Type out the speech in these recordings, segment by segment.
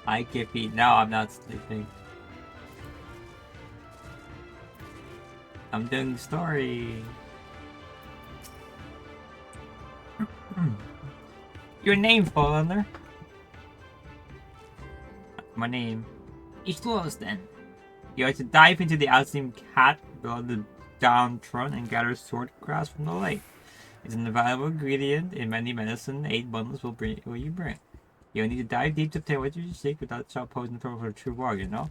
Hi, Kippy. No, I'm not sleeping. I'm doing the story. Your name, Foreigner. My name. Each lost then. You are to dive into the Alcim cat below the downtrodden and gather sword grass from the lake. It's an invaluable ingredient in many medicine aid bundles will you bring. You'll need to dive deep to obtain what you seek without posing the trouble for a true warrior, you know?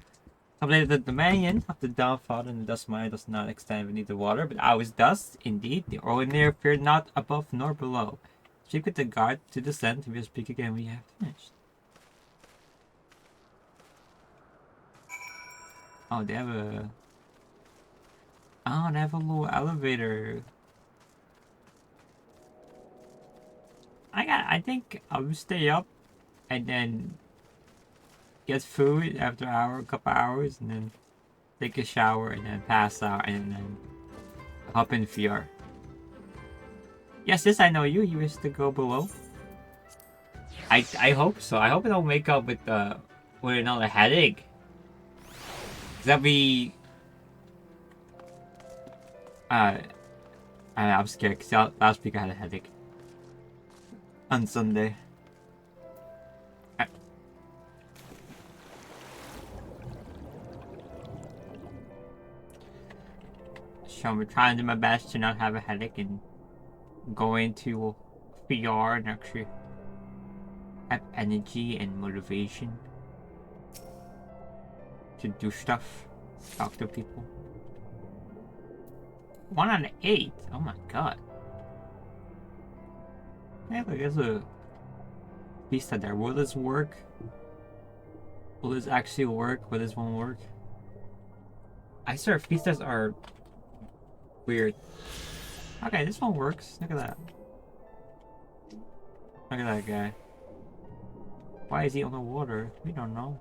Someday the dominion of the downfall and the dust mine does not extend beneath the water, but ours does, indeed. The ordinary fear not above nor below. Speak with the guard to descend, and we'll speak again when you have finished. Oh, they have a... Oh, they have a little elevator. I think I'll stay up and then get food after a couple hours, and then take a shower, and then pass out, and then hop in VR. Yes, I know you. You wish to go below. I hope so. I hope I don't wake up with another headache. That'd be uh I'm scared because last week I had a headache on Sunday. So I'm trying to do my best to not have a headache and go into VR and actually have energy and motivation to do stuff, talk to people. 1 out of 8. Oh my god. Yeah, look, there's a piece there. Will this work? Will this actually work? Will this one work? I swear Fistas are weird. Okay, this one works. Look at that. Look at that guy. Why is he on the water? We don't know.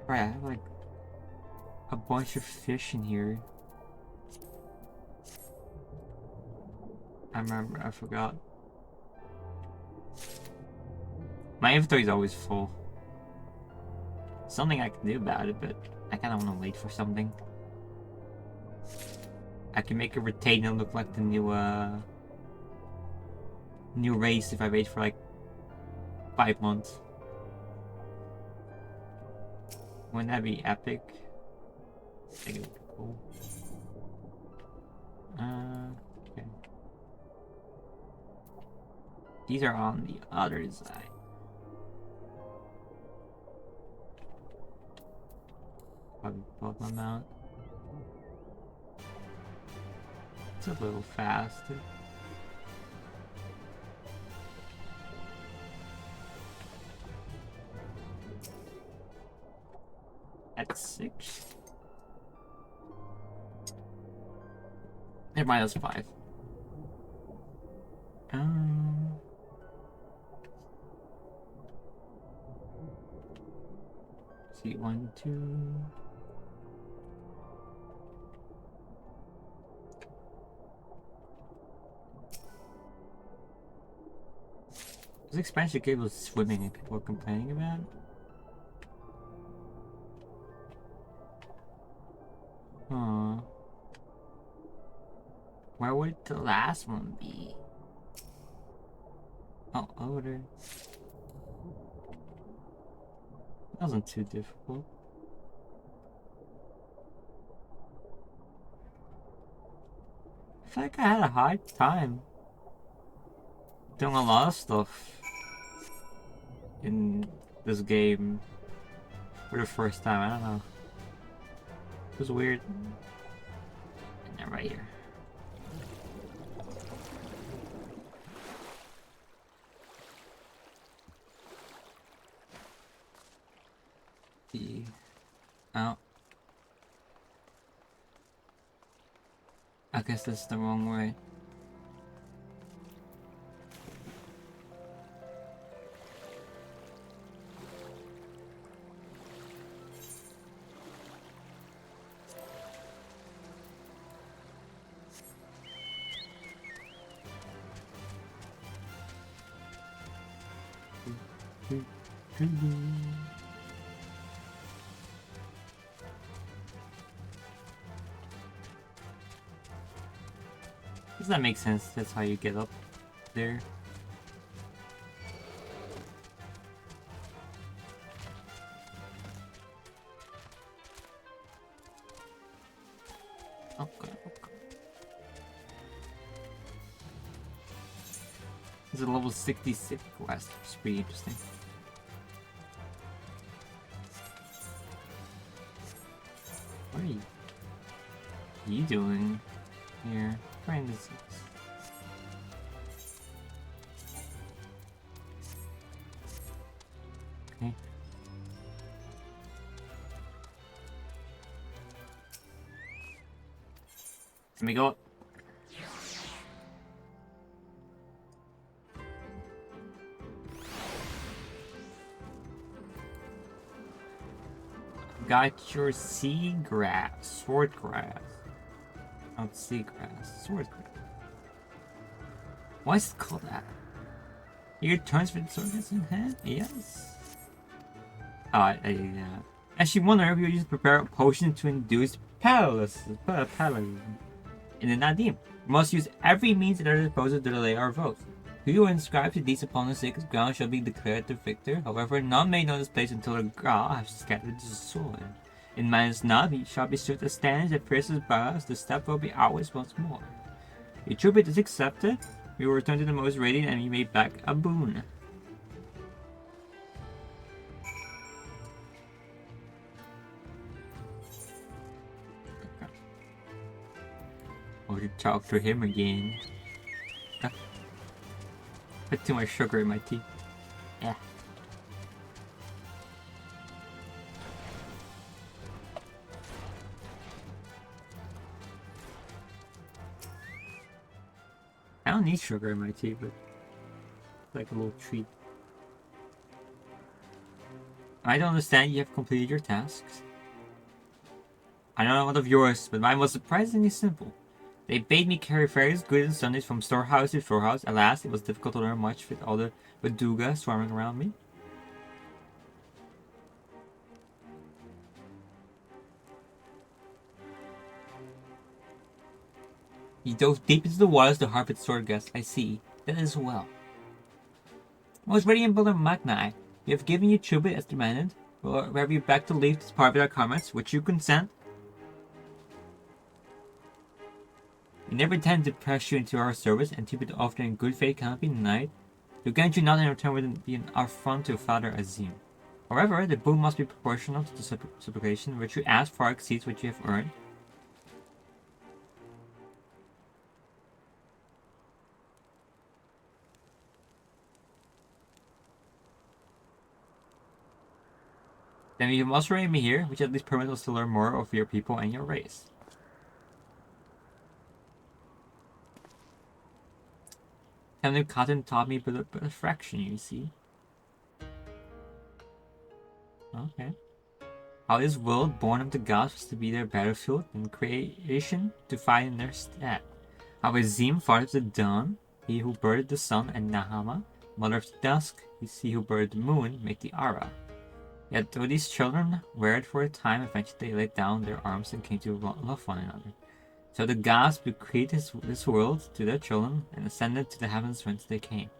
Right, I have like a bunch of fish in here. I forgot. My inventory is always full. Something I can do about it, but I kinda wanna wait for something. I can make a retainer look like the new race if I wait for like 5 months. Wouldn't that be epic? I think it would be cool. Okay. These are on the other side. Probably both them out. It's a little fast. At 6. They're -5. See, 1, 2. This expansion cable is swimming and people are complaining about it. Huh. Where would the last one be? Oh, over there. That wasn't too difficult. I feel like I had a hard time doing a lot of stuff in this game for the first time. I don't know. It was weird. And then right here. Oh. I guess that's the wrong way. Does that make sense? That's how you get up there. Okay. This is a level 66 quest. It's pretty interesting. What are you doing here? Trying to see. Okay. Let me go up. Got your seagrass, swordgrass. Not seagrass, swordgrass. Why is it called that? Your turns for the swordgrass in hand? Yes. Yeah. Actually, wonder if you use to prepare a potion to induce paralysis in the Nadim. You must use every means at our disposal to delay our votes. Who you inscribe to these upon the sacred ground shall be declared the victor. However, none may know this place until the Gra have scattered the sword. In man's Navi shall be stripped the stands that pierces bars, the step will be ours once more. Your tribute is accepted. We will return to the most radiant and we may back a boon. Okay. Or to talk to him again. Put too much sugar in my tea. Yeah. I don't need sugar in my tea, but it's like a little treat. I don't understand you have completed your tasks. I don't know what of yours, but mine was surprisingly simple. They bade me carry various goods and Sundays from storehouse to storehouse. Alas, it was difficult to learn much with all the Baduga swarming around me. He dove deep into the waters to harvest swordgrass. I see. That is well. Most radiant builder Magni, we have given you tribute as demanded. We'll have you back to leave this part with our comments, which you consent. We never intend to press you into our service, and tribute offered in good faith cannot be denied. To grant you nothing in return would be an affront to Father Azim. However, the boon must be proportional to the supplication, which you ask far exceeds what you have earned. Then you must remain me here, which at least permits us to learn more of your people and your race. Captain Cotton taught me but a fraction, you see. Okay. How this world, born of the gods, was to be their battlefield, and creation to fight in their stead. How Azim, father of the dawn, he who birthed the sun, and Nahama, mother of the dusk, he who birthed the moon, make the Ara. Yet though these children were for a time, eventually they laid down their arms and came to love one another. So the gods bequeathed this world to their children and ascended to the heavens whence they came.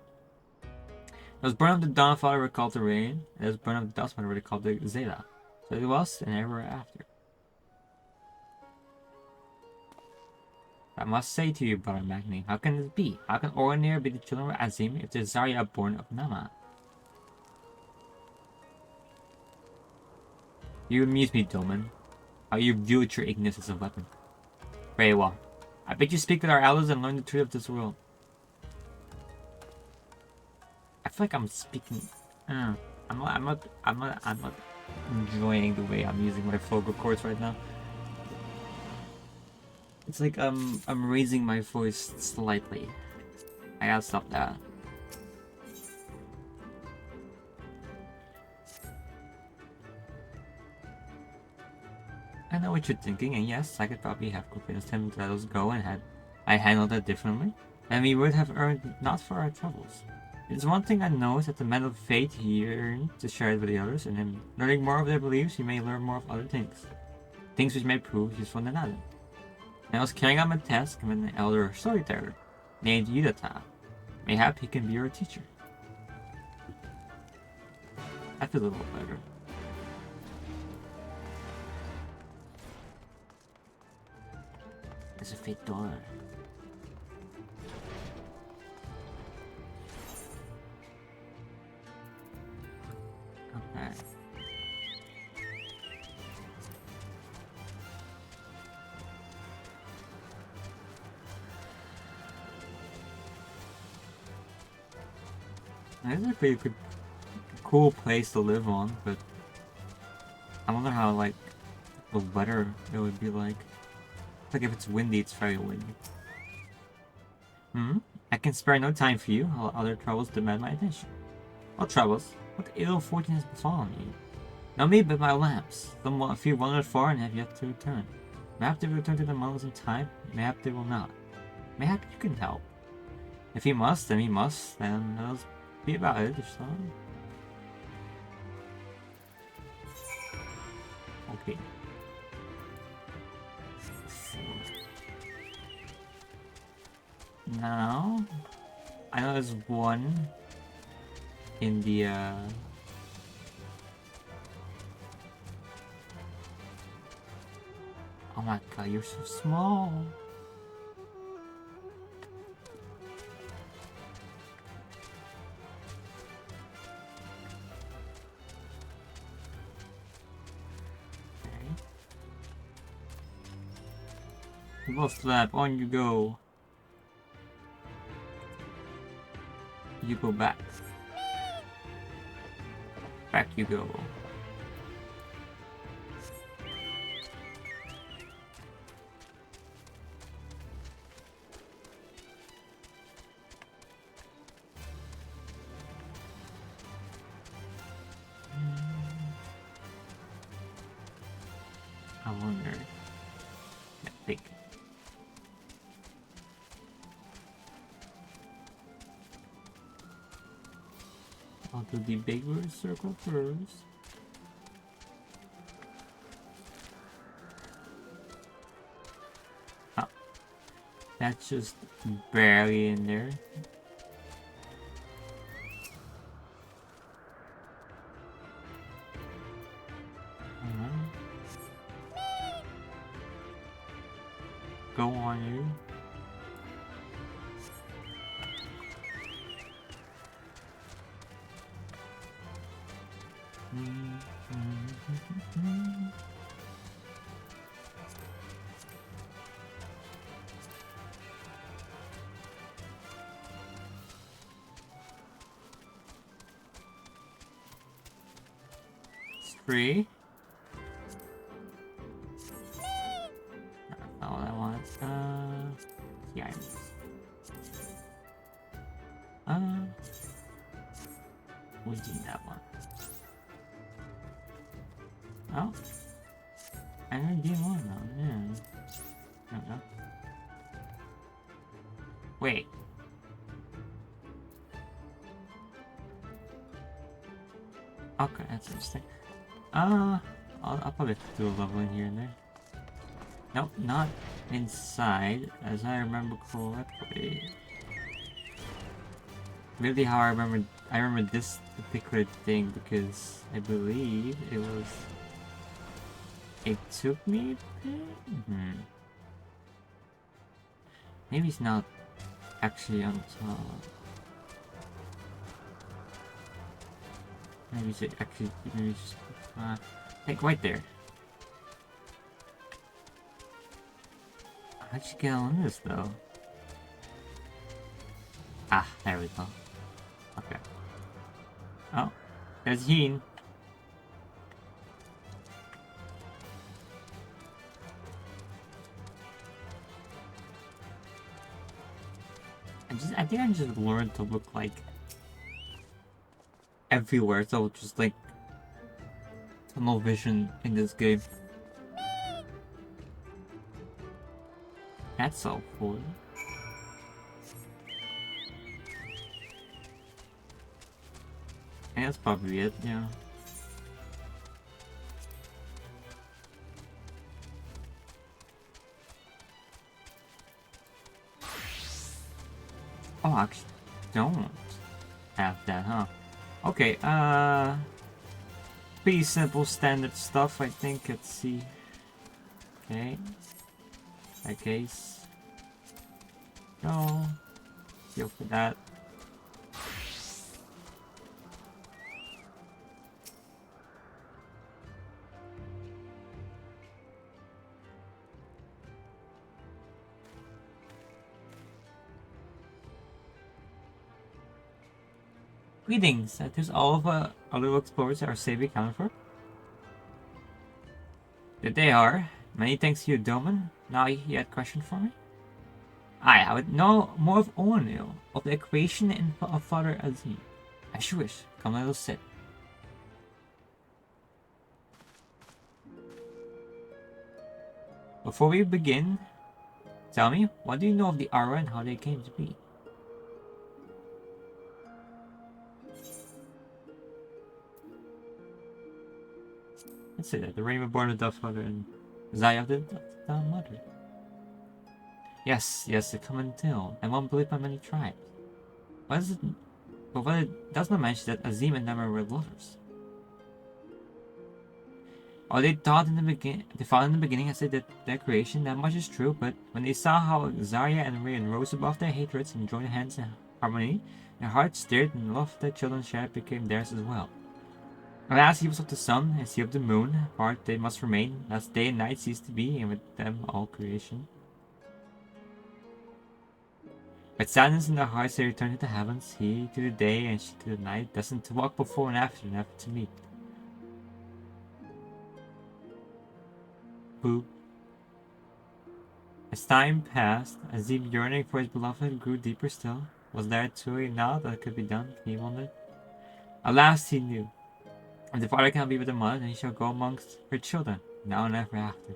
Those born of the dawn father were called the rain, and those born of the dusk mother were called the Zela. So it was and ever after. I must say to you, brother Magni, how can this be? How can Oranir be the children of Azim if the Zarya are born of Nama? You amuse me, Doman. How you viewed your ignorance as a weapon. Very well. I bid you speak with our elders and learn the truth of this world. I feel like I'm speaking. I'm not enjoying the way I'm using my vocal cords right now. It's like I'm raising my voice slightly. I gotta stop that. I know what you're thinking, and yes, I could probably have convinced him to let us go and had I handled it differently, and we would have earned not for our troubles. It's one thing I know is that the metal faith he earned to share it with the others, and in learning more of their beliefs, he may learn more of other things. Things which may prove useful than others. And I was carrying out my task with an elder storyteller named Yudata. Mayhap he can be your teacher. I feel a little better. There's a fake door. Okay. This is a pretty good, cool place to live on, but I wonder how, like, the weather it would be like. Like if it's windy, it's very windy. I can spare no time for you. All other troubles demand my attention. What troubles? What ill fortune has befallen you? Not me, but my lamps. A few wandered far and have yet to return. Mayhap they will return to the mountains in time. Mayhap they will not. Mayhap you can help. If he must, then he must. Then let us be about it. If so. Okay. Now, I know there's one in the oh my god, you're so small. Okay. Wolf lap, on you go. You go back. Back you go. I wonder. I think. I'll do the bigger circle first. Oh, that's just barely in there. Go on you. Three. That's not what I want. Yeah. We need that one. Oh. I know you want them, yeah. No. Wait. Okay, that's interesting. I'll probably do a level in here and there. Nope, not inside, as I remember correctly. Really how I remember this particular thing because I believe it took me Maybe it's not actually on top. Maybe it's actually just like right there. How'd you get on this though? Ah, there we go. Okay. Oh, there's Heen. I think I just learned to look like everywhere, so just like tunnel vision in this game. That's so cool. And that's probably it, yeah. Oh, actually, don't have that, huh? Okay, pretty simple standard stuff, I think. Let's see. Okay. That case. No. Go for that. Greetings, that is all of our little explorers are safely accounted for. That they are. Many thanks to you, Doman. Now you had a question for me? I would know more of Ornil, of the equation and of Father Azim. I sure wish. Come let us sit. Before we begin, tell me, what do you know of the Aura and how they came to be? Let's say that the Rainbow born of the Father and Zaya of the Mother. Yes, the common tale, and one believed by many tribes. But what it does not mention that Azim and Nemar were lovers. Or they thought in the beginning, I said that their creation, that much is true, but when they saw how Zarya and Rayan rose above their hatreds and joined hands in harmony, their hearts stirred and the love their children shared became theirs as well. And as he was of the sun and he of the moon, apart they must remain, as day and night cease to be, and with them all creation. With sadness in their hearts they return to the heavens, he to the day and she to the night, destined to walk before and after, never to meet. Boo. As time passed, Azim yearning for his beloved grew deeper still. Was there truly naught that could be done? He wondered. Alas, he knew. If the father cannot be with the mother, then he shall go amongst her children, now and ever after.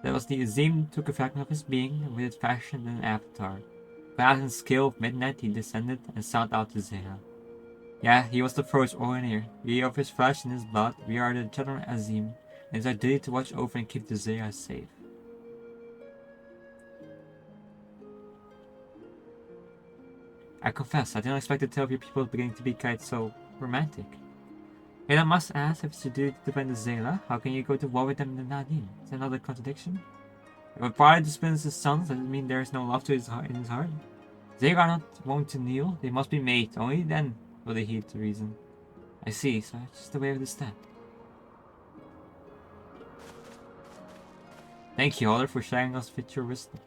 That was the Azim took a fragment of his being, and with it fashioned an avatar. Fast and skill of midnight he descended and sought out to Zeha. Yeah, he was the first Oranir. We of his flesh and his blood, we are the children of Azim, and it is our duty to watch over and keep the Zeha safe. I confess, I didn't expect the tale of your people beginning to be quite so romantic. Yet I must ask, if it's your duty to defend the Zela, how can you go to war with them in the Nadim? Is that another contradiction? If a father disciplines his sons, does it mean there is no love to in his heart? They are not wont to kneel, they must be made, only then will they heed to reason. I see, so it's just the way of the step. Thank you, Alder, for sharing us with your wisdom.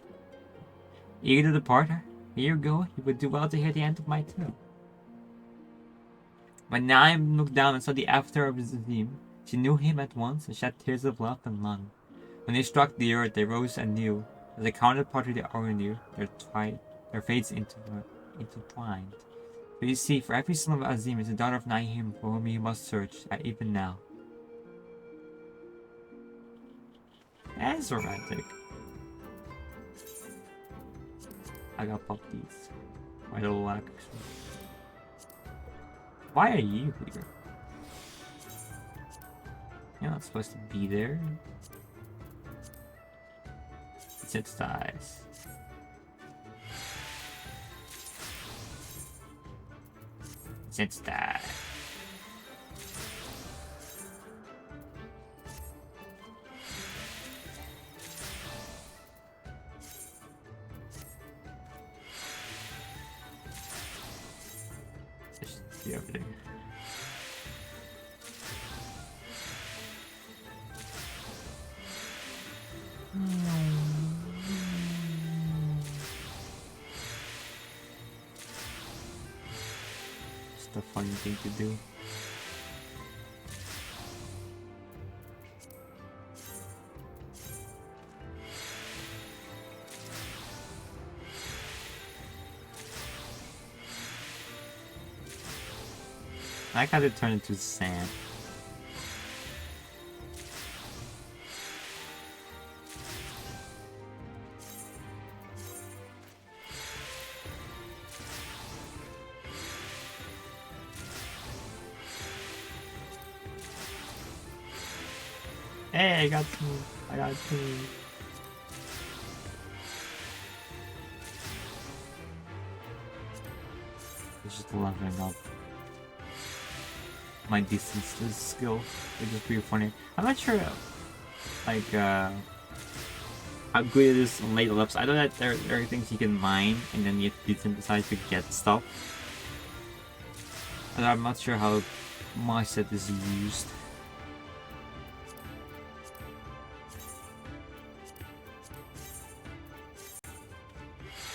Eager to depart, here you go, you would do well to hear the end of my tale. When Naim looked down and saw the avatar of Azim, she knew him at once and shed tears of love and love. When they struck the earth, they rose anew. As a counterpart to the Aronir, their fates intertwined. But you see, for every son of Azim is a daughter of Naim for whom he must search, even now. That is romantic. I got puppies. My little lack. Why are you here? You're not supposed to be there. It's its size. It's that. Just see everything. Just a funny thing to do. I like how they turn into sand. Hey, I got two. I got two. It's just leveling up my decent skill, which is pretty funny. I'm not sure, like, how good it is on later levels. I know that there are things you can mine and then you desynthesize to get stuff. And I'm not sure how much that is used.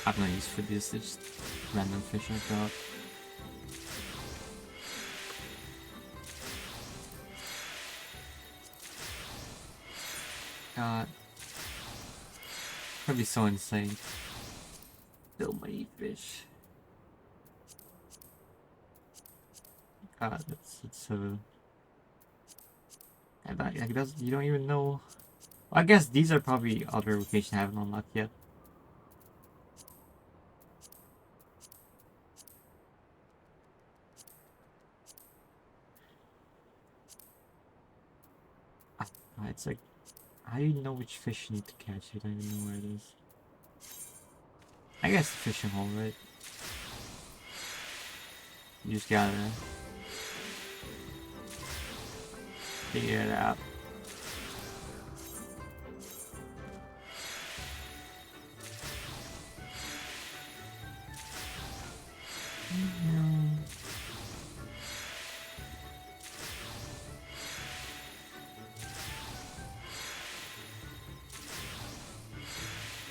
I have no use for this, it's just random fish I got. God. That'd be so insane. So many fish. God, it's so... you don't even know... Well, I guess these are probably other locations I haven't unlocked yet. It's like... How do you know which fish you need to catch? You don't even know where it is. I guess the fishing hole, right? You just gotta... figure it out.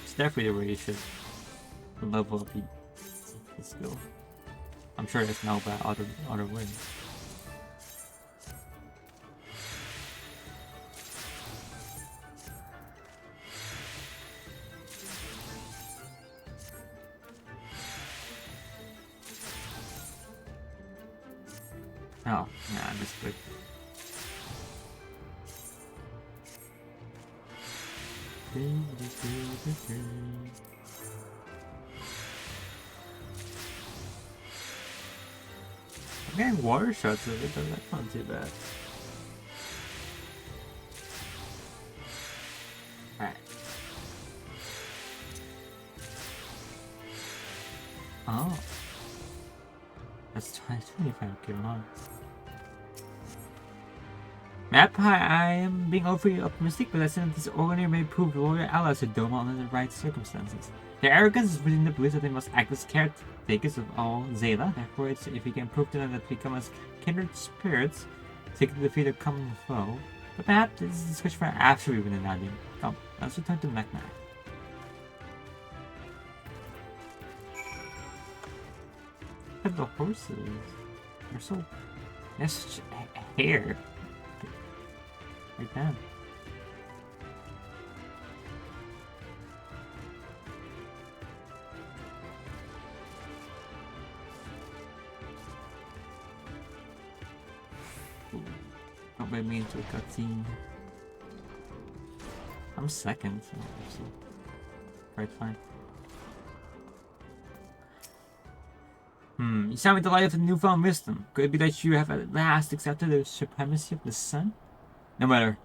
It's definitely the way you should level up your skill. I'm sure there's no bad other way. Oh, yeah, I missed it. I'm getting water shots of it, but that's not too bad. Alright. Oh. That's 25 kilo, huh? Map, I am being overly optimistic, but I think this organizer may prove loyal allies to Doma under the right circumstances. Their arrogance is within the belief that they must act as caretakers of all Zayla. Therefore, if we can prove to them that we come as kindred spirits, seeking to defeat a common foe. But perhaps this is a discussion for after we win the Nadim. Come, let's return to Mekna. Look at the horses. They're so... They have such hair. Like that. Don't bring me into a cutscene. I'm second, so quite fine. You sound me delighted with newfound wisdom. Could it be that you have at last accepted the supremacy of the sun? No matter,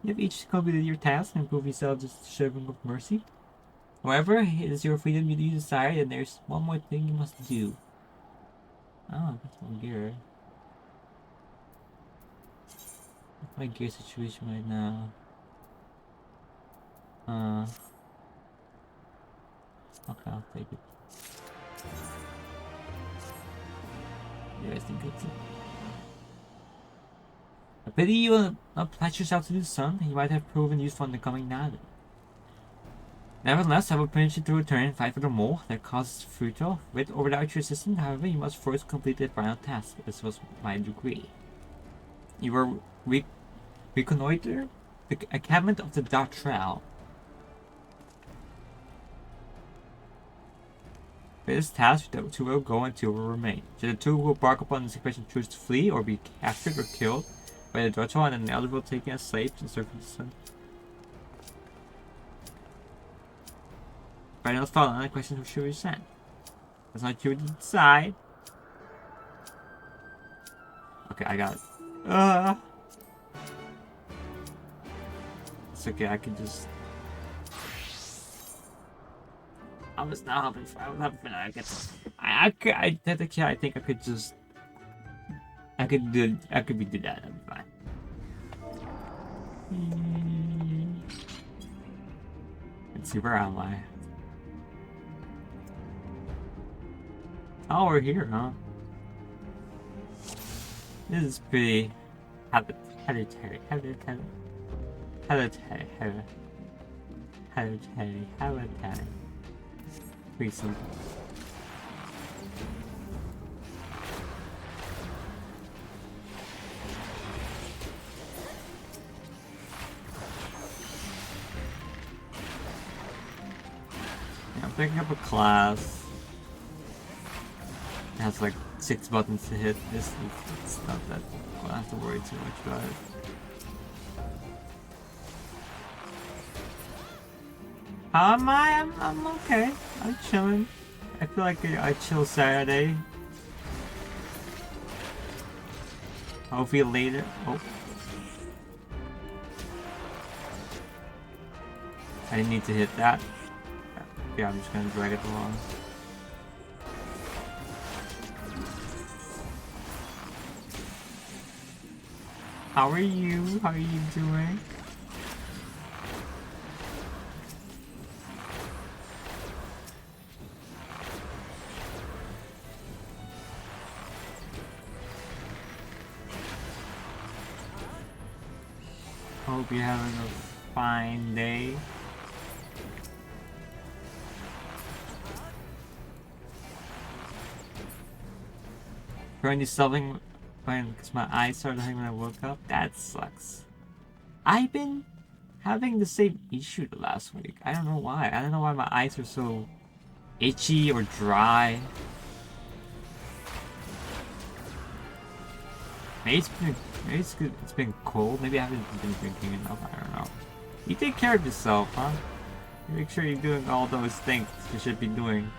you have each completed your task and proved yourself as serving of mercy. However, it is your freedom you desire, and there's one more thing you must do. Oh, that's my gear. What's my gear situation right now? Okay, I'll take it. Yeah, I think it's it. I pity you will not pledge yourself to the sun, and you might have proven useful in the coming Nadim. Nevertheless, I will permit you to return and fight for the mole. That cause is futile. With or without your assistance, however, you must first complete the final task. This was my degree. You were reconnoiter the encampment of the Dartrell. For this task, the two will go and two will remain. Should the two who embark upon this expedition choose to flee or be captured or killed by the Dartrell, and then the other will take as slaves and serve for the sun. Final thought on the question who should we send? That's not you to decide. Okay, I got it. It's okay, I can just... I was not hoping for... I was hoping for that. I think I could just... I could do that. That'd be fine. Let's see, where am I? Oh, we're here, huh? This is pretty hereditary. Pretty simple. Yeah, I'm picking up a class. It has like 6 buttons to hit. It's not that I don't have to worry too much about it. How am I? I'm okay. I'm chilling. I feel like a chill Saturday. Hopefully later. Oh. I didn't need to hit that. Yeah, I'm just gonna drag it along. How are you? How are you doing? Hope you're having a fine day. Currently subbing because my eyes started hurting when I woke up. That sucks. I've been having the same issue the last week. I don't know why. I don't know why my eyes are so itchy or dry. Maybe it's been cold. Maybe I haven't been drinking enough. I don't know. You take care of yourself, huh? You make sure you're doing all those things you should be doing.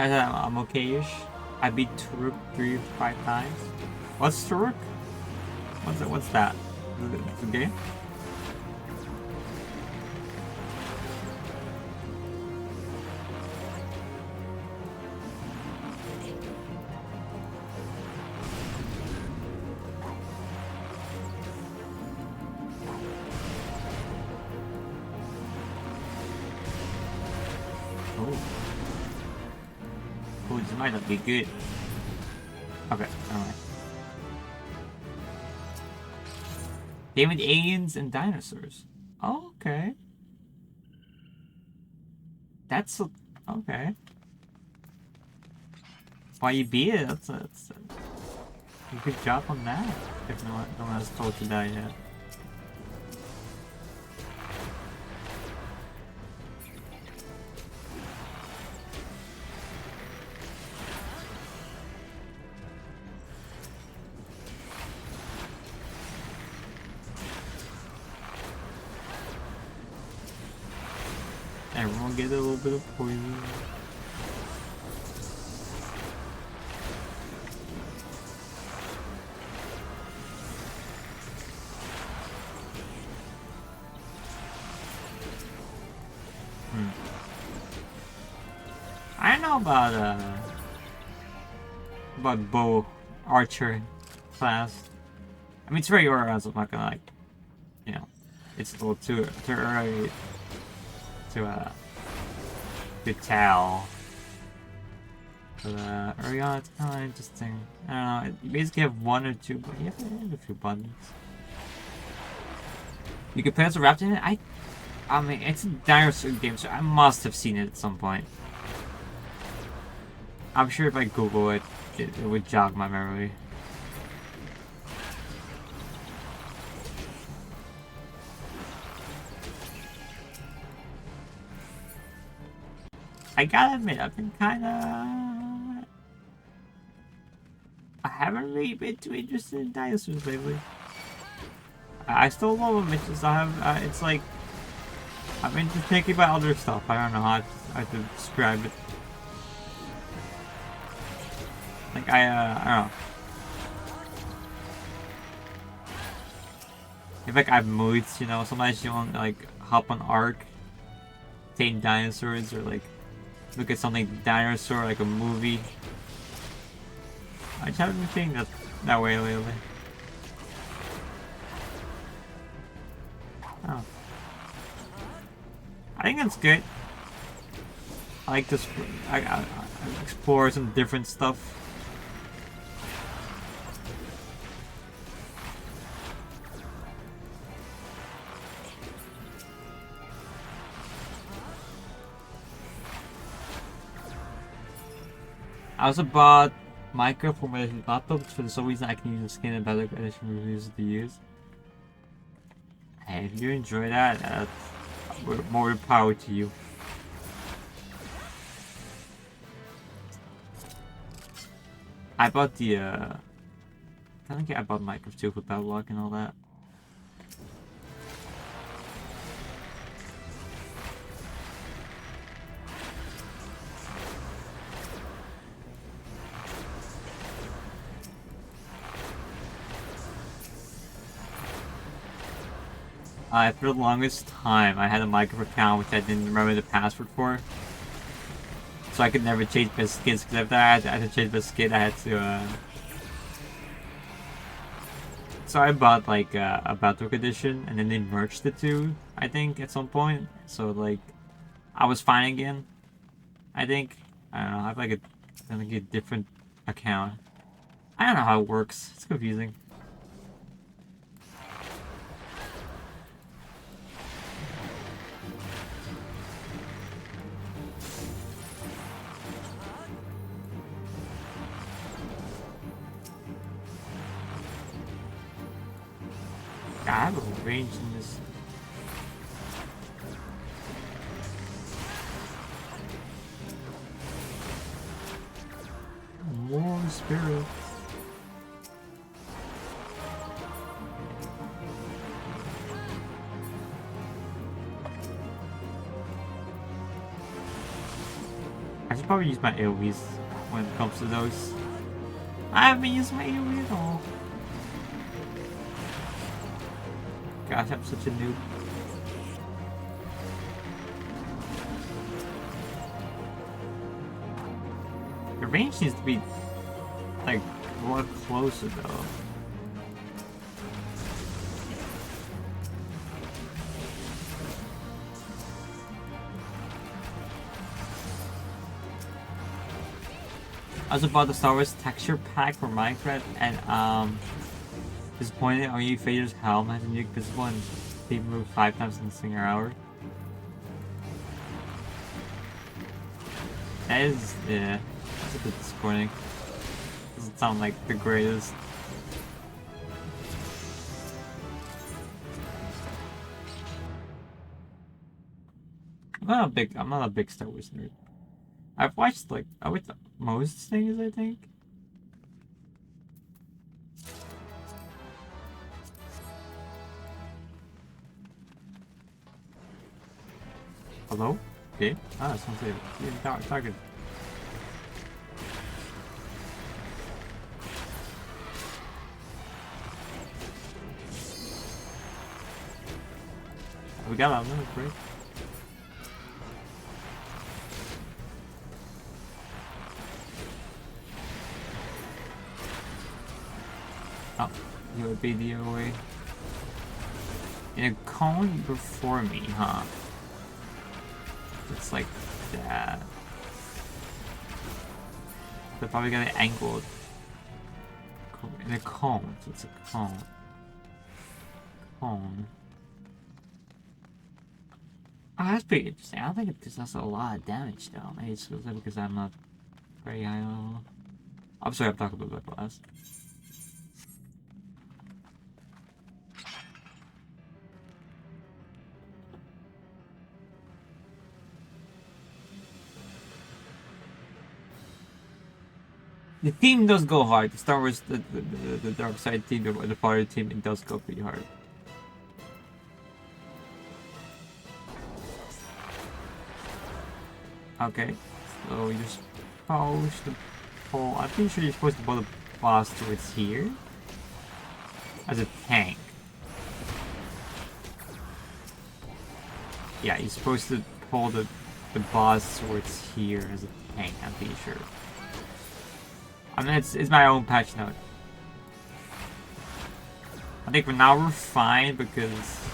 I'm okay-ish. I beat Turok 3 or 5 times. What's Turok? What's that? It's a game? Might not be good. Okay, alright. Game with aliens and dinosaurs. Oh, okay. That's okay. Why you beat it? That's a good job on that. If no one has told you that yet. Everyone get a little bit of poison. I don't know about bow archer class. I mean, it's very rare, so I'm not gonna like, you know, it's a little too early to tell. But early on, it's kind of interesting. I don't know. You basically have one or two, but you have a few buttons. You can play as a raptor in it. I mean, it's a dinosaur game, so I must have seen it at some point. I'm sure if I Google it, it would jog my memory. I gotta admit, I've been kinda... I haven't really been too interested in dinosaurs lately. I still love them, it's just I have, it's like... I've been just thinking about other stuff, I don't know how to describe it. Like, I don't know. If like I have moods, you know, sometimes you want to like hop on Ark, tame dinosaurs, or like look at something dinosaur, like a movie. I just haven't been thinking that way lately. Oh. I think that's good. I like to I explore some different stuff. I also bought Minecraft for my laptop for some reason I can use the skin and better edition reviews to use. Hey, if you enjoy that, that's more power to you. I bought the I think I bought Minecraft too for Bedrock and all that. For the longest time, I had a Minecraft account which I didn't remember the password for. So I could never change my skins, because if I had to change my skin, I had to, So I bought, like, a Bedrock edition, and then they merged the two, I think, at some point. So, like, I was fine again, I think. I don't know, I have, like, a different account. I don't know how it works. It's confusing. I have a range in this. More spirits. I should probably use my AoEs when it comes to those. I haven't used my AoE at all. Gosh, I'm such a noob. The range needs to be, like, a lot closer, though. I also bought the Star Wars texture pack for Minecraft, and disappointed, Are You Vader's helm has a nuke visible and speed move 5 times in a single hour. That is, yeah, that's a bit disappointing. Doesn't sound like the greatest. I'm not a big Star Wars nerd. I've watched most things, I think. Hello? Okay. Ah, someone's here. You're talking. We got a little break. Oh, you would be the other way. In a cone before me, huh? It's like that. They're probably gonna angle it in a cone, so it's a cone. Cone. Oh, that's pretty interesting. I don't think it does a lot of damage though. Maybe it's because I'm not Very high. I'm sorry, I'm talking about that class. The team does go hard. The Star Wars, the Dark Side team, the Fire team, it does go pretty hard. Okay, so you're supposed to pull. I'm pretty sure you're supposed to pull the boss towards here as a tank. Yeah, you're supposed to pull the boss towards here as a tank. I'm pretty sure. I mean, it's my own patch note. I think for now we're fine because.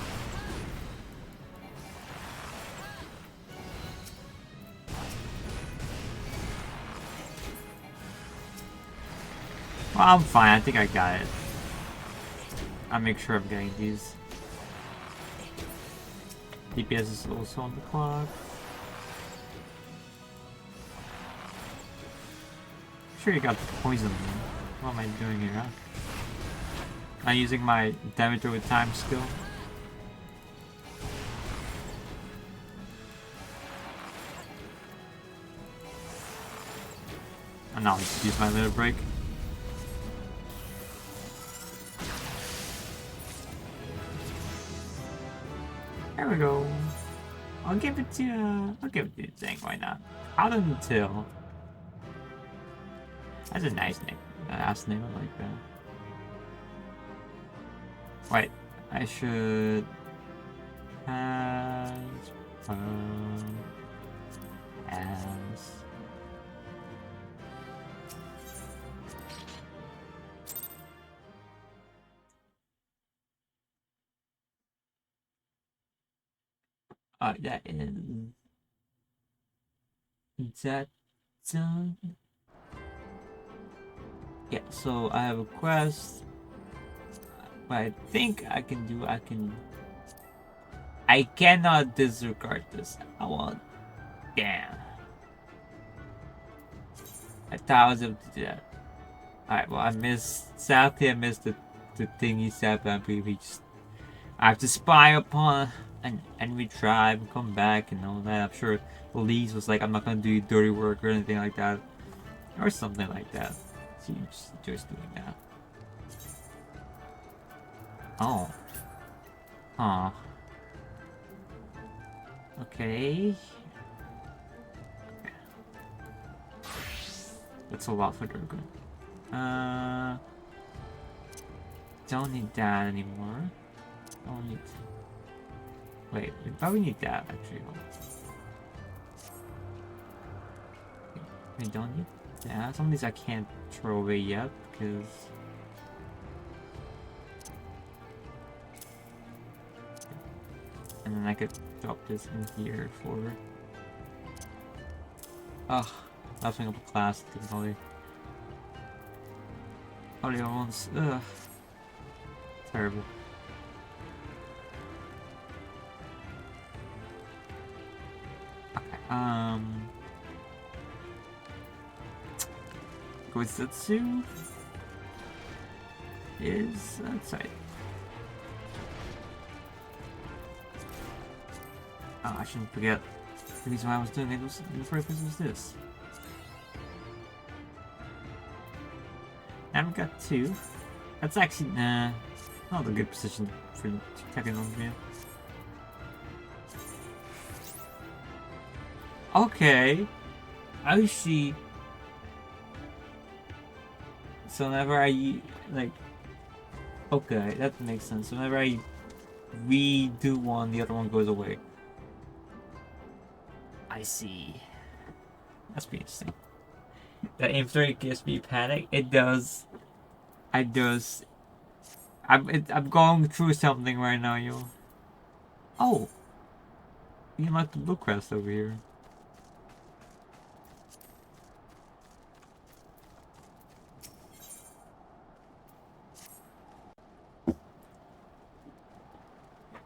Well, I'm fine. I think I got it. I'll make sure I'm getting these. DPS is also on the clock. Sure you got the poison. What am I doing here, huh? Am I using my damage over time skill? And I'll just use my little break. There we go. I'll give it to Zang, why not? Out until. That's a nice name. Last name, I like that. Wait, I should as that is that done? Yeah, so I have a quest. What I think I can do, I cannot disregard this. I want. Damn. I thought I was able to do that. Alright, well, sadly I missed the thingy set, but I'm pretty just. I have to spy upon an enemy tribe and come back and all that. I'm sure Elise was like, I'm not gonna do your dirty work or anything like that. Or something like that. She's just doing that. Oh. Huh. Okay. That's a lot for Durgan. Don't need that anymore. Don't need. Wait, we probably need that actually. We don't need that. Some of these I can't throw away yet because. And then I could drop this in here for. Ugh, laughing up a class technically. Audio ones. Ugh. Terrible. Okay, Goisetsu is outside. Oh, I shouldn't forget. The reason why I was doing it was in the first place was this. Now we've got 2. That's actually not a good position for checking on me. Okay, I see. So whenever I like, okay, that makes sense. So whenever I redo one, the other one goes away. I see. That's pretty interesting. That aim 30 gives me panic. It does. It does. I'm going through something right now, yo. Oh, you like the blue crest over here.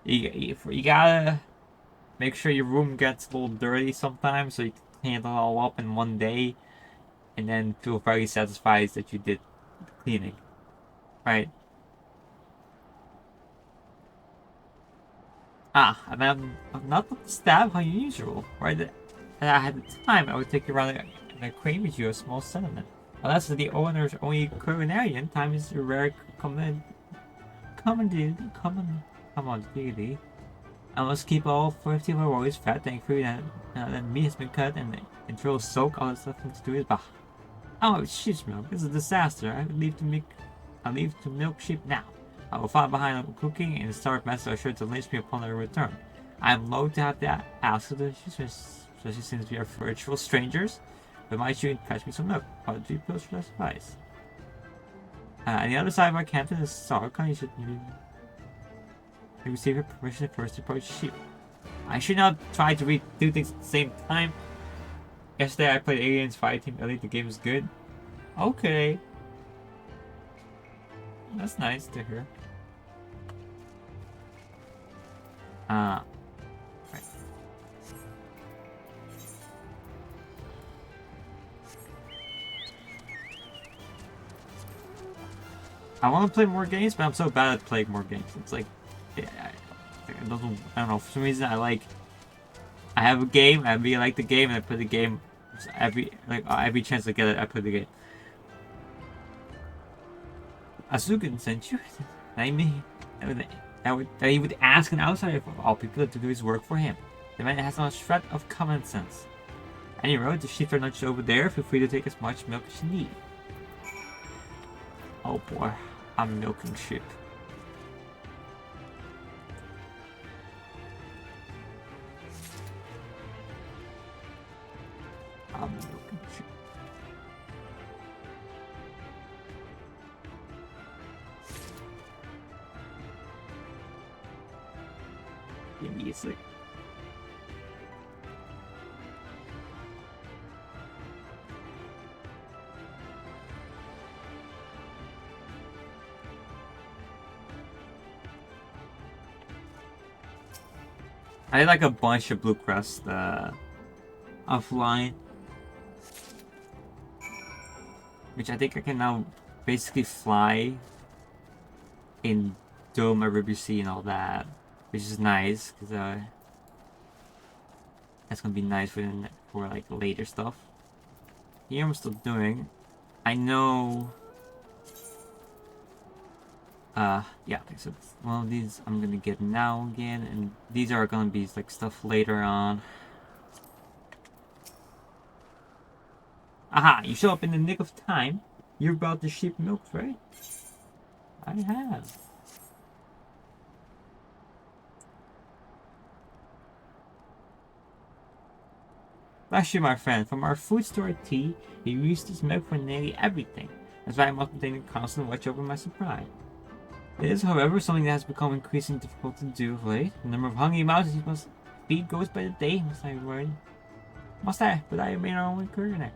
You gotta make sure your room gets a little dirty sometimes, so you can clean it all up in one day. and then feel very satisfied that you did the cleaning, right? And I'm not the stab how usual, right? And at the time, I would take you around and acquaint with you a small settlement. Unless the owner's only culinarian, time is a rare commodity. I must keep all 50 of our warriors fat, thankfully that meat has been cut and throw soak, all that stuff to do it. Bah. Oh, sheep's milk. This is a disaster. I leave to milk sheep now. I will follow behind on cooking and start master sure to lynch me upon their return. I am loath to have to ask her, especially since we are virtual strangers, but might you catch me some milk? About 3 pills for that suffice. On the other side of our camp is Sarkon. You should receive your permission first to approach sheep. I should not try to do things at the same time. Yesterday I played Aliens Fireteam Elite. The game is good. Okay. That's nice to hear. Right. I want to play more games, but I'm so bad at playing more games. It's like, I don't know. For some reason, I have a game, I really like the game, and I play the game every chance I get it. I play the game. Asukin sent you. I mean, that he would ask an outsider of all people to do his work for him. The man has not a shred of common sense. Any road, the sheep are not over there. Feel free to take as much milk as you need. Oh boy, I'm milking sheep. I'm milking sheep. Give me a sec. I did like a bunch of blue crest offline, which I think I can now basically fly in Dome or Ruby Sea and all that, which is nice because that's gonna be nice for like later stuff. Here I'm still doing. I know. Yeah, okay, so one of these I'm gonna get now again, and these are gonna be like stuff later on. Aha, you show up in the nick of time. You're about the sheep milk, right? I have. Bless you, my friend. From our food store tea, you use this milk for nearly everything. That's why I must maintain a constant watch over my supply. It is, however, something that has become increasingly difficult to do of late. The number of hungry mouths you must feed goes by the day, must I worry? Must I? But I remain our only courier now.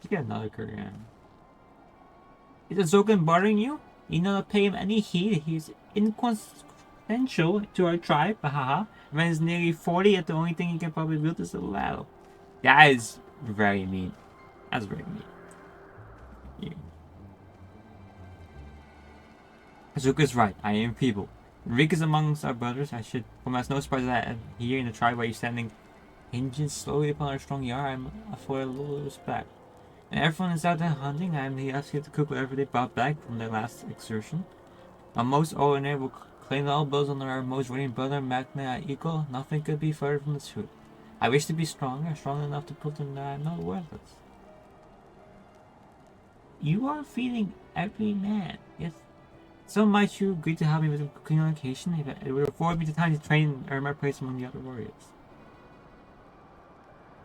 You get another courier. Is Azokan bothering you? You do not pay him any heed. He's inconsequential to our tribe. Haha. When he's nearly 40, yet the only thing he can probably build is a ladder. That is very mean. That's very mean. Yeah. Azuka's right. I am feeble. Rick is amongst our brothers. I should come as no surprise that here in the tribe where you're standing hinging slowly upon our strong yard. I'm for a little respect. And everyone is out there hunting. I am the last here to cook whatever they brought back from their last exertion. Our most ordinary will claim all blows on our most reigning brother, Magna equal. Nothing could be further from the truth. I wish to be stronger, strong enough to put them that I'm not worthless. You are feeding every man. Yes. So might you agree to help me with the cooking on occasion? It would afford me the time to train and earn my place among the other warriors.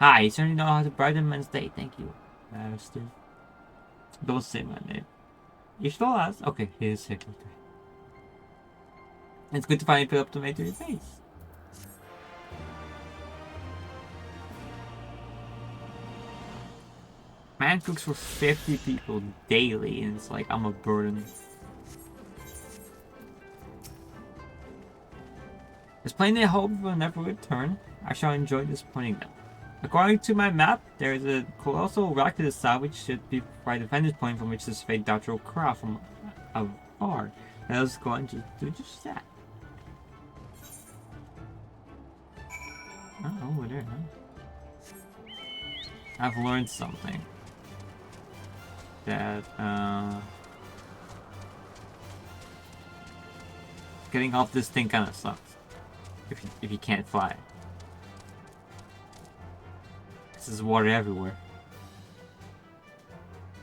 Hi, you certainly know how to brighten men's day. Thank you, Master. Don't say my name. You still ask? Okay, he is sick. Okay. It's good to finally put up the tomato to your face. Man cooks for 50 people daily, and it's like I'm a burden. There's plenty of hope will never return. I shall enjoy disappointing them. According to my map, there is a colossal rock to the south which should be right the vantage point from which this fate doctor will crawl from afar. Let us go and just do just that. Oh, over there, huh? I've learned something. That, getting off this thing kinda sucks. If you can't fly. There's water everywhere.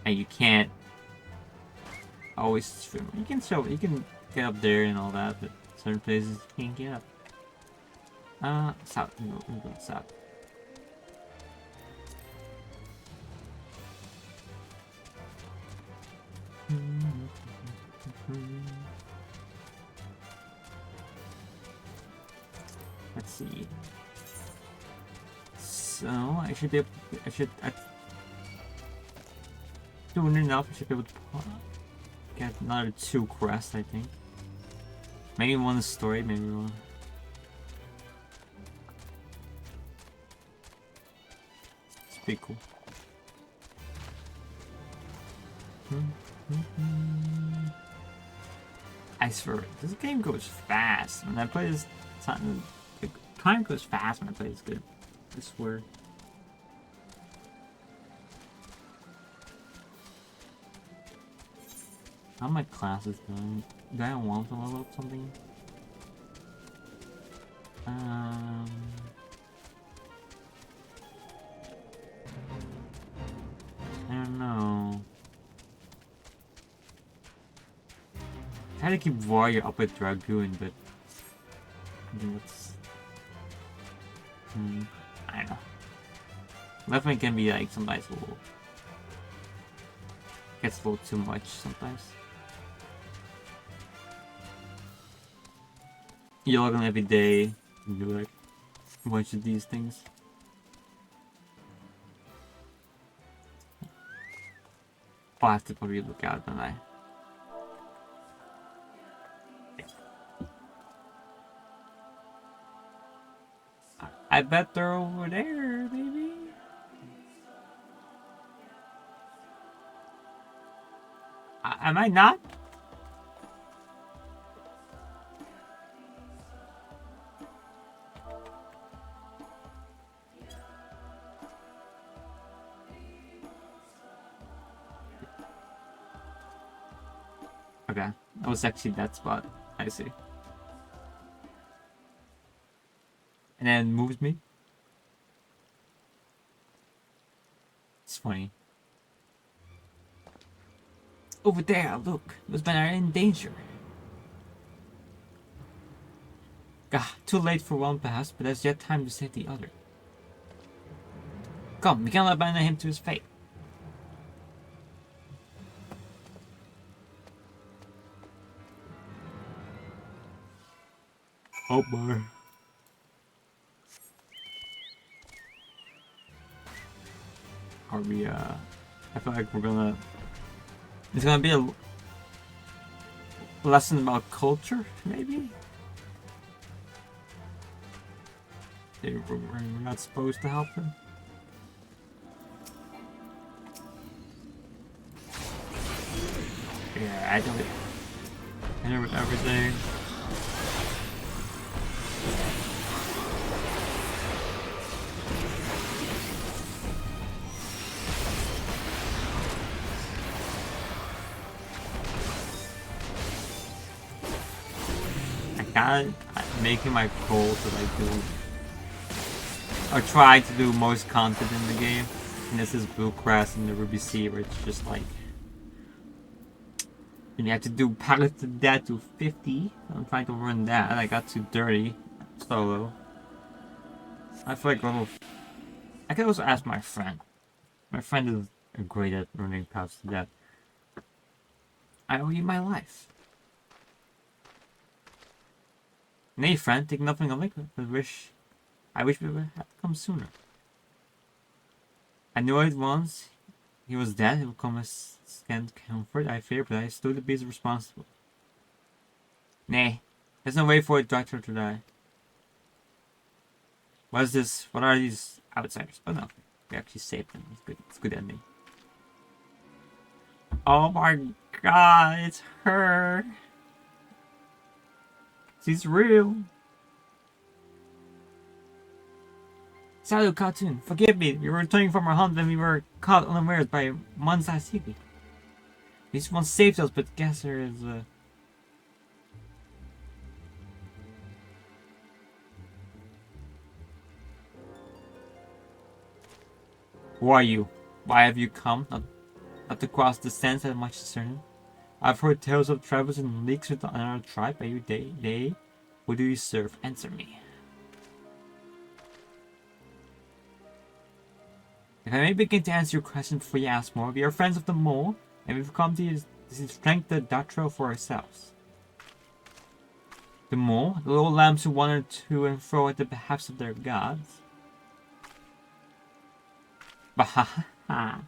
And you can't always swim. You can get up there and all that, but certain places you can't get up. South. We'll go south. Let's see. So I should be able. Doing enough. I should be able to get another 2 quests. I think. Maybe one is story. Maybe one. It's pretty cool. I swear, this game goes fast. When I play this, time goes fast when I play this game. I swear. How are my classes doing? Do I want to level up something? I don't know. I had to keep Warrior up with Dragoon, but I think that's... I don't know. Definitely can be like sometimes a little... Gets a little too much sometimes. You log on every day and do like a bunch of these things. I'll have to probably look out, don't I? I bet they're over there, maybe. Am I not? Okay, that was actually that spot. I see. And then moves me. It's funny. Over there, look. Those men are in danger. Gah, too late for one perhaps, but there's yet time to save the other. Come, we cannot abandon him to his fate. Oh boy. Are we, I feel like we're gonna... It's gonna be a lesson about culture, maybe? We're not supposed to help him? Yeah, I do it. I know with everything. I'm making my goal to like do or try to do most content in the game, and this is Bluecrest and the Ruby Sea, where it's just like you have to do pilots to that to 50. I'm trying to run that. I got to 30 solo. I feel like level. I could also ask my friend. My friend is great at running paths to that. I owe you my life. Nay, friend, take nothing of it, but I wish we would have come sooner. I knew it once he was dead, he would come as scant comfort, I fear, but I stood to be responsible. Nay, there's no way for a doctor to die. What is this? What are these outsiders. Oh no, we actually saved them. It's good. It's a good ending. Oh my god, it's her. She's real. Salut, cartoon. Forgive me. We were returning from our hunt when we were caught unawares by Mansa City. This one saved us, but Gasser is Who are you? Why have you come? Not to cross the sands as much as certain. I've heard tales of travels and leaks with another tribe. Are you they? Who do you serve? Answer me. If I may begin to answer your question before you ask more, we are friends of the mole, and we've come to strength the Datro for ourselves. The mole, the little lambs who wander to and fro at the behalf of their gods. Bahaha.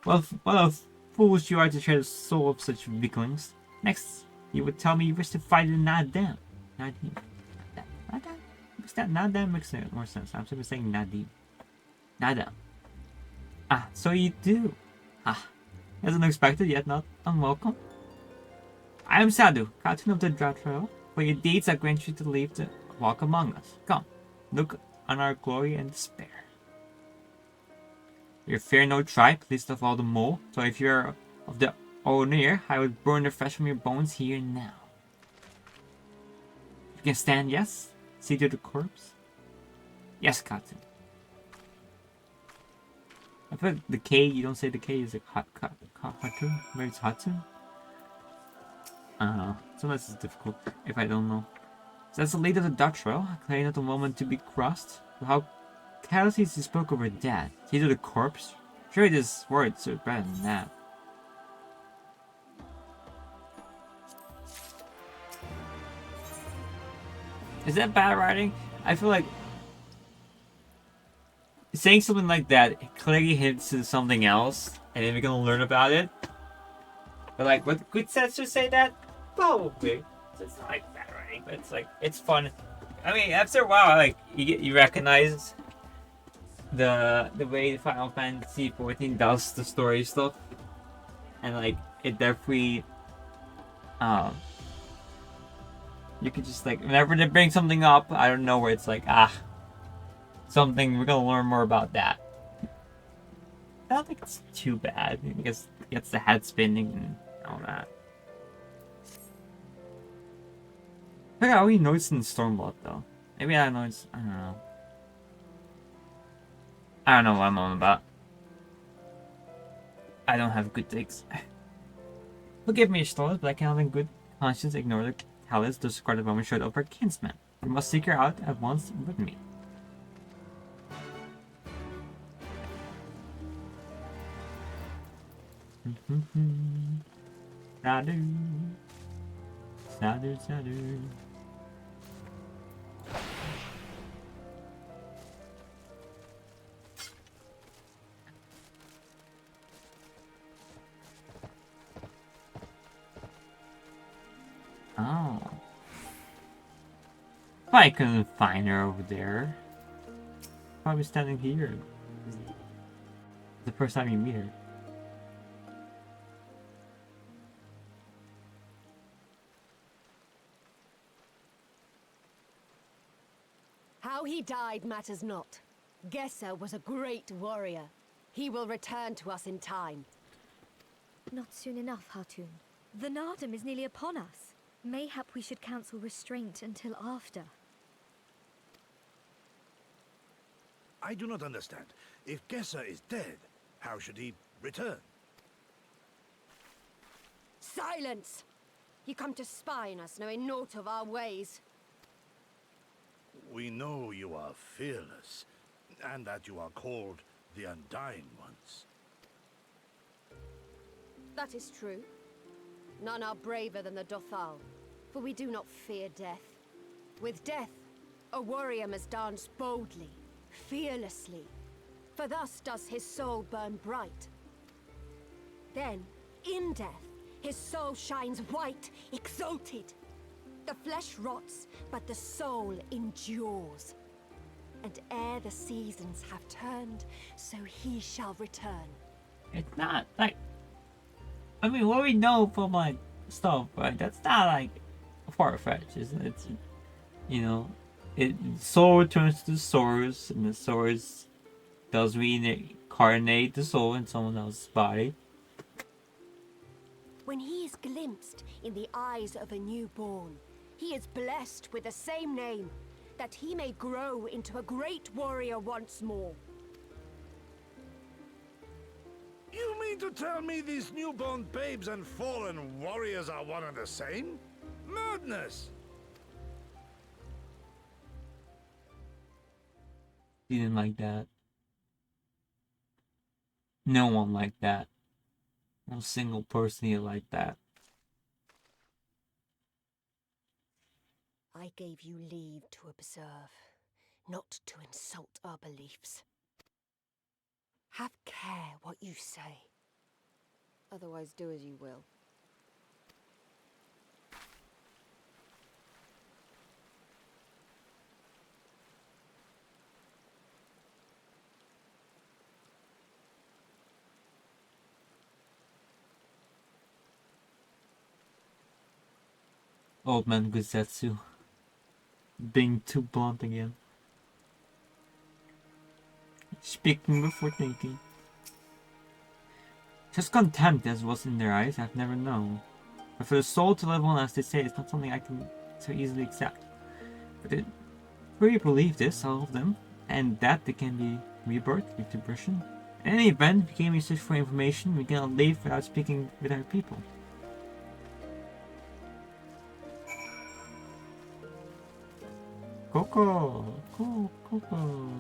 What a fools you are to share the soul of such weaklings. Next, you would tell me you wish to fight in Nadim. Nadim. Nadim makes more sense. I'm simply saying Nadim. Nadim. Ah, so you do. Ah, as unexpected yet not unwelcome. I am Sadu, captain of the Dratro. For your deeds, I grant you to leave to walk among us. Come, look on our glory and despair. You fear no tribe, least of all the mole. So if you're of the Onir, I would burn the flesh from your bones here and now. You can stand, yes? See to the corpse? Yes, captain. I feel like the K, you don't say the K is like Hatun? Maybe it's Hatun? I don't know. Sometimes it's difficult if I don't know. So that's the lead of the Dutch row, claiming not the moment to be crossed. How carelessly she spoke of her dad. See to the corpse? Surely these words are better than that. Is that bad writing? I feel like saying something like that clearly hints to something else, and then we're gonna learn about it. But like, would good sense to say that? Probably. So it's not like bad writing, but it's like it's fun. I mean, after a while, like you recognize the way Final Fantasy 14 does the story stuff, and like it definitely, you could just like whenever they bring something up, I don't know where it's like something we're gonna learn more about that. I don't think it's too bad. I guess it gets the head spinning and all that. I think I already noticed in Stormblood though. Maybe I noticed. I don't know. I don't know what I'm on about. I don't have good takes. Forgive me, Stolas, but I cannot in good conscience ignore the callous discarded woman showed of her kinsman. We must seek her out at once with me. Sadu. Sadu, Sadu. Oh. If I couldn't find her over there. Probably standing here. The first time you meet her. How he died matters not. Gesser was a great warrior. He will return to us in time. Not soon enough, Hatun. The Nardum is nearly upon us. Mayhap we should counsel restraint until after. I do not understand. If Gesser is dead, how should he return? Silence! You come to spy on us, knowing naught of our ways. We know you are fearless, and that you are called the Undying Ones. That is true. None are braver than the Dothal, for we do not fear death. With death, a warrior must dance boldly, fearlessly, for thus does his soul burn bright. Then, in death, his soul shines white, exalted. The flesh rots, but the soul endures. And ere the seasons have turned, so he shall return. It's not like, I mean, what we know from like stuff, right? That's not like far-fetched, isn't it? It's, you know, soul returns to the source, and the source does reincarnate the soul in someone else's body. When he is glimpsed in the eyes of a newborn, he is blessed with the same name, that he may grow into a great warrior once more. You mean to tell me these newborn babes and fallen warriors are one and the same? Madness! He didn't like that. No one liked that. No single person here liked that. I gave you leave to observe, not to insult our beliefs. Have care what you say. Otherwise, do as you will. Old man Guzetsu. Being too blunt again. Speaking before thinking. Just contempt as was in their eyes, I've never known. But for the soul to live on, as they say, it's not something I can so easily accept. But it really believe this, all of them, and that they can be rebirthed with depression. In any event, if you came search for information, we cannot leave without speaking with our people. Coco! Coco!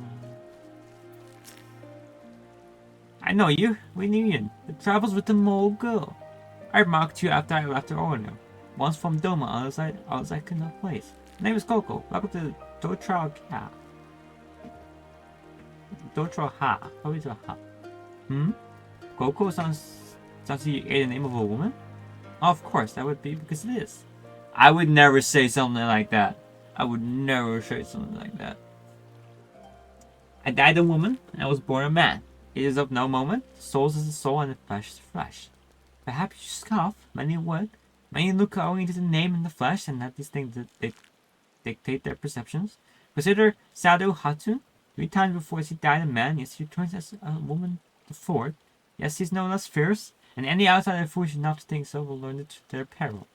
I know you. We knew you. The travels with the mole girl. I marked you after I left the Orno. Once from Doma, others I could not place. My name is Coco. Welcome to Dotral Ha. Dotral Ha. How is it Ha? Coco sounds like you ate the name of a woman? Of course, that would be because it is. I would never say something like that. I would never say something like that. I died a woman, and I was born a man. It is of no moment. Soul is the soul, and the flesh is the flesh. Perhaps you scoff. Many would. Many look only to the name and the flesh, and let these things dictate their perceptions. Consider Sado Hatun. 3 times before he died a man, yes, he returns as a woman the 4th. Yes, he's no less fierce, and any outsider foolish enough to think so will learn it to their peril.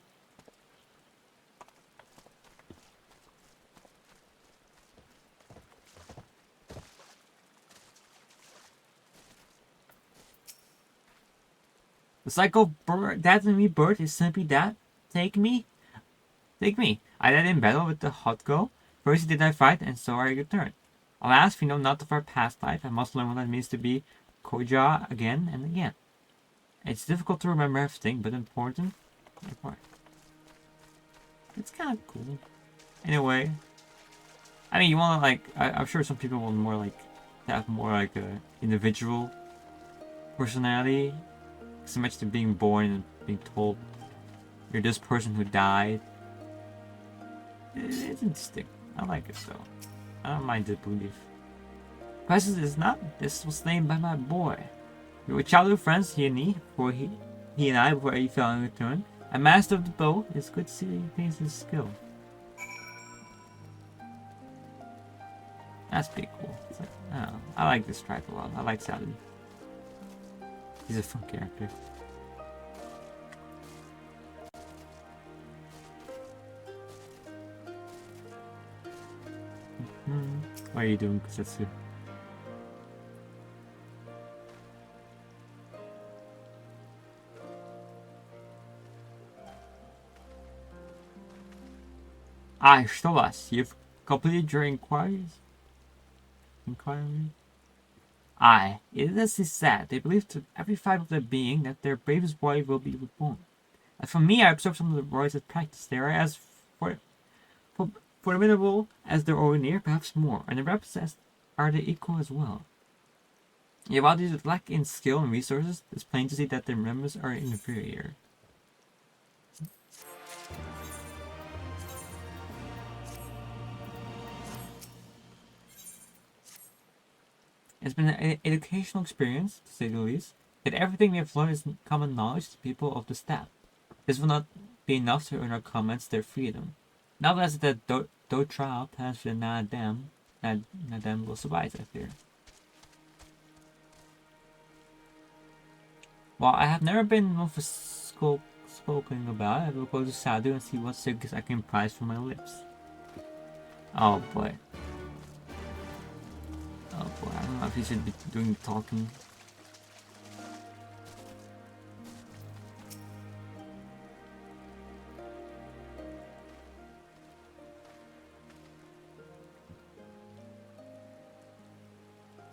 The cycle of birth, death and rebirth is simply that. Take me. Take me. I died in battle with the hot girl. First did I fight, and so I returned. Alas, we know not of our past life. I must learn what it means to be Koja again and again. It's difficult to remember everything, but important. It's kind of cool. Anyway, I mean, you want to like. I'm sure some people want more like to have more like a individual personality. So much to being born and being told you're this person who died. It's interesting. I like it though. I don't mind the belief. Question is not. This was named by my boy. We were childhood friends, he and I, before he fell in return. A master of the bow. It's good to see he thinks his skill. That's pretty cool. It's like, I don't know. I like this tribe a lot. I like Sally. He's a fun character. What are you doing, Kusetsu? Stolas, you've completed your inquiries? Inquiry? Aye, it is sad. They believe to every fibre of their being that their bravest boy will be reborn. And for me, I observe some of the boys at practice. They are as formidable as their Orneer, perhaps more, and the reps are they equal as well. Yet while these lack in skill and resources, it's plain to see that their members are inferior. It's been an educational experience, to say the least. Yet everything we have learned is common knowledge to people of the staff. This will not be enough to earn our comments their freedom. Nonetheless, that Do trial plans for the Nadam will suffice, I fear. While I have never been one for spoken about, I will go to Sadu and see what secrets I can prize from my lips. Oh boy. Oh boy, I don't know if he should be doing the talking.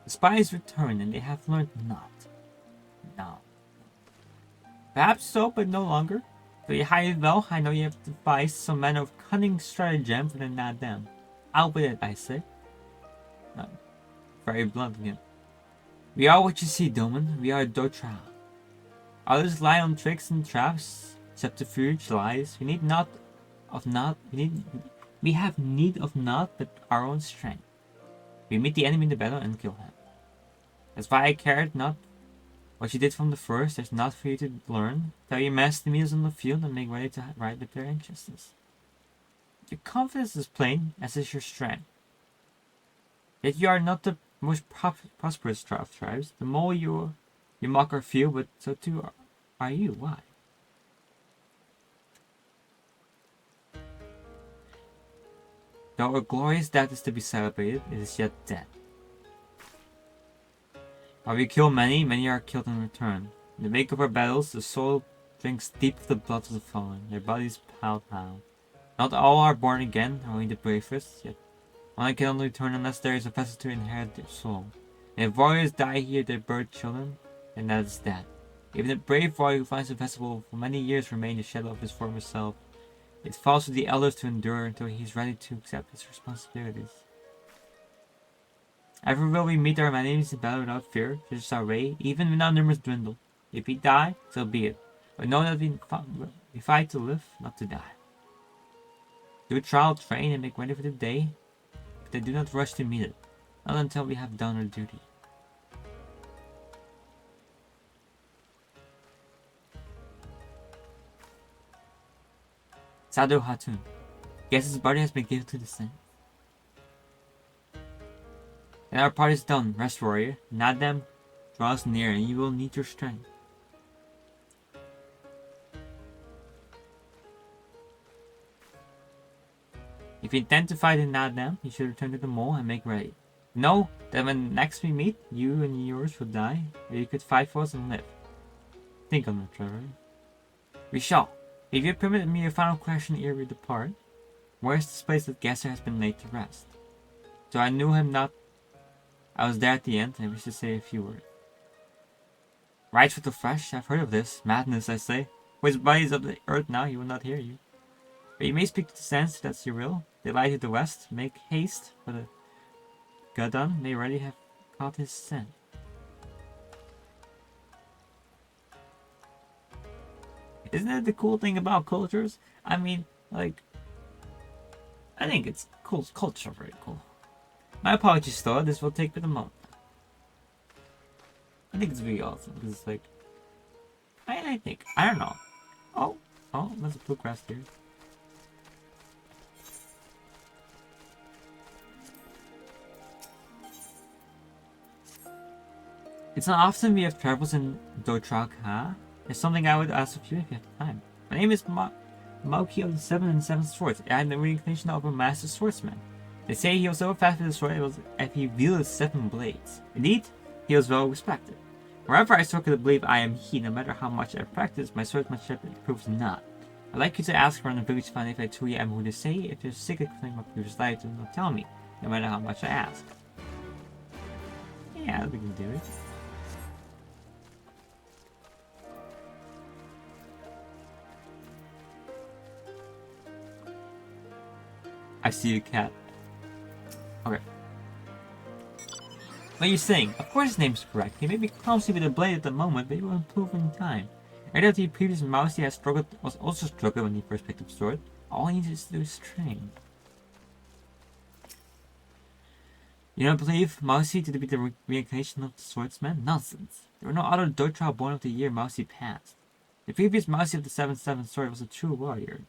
The spies return and they have learned not. No. Perhaps so, but no longer. For you hide it well, I know you have devised some manner of cunning stratagem for the Nadam. Out with it, I say. No. Very blunt again. We are what you see, Doman. We are Dotra. Others lie on tricks and traps, subterfuge, lies. We have need of naught but our own strength. We meet the enemy in the battle and kill him. That's why I cared not what you did from the first. There's not for you to learn. Tell your master meals on the field and make ready to ride with their anxiousness. Your confidence is plain, as is your strength. Yet you are not the most prosperous of tribes. The more you mock our field, but so too are you. Why? Though a glorious death is to be celebrated, it is yet dead. While we kill many, many are killed in return. In the wake of our battles, the soil drinks deep of the blood of the fallen. Their bodies pow. Not all are born again, only the bravest, yet one can only return unless there is a vessel to inherit their soul. And if warriors die here, their birth children, then that is that. Even a brave warrior who finds a vessel will for many years remain in the shadow of his former self. It falls to the elders to endure until he is ready to accept his responsibilities. Ever will we meet our enemies in battle without fear, such as our way, even when our numbers dwindle. If we die, so be it. But know that we fight to live, not to die. Do a trial, train, and make ready for the day, but they do not rush to meet it, not until we have done our duty. Sadu Hatun. Guess his body has been given to the Saint. And our part is done, rest warrior. Nadam draws near and you will need your strength. If you intend to fight in Nadam, you should return to the mole and make ready. Know that when next we meet, you and yours will die, or you could fight for us and live. Think on that, Trevor. We shall. If you permit me a final question ere we depart, where is this place that Gesser has been laid to rest? So I knew him not. I was there at the end, and I wish to say a few words. Rites for the fresh, I've heard of this. Madness, I say. For his body is of the earth now, he will not hear you. But you may speak to the sense, that's your will. They lie to the west, make haste, for the Gadan may already have caught his scent. Isn't that the cool thing about cultures? I mean, like, I think it's cool. Culture very cool. My apologies, though. This will take a moment. I think it's really awesome because it's like, I think I don't know. Oh, there's a blue grass here. It's not often we have travels in Dotraka. It's something I would ask of you if you have time. My name is Mauki of the 7 and 7 Swords. I am the reincarnation of a master swordsman. They say he was so fast with his sword as he wielded 7 blades. Indeed, he was well respected. Wherever I strike with a blade, I am he. No matter how much I practice, my swordsmanship proves not. I'd like you to ask around the village to find if I truly am who they say. If there's a secret concerning my previous life, do not tell me, no matter how much I ask. Yeah, we can do it. I see a cat. Okay. What are you saying? Of course his name is correct. He may be clumsy with a blade at the moment, but he will improve in time. I know that the previous mouse he has struggled was also struggled when he first picked up sword. All he needs to do is train. You don't believe Mousy to be the reincarnation of the swordsman? Nonsense. There were no other Dotra born of the year Mousy passed. The previous Mousy of the 7-7 sword was a true warrior.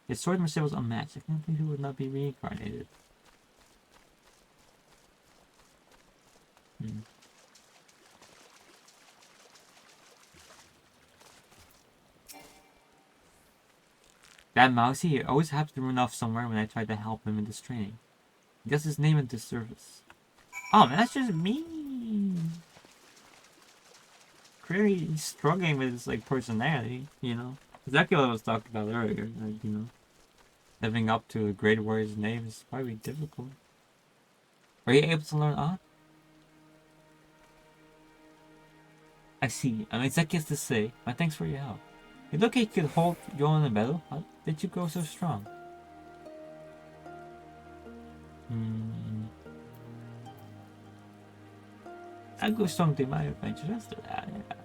His swordsmanship was unmatched. I can't believe he would not be reincarnated. That Mousy, he always happens to run off somewhere when I try to help him in this training. He does his name a disservice. Oh man, that's just mean. Clearly he's struggling with his like personality, you know. Exactly what I was talking about earlier, like, you know. Living up to a great warrior's name is probably difficult. Are you able to learn art? I see. I'm exactly as to say, but thanks for your help. You look like you could hold your own in battle. How did you grow so strong? I grew strong through my adventures after that, yeah.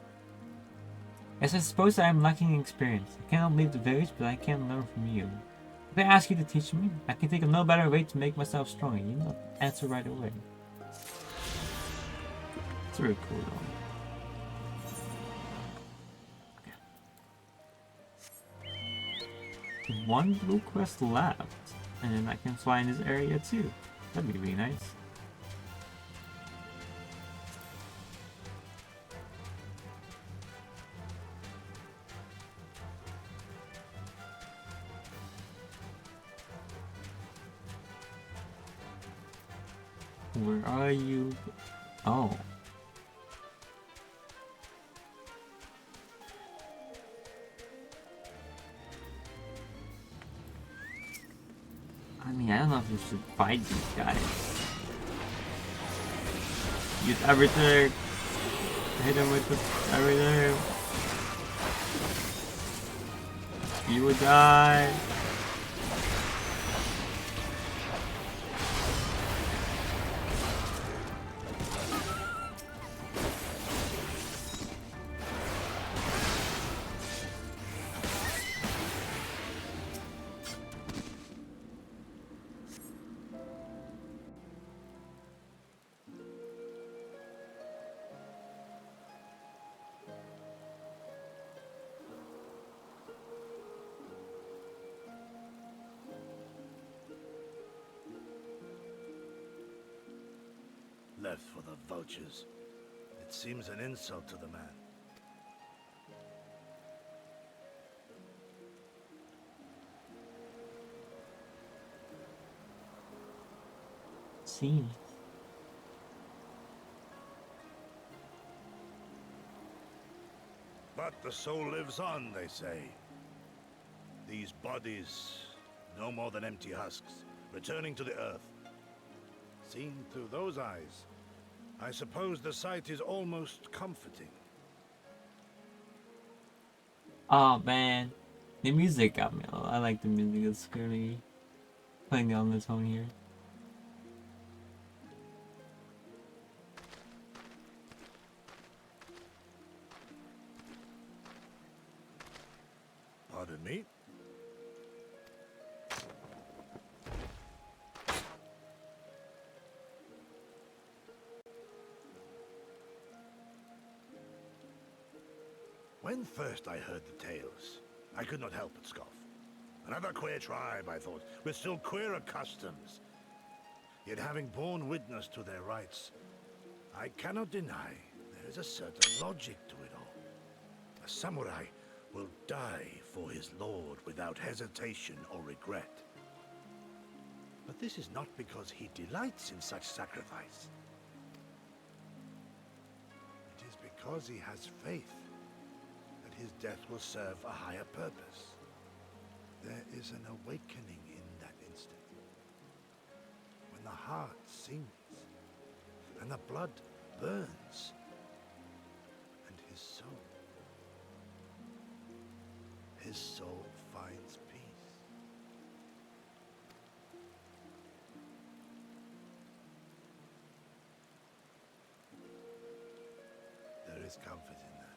Yes, I suppose I am lacking experience. I cannot leave the village, but I can learn from you. If I ask you to teach me, I can think of no better way to make myself stronger. You know, answer right away. It's very cool though. One blue quest left, and then I can fly in this area too. That'd be really nice. Where are you? Oh. I mean, I don't know if you should fight these guys. Use everything. Hit him with everything. You would die. Left for the vultures. It seems an insult to the man. See. But the soul lives on, they say. These bodies, no more than empty husks, returning to the earth. Seen through those eyes, I suppose the sight is almost comforting. Oh man, the music got me. I like the music. It's clearly playing on the tone here. Pardon me? When first I heard the tales, I could not help but scoff. Another queer tribe, I thought, with still queerer customs. Yet having borne witness to their rites, I cannot deny there is a certain logic to it all. A samurai will die for his lord without hesitation or regret. But this is not because he delights in such sacrifice. It is because he has faith that his death will serve a higher purpose. There is an awakening in that instant. When the heart sings and the blood burns and his soul finds peace. There is comfort in that.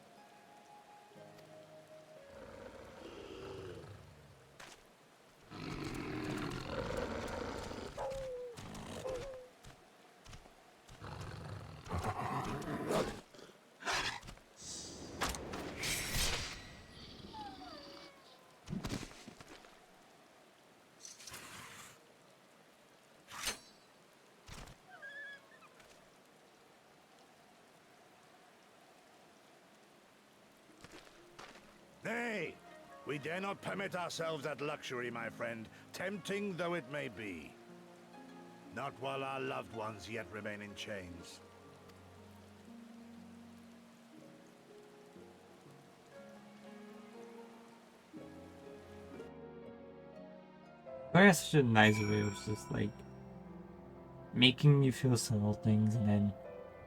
Nay, we dare not permit ourselves that luxury, my friend, tempting though it may be. Not while our loved ones yet remain in chains. But it's such a nice way of just like making you feel subtle things and then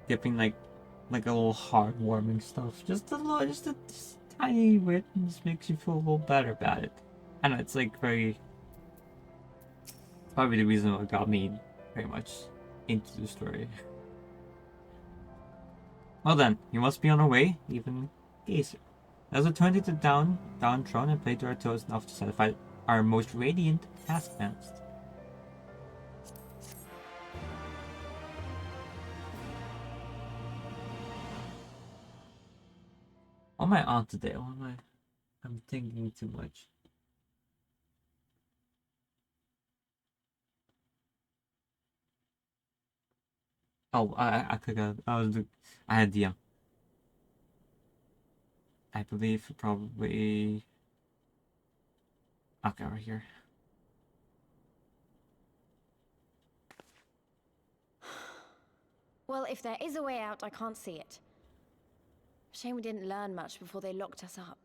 giving like a little heartwarming stuff. Just a little, just tiny bit, and just makes you feel a little better about it. And it's like very probably the reason what got me very much into the story. Well then, you must be on our way, even gazer. Let's return to the down throne and play to our toes enough to satisfy our most radiant taskmaster. What am I on today? What am I? I'm thinking too much. Oh, I could have. I had the. I believe probably. Okay, right here. Well, if there is a way out, I can't see it. Shame we didn't learn much before they locked us up.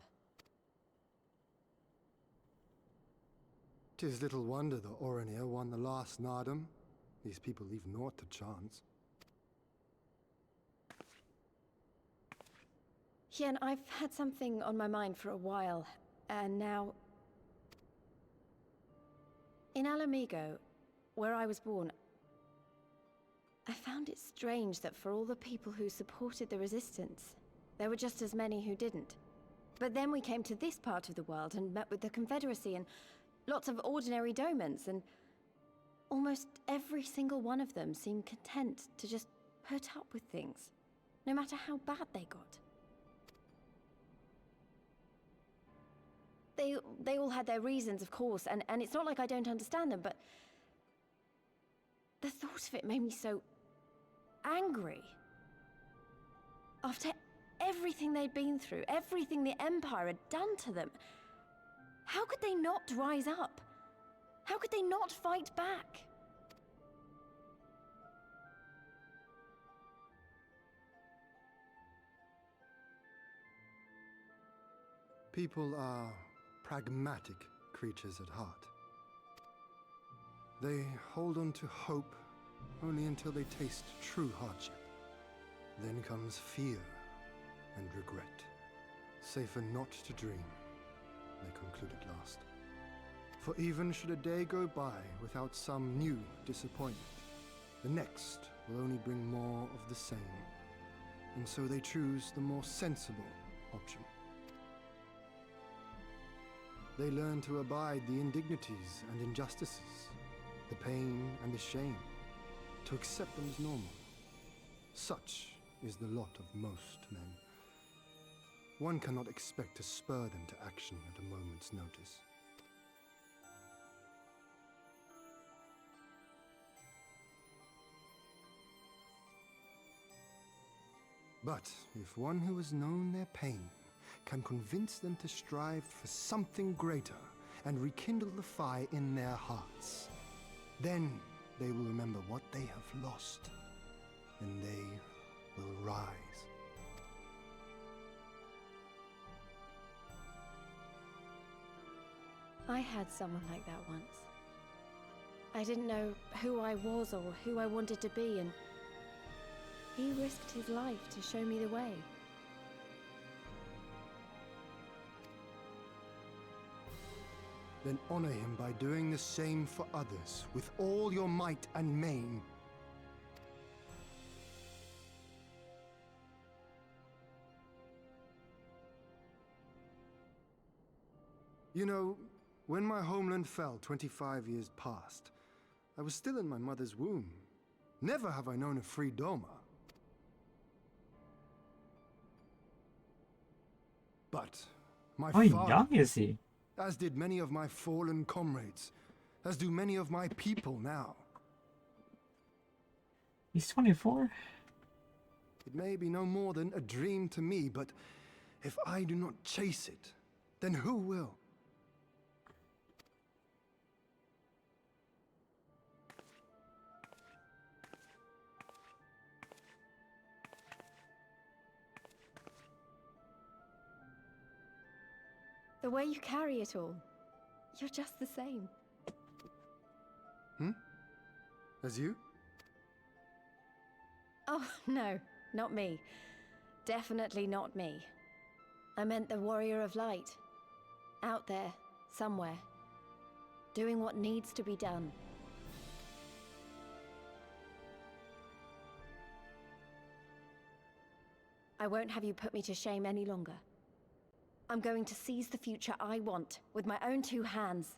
'Tis little wonder the Oranir won the last Nardum. These people leave naught to chance. Yeah, and I've had something on my mind for a while, and now... In Alamigo, where I was born, I found it strange that for all the people who supported the Resistance, there were just as many who didn't. But then we came to this part of the world and met with the Confederacy and lots of ordinary domans, and almost every single one of them seemed content to just put up with things, no matter how bad they got. They all had their reasons, of course, and it's not like I don't understand them, but the thought of it made me so angry. After everything they'd been through, everything the Empire had done to them, how could they not rise up? How could they not fight back? People are pragmatic creatures at heart. They hold on to hope only until they taste true hardship. Then comes fear and regret. Safer not to dream, they conclude at last. For even should a day go by without some new disappointment, the next will only bring more of the same. And so they choose the more sensible option. They learn to abide the indignities and injustices, the pain and the shame, to accept them as normal. Such is the lot of most men. One cannot expect to spur them to action at a moment's notice. But if one who has known their pain can convince them to strive for something greater and rekindle the fire in their hearts, then they will remember what they have lost, and they will rise. I had someone like that once. I didn't know who I was or who I wanted to be, and he risked his life to show me the way. Then honor him by doing the same for others with all your might and main. You know, when my homeland fell 25 years past, I was still in my mother's womb. Never have I known a free Doma. But my How father, young is he? as did many of my fallen comrades, as do many of my people now. He's 24. It may be no more than a dream to me, but if I do not chase it, then who will? The way you carry it all, you're just the same. As you? Oh, no, not me. Definitely not me. I meant the Warrior of Light. Out there, somewhere. Doing what needs to be done. I won't have you put me to shame any longer. I'm going to seize the future I want, with my own two hands.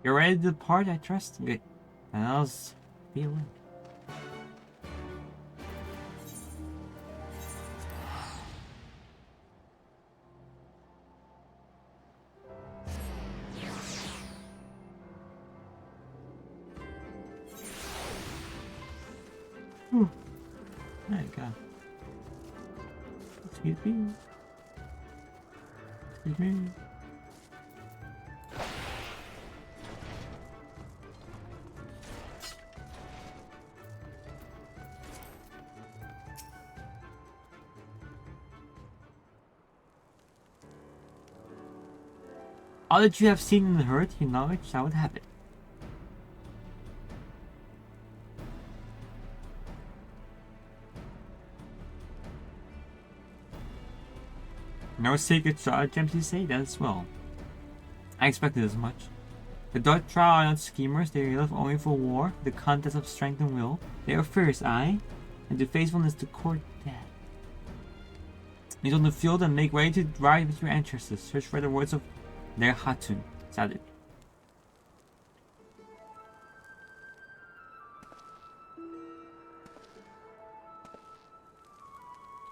You're ready to depart, I trust? Good. And I'll be away. There you go. Excuse me. Excuse me. All that you have seen and heard, your knowledge, I would have it. No sacred stratagems, you say? That as well. I expected as much. The Dark Trial are not schemers, they live only for war, the contest of strength and will. They are fierce, aye, and the faithfulness to court death. Meet on the field and make ready to ride with your ancestors. Search for the words of their Hatun. Salut.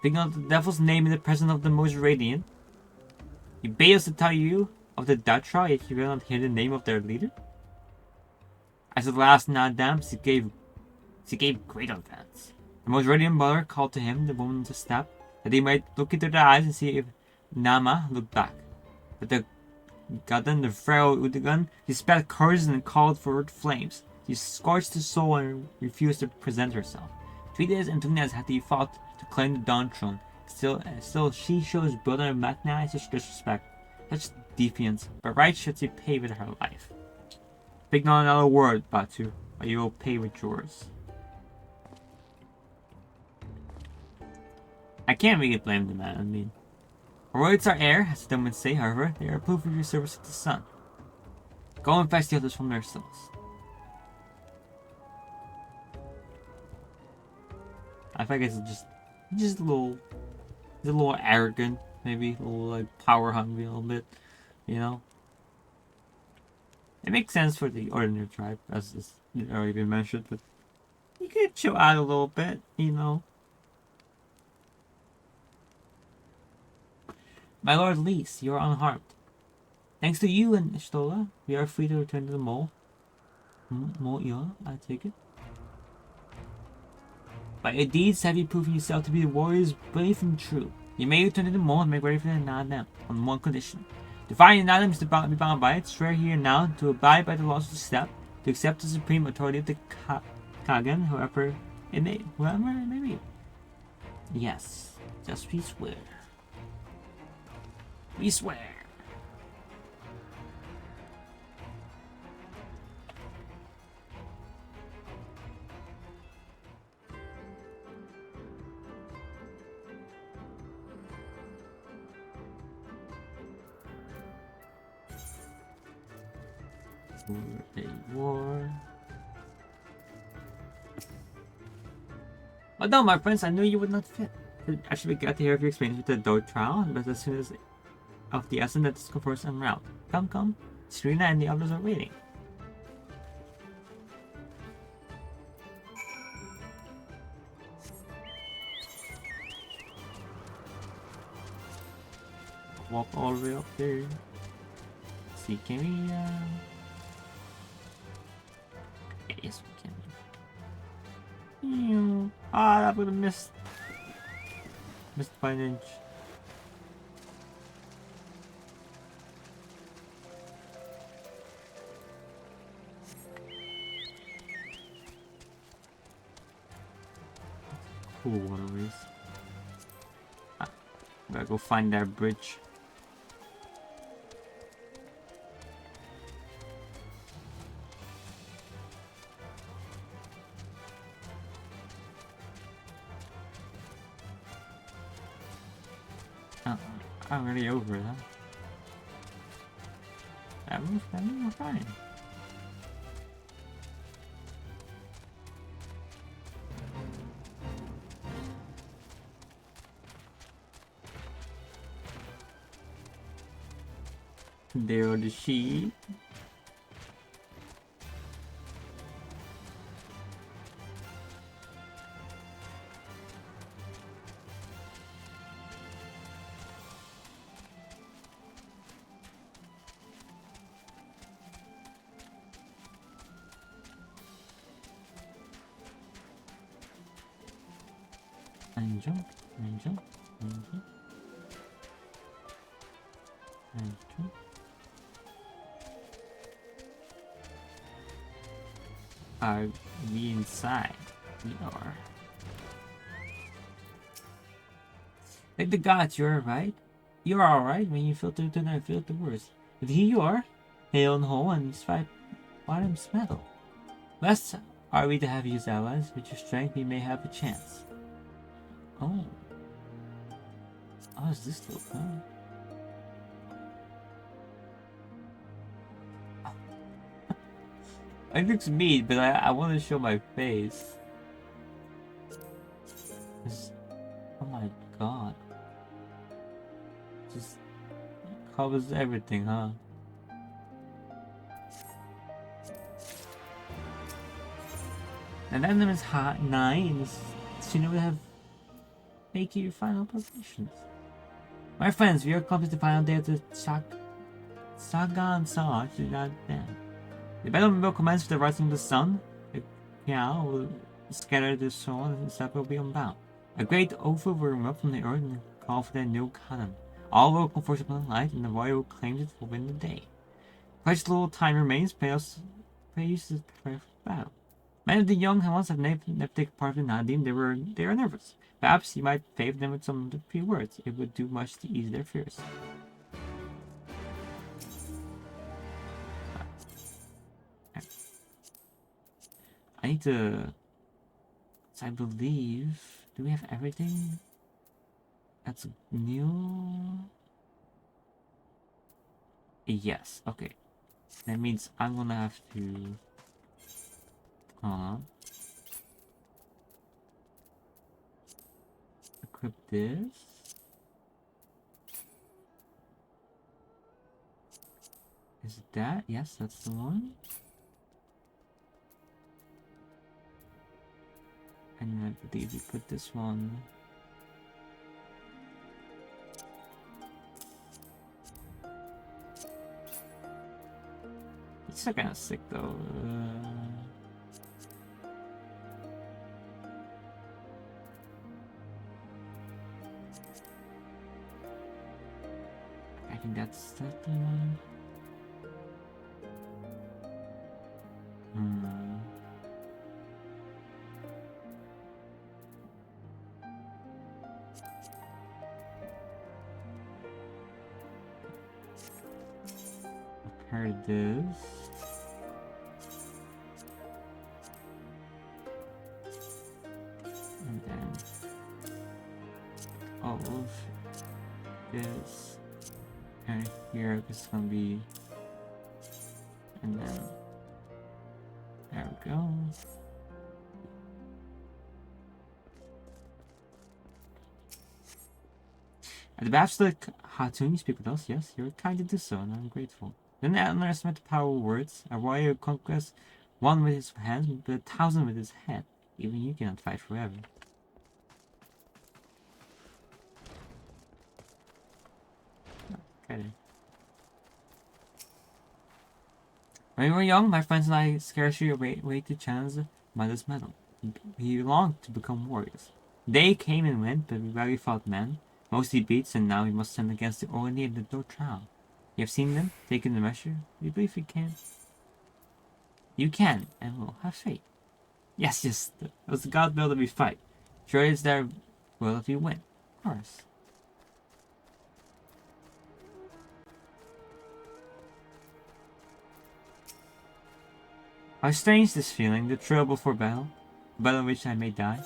Speaking of the devil's name in the presence of the most radiant, he bade us to tell you of the Datra, yet you will not hear the name of their leader. As the last Nadam, she gave great offense. The most radiant mother called to him, the woman to step, that he might look into their eyes and see if Nama looked back. But the Gadan, the frail Udagan, she spat curses and called forth flames. She scorched his soul and refused to present herself. 3 days and 2 nights had he fought to claim the Dawn Throne. Still she shows brother Matnai such disrespect, such defiance, but right should she pay with her life. Speak not another word, Batu, or you will pay with yours. I can't really blame the man, I mean. Our words are air, as some would say, however, they are proof of your service to the sun. Go and fetch the others from their cells. I think it's just a little arrogant, maybe a little like power hungry a little bit, you know. It makes sense for the ordinary tribe, as is already been mentioned, but you could chill out a little bit, you know. My lord Lys, you are unharmed. Thanks to you and Ishtola, we are free to return to the mole. Mole, I take it. By your deeds have you proven yourself to be the warriors brave and true. You may return to the mole and make ready for the Nadam, on one condition. To find the Nadam is to be bound by it, swear here and now to abide by the laws of the steppe, to accept the supreme authority of the Kagan, whoever it may be. Yes, just we swear. We swear. For a war. Oh no, my friends, I knew you would not fit. I actually got to hear of your experience with the Dog trial, but as soon as of the essence that is conversed en route. Come. Serena and the others are waiting. walk all the way up there. See, can we, yes, we can. Ah, that would have missed. Missed by an inch. Cool waterways. Ah, gotta go find that bridge. I'm already over that. We're fine. There are the sheep. And jump, and jump, and jump, and jump. Are we inside? We are. Like the gods, you're right. You're alright when you filter to the filter words. But here you are, hail and whole, and stripe bottom's metal. Blessed are we to have you as allies. With your strength, we may have a chance. Oh. How does this look, huh? It looks mean, but I want to show my face. Oh my god. Just covers everything, huh? And then there is hot 9. Soon we have make your final positions. My friends, we are accomplished the final day of the Sagan Saw. The battle will commence with the rising of the sun. The Kiao will scatter the soul and the step will be unbound. A great oath will erupt from the earth and call for their new cannon. All will converge upon the light, and the warrior who claims it will win the day. Precious little time remains, pray use to prepare for the battle. Many of the young ones have never taken part in the Nadim. They are nervous. Perhaps you might favor them with some few words. It would do much to ease their fears. I need to... I believe... Do we have everything that's new? Yes, okay. That means I'm gonna have to... equip this. Is it that? Yes, that's the one. And I believe we put this one. It's still kind of sick though. I think that's that one. Repair this. And then all of this. And here it's gonna be, and then there we go. At the Baptist Hatun, you speak with us. Yes, you're kind to do so, and I'm grateful. Don't underestimate the power of words. A warrior conquers one with his hands, but 1,000 with his head. Even you cannot fight forever. Okay. When we were young, my friends and I scarcely waited to challenge the mother's medal. We longed to become warriors. They came and went, but we rarely fought men, mostly beats, and now we must stand against the Orly and the Dotral. You have seen them, taken the measure. You believe we can? You can, and will have faith. Yes, yes, it was the God will that we fight. Sure it's their will that we win. Of course. How strange this feeling, the thrill before battle, a battle in which I may die.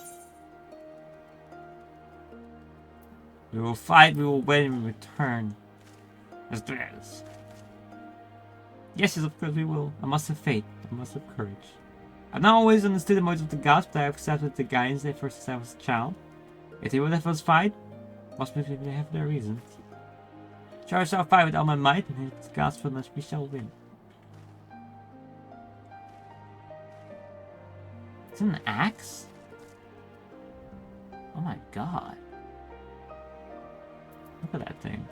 We will fight, we will win, and we return. Let's do this. Yes, yes, of course we will. I must have faith, I must have courage. I've not always understood the motives of the gods, but I have accepted the guidance they first since I was a child. If they would have us fight, must be they have their reasons. Sure, I shall fight with all my might, and if the gods will us, we shall win. Is it an axe? Oh my god. Look at that thing.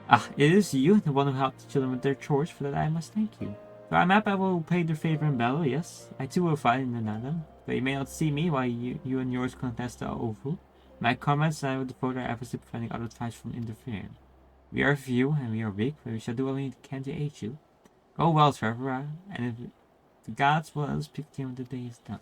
Ah, it is you, the one who helped the children with their chores. For that I must thank you. For I'm happy I will pay their favor in battle, yes. I too will fight in the Nadam, but you may not see me while you and yours contest the Ovu. My comrades and I will devote our efforts to preventing other tribes from interfering. We are few and we are weak, but we shall do what we can to aid you. Go well, Trevor, and if the gods will, I'll speak to you when the day is done.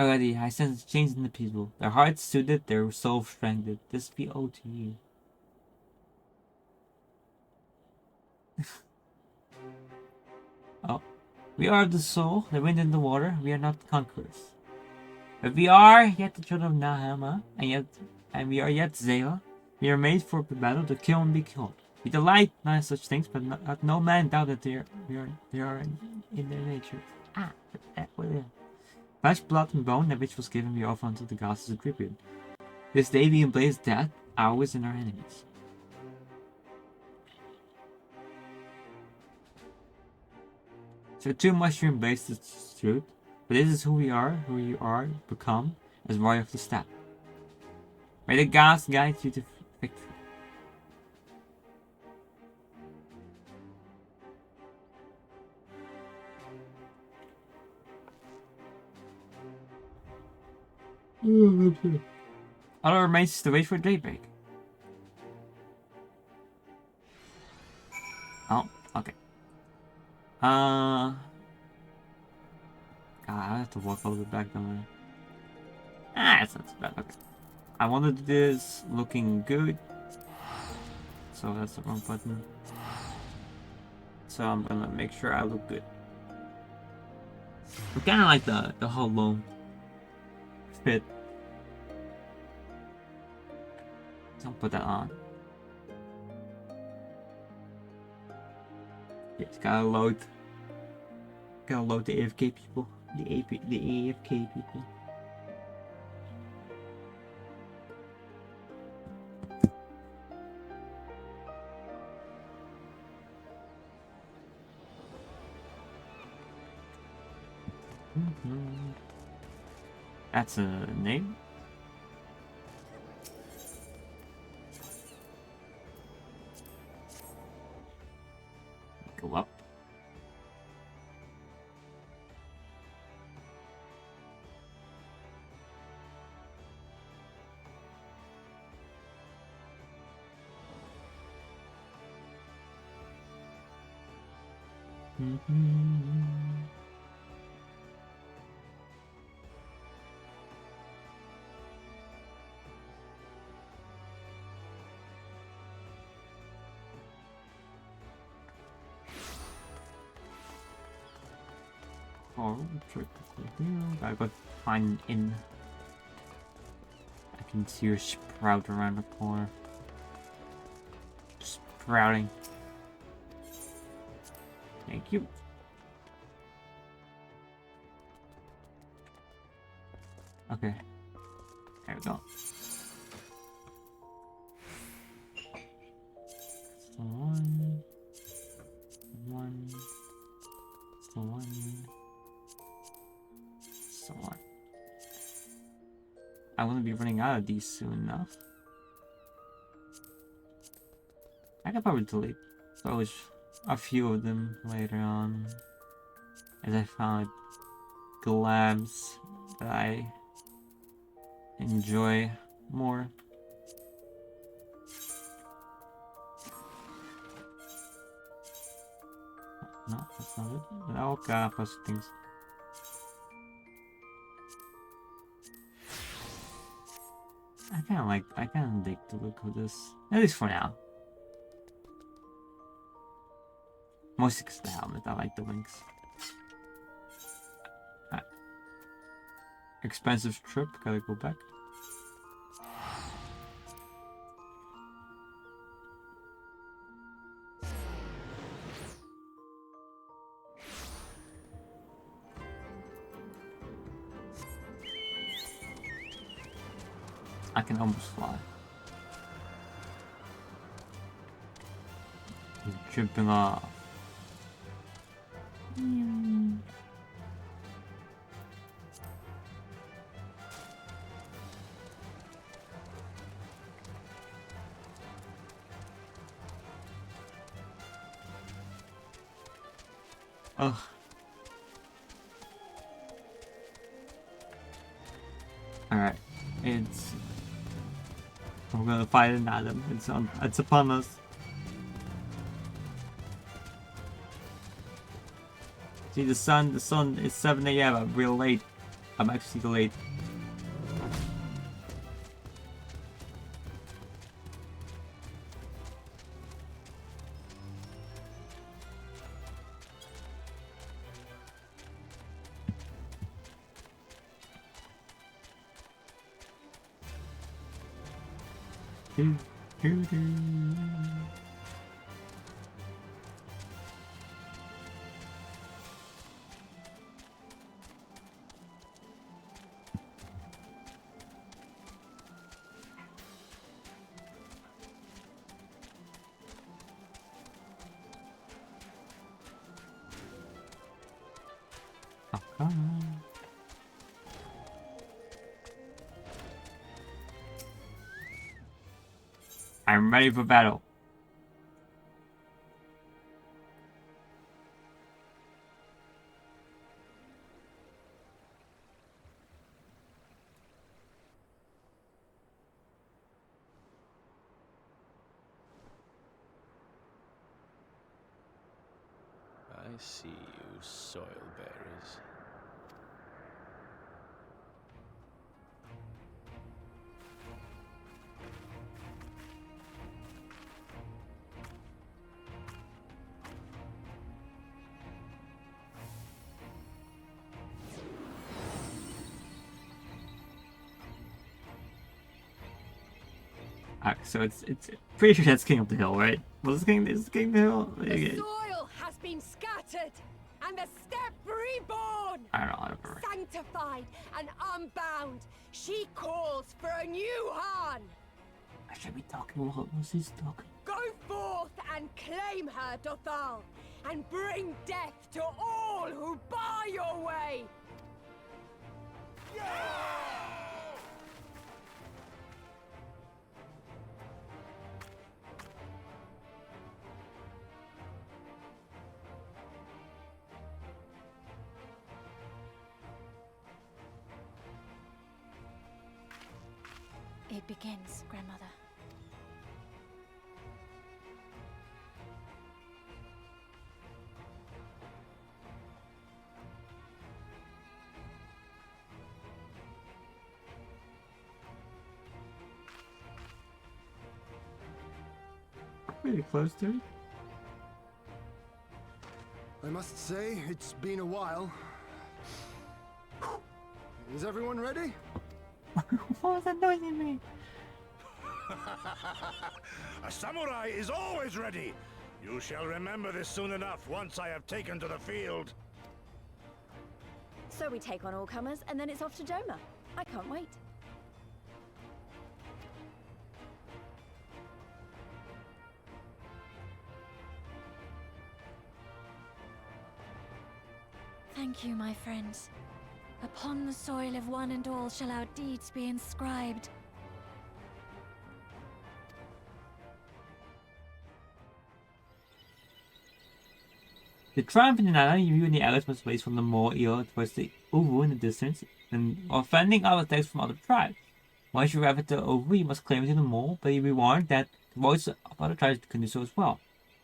Already, I sense a change in the people. Their hearts soothed, their soul strengthened. This be owed to you. Oh. We are the soul, the wind and the water. We are not conquerors. But we are yet the children of Nahama, and we are yet Zela. We are made for the battle to kill and be killed. We delight not in such things, but let no man doubt that they are in their nature. Ah, flesh, blood, and bone, that which was given we offer unto the gods as a tribute. This day we embrace death, ours and our enemies. So too much to embrace this truth, but this is who we are, become, as warrior of the steppe. May the gods guide you to victory. All that remains is to wait for daybreak. Oh, okay. I have to walk all the way back, don't I? It's not so bad. Okay. I wanted to do this looking good. So that's the wrong button. So I'm gonna make sure I look good. I kinda like the hollow fit. So I'll put that on. Yeah, it's gotta load. Gotta load the AFK people. The AFK people. That's a name. Go up. I got find in. I can see her sprout around the corner. Sprouting. Thank you. Okay. There we go. So one. I want to be running out of these soon enough. I could probably delete a few of them later on, as I found glabs that I enjoy more. No, that's not it. Oh god, plus things. I kinda dig the look of this. At least for now. Mostly because of the helmet, I like the wings. Expensive trip, gotta go back. I can almost fly. Jumping off. Ugh. Alright. We're gonna fight an atom. It's upon us. See the sun is 7 AM. I'm real late. I'm actually late. I'm ready for battle. I see you, soil bearers. Alright, so it's pretty sure that's King of the Hill, right? Was this King of the Hill? The soil has been scattered, and the steppe reborn! I don't know, I don't remember. Sanctified and unbound, she calls for a new Han! I should be talking what was he talking? Go forth and claim her, Dothal, and bring death to all who bar your way! It begins, Grandmother. Pretty close to it. I must say, it's been a while. Is everyone ready? What was that noise in me? A samurai is always ready. You shall remember this soon enough once I have taken to the field. So we take on all comers, and then it's off to Doma. I can't wait. Thank you, my friends. Upon the soil of one and all shall our deeds be inscribed. The triumph in the Nana, you and the Alice must race from the moor eel towards the Uvu in the distance, and while fending off attacks from other tribes. Once you arrive at the Uvu, you must claim it to the moor, but you be warned that the voices of other tribes can do so as well.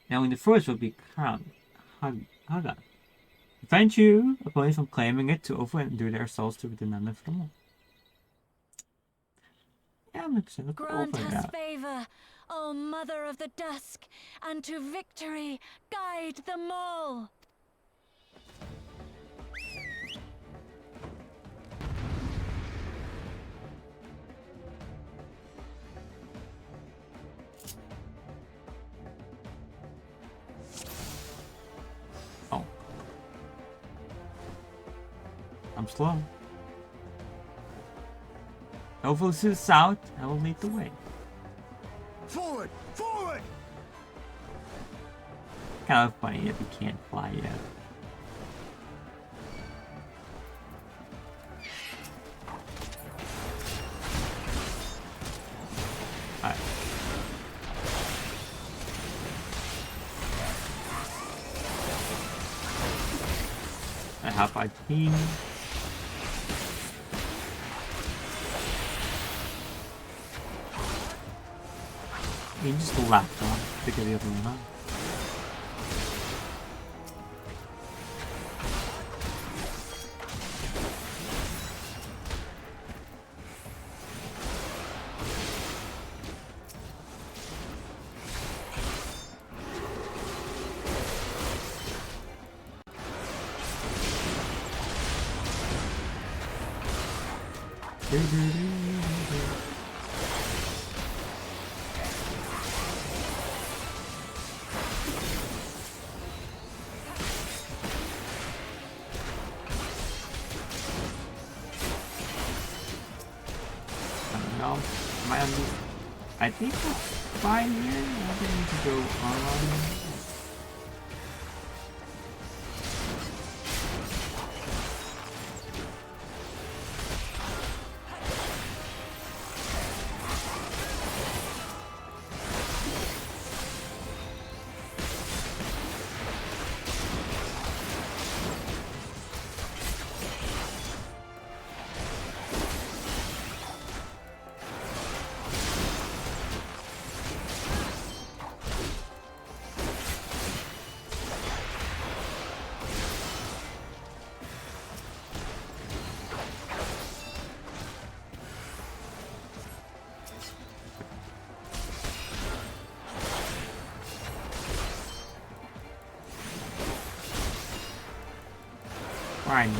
Now, in the first will be crowned Haga. Prevent you opponents from claiming it to Uvu and do their souls to the Nana for the moor. Yeah, I'm excited. Grant us favor, O Mother of the Dusk, and to victory guide them all! Oh. I'm slow. Hopefully to the south, I will lead the way. Forward! Forward! Kind of funny if you can't fly yet. Alright. I have my team. You just laughed off to get the other one out. I think that's fine here. I think we need to go on. Fine.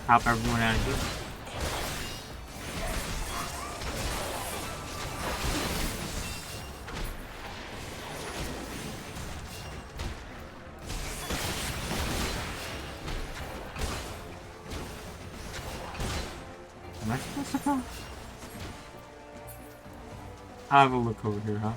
Help everyone out of here. Am I supposed to go? I'll have a look over here, huh?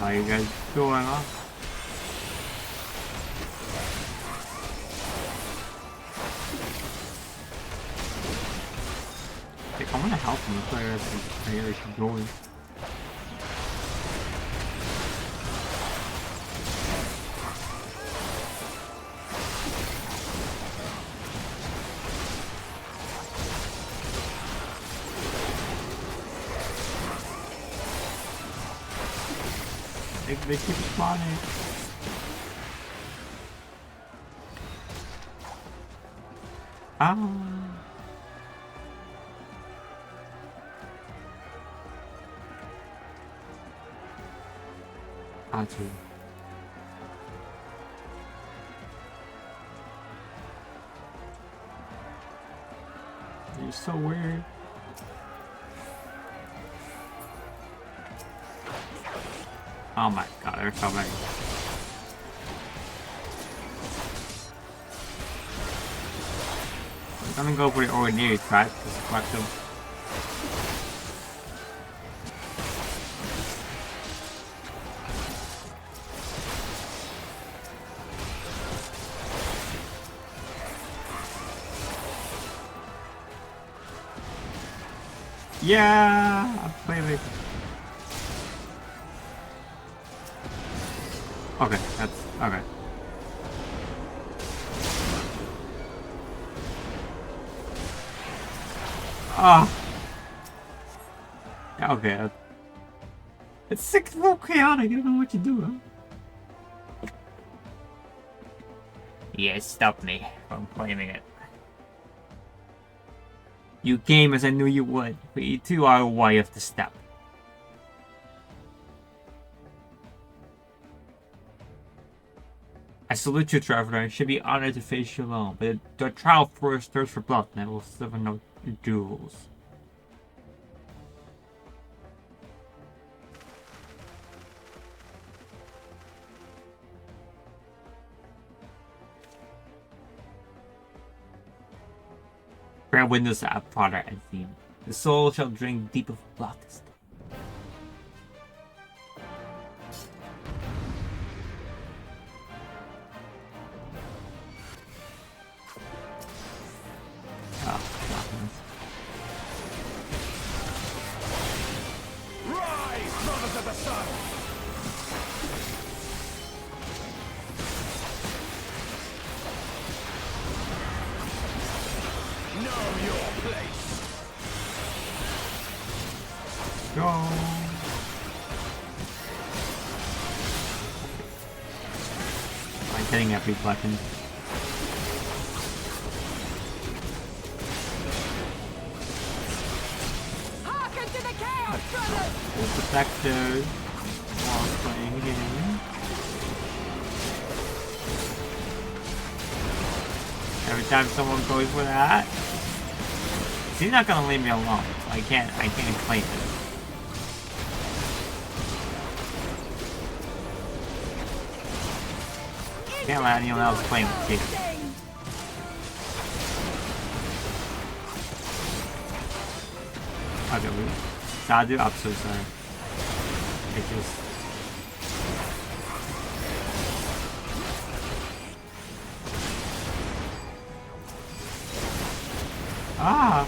How you guys doing, huh? Like, I want to help him. That's why I keep going. They keep spawning. Ah. Atu. You're so weird. Oh my god, there's so many. I'm gonna go for the ordinary track because it's quite them. Yeah, I'm playing it. Okay, that's okay. Ah. Yeah, okay. It's sick, a little chaotic. I don't know what to do. Huh? Yeah, stop me from claiming it. You came as I knew you would, but you two are way off the step. I salute you, traveler. I should be honored to face you alone, but the trial first thirsts for blood, and I will suffer no duels. Bear witness, father and theme. The soul shall drink deep of blood. Rise, brothers of the sun! Know your place! Go! I'm hitting every button. Hearken to the chaos, brothers! We'll protect those while playing the game. Every time someone goes for that, he's not gonna leave me alone. I can't claim it. Can't let anyone else claim the kid. Okay, Sadu, I'm so sorry. I just... Ah!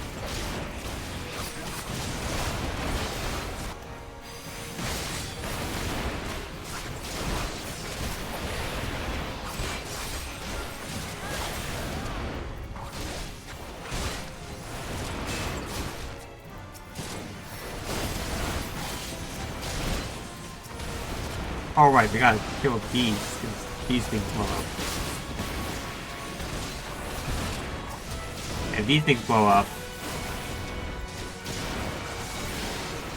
Alright, we gotta kill these, because these things blow up. If these things blow up,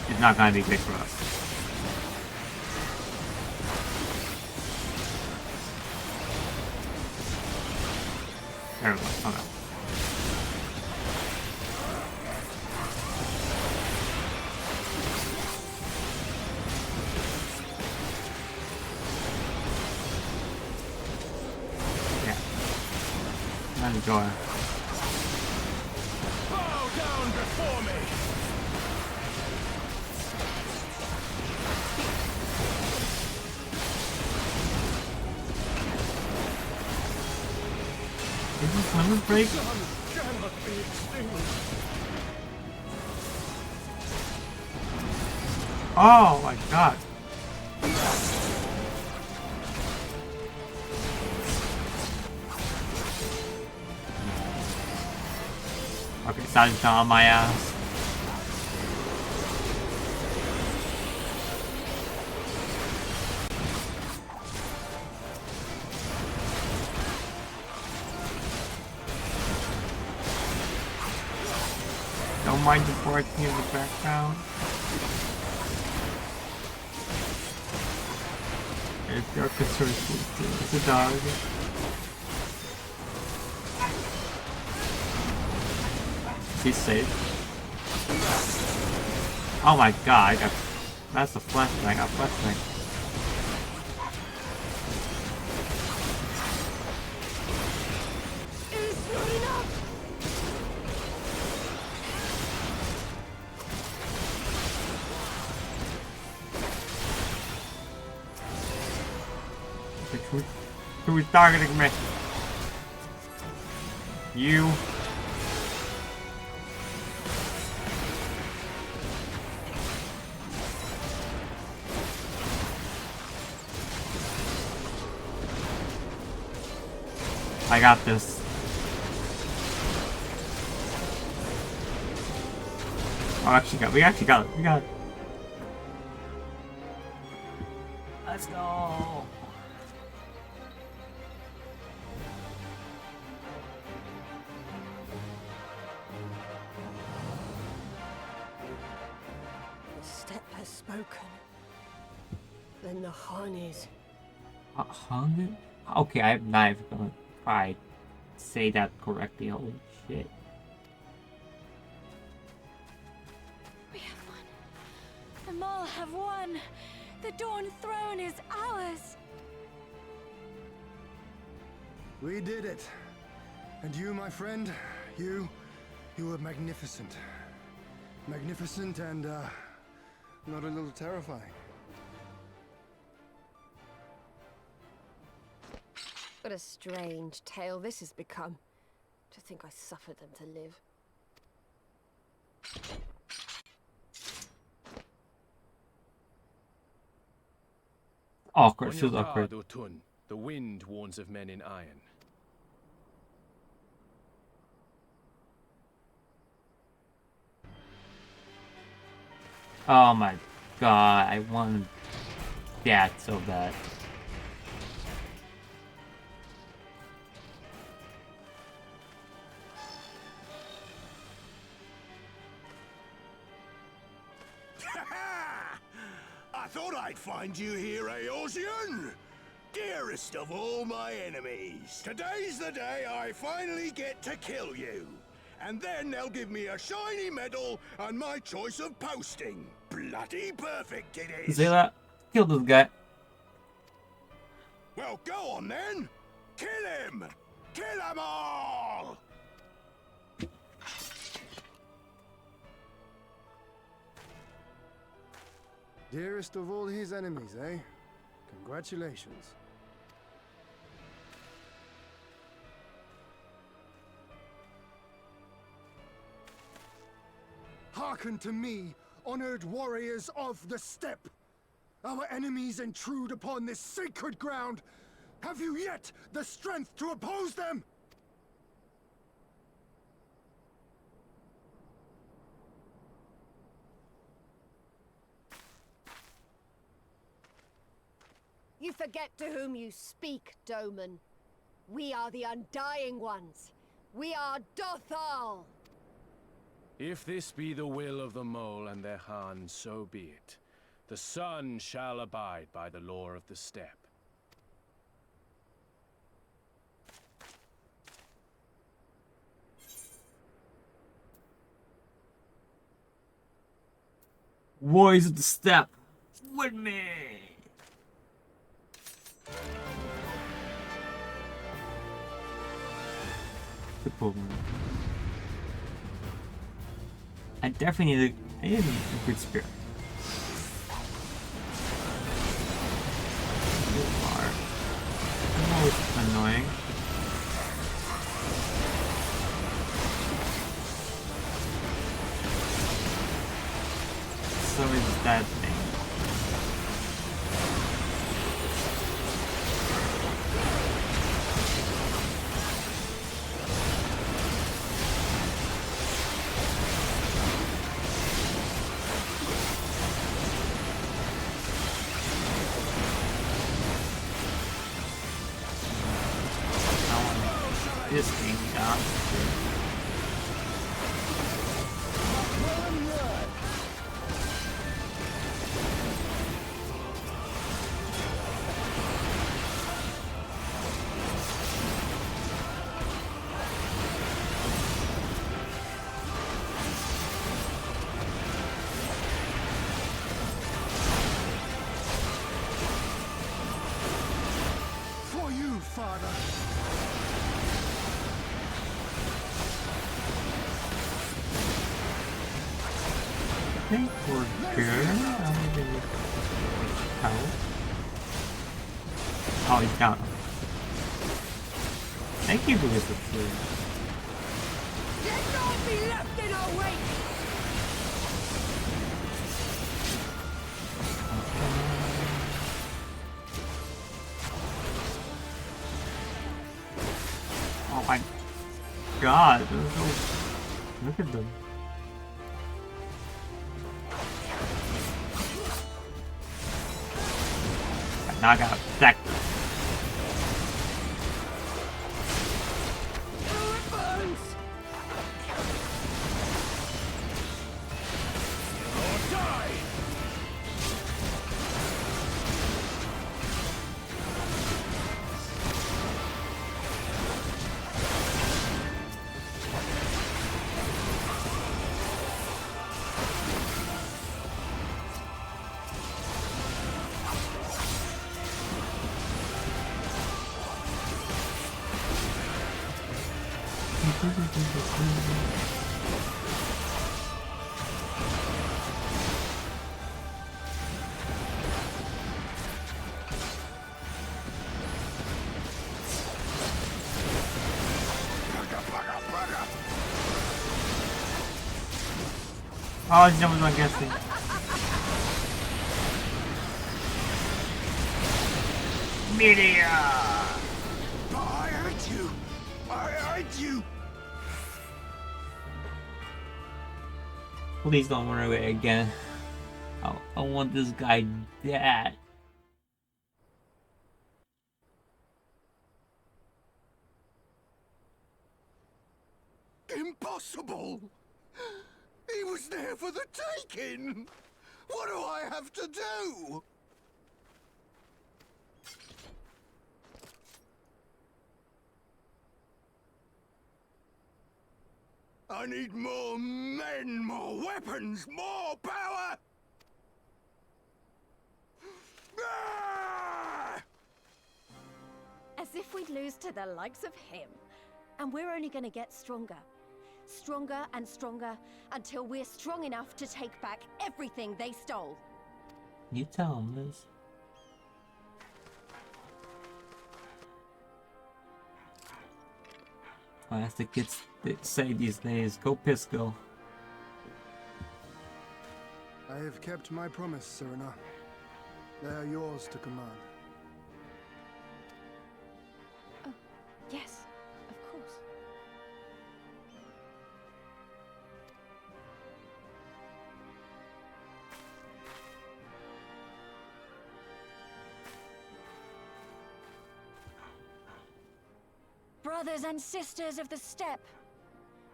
it's not gonna be good for us. There we go, okay. Enjoy. Bow down before me! Is this limit break? Sun cannot be extinguished. Oh my god. Okay, Sal's on my ass. Don't mind the barking in the background. if you're concerned with it's a dog. He's safe. Oh my god, that's a flashbang. I got flashbang. It's not enough! Who is targeting me? You. I got this. Oh, we actually got it. We got it. Let's go. The steppe has spoken. Then the Han is. Hung? Okay, I'm not even gonna try to say that correctly. Holy shit. We have won. The Maul have won. The Dawn Throne is ours. We did it. And you, my friend, you were magnificent. Magnificent and, not a little terrifying. What a strange tale this has become. To think I suffered them to live. Awkward, feels awkward. Otun, the wind warns of men in iron. Oh my god, I want that so bad. I thought I'd find you here, Eosian! Dearest of all my enemies. Today's the day I finally get to kill you. And then they'll give me a shiny medal and my choice of posting. Bloody perfect it is! See that? Kill this guy. Well, go on then! Kill him! Kill them all! Dearest of all his enemies, eh? Congratulations. Hearken to me, honored warriors of the steppe! Our enemies intrude upon this sacred ground! Have you yet the strength to oppose them? You forget to whom you speak, Doman. We are the Undying Ones. We are Dothal. If this be the will of the Mole and their Han, so be it. The sun shall abide by the law of the steppe. Warriors of the steppe, with me. I definitely need a good spear. Most annoying. So is that thing. This thing down. How? Oh, he's down. Thank you for this food. Let not be left in our wake! Oh my god, look at them. Now I gotta protect them. Oh, no one's not guessing. Meteor! I hate you! I hate you! Please don't run away again. I want this guy dead. Impossible! He was there for the taking! What do I have to do? I need more men, more weapons, more power! Ah! As if we'd lose to the likes of him. And we're only gonna get stronger. Stronger and stronger until we're strong enough to take back everything they stole. You tell him, Liz. Oh, as the kids say these days, go Pisco. I have kept my promise, Serena. They are yours to command. Oh, yes, of course. Brothers and sisters of the steppe,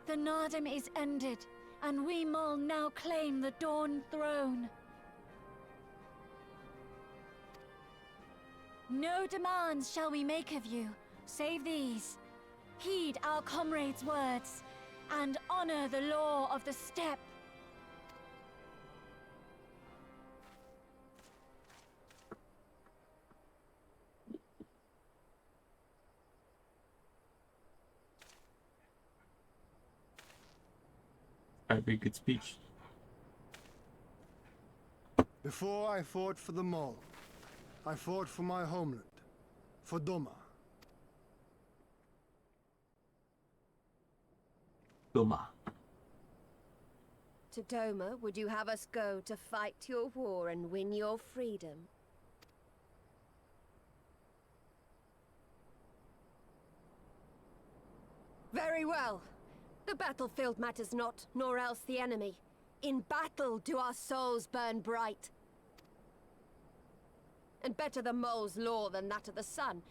the Nardum is ended, and we Mol now claim the Dawn Throne. No demands shall we make of you, save these. Heed our comrades' words, and honor the law of the steppe. A very good speech. Before I fought for the Mall, I fought for my homeland, for Doma. Doma. To Doma, would you have us go to fight your war and win your freedom? Very well. The battlefield matters not, nor else the enemy. In battle do our souls burn bright. And better the mole's law than that of the sun.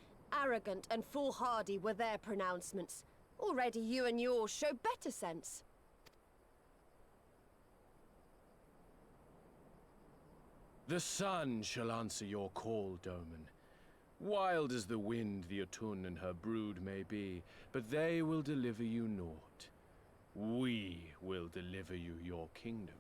Arrogant and foolhardy were their pronouncements. Already you and yours show better sense. The sun shall answer your call, Doman. Wild as the wind the Otun and her brood may be, but they will deliver you naught. We will deliver you your kingdom.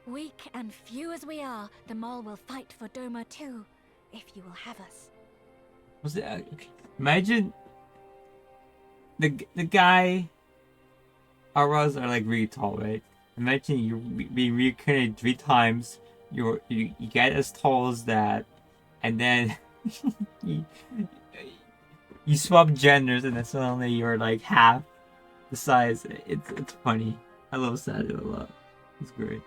Weak and few as we are, the Mole will fight for Doma too, if you will have us. Was it? Okay. Imagine the guy. Auras are like really tall, right? Imagine you being reincarnated 3 times. You get as tall as that, and then you, you swap genders, and then suddenly you're like half the size. It's funny. I love Sato a lot. It's great.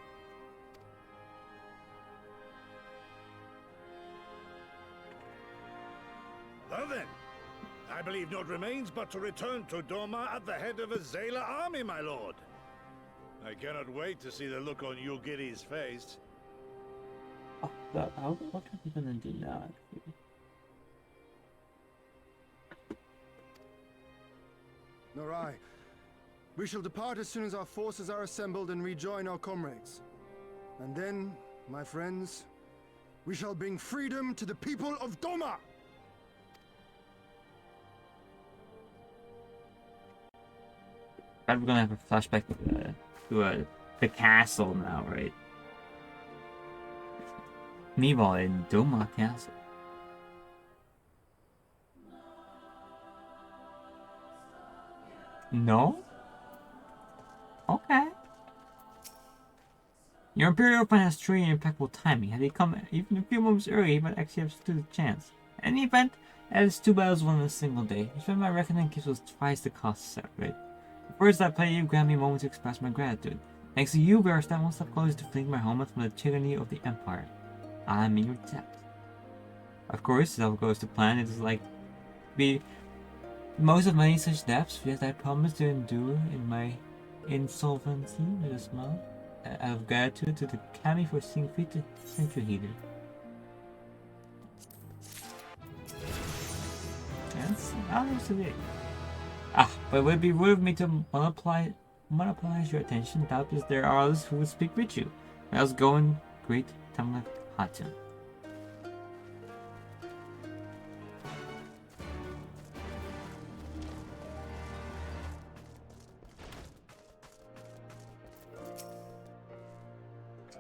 Well then, I believe naught remains but to return to Doma at the head of a Zayla army, my lord. I cannot wait to see the look on Yugiri's face. Oh, what are we gonna do now? Nor I. We shall depart as soon as our forces are assembled and rejoin our comrades. And then, my friends, we shall bring freedom to the people of Doma! We're gonna have a flashback to the castle now, right? Meanwhile, in Doma Castle. No? Okay. Your Imperial plan has truly impeccable timing. Had he come even a few moments early, he might actually have stood a chance. In any event, that is 2 battles won in a single day. Each of my reckoning gives us twice the cost set, right? First, I pray you grant me a moment to express my gratitude. Thanks to you, we are one step closer to freeing my homeland from the tyranny of the Empire. I am in your debt. Of course, if all goes to plan, it is like be most of many such debts, yet I promise to endure in my insolvency with a smile. Out of gratitude to the Kami for seeing fit to Century Heater. That's obviously it. But it would be rude of me to monopolize your attention. Doubtless there are others who would speak with you. Let us go and greet Tamlet Hatun.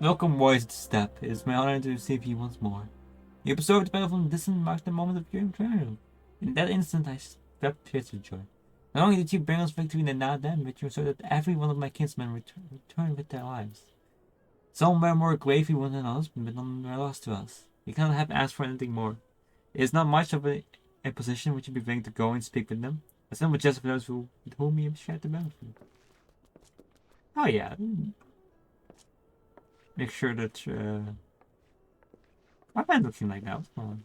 Welcome, warriors, to step. It is my honor to receive you once more. You observed the battle from distance and marked the moment of your triumph. In that instant, I wept tears of joy. Not only did you bring us victory in the now then, but you ensured that every one of my kinsmen returned with their lives. Some were more gravely wounded than others, but none were lost to us. We cannot have asked for anything more. It is not much of a position which you be willing to go and speak with them. A simple gesture for those with whom you have shared the benefit. Oh yeah. Make sure that my friend doesn't seem like that. What's going on?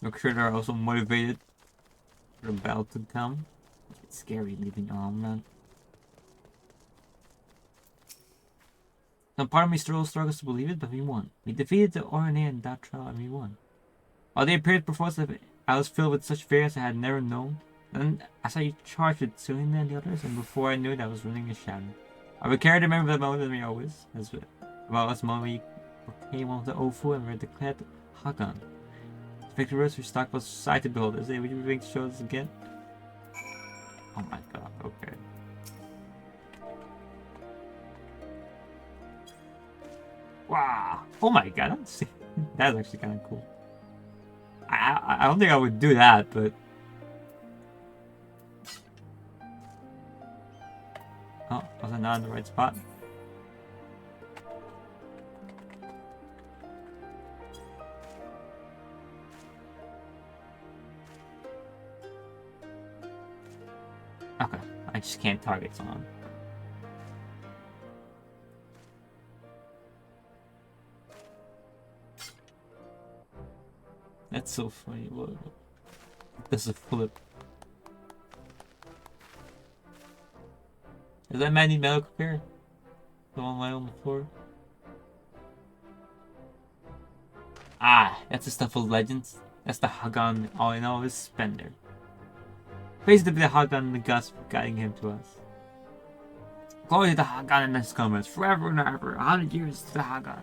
Make sure they're also motivated for the battle to come. It's scary leaving your homeland. Some part of me still struggles to believe it, but we won. We defeated the Orane and Datra, and we won. While they appeared before us, I was filled with such fear as I had never known. Then I saw you charged with Selena and the others, and before I knew it, I was running a shadow. I would carry the memory of that moment with me always. About us moment we became one of the Ofu and were declared Hagan. The victorious whose stock was sight to behold. Is they would you be willing to show this again? Oh my god, okay. Wow! Oh my god, that's actually kind of cool. I don't think I would do that, but... Oh, was I not in the right spot? Okay, I just can't target someone. That's so funny. What? This is a flip. Is that man need medical care? The one lying on the floor? Ah, that's the stuff of legends. That's the Hagan all in all is Spender. Praise to be the Hagan and the gods for guiding him to us. Glory to the Hagan and his comrades, forever and ever, 100 years to the Hagan.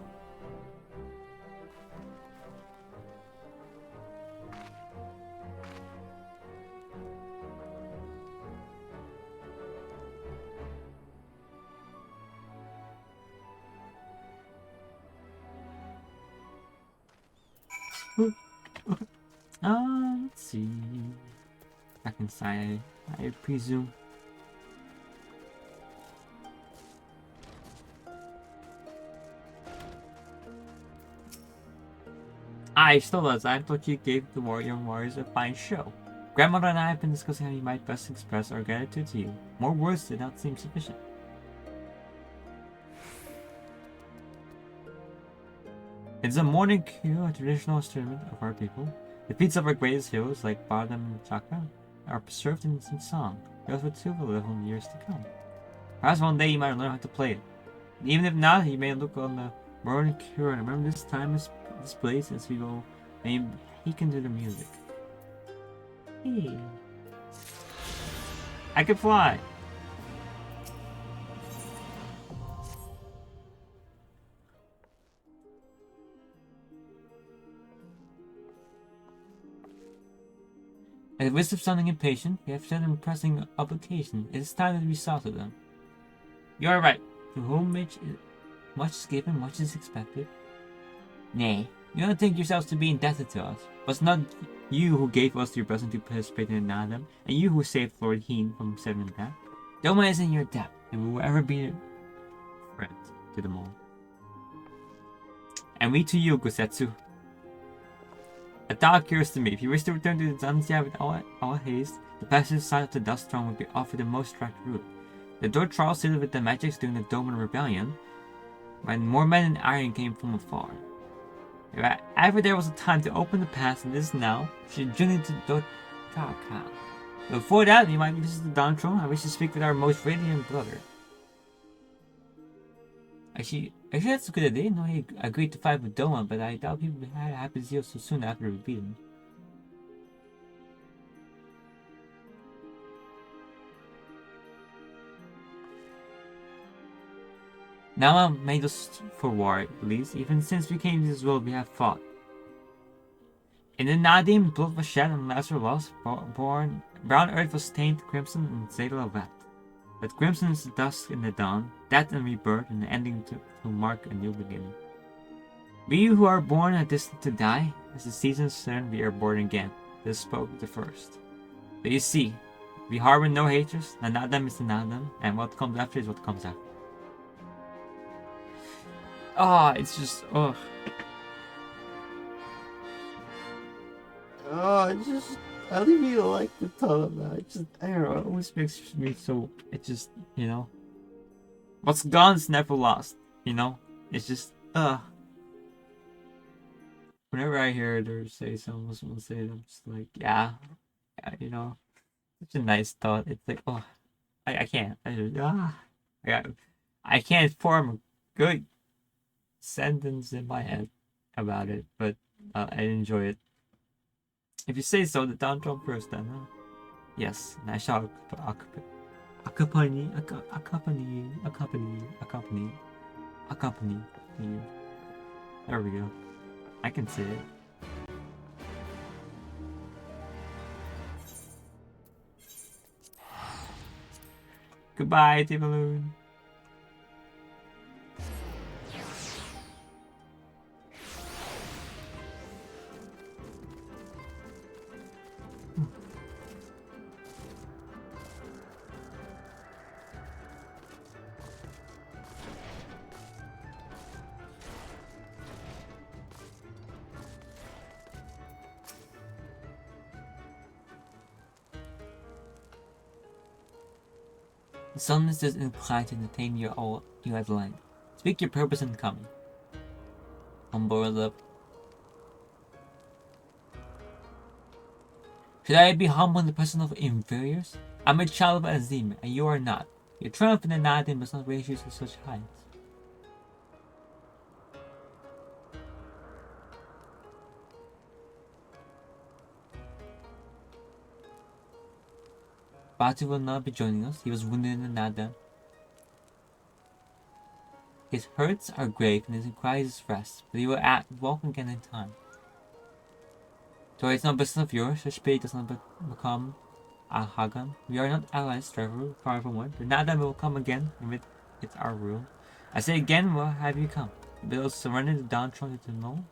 Let's see. Back inside, I presume. I still does. I thought you gave the young warriors a fine show. Grandmother and I have been discussing how you might best express our gratitude to you. More words did not seem sufficient. It's a morning cue, a traditional instrument of our people. The feats of our greatest heroes, like Badam and Chaka, are preserved in song. Those will too will live in years to come. Perhaps one day you might learn how to play it. And even if not, you may look on the morning cue and remember this time, this place, as we will. Maybe he can do the music. Hey. I can fly. At the risk of sounding impatient, we have certain pressing obligation. It is time that we saw to them. You are right. To whom much is given, much is expected. Nay, you don't think yourselves to be indebted to us. Was not you who gave us your blessing to participate in Adam, and you who saved Lord Heen from sudden death? Doma is in your debt, and will ever be a friend to them all. And we to you, Gosetsu. A thought occurs to me. If you wish to return to the Zanzia with all haste, the passage side of the Dust Throne would be offered the most direct route. The Dor Charles did it with the magics during the Doman Rebellion, when more men in iron came from afar. If ever there was a time to open the pass, and this is now, we should journey to Dor Chaka. Before that, we might visit the Dawn Throne. I wish to speak with our most radiant brother. Actually, that's a good idea. No, he agreed to fight with Doma, but I doubt people had a happy zeal so soon after we beat him. Now I'm made us for war, at least. Even since we came to this world, we have fought. In the Nadim, blood was shed and lives were lost. Brown earth was stained crimson and Zedala wept. But crimson is the dusk in the dawn, death and rebirth, and the ending to mark a new beginning. We who are born are destined to die. As the seasons turn, we are born again. This spoke the first. But you see, we harbor no hatred. The Nadam is the Nadam, and what comes after is what comes after. It's just, it's just, I don't even like the thought of that. I don't know, it always makes me so, what's gone is never lost, It's just, Whenever I hear her say someone say it, I'm just like, yeah, such a nice thought. It's like, I can't, I can't form a good sentence in my head about it, but I enjoy it. If you say so, the Dawn Throne first then, huh? Yes, and I shall accompany you. There we go. I can say it. Goodbye, T-Balloon. The sunness is inclined to entertain you all you have learned. Speak your purpose in coming. Humble love. Should I be humble in the presence of inferiors? I'm a child of Azim, and you are not. Your triumph in the Nadim must not raise you to such heights. Batu will not be joining us. He was wounded in the Nada. His hurts are grave and his cries is rest, but he will walk again in time. So it's no business of yours. Such fate does not become a Hagan. We are not allies, Trevor, far from one. The Nada will come again, and with it our rule. I say again, what have you come? You will surrender the Dawn Throne to know?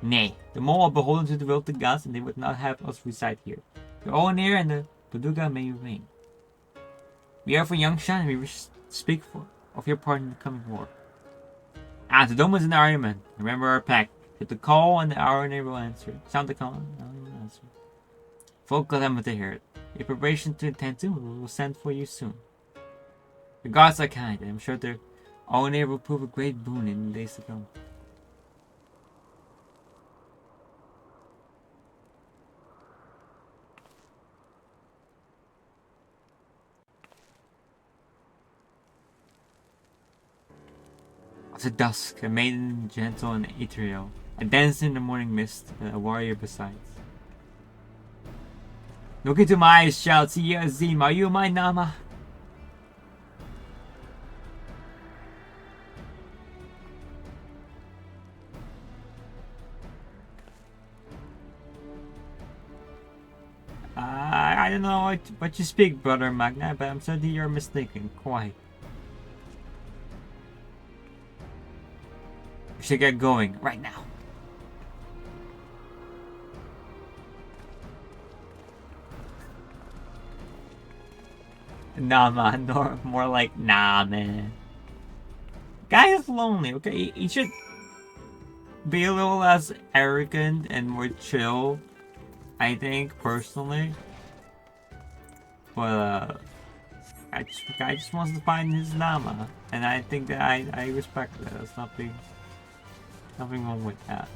Nay, the mole are beholden to the will of the gods, and they would not have us reside here. The Owenir and the Paduga may remain. We are for Youngshan, and we wish to speak of your part in the coming war. To Dome is an argument. Remember our pact. Hit the call, and the Owenir will answer. Sound the call, and the Owenir will answer. Folk let them to hear it. Your preparation to attend to, we will send for you soon. The gods are kind, and I'm sure their Owenir will prove a great boon in the days to come. After dusk, a maiden gentle and ethereal, a dancer in the morning mist, and a warrior besides. Look into my eyes, child, see Azim, are you my Nama? I don't know what you speak, brother Magna, but I'm certain you're mistaken, quite. We should get going, right now. Nah, man, more like, nah, man. Guy is lonely, okay? He should be a little less arrogant and more chill, I think, personally. But, guy just wants to find his Nama. And I think that I respect that. There's nothing wrong with that.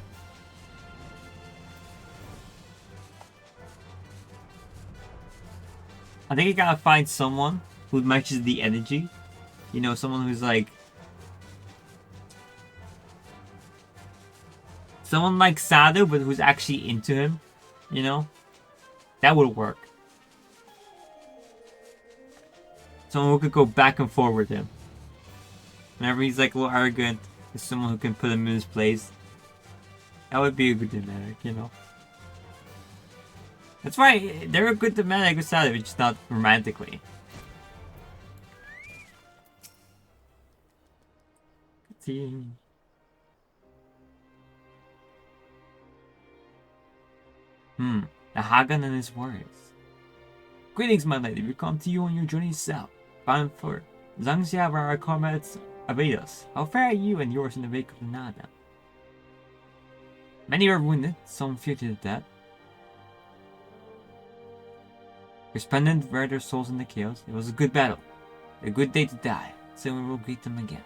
I think you gotta find someone who matches the energy. You know, someone who's like... Someone like Sadu, but who's actually into him. You know? That would work. Someone who could go back and forth with him. Whenever he's like a little arrogant, there's someone who can put him in his place. That would be a good dynamic, you know? That's right, they're a good dynamic with Sadu, just not romantically. See. The Hagan and his words. Greetings, my lady. We come to you on your journey south, bound for Zhangxia, where our comrades await us. How fare are you and yours in the wake of the Nada? Many were wounded, some feared to death. Resplendent were their souls in the chaos. It was a good battle, a good day to die. Soon we will greet them again.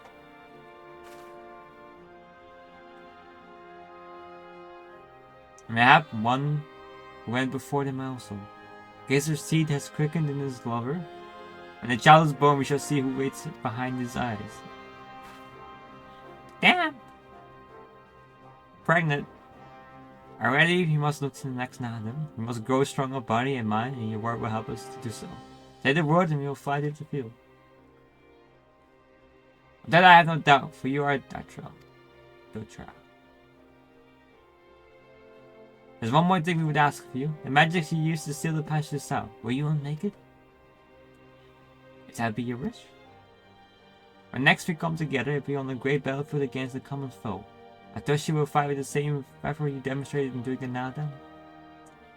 Mayhap one went before them also. Gazer's seed has quickened in his lover. When the child is born, we shall see who waits behind his eyes. Damn! Pregnant. Already, you must look to the next Nadam. You must grow strong of body and mind, and your word will help us to do so. Say the word, and we will fly to the field. Of that I have no doubt, for you are Dotra. There's one more thing we would ask of you. The magic you used to steal the passage south. Will you unmake it? If that be your wish? When next we come together, it will be on the great battlefield against the common foe. I trust you will fight with the same fervor you demonstrated in doing the Nada.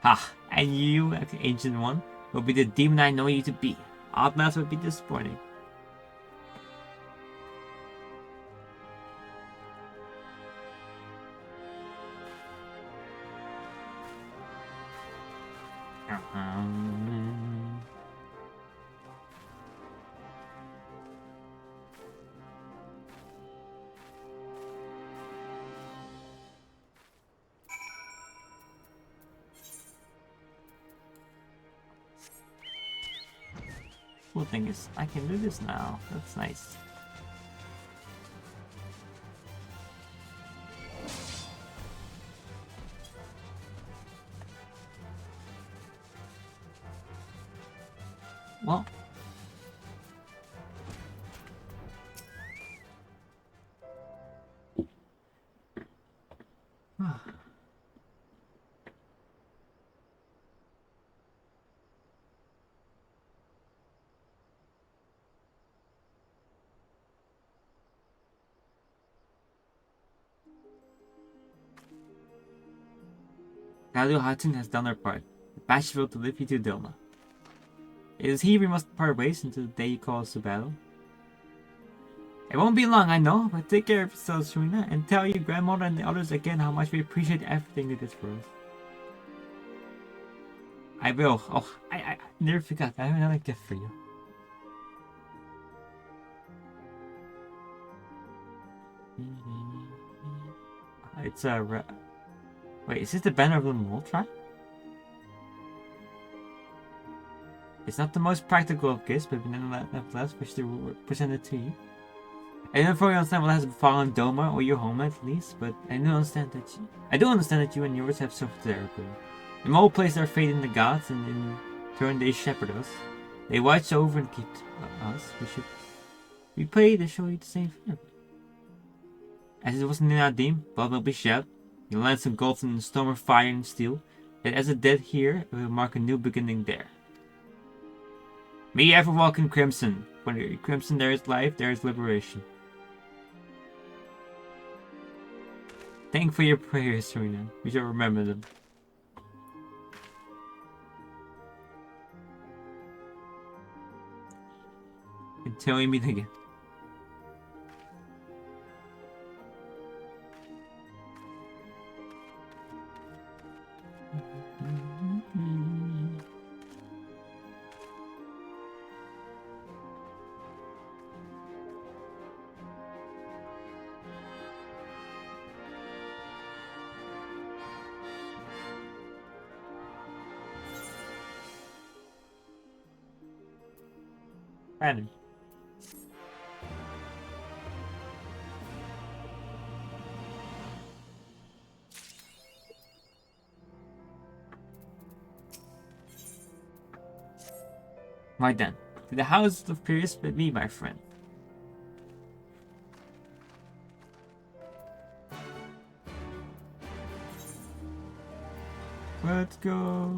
Ha! And you, Ancient One, will be the demon I know you to be. Oddlass would be disappointing. Cool thing is, I can do this now. That's nice. Well. Galu Hatun has done her part. Bashful to lift you to Dilma. It is he we must part ways until the day he calls to battle. It won't be long, I know, but take care of yourself, Serena, and tell your grandmother and the others again how much we appreciate everything they did for us. I will. Oh, I never forgot. I have another gift for you. It's a... Wait, is this the banner of the Mole tribe? It's not the most practical of gifts, but nonetheless wish to present it to you. I don't fully understand what has befallen Doma or your homeland at least, but I do understand that you and yours have suffered terribly. The Mole placed their faith in the gods, and in turn they shepherd us. They watch over and keep us. We pray to show you the same favor. As it was in Nadim, blood will be shed. You'll land some gold in the storm of fire and steel. And as a dead here, it will mark a new beginning there. May you ever walk in crimson. When in crimson there is life, there is liberation. Thank you for your prayers, Serena. We shall remember them. Until we meet again. Random. Right then, to the house of Pierce with me, my friend. Let's go.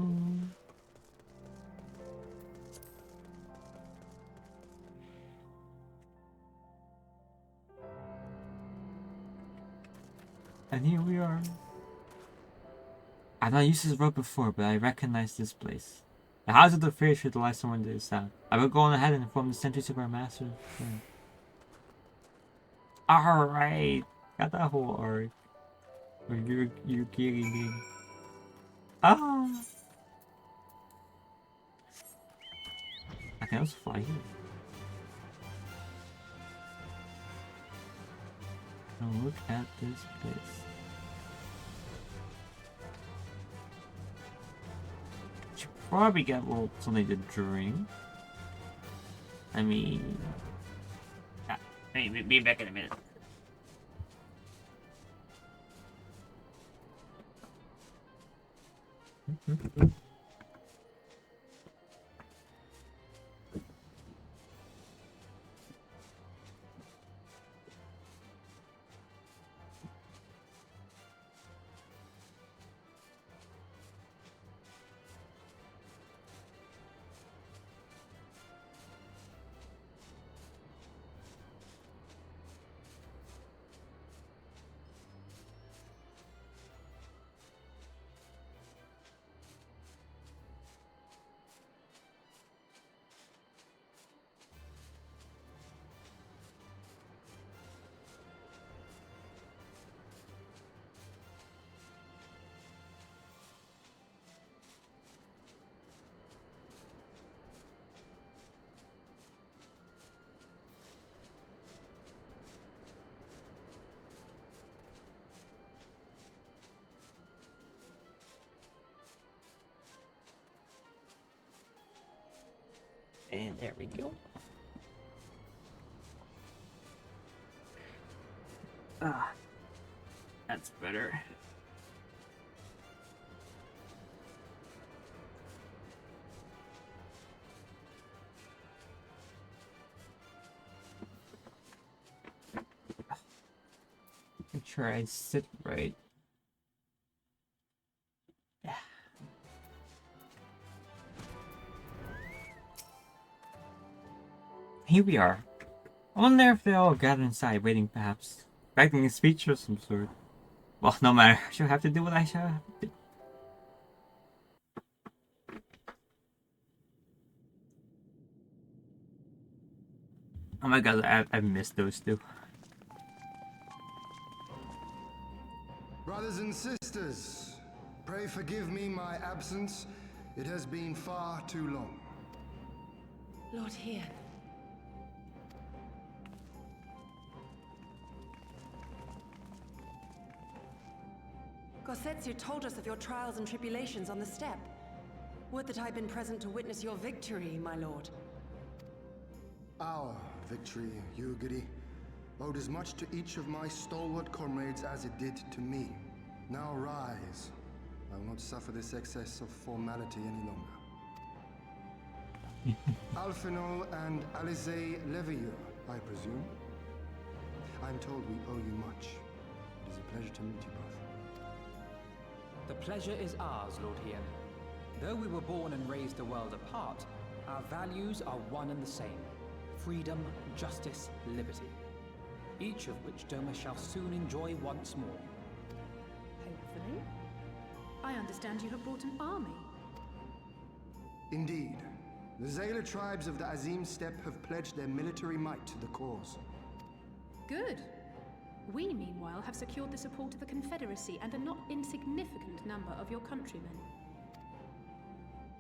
And here we are. I've not used this road before, but I recognize this place. The house of the fair should lie somewhere to the south. I will go on ahead and inform the sentries of our master. Alright. Got that whole arc. You're killing me. Ah! I can also fly here. Now look at this place. Should probably get a little something to drink. I mean... Yeah, be back in a minute. And there we go. Ah, that's better. Make sure I sit right. Yeah. Here we are. I wonder if they all gathered inside, waiting perhaps, expecting a speech of some sort. Well, no matter. I shall have to do what I shall have to do. Oh my god, I missed those two. Brothers and sisters, pray forgive me my absence. It has been far too long. Lord here. Gosetsu told us of your trials and tribulations on the steppe. Would that I'd been present to witness your victory, my lord. Our victory, Yugiri, owed as much to each of my stalwart comrades as it did to me. Now rise. I will not suffer this excess of formality any longer. Alphino and Alizé Levieux, I presume. I'm told we owe you much. It is a pleasure to meet you both. The pleasure is ours, Lord Hien. Though we were born and raised a world apart, our values are one and the same. Freedom, justice, liberty. Each of which Doma shall soon enjoy once more. Hopefully. I understand you have brought an army. Indeed. The Zayla tribes of the Azim Steppe have pledged their military might to the cause. Good. We, meanwhile, have secured the support of the Confederacy and a not insignificant number of your countrymen.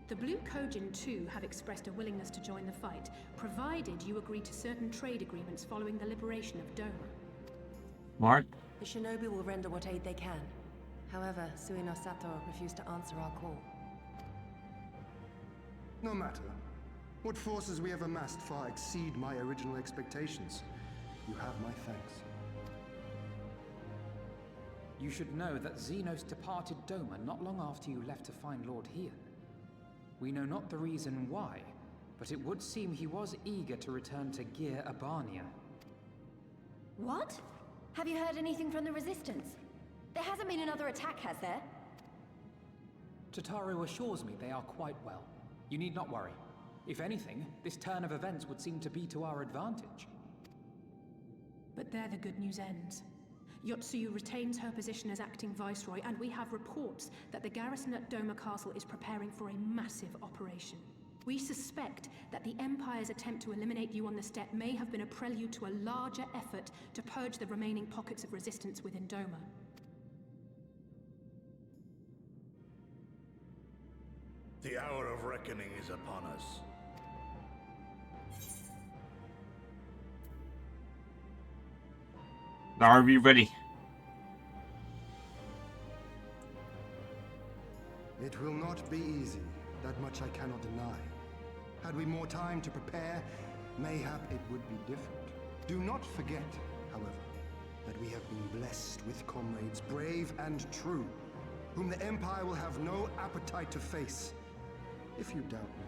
The Blue Kojin, too, have expressed a willingness to join the fight, provided you agree to certain trade agreements following the liberation of Doma. Mark? The shinobi will render what aid they can. However, Suino Sato refused to answer our call. No matter. What forces we have amassed far exceed my original expectations. You have my thanks. You should know that Xenos departed Doma not long after you left to find Lord Hien. We know not the reason why, but it would seem he was eager to return to Gir Abania. What? Have you heard anything from the Resistance? There hasn't been another attack, has there? Tataru assures me they are quite well. You need not worry. If anything, this turn of events would seem to be to our advantage. But there the good news ends. Yotsuyu retains her position as acting viceroy, and we have reports that the garrison at Doma Castle is preparing for a massive operation. We suspect that the Empire's attempt to eliminate you on the steppe may have been a prelude to a larger effort to purge the remaining pockets of resistance within Doma. The hour of reckoning is upon us. Are we ready? It will not be easy. That much I cannot deny. Had we more time to prepare, mayhap it would be different. Do not forget, however, that we have been blessed with comrades brave and true, whom the Empire will have no appetite to face. If you doubt me,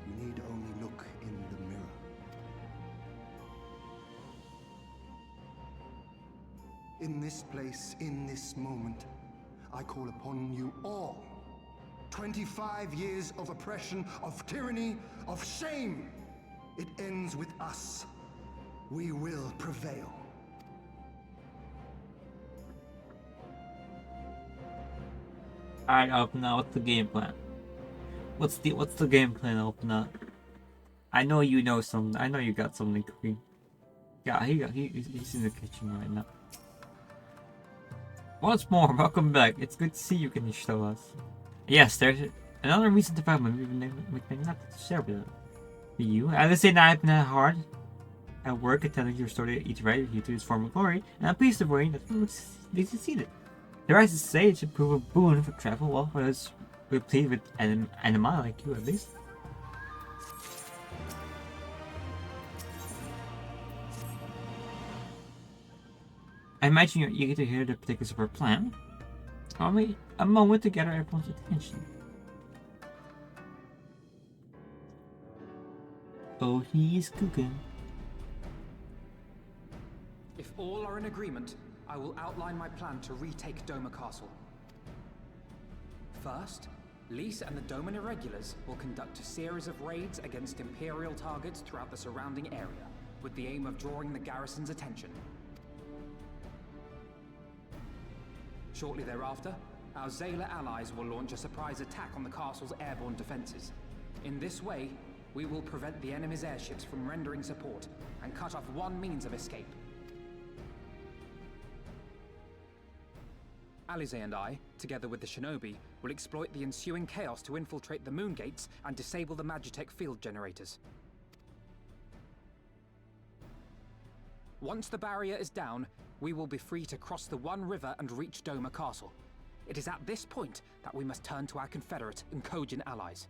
you need only look in the mirror. In this place, in this moment, I call upon you all. 25 years of oppression, of tyranny, of shame. It ends with us. We will prevail. Alright, Alpna, what's the game plan? What's the game plan, Alpna? I know you know something. I know you got something cooking. Yeah, he's in the kitchen right now. Once more, welcome back. It's good to see you, can you show us? Yes, there's another reason to find me. We've been not to share with you. I would say that I've been hard at work attempting to restore each right you to his former glory, and I'm pleased to bring that they succeeded. Dare I to say it should prove a boon for travel, well, for those who plead with anima like you, at least. I imagine you're eager to hear the particulars of our plan. Allow me a moment to gather everyone's attention. Oh, he's cooking. If all are in agreement, I will outline my plan to retake Doma Castle. First, Lise and the Doman Irregulars will conduct a series of raids against Imperial targets throughout the surrounding area, with the aim of drawing the garrison's attention. Shortly thereafter, our Zayla allies will launch a surprise attack on the castle's airborne defenses. In this way, we will prevent the enemy's airships from rendering support and cut off one means of escape. Alize and I, together with the shinobi, will exploit the ensuing chaos to infiltrate the moon gates and disable the Magitech field generators. Once the barrier is down, we will be free to cross the One River and reach Doma Castle. It is at this point that we must turn to our Confederate and Kojin allies.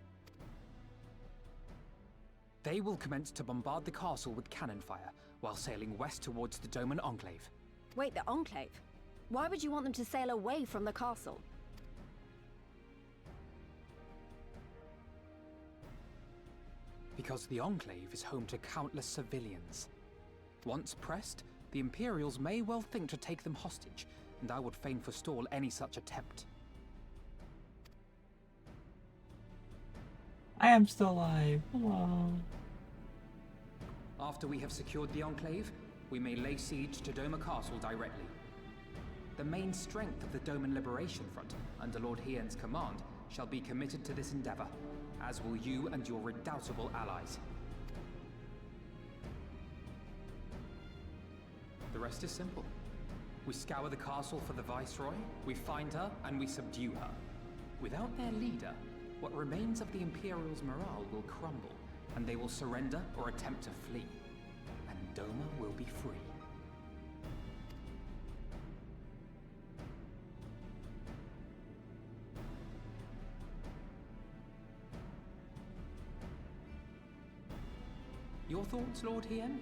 They will commence to bombard the castle with cannon fire, while sailing west towards the Doman Enclave. Wait, the Enclave? Why would you want them to sail away from the castle? Because the Enclave is home to countless civilians. Once pressed, the Imperials may well think to take them hostage, and I would fain forestall any such attempt. I am still alive. Hello. After we have secured the Enclave, we may lay siege to Doma Castle directly. The main strength of the Doman Liberation Front, under Lord Hien's command, shall be committed to this endeavor, as will you and your redoubtable allies. The rest is simple. We scour the castle for the Viceroy, we find her, and we subdue her. Without their leader, what remains of the Imperials' morale will crumble, and they will surrender or attempt to flee. And Doma will be free. Your thoughts, Lord Hien?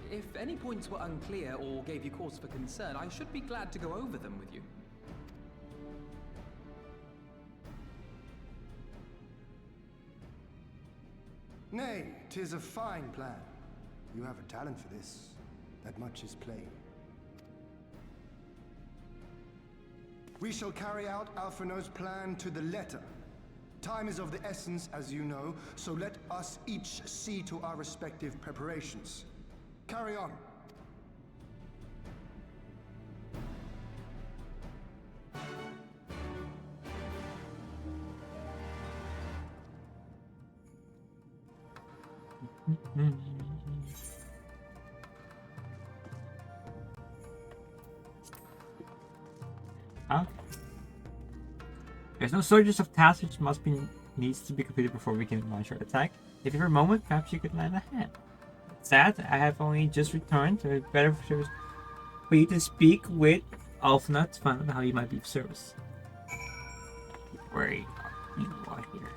If any points were unclear or gave you cause for concern, I should be glad to go over them with you. Nay, 'tis a fine plan. You have a talent for this. That much is plain. We shall carry out Alphino's plan to the letter. Time is of the essence, as you know, so let us each see to our respective preparations. Carry on. Okay. There's no shortage of tasks which needs to be completed before we can launch our attack. If you have a moment, perhaps you could lend a hand. Sad, I have only just returned. So it's better for you to speak with Alphina to find out how you might be of service. Where you are here.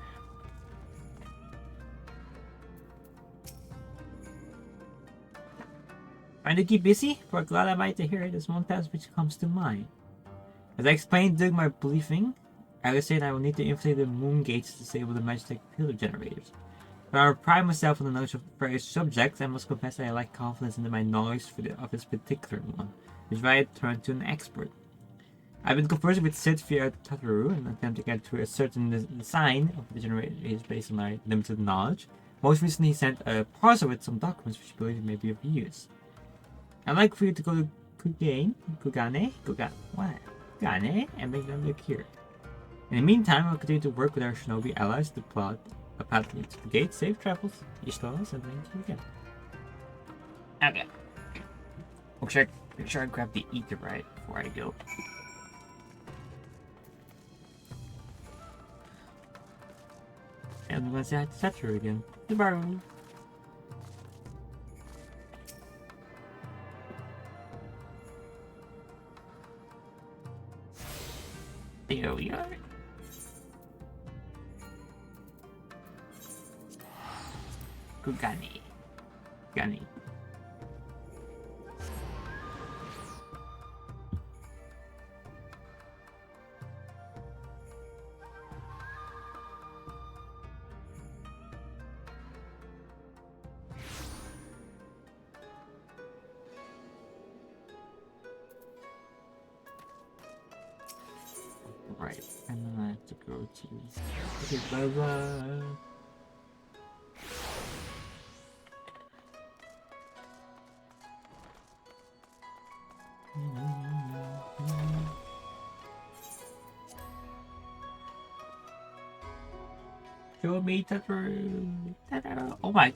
Trying to keep busy? For glad I might to hear it, there's one task which comes to mind. As I explained during my briefing, Alice and I will need to inflate the moon gates to disable the Magitech field generators. But I pride myself on the knowledge of various subjects, I must confess that I lack confidence in my knowledge of this particular one, which is why I turned to an expert. I've been conversing with Sid via Tataru in an attempt to get to a certain design of the generators based on my limited knowledge. Most recently, he sent a parcel with some documents which he believes may be of use. I'd like for you to go to Kugane, and make them look here. In the meantime, I'll continue to work with our shinobi allies to plot a path to the gate. Safe travels. Ishtolas, and thank you again. Okay. Make sure I grab the ether right before I go. And I'm gonna say hi to Satoru again. Goodbye. There we are. Kugane. Gani. Right, and then I have to go to bye-bye. Show me that. Oh my.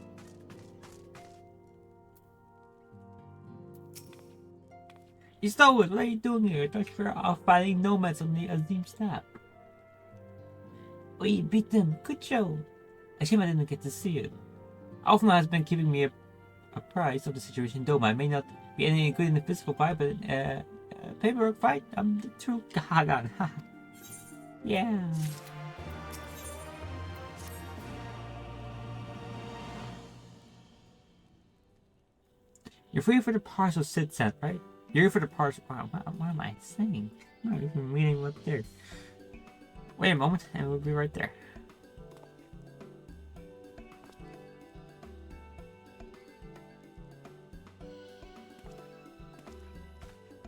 You stole it! What are you doing here? I thought you were off fighting nomads on the Azim Steppe. Oh, you beat them. Good show. I shame I didn't get to see it. Alpha has been giving me a prize of the situation. Though I may not be any good in the physical fight, but in paperwork fight, I'm the true Kagan. Yeah. You're free for the parcel sit set, right? You're here for the parcel. Wow, what am I saying? I'm not even reading right there. Wait a moment, and we'll be right there.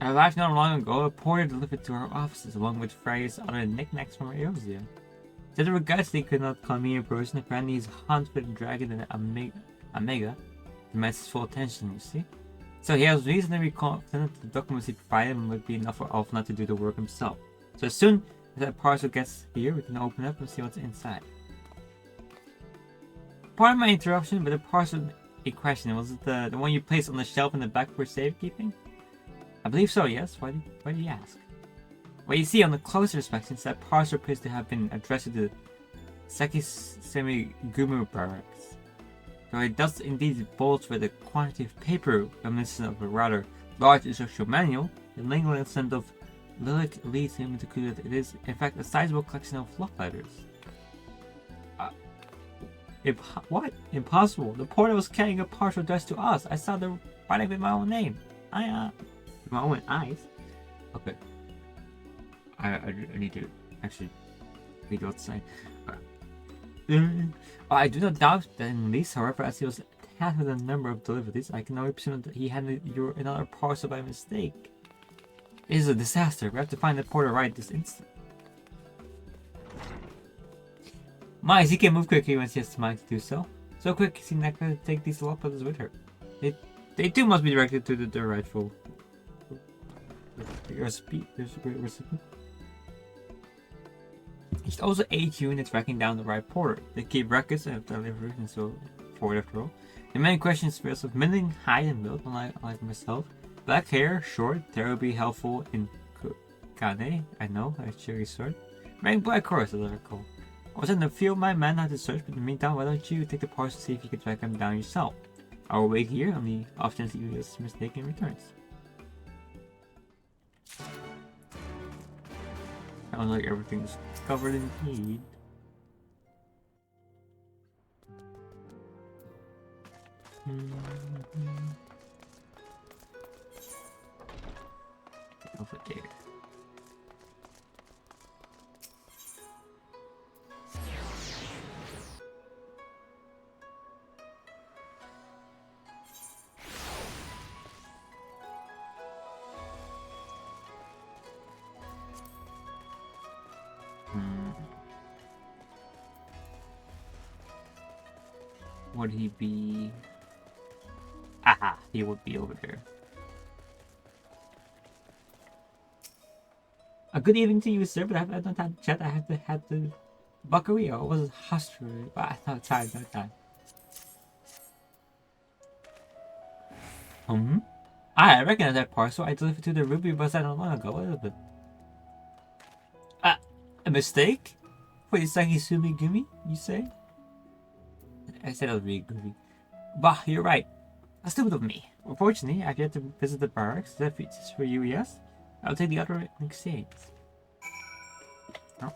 Arrived not long ago, a porter delivered to our offices along with various other knickknacks from Eosia. To the regrets they could not come here in person, apparently his hunt with the dragon and Omega demands his full attention, you see? So he has reasonably confident that the documents he provided him would be enough for Alpha to do the work himself. So as soon as that parcel gets here, we can open it up and see what's inside. Pardon my interruption, but the parcel in question, was it the one you placed on the shelf in the back for safekeeping? I believe so, yes. Why do you ask? Well, you see, on the closer inspections, that parcel appears to have been addressed to the Sekisemi Gumu barracks. Though it does indeed bulge with a quantity of paper reminiscent of a rather large instructional manual, the lingering incident of Lilic leads him to conclude that it is, in fact, a sizable collection of love letters. What? Impossible. The porter was carrying a parcel addressed to us. I saw the writing with my own name. With my own eyes? Okay. I need to actually read what's saying. I do not doubt that in this, however, as he was tasked with a number of deliveries, I can only presume that he handed you another parcel by mistake. It is a disaster. We have to find the porter right this instant. Miles, he can move quickly when she has the mind to do so. So quick, is he not going to take these log letters with her? They too must be directed to the rightful recipient. It's also HQ units tracking down the right porter. They keep records of deliveries and so forth after all. The main question is first of middling height and build, unlike myself. Black hair, short, that would be helpful in Kane, I know, a cherry sword. Wearing black horse, as I recall. I was in the field, my man had to search, but in the meantime, why don't you take the parcel to see if you can track him down yourself? I will wait here on the off chance he is mistaken and returns. Sounds like everything's covered in heat. Over there. Would he be? Aha, he would be over there. A good evening to you, sir, but I don't have chat. I had to Buckaroo, or was it Hustler? But no time, no time. I recognize that parcel. I delivered to the Ruby bus not long ago. What is it? A mistake? For Isagi Sumi Gumi, you say? I said it was really goofy. Bah, you're right. That's stupid of me. Unfortunately, I've yet to visit the barracks. That is for you, yes? I'll take the other in exchange. Oh.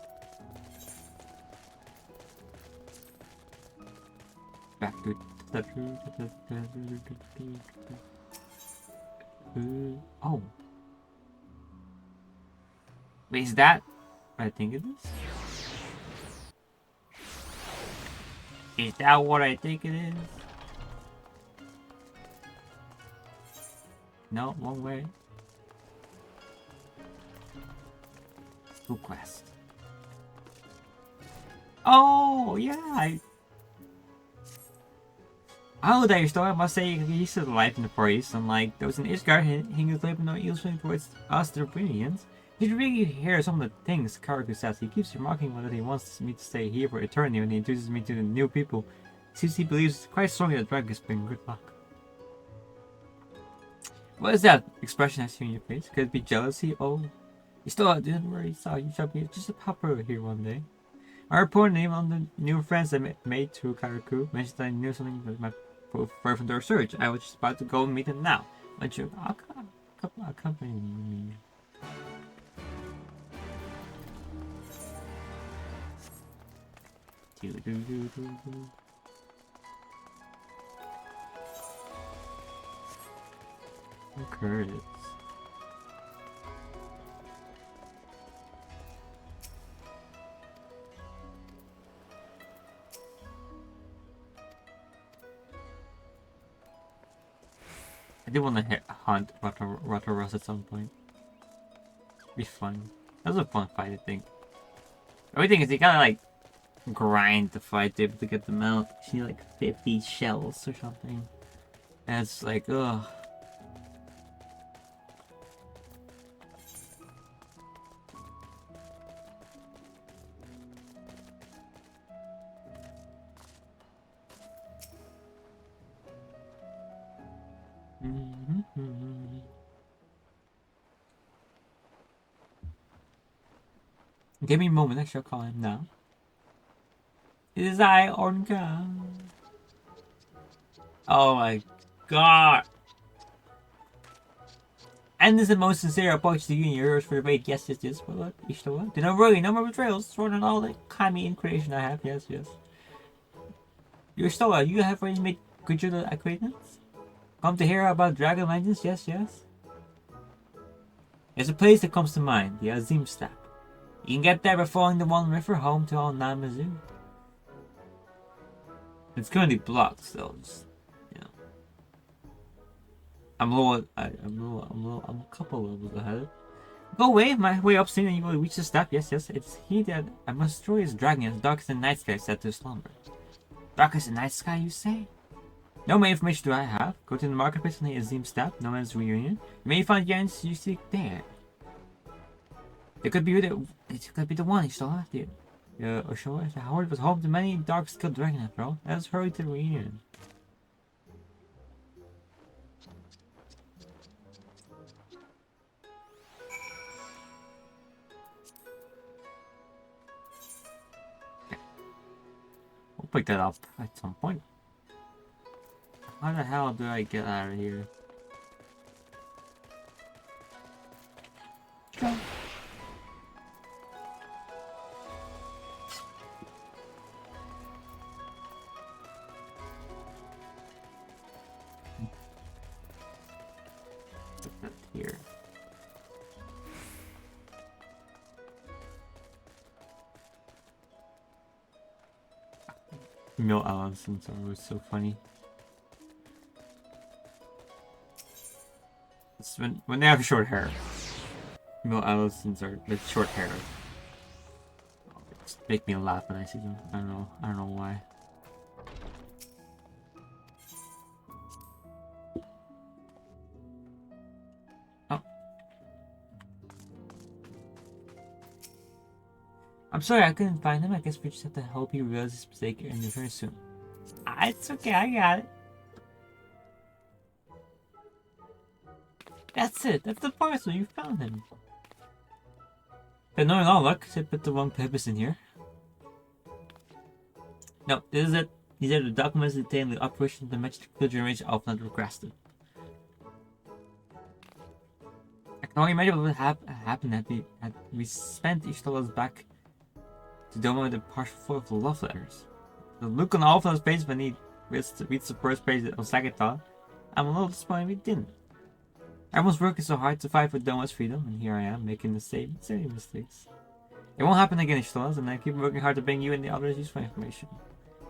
Back to oh. Wait, is that what I think it is? Is that what I think it is? No, one way. School quest. Oh, yeah. Oh, there you still. I must say, you used to the life in the Far East. Unlike those in Ishgard, he was living no illusion towards us, the Brillians. Did you really hear some of the things Karaku says? He keeps remarking whether he wants me to stay here for eternity when he introduces me to the new people. Since he believes quite strongly that dragons bring good luck. What is that expression I see on your face? Could it be jealousy? Oh, you still didn't worry, so you shall be just a pop over here one day. I report name on the new friends I made through Karaku. Mentioned that I knew something that might prove from their research. I was just about to go and meet them now. Won't you accompany me? Curtis. I do want to hunt Rotorus at some point. Be fun. That was a fun fight, I think. The only thing is you gotta like grind the fight to be able to get them out. You need like 50 shells or something. And it's like, ugh. Give me a moment, I shall call him now. It is I, Ornka. Oh my god. And this is the most sincere approach to you and yours for the raid. Yes, but look, Ishtawa. Do not worry, no more betrayals. Thrown on all the kami and creation I have. Yes. You're Stoa, you have already made good acquaintance? Come to hear about dragon legends? Yes. There's a place that comes to mind, the Azim Steppe. You can get there by following the One River home to Al Namazu. It's going to be blocked still, just, you know. I'm a couple levels ahead. Go away, my way up soon and you will reach the step. Yes, it's he that I must destroy his dragon as dark as the night sky set to slumber. Dark as the night sky, you say? No more information do I have. Go to the marketplace on the Azim Steppe, no man's reunion. You may find the answers you seek there. It could be the one he saw last year. Oshawa, Howard was home to many dark-skilled dragon after all. Let us hurry to the reunion. Okay. We'll pick that up at some point. How the hell do I get out of here? Go. Here. Mill Allison's always so funny. It's when they have short hair. Mill Allison's are with short hair. Just make me laugh when I see them. I don't know why. I'm sorry I couldn't find him. I guess we just have to hope he realizes his mistake and returns soon. It's okay, I got it. That's it. That's the parcel. You found him. But knowing all luck, I put the wrong papers in here. No, this is it. These are the documents detailing the operation of the magic generation of not requested. I can only imagine what would happen had we spent Ishtala's back to Doma with a partial full of love letters. The look on all of those pages when he reads the first page of Sagatha, I'm a little disappointed we didn't. Everyone's working so hard to fight for Doma's freedom, and here I am making the same mistakes. It won't happen again, Ishtalas, and I keep working hard to bring you and the others useful information.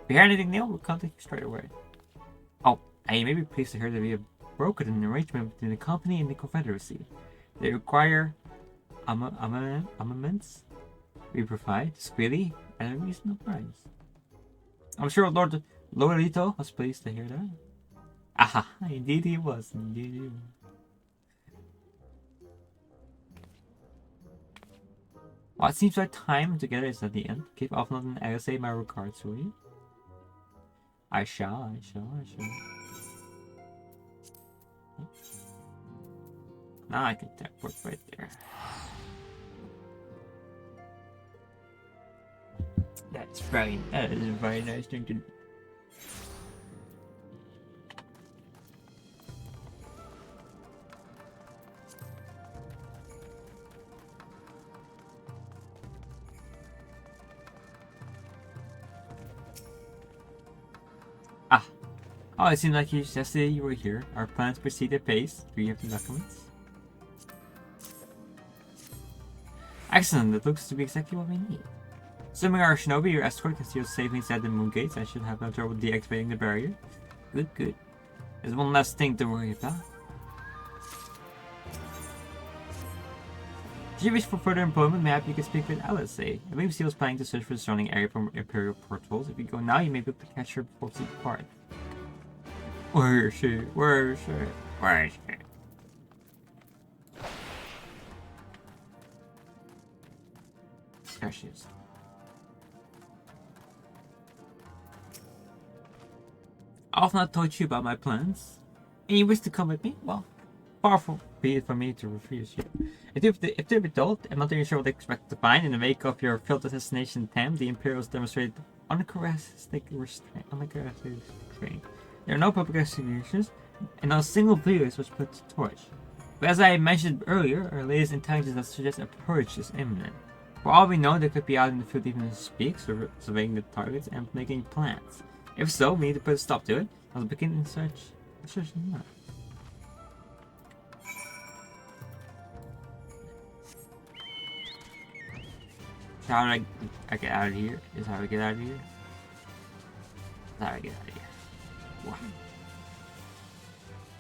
If you hear anything new, we'll contact you straight away. Oh, and you may be pleased to hear that we have brokered an arrangement between the company and the Confederacy. They require armaments we provide discreetly at a reasonable price. I'm sure Lord Lorito was pleased to hear that. Aha, indeed he was. Well, it seems our time together is at the end. Keep off and I'll say my regards to you. I shall. Now I can teleport right there. That is a very nice thing to do. Oh, it seemed like yesterday you were here. Our plans proceed apace. Do you have the documents? Excellent, that looks to be exactly what we need. Assuming our shinobi, your escort, can see us safely inside the moon gates, I should have no trouble deactivating the barrier. Good. There's one less thing to worry about. If you wish for further employment, maybe you can speak with LSA. I believe she was planning to search for the surrounding area for Imperial portals. If you go now, you may be able to catch her before she departs. Where is she? There she is. I've not told you about my plans. And you wish to come with me? Well, far from be it for me to refuse you. If to be told, I'm not even sure what they expect to find. In the wake of your failed assassination attempt, the Imperials demonstrated uncharacteristic restraint. There are no public executions, and not a single video was put to torch. But as I mentioned earlier, our latest intelligence that suggests a purge is imminent. For all we know, they could be out in the field even as we speak, surveying the targets and making plans. If so, we need to put a stop to it. I'll begin in search now. How do I get out of here? Is how I get out of here? That's how I get out of here. Wow.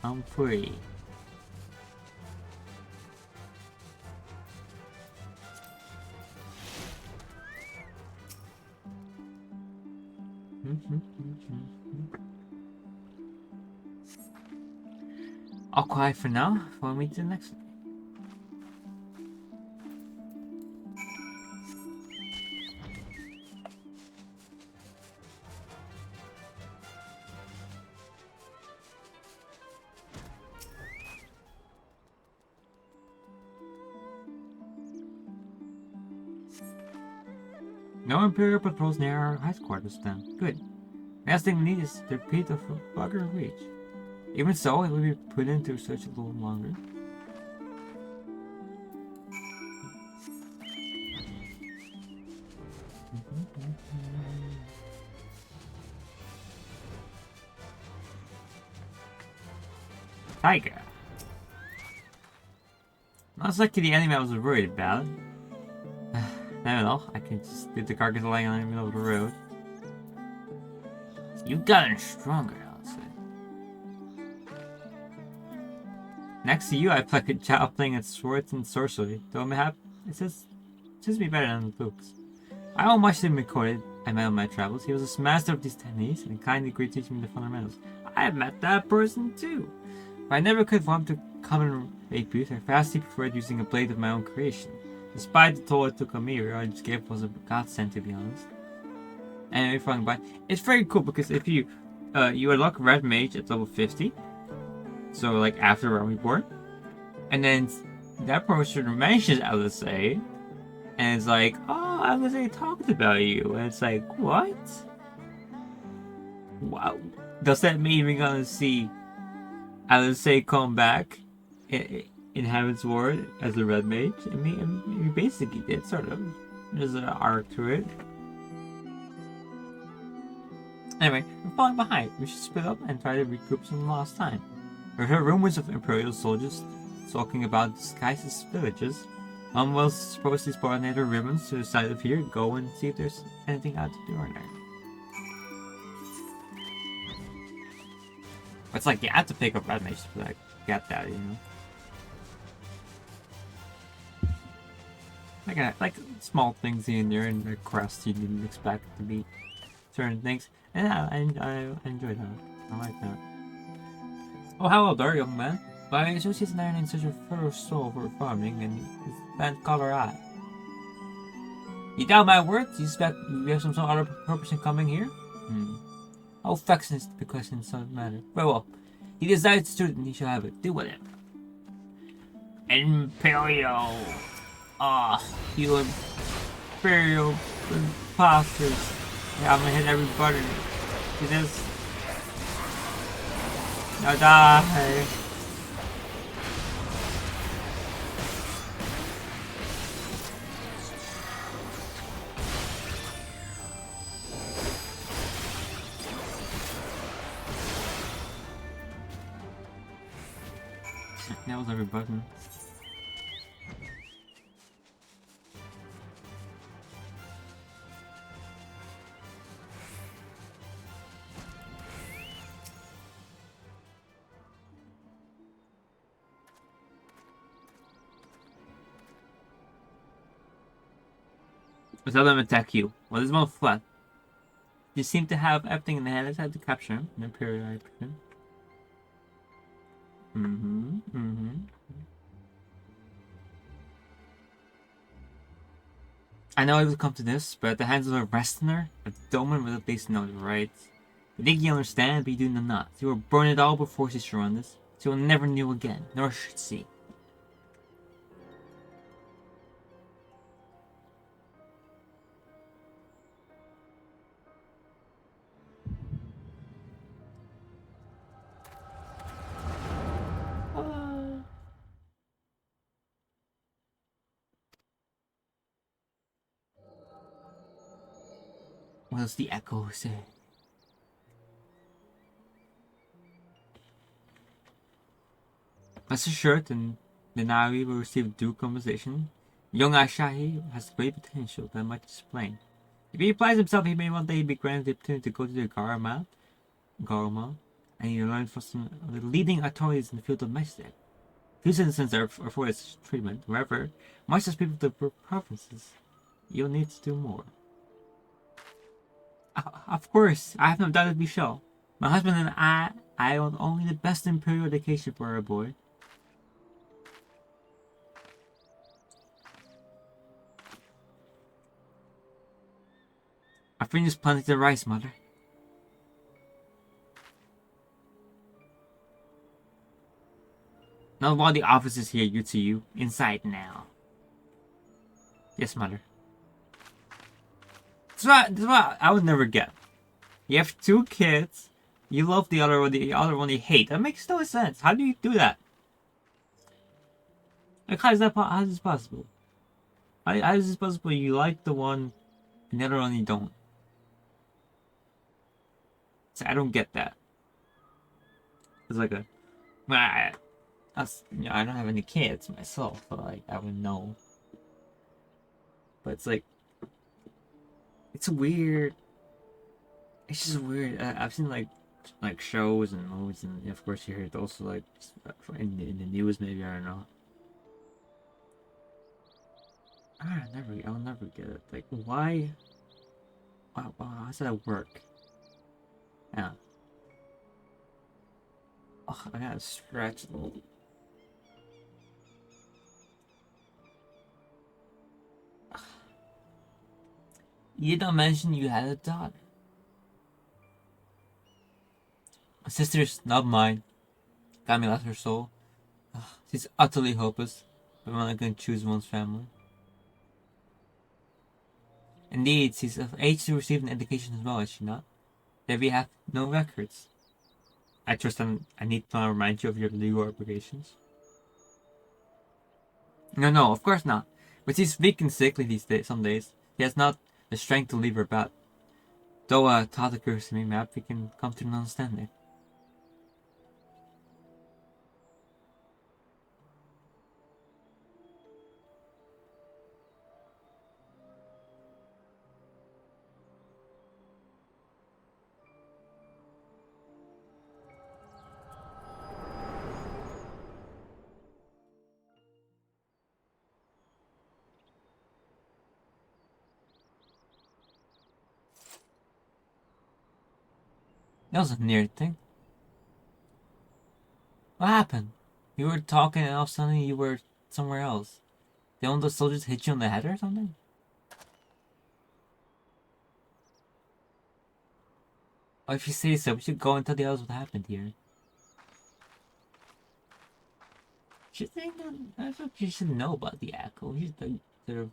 I'm free. I'll quiet for now. Follow me to the next one. No Imperial patrols near our headquarters then. Good. Last thing we need is the repeat of a bugger reach. Even so, it will be prudent to search a little longer. Tiger. Not exactly the enemy I was worried about. I don't know, I can just leave the carcass lying in the middle of the road. You've gotten stronger, I'll say. Next to you, I play a child playing at swords and sorcery, though it says me better than the books. I owe much to him recorded I met on my travels. He was a master of these techniques and kindly agreed to teach me the fundamentals. I have met that person too. But I never could form to common repute. I vastly preferred using a blade of my own creation. Despite the toll it took on me, Raj's gift was a godsend, to be honest. Anyway, falling by, it's very cool because if you unlock Red Mage at level 50, so like after Realm Reborn, and then that person mentions LSA, and it's like, oh, LSA talked about you, and it's like, what? Wow, does that mean we're gonna see LSA come back in Heaven's Ward as a Red Mage? I mean, we basically did, sort of. There's an arc to it. Anyway, we're falling behind. We should split up and try to recoup some lost time. We heard rumors of Imperial soldiers talking about disguised villages. One will supposedly spawn native ribbons to the side of here. Go and see if there's anything out of the ordinary. It's like you have to pick up Red Mage to like, get that, you know? Like small things here and there and the crust you didn't expect to be certain things. And I enjoy that. I like that. Oh, hello there, young man. My associate's learning such a fertile soul for farming and his band color eye. You doubt my words? You suspect we have some sort of other purpose in coming here? How vexing is the question doesn't matter. Very well. He decides to, and he shall have it. Do whatever. Imperial. You Imperial imposters. Yeah, I'm gonna hit every button. See this? Now die. That was every button. Let's let them attack you. Well, this one flat. You seem to have everything in the hand. Let's have to capture him. An Imperial, I presume. I know it will come to this, but at the hands of a wrestler, a doman will at least know it, right? You think you understand, but you do not. You will burn it all before she surrenders. She will never know again, nor should see. What does the echo say? Rest assured, and the Navi will receive due compensation. Young Ashahi has great potential that might explain. If he applies himself, he may one day be granted the opportunity to go to the Garma, and he learn from some of the leading authorities in the field of magic. Few citizens are afforded such treatment. However, much as people of the provinces, you'll need to do more. Of course, I have no doubt that we shall. My husband and I want only the best imperial education for our boy. I finished planting the rice, mother. Now while the office is here, you to you. Inside now. Yes, mother. That's what I would never get. You have two kids. You love the other one you hate. That makes no sense. How do you do that? Like, how is this possible? How is this possible? You like the one, and the other one you don't. So I don't get that. It's like I don't have any kids myself, but like I would know. But it's like, it's weird. It's just weird. I've seen like shows and movies, and of course you hear it also like in the news. Maybe I don't know. I'll never get it. Like why? How does that work? Yeah. Oh, I gotta stretch a little. You don't mention you had a daughter. My sister's not mine. Family lost her soul. She's utterly hopeless. But one can choose one's family. Indeed, she's of age to receive an education as well, is she not? There we have no records. I trust I need to remind you of your legal obligations. No, of course not. But she's weak and sickly these days. Some days she has not the strength to leave her about. Though a thought occurs to me, map we can come to an understanding. That was a near thing. What happened? You were talking and all of a sudden you were somewhere else. Did one of those soldiers hit you on the head or something? Oh, if you say so, we should go and tell the others what happened here. Should they know? I thought you should know about the echo. You should sort of.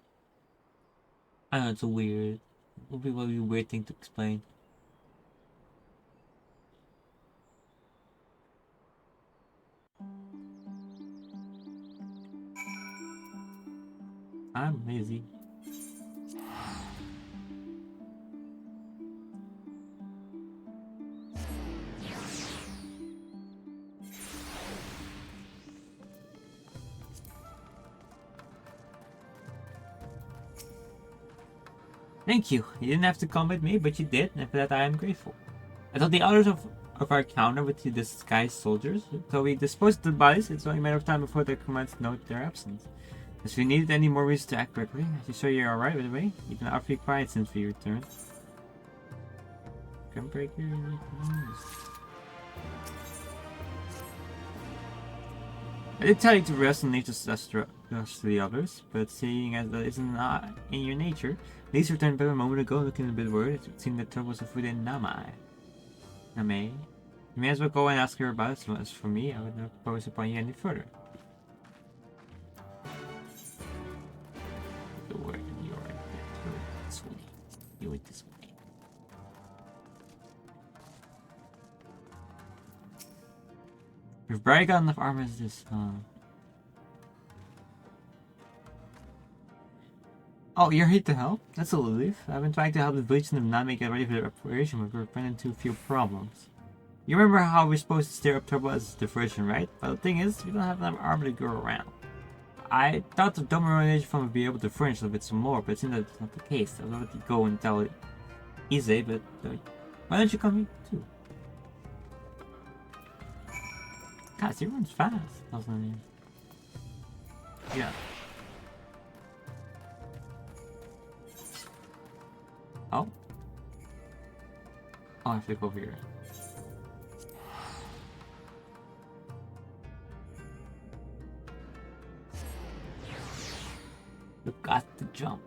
I don't know. It's a weird. It would be a weird thing to explain. I'm lazy. Thank you. You didn't have to come with me, but you did, and for that I am grateful. I told the others of our encounter with the disguised soldiers, so we disposed of the bodies. It's only a matter of time before their commands note their absence. If we needed any more reasons to act quickly, I should show you're alright, by the way. You've been awfully quiet since we returned. Gunbreaker. I did tell you to rest and leave the rest to the others, but seeing as that isn't in your nature, Lise returned back a moment ago looking a bit worried. It seemed that trouble was afoot in Name. You may as well go and ask her about it. As for me, I would not impose upon you any further. The word you are this way. You it this way. We've barely got enough armor as this. Oh, you're here to help? That's a relief. I've been trying to help the village and not make it ready for their operation, but we're running into a few problems. You remember how we're supposed to stir up trouble as a diversion, right? But the thing is, we don't have enough armor to go around. I thought the Domination Fund would be able to furnish a bit some more, but it seems that's not the case. I was about to go and tell Ise, but why don't you come here too? God, he runs fast, doesn't he? Yeah. Oh. Oh, I have to go over here. You got to jump.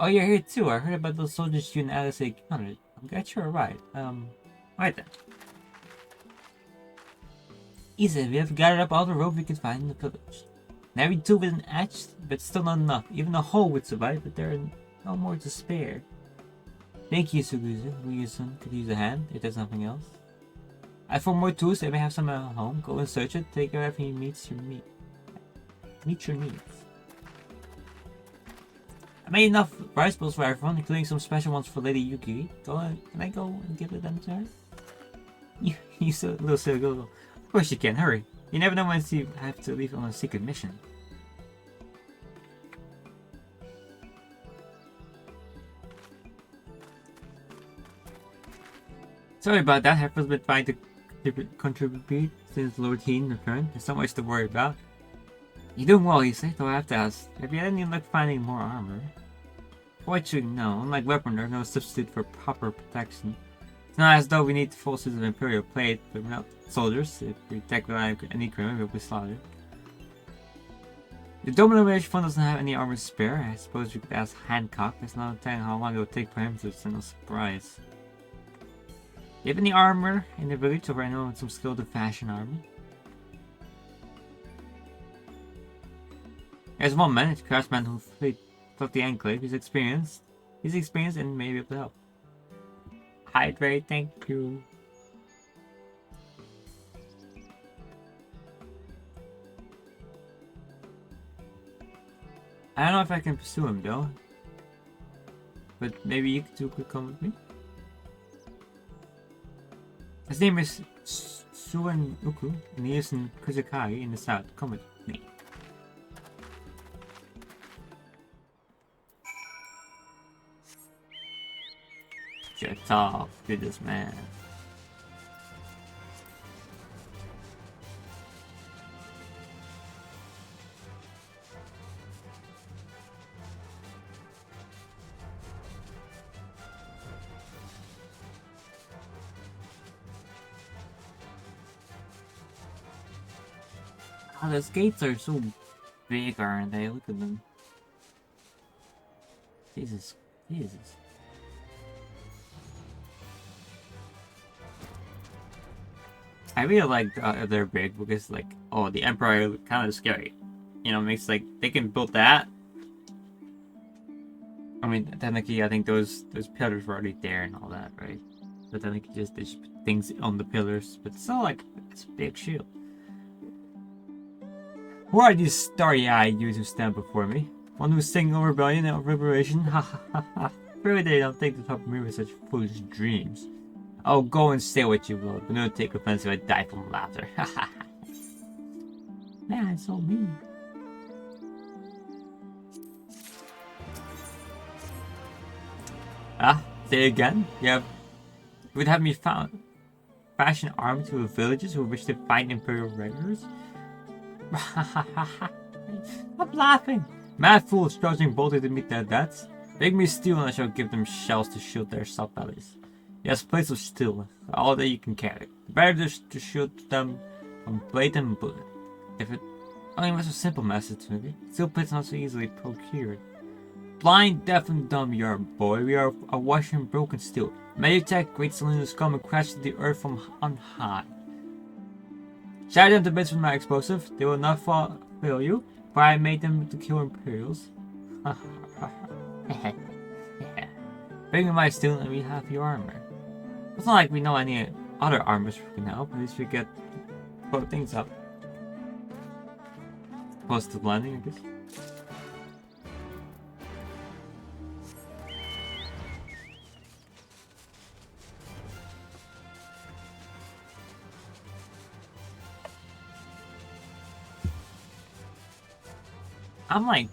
Oh, you're here too. I heard about those soldiers you and Alice encountered. I'm glad you're alright. Right then. Easy, we have gathered up all the rope we could find in the village. Now every tool with an edge, but still not enough. Even a hole would survive, but there are no more to spare. Thank you, Suguzu. Ryusun could use a hand if there's nothing else. I have 4 more tools, I may have some at home. Go and search it, take everything meets your needs. I made enough rice bowls for everyone, including some special ones for Lady Yuki. Can I go and give them to her? You little silly girl. Of course you can, hurry. You never know when you have to leave on a secret mission. Sorry about that, Heifer's been trying to contribute since Lord Heen returned. There's so much to worry about. You're doing well, you say, though I have to ask. Have you had any luck finding more armor? Fortunately, no. Unlike weapon, there's no substitute for proper protection. It's not as though we need full suits of Imperial plate, but we're not soldiers. If we attack without any equipment, we'll be slaughtered. The Domination Fund doesn't have any armor spare. I suppose you could ask Hancock. There's no telling how long it would take for him to send a surprise. Do you have any armor in the village, or I know some skill to fashion armor? There's one man, a craftsman who fought the Enclave. He's experienced and may be able to help. Hydrate, thank you. I don't know if I can pursue him though. But maybe you two could come with me? His name is Suan Uku, and he is in Kusakai in the south. Come with me. You're tough, goodness man. God, those gates are so big, aren't they? Look at them. Jesus. Jesus. I really like they're big because, like, oh, the Emperor kind of scary. You know, makes like they can build that. I mean, technically, I think those pillars were already there and all that, right? But then they just put things on the pillars. But still, like, it's a big shield. Who are these starry-eyed youths who stand before me? One who's singing of rebellion and of liberation? Ha ha ha ha. Surely they don't think to talk to me with such foolish dreams. I'll go and stay with you, Lord, but don't take offense if I die from laughter. Ha ha ha. Man, it's so mean. Ah, say again? You would have me fashion army to the villages who wish to fight imperial regulars? Stop laughing! Mad fools charging boldly to meet their deaths. Make me steel and I shall give them shells to shield their soft bellies. Yes, plates of steel, all that you can carry. Better to shield them from blade and bullet. If it only was a simple message, maybe. Steel plates not so easily procured. Blind, deaf, and dumb you are, boy. We are awash in broken steel. May you attack great cylinders come and crash to the earth from on high. Shatter them to bits with my explosive. They will not fail you, for I made them to kill Imperials. Bring me my steel and we have your armor. It's not like we know any other armors we can help. At least we get both things up. Positive landing, I guess. I'm like...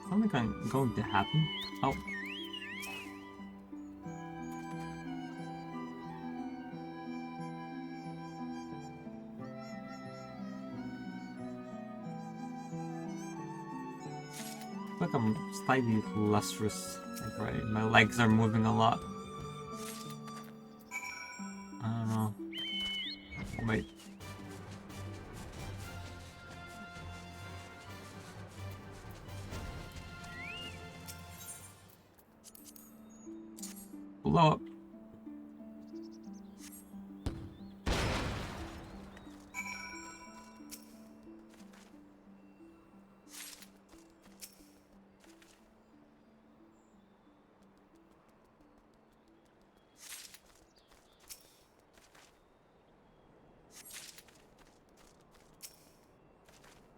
something going to happen. Oh. Like I'm slightly lustrous. Like, right, my legs are moving a lot. I don't know. Wait. Blow up.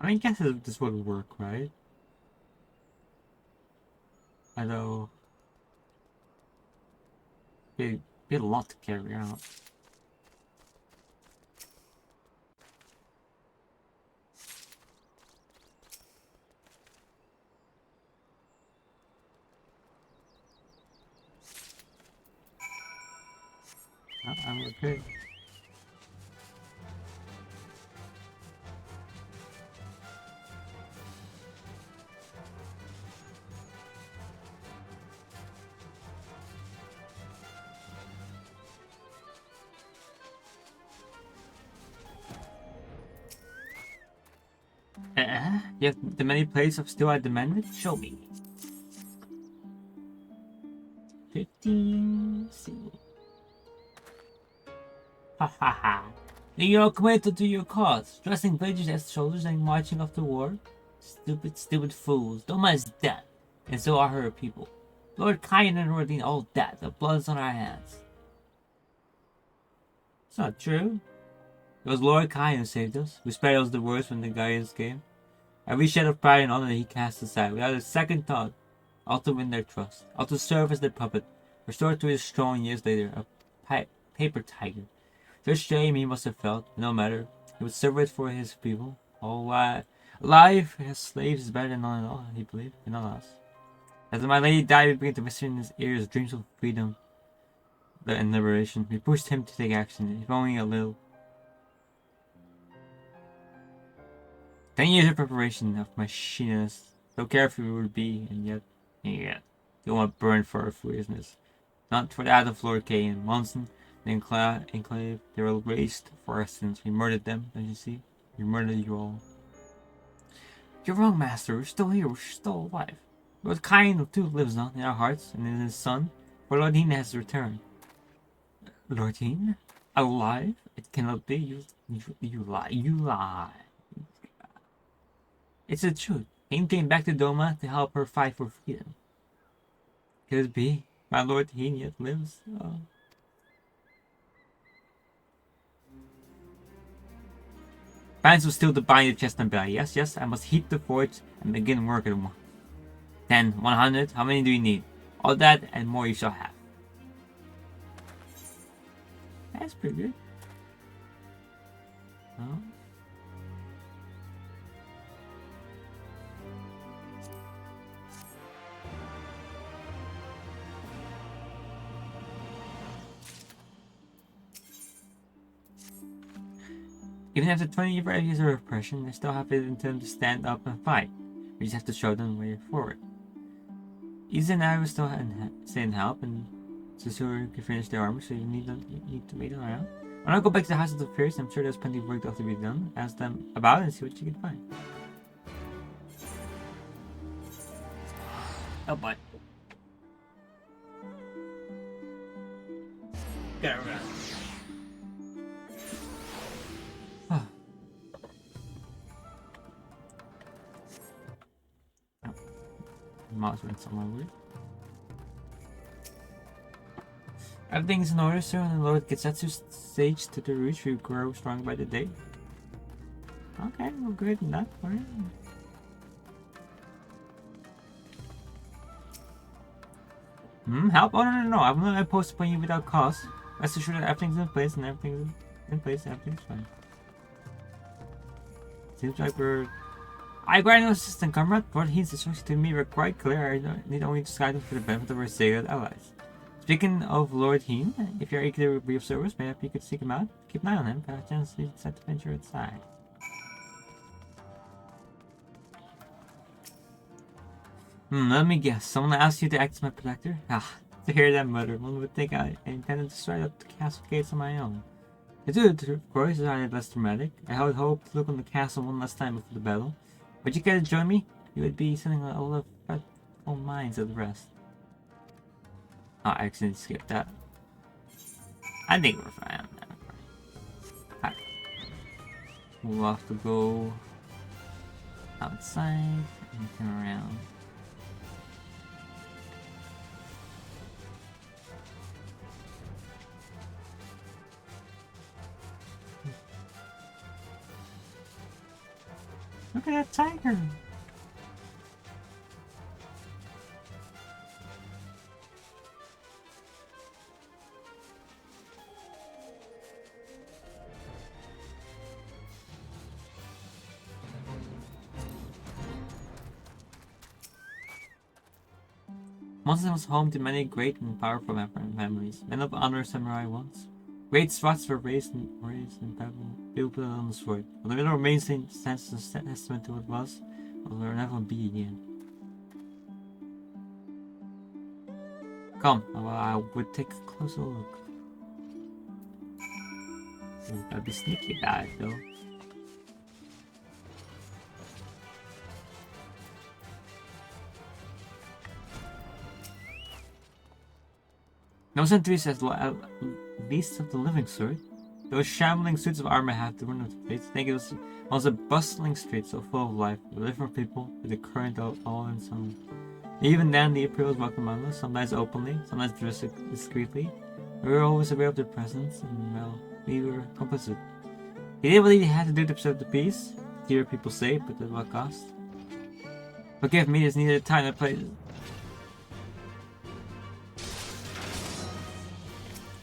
I guess this would work, right? Although... Be a lot to carry out. I'm okay. You have the many plates of steel I demanded? Show me. 15 steel. Ha ha ha. You are committed to your cause, dressing villagers as soldiers and marching off to war? Stupid, stupid fools. Doma is dead, and so are her people. Lord Kyan and Rodin all dead. The blood is on our hands. It's not true. It was Lord Kyan who saved us, who spared us the worst when the Guardians came. Every shed of pride and honor he cast aside, without a second thought, all to win their trust, all to serve as their puppet, restored to his strong years later, a paper tiger. Such shame he must have felt, no matter, he would serve it for his people. All life as slaves is better than none at all, he believed, and not us. As my lady died, we began to whisper in his ears dreams of freedom and liberation. We pushed him to take action, if only a little. 10 years of preparation of machinist. So careful we would be, and yet, you want to burn for our foolishness. Not for that of Lord Kay and Monson, the enclave. They were raised for our sins. We murdered them, don't you see? We murdered you all. You're wrong, master. We're still here. We're still alive. Lord Kain too lives on in our hearts and in his son. For Lord Heen has returned. Lord Heen? Alive? It cannot be. You lie. You lie. It's the truth. Heen came back to Doma to help her fight for freedom. Could it be? My Lord Heen yet lives? Oh. Plans was still to bind the chest and belly. Yes, I must heat the forge and begin work at 10, 100. How many do you need? All that and more you shall have. That's pretty good. Oh. Even after 25 years of repression, they still have it in them to stand up and fight. We just have to show them the way forward. Isa and I will still stay and help, and Susur can finish their armor, so you need to wait around. When I go back to the House of the Fierce, I'm sure there's plenty of work left to be done. Ask them about it and see what you can find. Oh boy. Get around. Mouse went somewhere weird. Everything's in order, sir, and the Lord Getsetsu sage to the roots we grow strong by the day. Okay, we're good in that part. Help? Oh no, I'm not imposed upon you without cause. Rest assured that everything's in place and everything's fine. Seems like we're... I grant no assistant, comrade. Lord Heen's instructions to me were quite clear. I need only to guide them for the benefit of our sacred allies. Speaking of Lord Heen, if you're eager to be of service, maybe you could seek him out. Keep an eye on him, perhaps you decide to venture outside. Let me guess. Someone asked you to act as my protector? To hear that mutter, one would think I intended to stride up the castle gates on my own. The truth, of course, is rather less dramatic. I had hoped to look on the castle one last time before the battle. Would you care to join me? You would be sending all the fretful minds of the rest. Oh, I accidentally skipped that. I think we're fine on that. Alright. We'll have to go outside and turn around. Look at that tiger! Monson was home to many great and powerful families, men of honor samurai once. Great spots were raised in people on the sword. But the middle remains stands as a testament to what was, will never be again. Come, I would take a closer look. Gotta be sneaky about it though. No sentries at least of the living sword. Those shambling suits of armor have to run with plates. I think it was a bustling street so full of life, with different people, with the current all in some. Even then, the Imperials welcomed among us, sometimes openly, sometimes discreetly. We were always aware of their presence, and well, we were complicit. He did what he had to do to preserve the peace, keep our people safe, but at what cost? Forgive me, there's neither time nor place.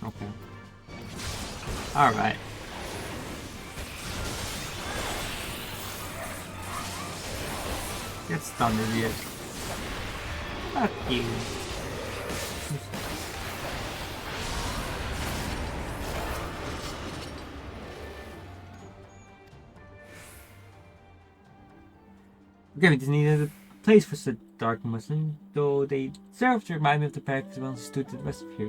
Okay. Alright. Get stunned, idiot. Fuck you. Okay, we needed a place for such dark Muslim, though they serve to remind me of the practice once stood to the west of here,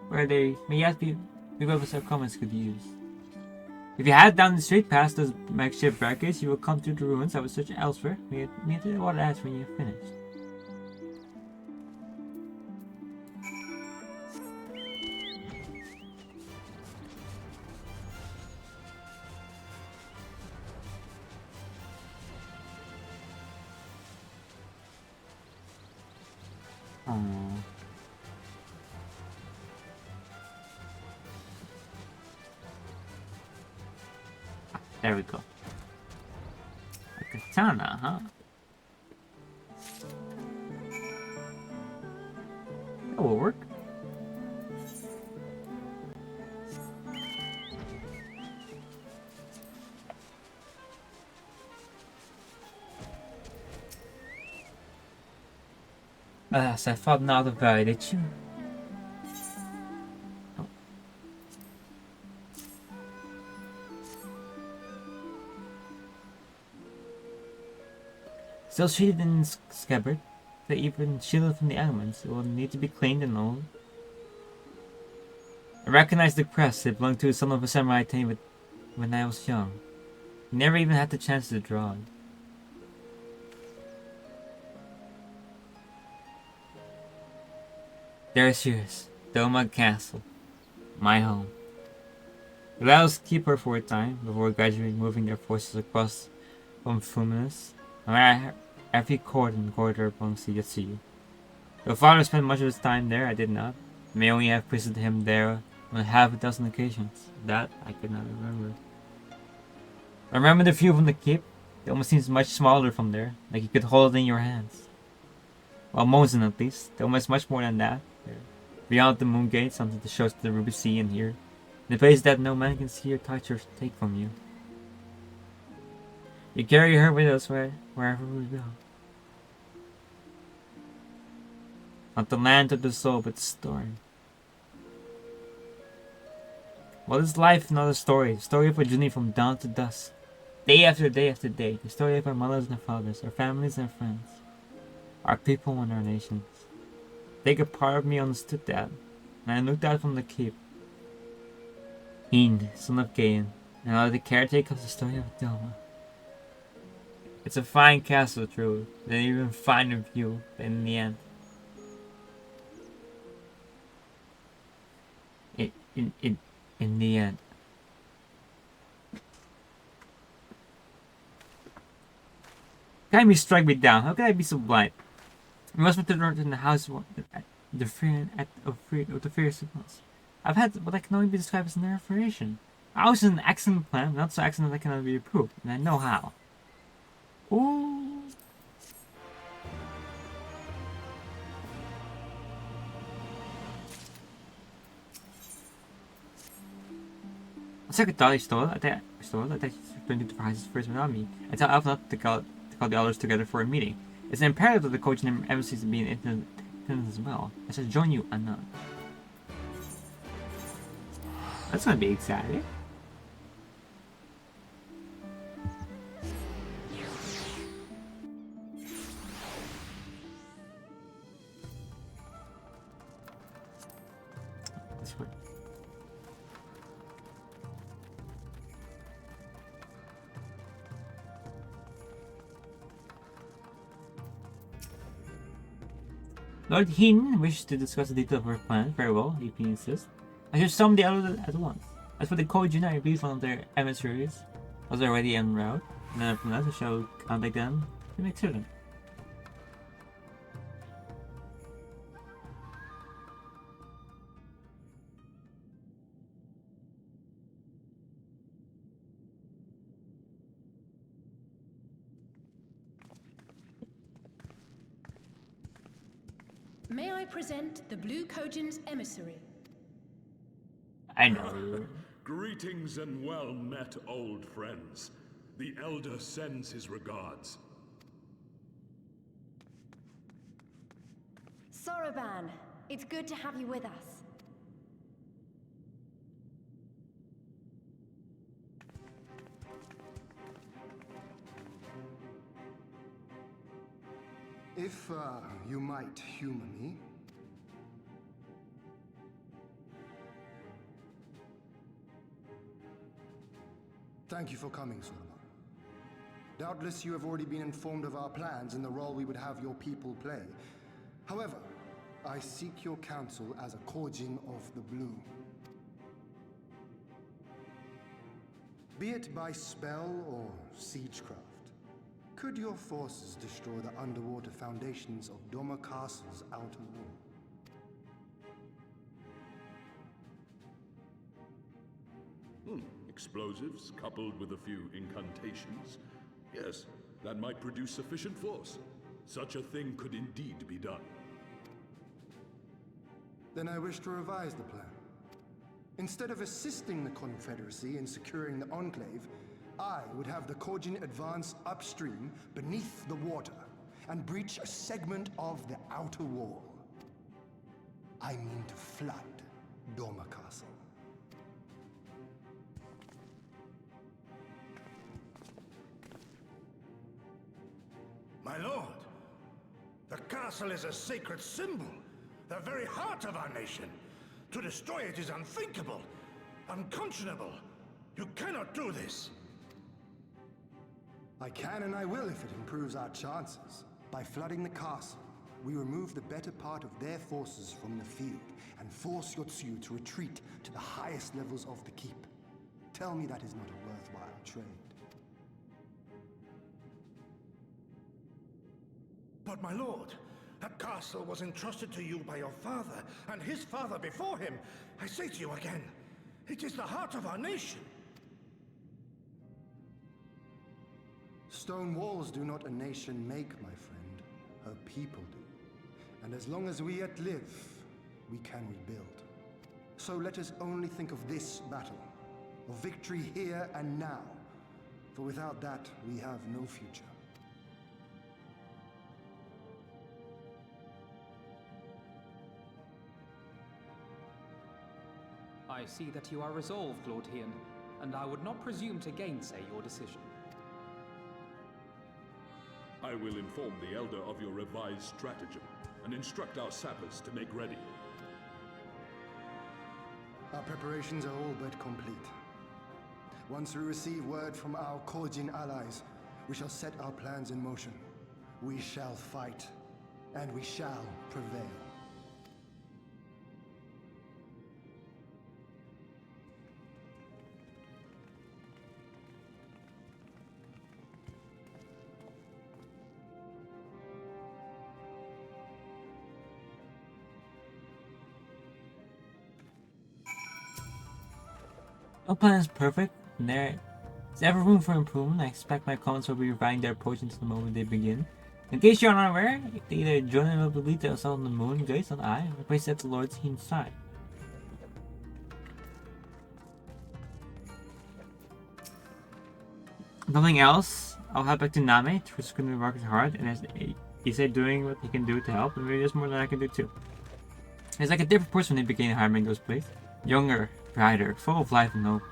where they may yet be weapons our commons could use. If you head down the street past those makeshift barricades, you will come to the ruins I will search elsewhere. Meet at the water edge when you're finished. Aww. There we go. A katana, huh? That will work. Alas, I fought now the valley, did you? Oh. Still sheathed in scabbard, but even shielded from the elements, it will need to be cleaned and oiled. I recognize the crest. It belonged to a son of a samurai tamed when I was young. He never even had the chance to draw it. There's yours, Doma Castle, my home. The Laos keep her for a time before gradually moving their forces across from Fuminus. Every court and corridor belongs to Yatsuyu. Though father spent much of his time there, I did not. I may only have visited him there on half a dozen occasions. That I could not remember. I remember the view from the keep. It almost seems much smaller from there, like you could hold it in your hands. Well, Mosen at least. There was much more than that. Beyond the moon gates, onto the shores of the Ruby Sea and here. In a place that no man can see or touch or take from you. We carry her with us wherever we go. Not the land of the soul, but the story. What is life? Not a story. The story of a journey from dawn to dusk. Day after day after day. The story of our mothers and our fathers, our families and our friends. Our people and our nations. Take a part of me understood that, and I looked out from the keep. Hind, son of Gain, and I was the caretaker of the story of Doma. It's a fine castle, true, an even finer view, but in the end. In the end. Kindly strike me down. How can I be so blind? We must return in the house of the fierce ones. I've had what I can only be described as an inspiration. I was an excellent plan, not so excellent that I cannot be approved, and I know how. Ooh. Secretary stole attack returned to the Price's first without me. I tell Alpha not to call the others together for a meeting. It's imperative that the coach and embassies be in attendance as well. I shall join you anon. That's gonna be exciting. That's what. Lord Hin wishes to discuss the details of her plan. Very well, if he insists. I should summon the others at once. As for the Kojin, I believe one of their emissaries was already en route. And then from that, I shall contact them to make certain. May I present the Blue Kojin's emissary? I know. Greetings and well met, old friends. The Elder sends his regards. Soroban, it's good to have you with us. If, you might humor me. Thank you for coming, Soroban. Doubtless you have already been informed of our plans and the role we would have your people play. However, I seek your counsel as a Korjin of the Blue. Be it by spell or siegecraft, could your forces destroy the underwater foundations of Doma Castle's outer wall? Explosives coupled with a few incantations. Yes, that might produce sufficient force. Such a thing could indeed be done. Then I wish to revise the plan. Instead of assisting the Confederacy in securing the Enclave, I would have the Korjin advance upstream beneath the water and breach a segment of the outer wall. I mean to flood Doma Castle. My lord, the castle is a sacred symbol, the very heart of our nation. To destroy it is unthinkable, unconscionable. You cannot do this. I can and I will if it improves our chances. By flooding the castle, we remove the better part of their forces from the field and force Yotsuyu to retreat to the highest levels of the keep. Tell me that is not a worthwhile trade. But my lord, that castle was entrusted to you by your father, and his father before him. I say to you again, it is the heart of our nation. Stone walls do not a nation make, my friend. Her people do. And as long as we yet live, we can rebuild. So let us only think of this battle, of victory here and now. For without that, we have no future. I see that you are resolved, Lord Hien, and I would not presume to gainsay your decision. I will inform the Elder of your revised stratagem and instruct our sappers to make ready. Our preparations are all but complete. Once we receive word from our Korjin allies, we shall set our plans in motion. We shall fight, and we shall prevail. No plan is perfect, and there is ever room for improvement. I expect my comments will be refining their approaches the moment they begin. In case you're not aware, they either join in the lead to assault on the moon, Grace on I, or place at the Lord's Hien's side. Nothing else, I'll head back to Name to risk the market hard, and as he said doing what he can do to help, and maybe there's more than I can do too. It's like a different person when he began harming those place. Younger, brighter, full of life and hope.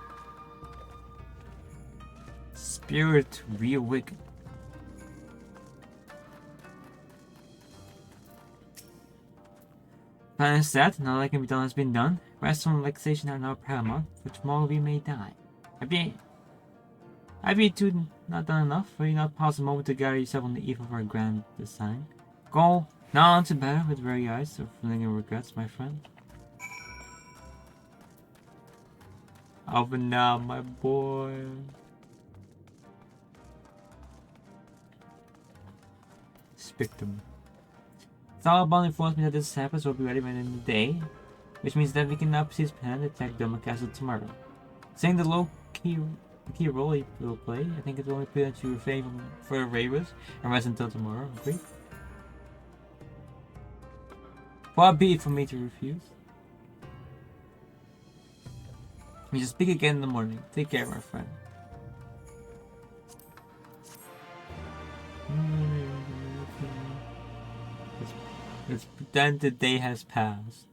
Spirit reawakened. Plan is set, now that can be done has been done. Rest and relaxation are now paramount, for tomorrow we may die. Have you two not done enough? Will you not pause a moment to gather yourself on the eve of our grand design? Go now on to better with weary eyes or flinging regrets, my friend. Open now, my boy. Speak to me. Taliban informs me that this happens will be ready by the end of the day, which means that we can now proceed as planned to attack Doma Castle tomorrow. Saying the low-key role he will play, I think it's only prudent to refrain from further ravers and rest until tomorrow. Agree? Far be it for me to refuse. We shall speak again in the morning. Take care, my friend. Let's pretend the day has passed.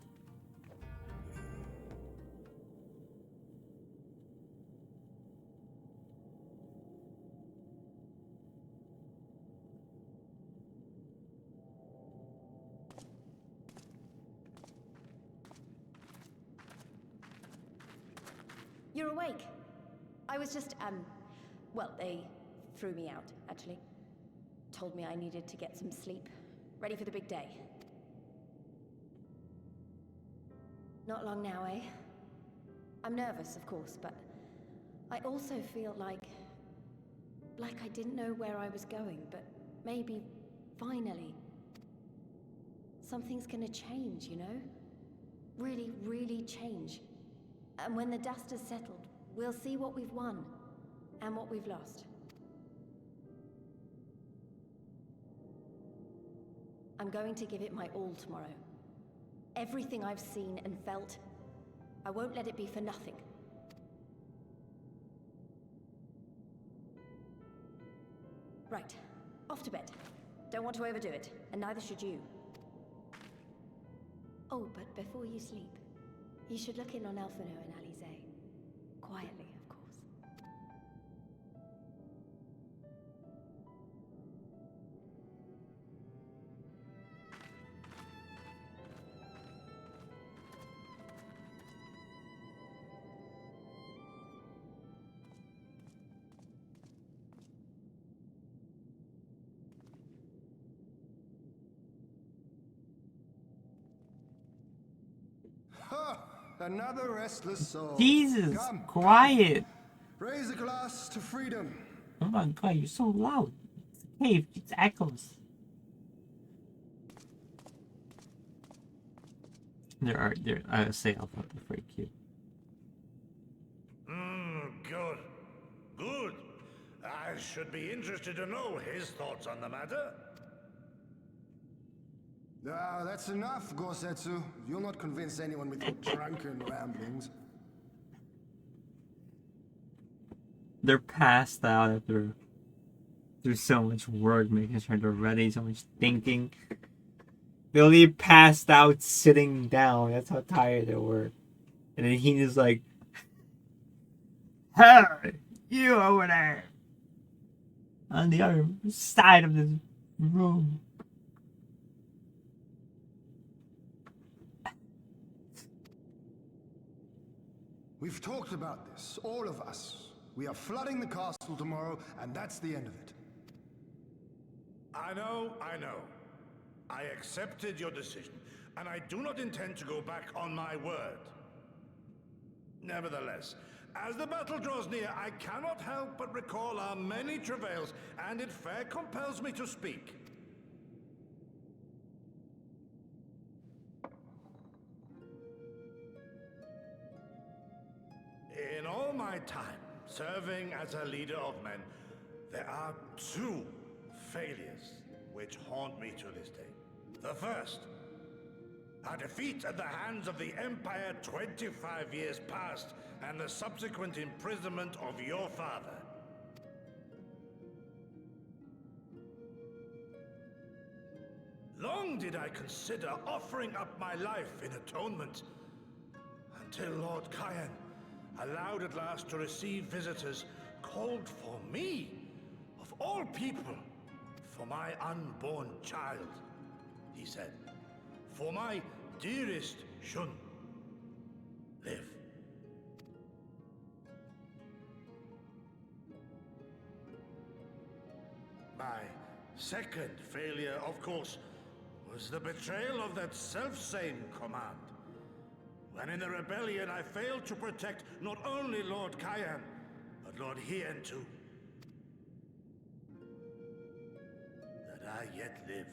You're awake. I was just, well, they threw me out, actually. Told me I needed to get some sleep. Ready for the big day. Not long now, eh? I'm nervous, of course, but I also feel like I didn't know where I was going, but maybe, finally, something's gonna change, you know? Really, really change. And when the dust has settled, we'll see what we've won, and what we've lost. I'm going to give it my all tomorrow. Everything I've seen and felt, I won't let it be for nothing. Right, off to bed. Don't want to overdo it, and neither should you. Oh, but before you sleep, you should look in on Elfino and Alize. Quietly, of course. Ha! Another restless soul. Jesus, Come, quiet. raise a glass to freedom. Oh my god, you're so loud. It's a cave, it's echoes. I say Alpha, very cute. Good. Good. I should be interested to know his thoughts on the matter. Ah, that's enough, Gosetsu. You'll not convince anyone with your drunken ramblings. They're passed out after so much work making sure they're ready, so much thinking. Billy passed out sitting down. That's how tired they were. And then he just like, hey, you over there. On the other side of this room. We've talked about this, all of us. We are flooding the castle tomorrow, and that's the end of it. I know. I accepted your decision, and I do not intend to go back on my word. Nevertheless, as the battle draws near, I cannot help but recall our many travails, and it fair compels me to speak. In all my time serving as a leader of men, there are two failures which haunt me to this day. The first, our defeat at the hands of the Empire 25 years past, and the subsequent imprisonment of your father. Long did I consider offering up my life in atonement, until Lord Kyan allowed at last to receive visitors, called for me, of all people, for my unborn child, he said. For my dearest Shun, live. My second failure, of course, was the betrayal of that self-same command. When in the rebellion I failed to protect not only Lord Kyan, but Lord Hien too. That I yet live,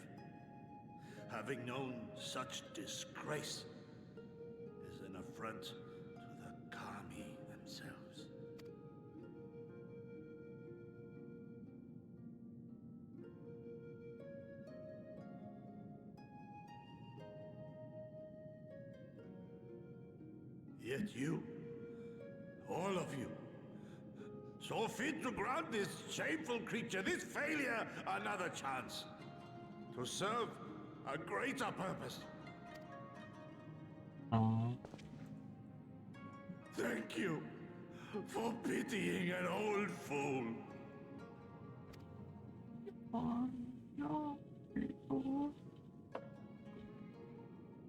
having known such disgrace, is an affront to the Kami themselves. Yet you, all of you, saw fit to grant this shameful creature, this failure, another chance. To serve a greater purpose. Oh. Thank you for pitying an old fool. Oh no.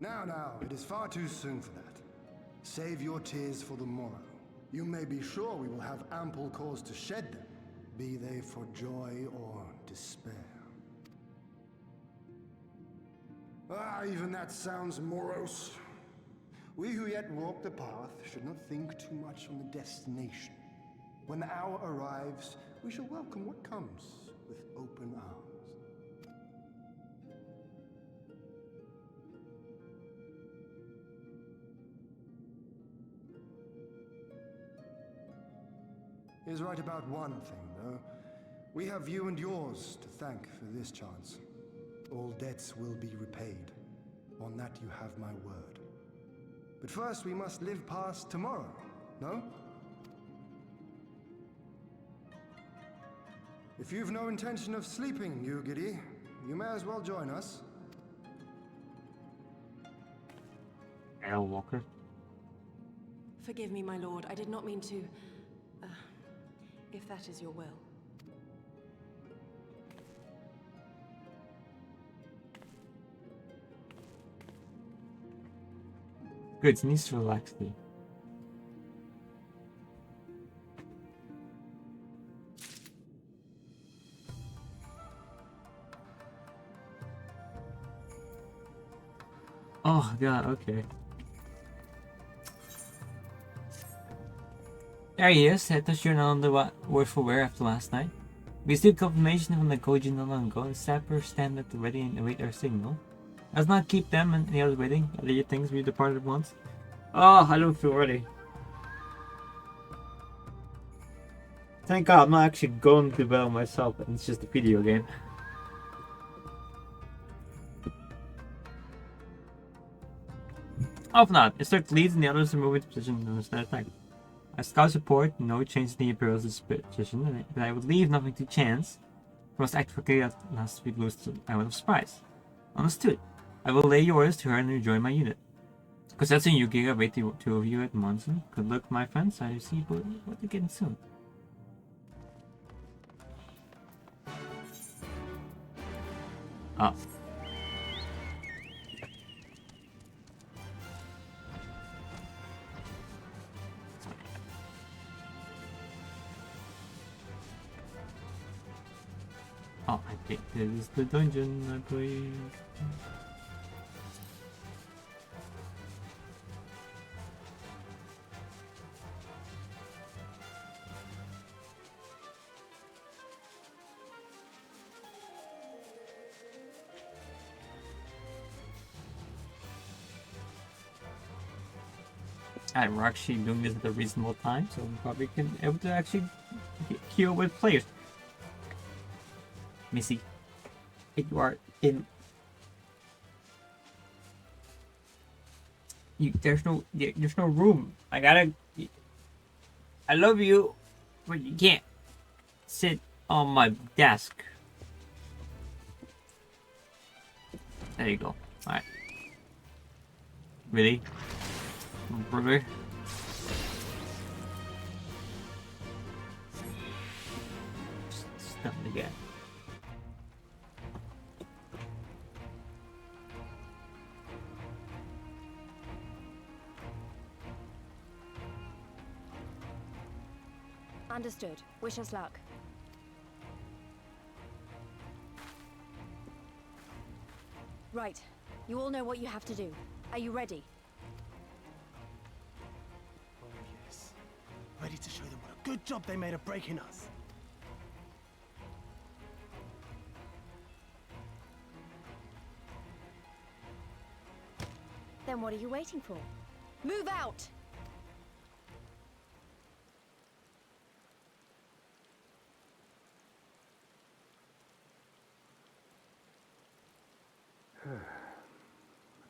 Now, it is far too soon for that. Save your tears for the morrow. You may be sure we will have ample cause to shed them, be they for joy or despair. Even that sounds morose. We who yet walk the path should not think too much on the destination. When the hour arrives, we shall welcome what comes with open arms. He is right about one thing, though. We have you and yours to thank for this chance. All debts will be repaid. On that you have my word. But first we must live past tomorrow, no? If you've no intention of sleeping, you giddy, you may as well join us. Walker. Forgive me, my lord. I did not mean to... if that is your will. Good, he needs to relax me. Oh god, okay. There he is. I thought you were not on the word for wear after last night. We received confirmation from the Koji not long ago, and sappers stand at the ready and await our signal. Let's not keep them and the others waiting. Other you things we departed at once. Oh, I don't feel ready. Thank God I'm not actually going to battle myself, and it's just a video game. Off not. Instruct leads and the others to move into position to start attack. I scout support, no change in the Imperial's position, but I would leave nothing to chance. I must act quickly lest we lose the element of surprise. Understood. I will lay yours to her and rejoin my unit. Kosetsu and Yuki await the two of you at Monson. Good luck, my friends. I see what again soon. Ah. Oh, I think this is the dungeon I played. And we're actually doing this at a reasonable time, so we probably can able to actually queue with players. Missy, you are in. There's no room. I love you, but you can't sit on my desk. There you go. All right. Really, brother. Stuff again. Understood. Wish us luck. Right. You all know what you have to do. Are you ready? Oh yes. Ready to show them what a good job they made of breaking us. Then what are you waiting for? Move out!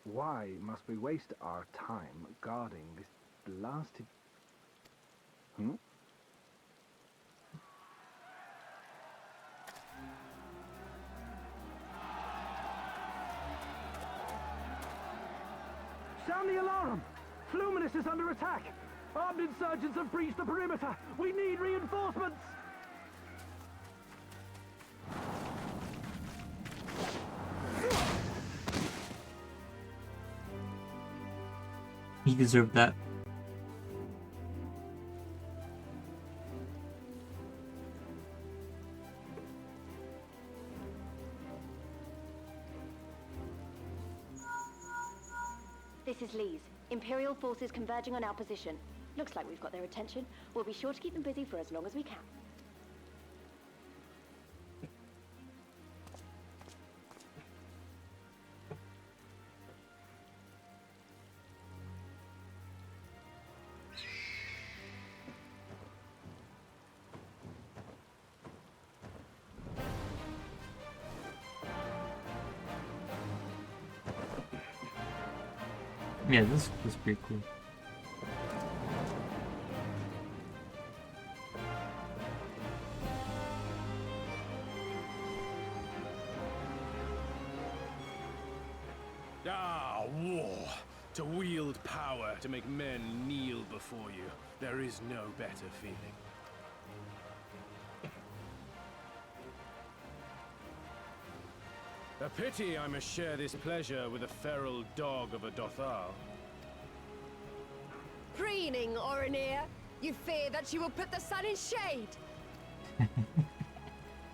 Why must we waste our time guarding this blasted... Sound the alarm! Fluminus is under attack! Armed insurgents have breached the perimeter! We need reinforcements! He deserved that. This is Lee's. Imperial forces converging on our position. Looks like we've got their attention. We'll be sure to keep them busy for as long as we can. Yeah, this was pretty cool. Ah, war! To wield power, to make men kneel before you. There is no better feeling. A pity I must share this pleasure with a feral dog of a Dothal. Preening, Oreneer. You fear that she will put the sun in shade.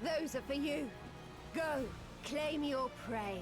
Those are for you. Go, claim your prey.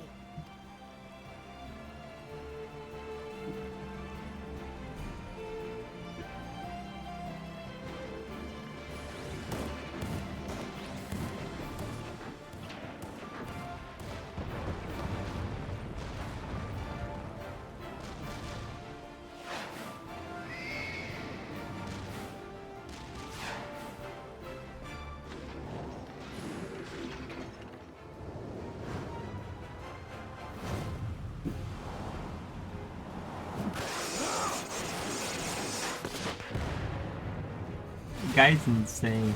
The guy's insane.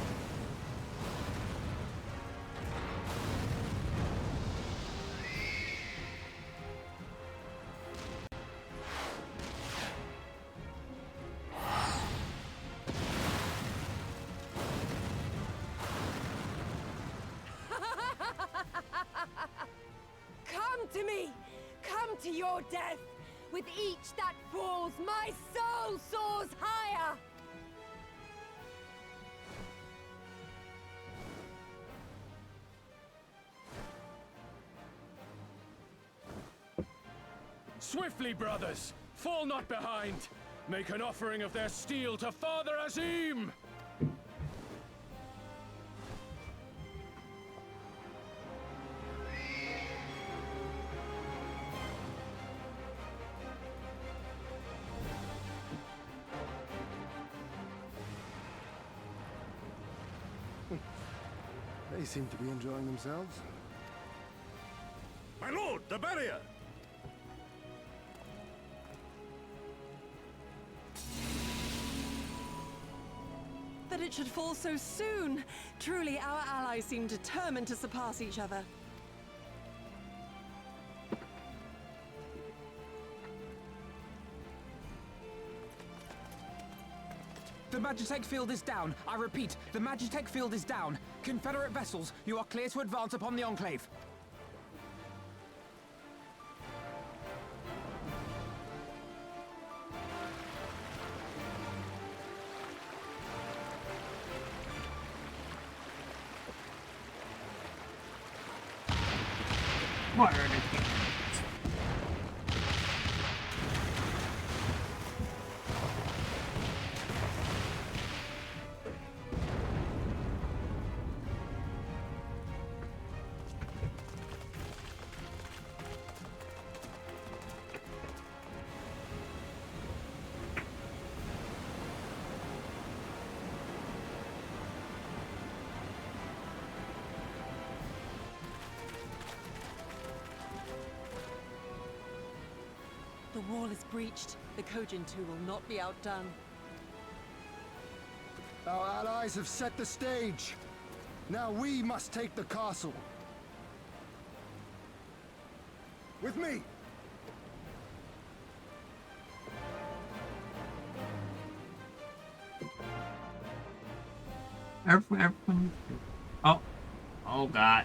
Come to me! Come to your death! With each that falls, my soul soars higher! Swiftly, brothers! Fall not behind! Make an offering of their steel to Father Azim! They seem to be enjoying themselves. My lord, the barrier! That it should fall so soon! Truly, our allies seem determined to surpass each other. The Magitech field is down. I repeat, the Magitech field is down. Confederate vessels, you are clear to advance upon the Enclave. What are they? The wall is breached. The Kojin-2 will not be outdone. Our allies have set the stage. Now we must take the castle. With me! Everyone. Oh. Oh God.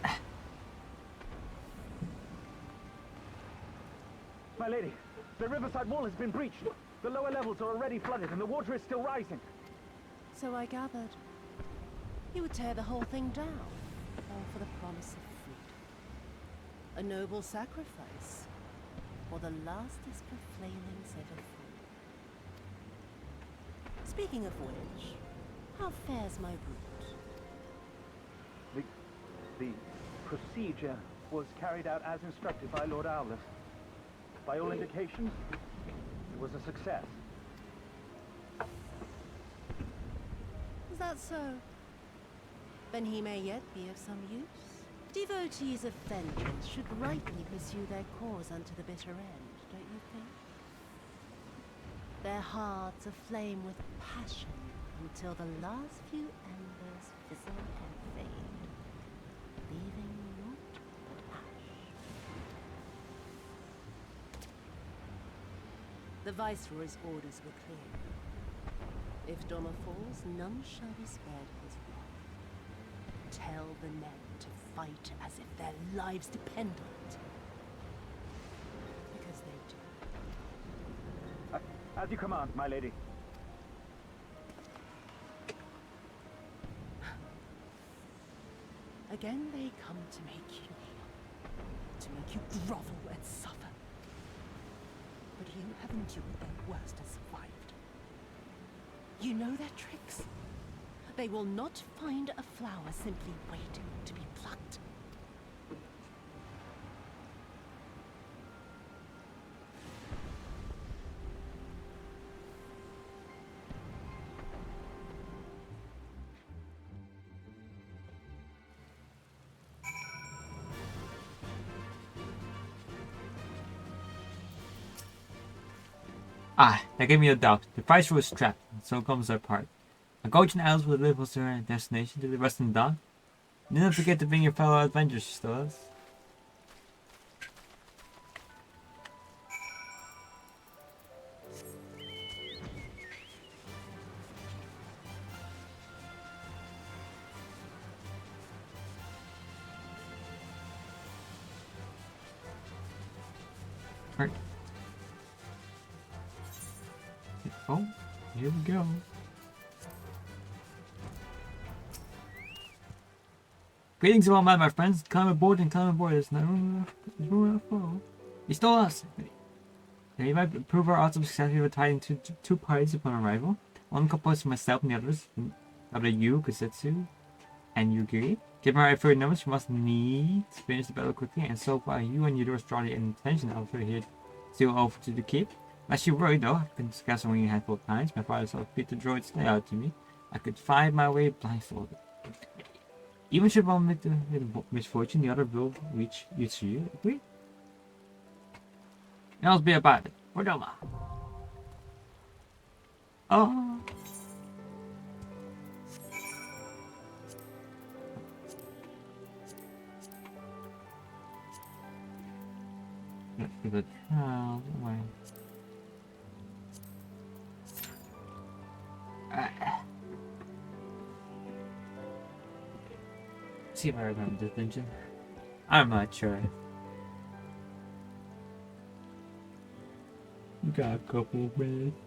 My lady, the riverside wall has been breached. The lower levels are already flooded and the water is still rising. So I gathered. He would tear the whole thing down, all for the promise of freedom. A noble sacrifice, or the lastest of flailings ever flew. Speaking of which, how fares my route? The procedure was carried out as instructed by Lord Owless. By all indications, it was a success. Is that so? Then he may yet be of some use. Devotees of vengeance should rightly pursue their cause unto the bitter end, don't you think? Their hearts aflame with passion until the last few embers fizzle and fade, leaving naught but ash. The Viceroy's orders were clear. If Doma falls, none shall be spared his wrath. Tell the men to fight as if their lives depend on it. Because they do. As you command, my lady. Again they come to make you kneel, to make you grovel and suffer. But you have endured their worst and survived. You know their tricks. They will not find a flower simply waiting to be plucked. Ah, that gave me a doubt. The Viceroy was trapped, and so comes our part. A golden isles will live was their destination to the western dawn. Never forget to bring your fellow adventurers, Stolas. Right. Oh, here we go. Greetings of all my friends. Climb aboard and climb aboard. There's no room to fall. You stole us. Now you might prove our odds of success. We were tied into two parties upon arrival. One composed of myself and the others, you, Kusetsu, and Yugiri. Given our inferior numbers, we must needs finish the battle quickly, and so far you and Eudora strongly intention of here to over to the keep. Lest you worry though, I've been discussing a handful of times. My father saw fit the droids lay out to me. I could find my way blindfolded. Even should one with the misfortune, the other will reach you. Agree? And I'll be about it. Ordoma. Oh. Let's do the trial away. See if I remember this dungeon. I'm not sure. Got a couple of minutes.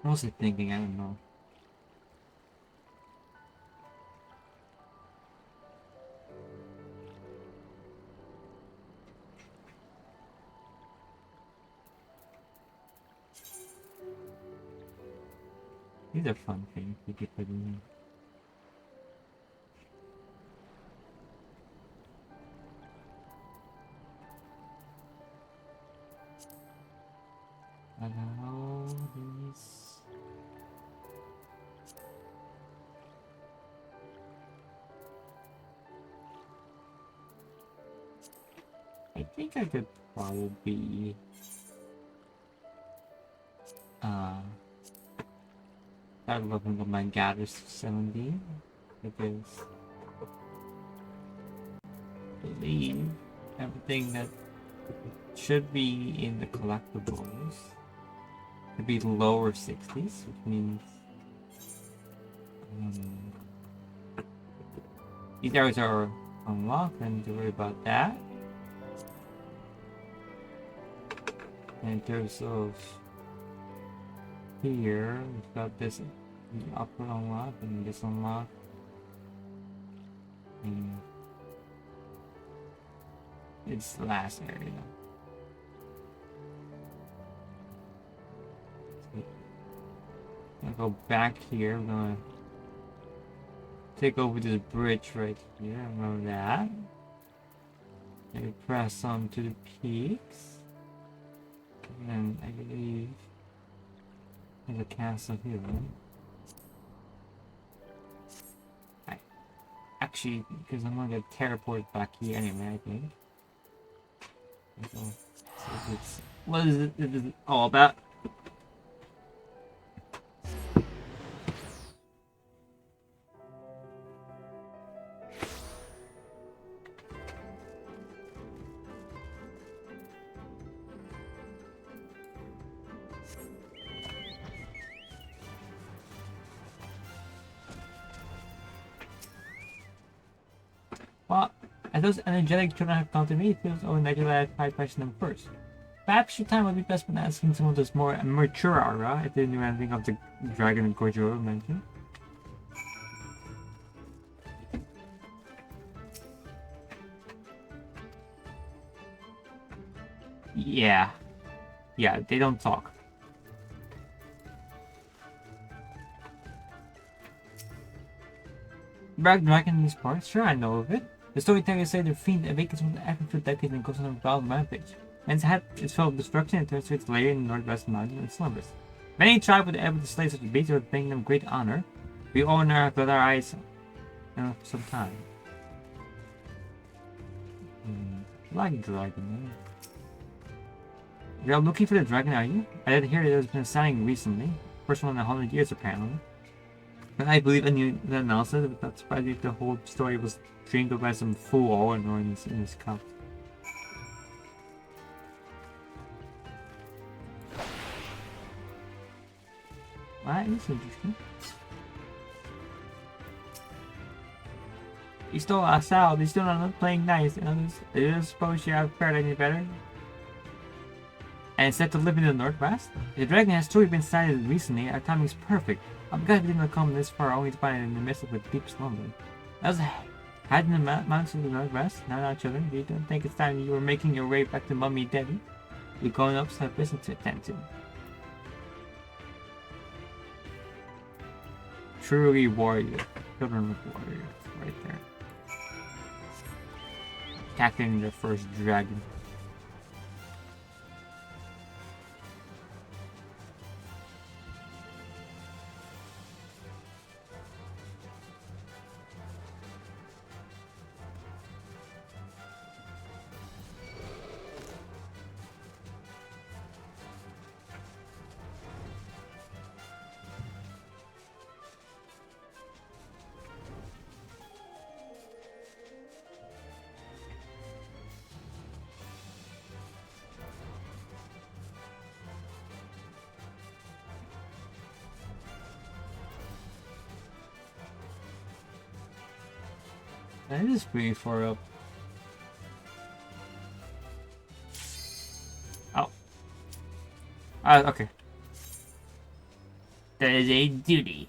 What was I thinking? I don't know. These are fun things we could put in here. Allow these. I think I could probably start looking at my gathers to 70 because I believe everything that should be in the collectibles to be lower 60s, which means these areas are unlocked, and to worry about that. And in terms of here, we've got this upper unlock and this unlock. And it's the last area. I'm gonna go back here. I'm gonna take over this bridge right here. Remember that. Maybe press on to the peaks. And then I believe there's a castle here. Actually, because I'm gonna get teleported back here anyway, I think. So what is it all about? Well, as those energetic children have come to me, it feels only natural that I question them first. Perhaps your time would be best when asking some of those more mature aura if they knew anything of the dragon Gojiro mentioned. Yeah. Yeah, they don't talk. Black Dragon in these parts? Sure, I know of it. The storytellers say the fiend awakens from the effort for decades and goes on a wild rampage. Man's head is full of destruction and turns to its lair in the northwest mountain and slumbers. Many tribe would ever to slay such a beast would bring them great honor. We all now have got our eyes for some time. Like dragon, You're looking for the dragon, are you? I did hear there's been a sighting recently. First one in 100 years, apparently. But I believe in the analysis, but not surprised if the whole story was dreamed up by some fool or in his cup. That is interesting. You stole us out. He's still not playing nice. I don't suppose you have fared any better. And instead of living in the northwest, the dragon has truly been sighted recently. Our timing is perfect. I'm glad we didn't come this far only to find it in the midst of a deep slumber. That was hiding in the mountains of the northwest. Now, children, you don't think it's time you were making your way back to Mummy Debbie? We're going up to have business to attend to. Truly warrior. Children of warriors. Right there. Attacking the first dragon. That is pretty far up. Oh. Okay. That is a duty.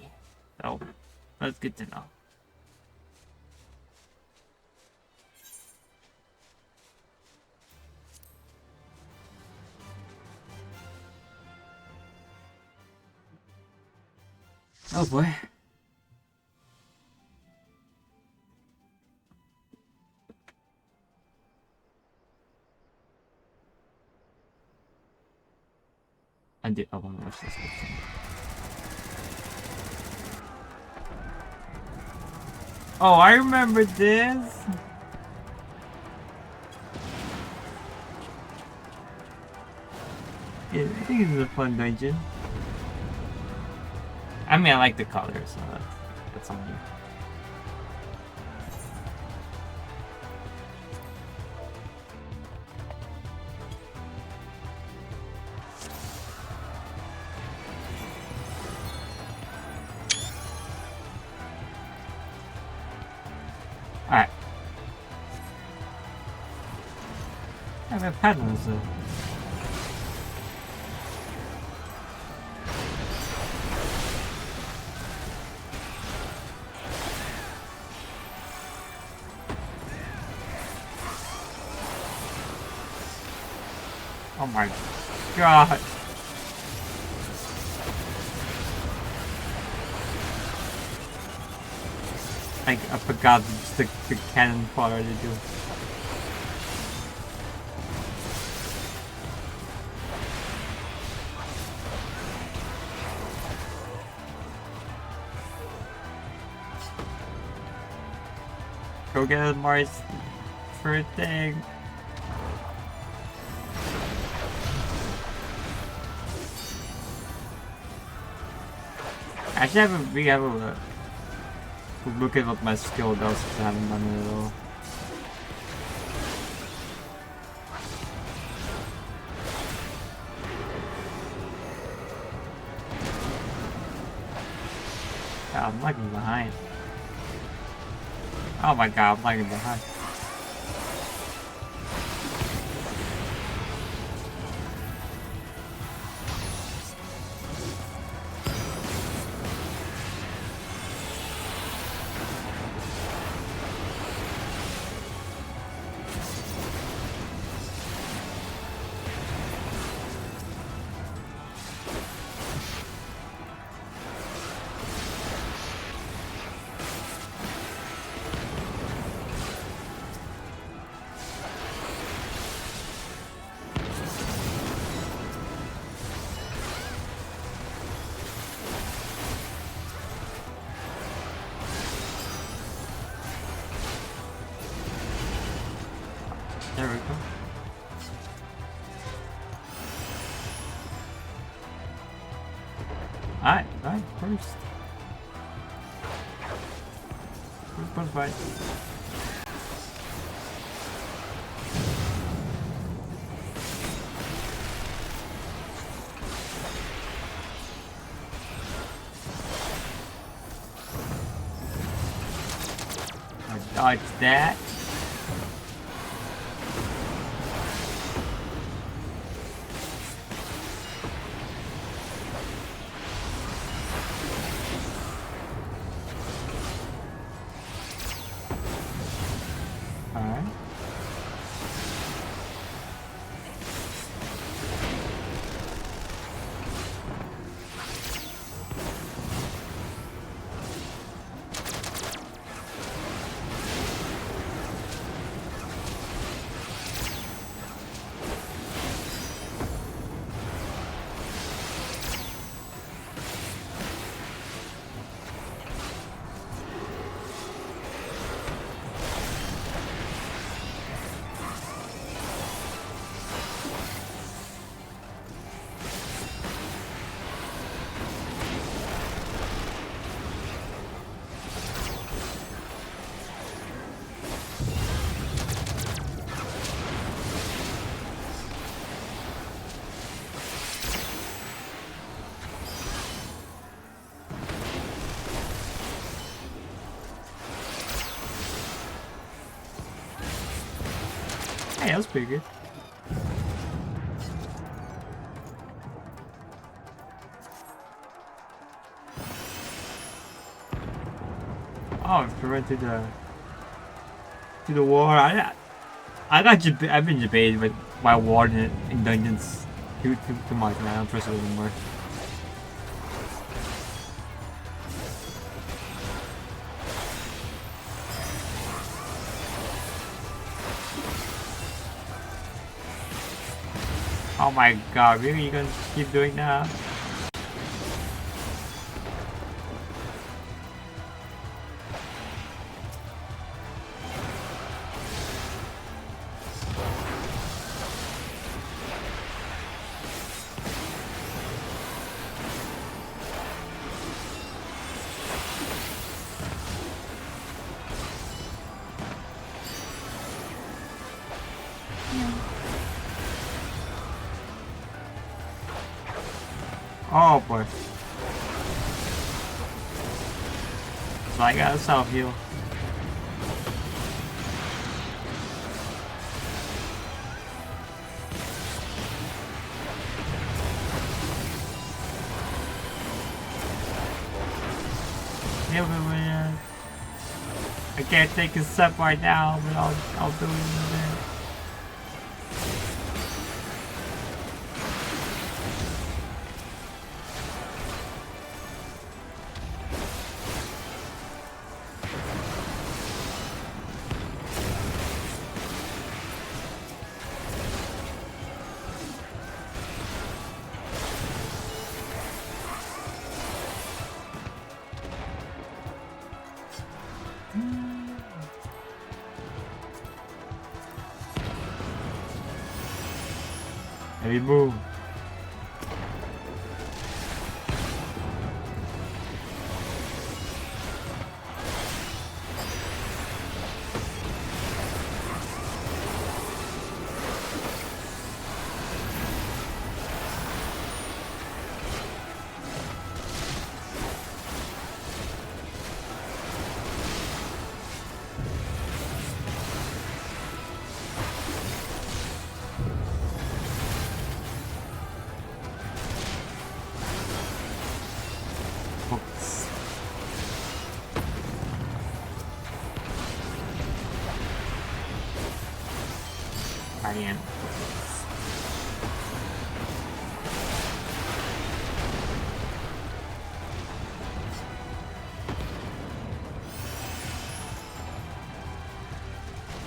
So, that's good to know. Oh boy. I want to watch this whole thing. Oh, I remember this. Yeah, I think this is a fun dungeon. I mean, I like the colors, so that's on you. Alright. I have patterns though. Oh my god. I forgot the cannon fodder to do. Go get Mars for a thing. Actually, we have a look at what my skill does because I haven't done it at all. God, I'm lagging behind. Oh my god, I'm lagging behind. There we go. Alright, first. First boss fight. I dodged that. Hey, that was pretty good. Oh, if we went to the war. I've been debated with my warden in dungeons too much, man. I don't trust it anymore. Oh my god, really? You gonna keep doing that? Oh boy. So I got a self heal. Yeah, but I can't take a step right now, but I'll do it in a minute. Heavy move. Guardian.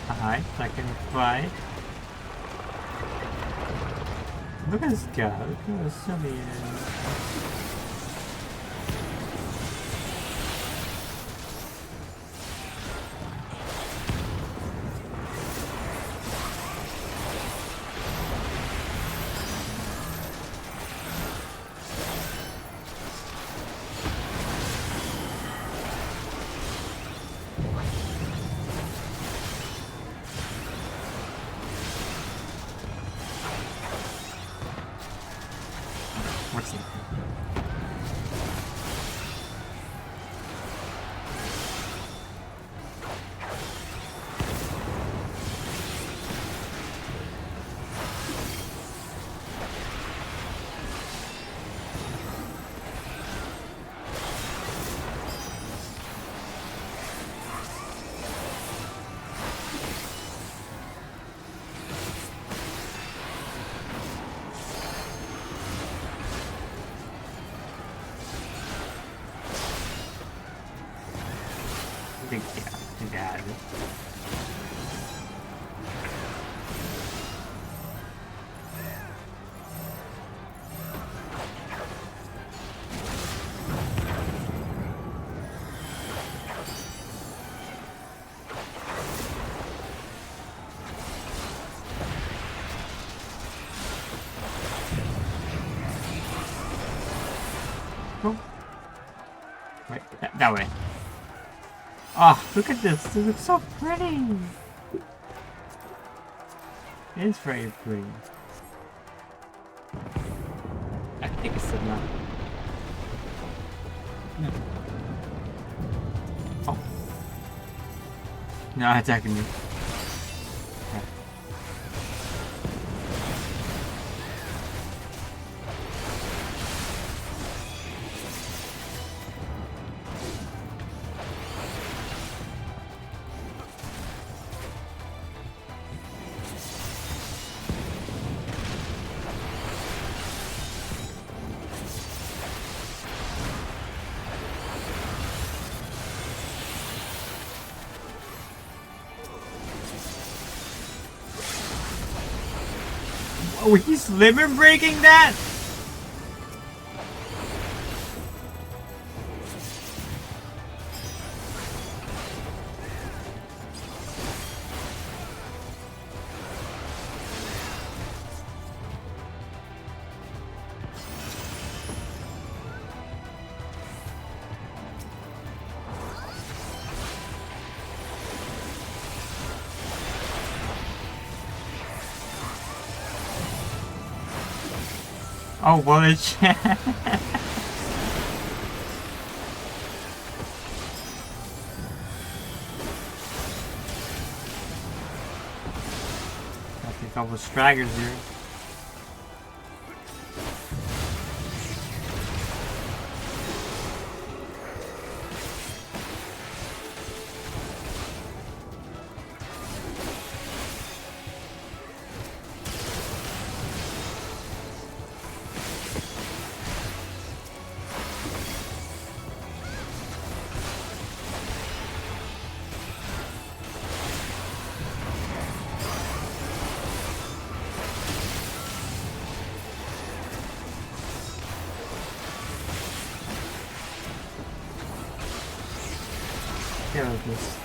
Alright, second fight. Look at this guy, look how silly he is. What's it? Dad. Oh. Wait, that way. Oh, look at this. This looks so pretty. It's very pretty. I think it's enough. No. Oh. No, attacking me. Okay. Oh, he's limit breaking that? Oh, what a chance. I think I was straggers here. Get out of this.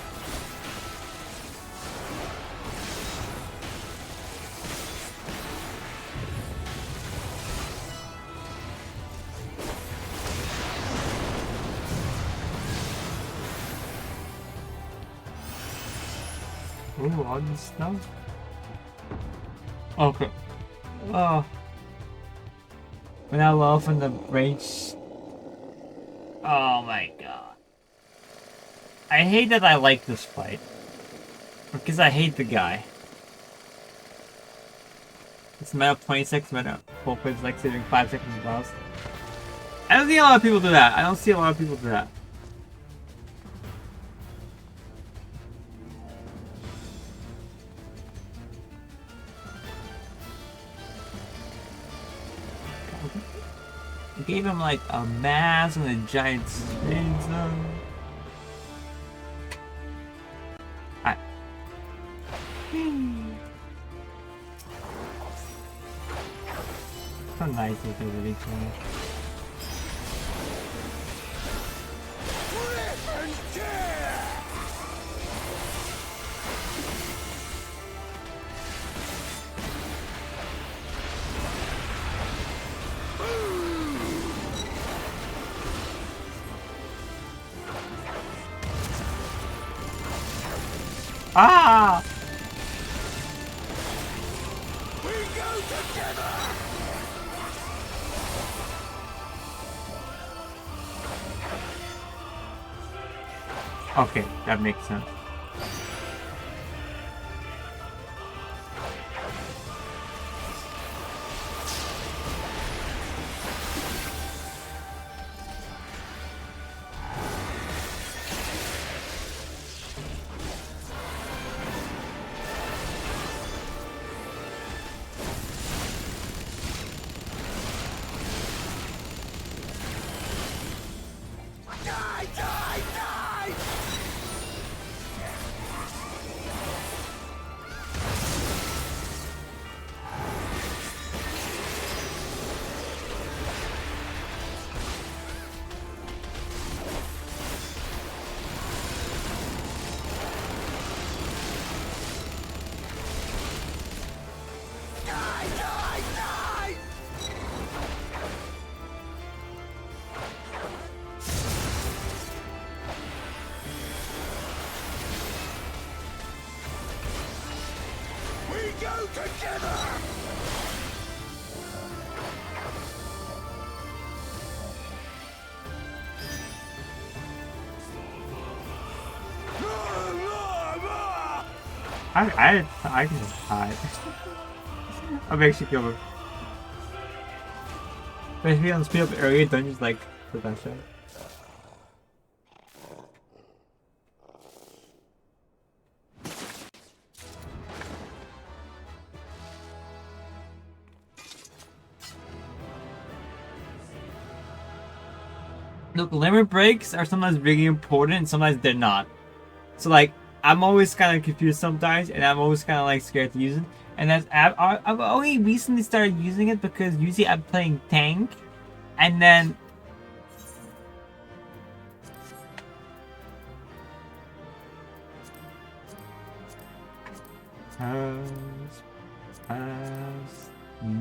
Ooh, all this stuff? Okay. Oh. When I love in the range. Oh my god. I hate that I like this fight. Because I hate the guy. It's meta 26, meta 4 plays like saving 5 seconds of boss. I don't see a lot of people do that. I don't see a lot of people do that. I gave him like a mask and a giant spin zone. So nice if they really try. Ah! We go together! Okay, that makes sense. I can just hide. I'll actually kill him. But if you don't speed up area dungeons like the best way. Look, limit breaks are sometimes really important and sometimes they're not. So like, I'm always kind of confused sometimes, and I'm always kind of like scared to use it. And I've only recently started using it because usually I'm playing tank, and then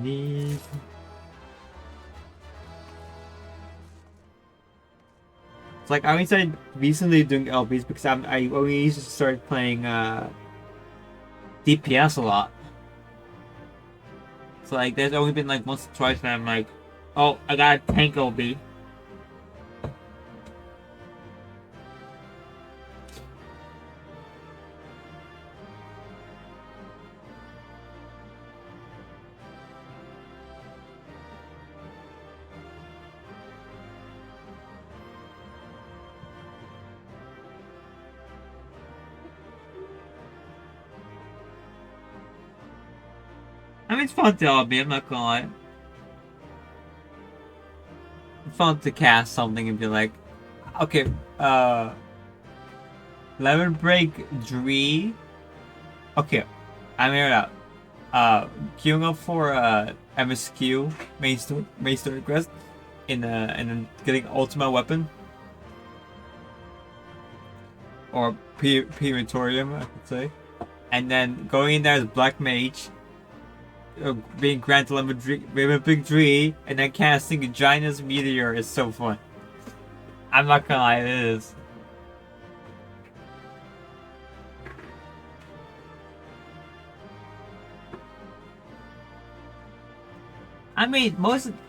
need. It's like I only started recently doing LBs because I only used to start playing DPS a lot. So like there's only been like once or twice when I'm like, oh, I got a tank LB. I mean, it's fun to LB, I'm not gonna lie. It's fun to cast something and be like, okay, Lemon Break Dree. Okay, I made it out. Queuing up for MSQ main story quest and then getting ultimate weapon or Piratorium, I could say, and then going in there as Black Mage, being granted Lemon Big Dree, and then casting a Giant's Meteor is so fun. I'm not gonna lie, it is. I mean,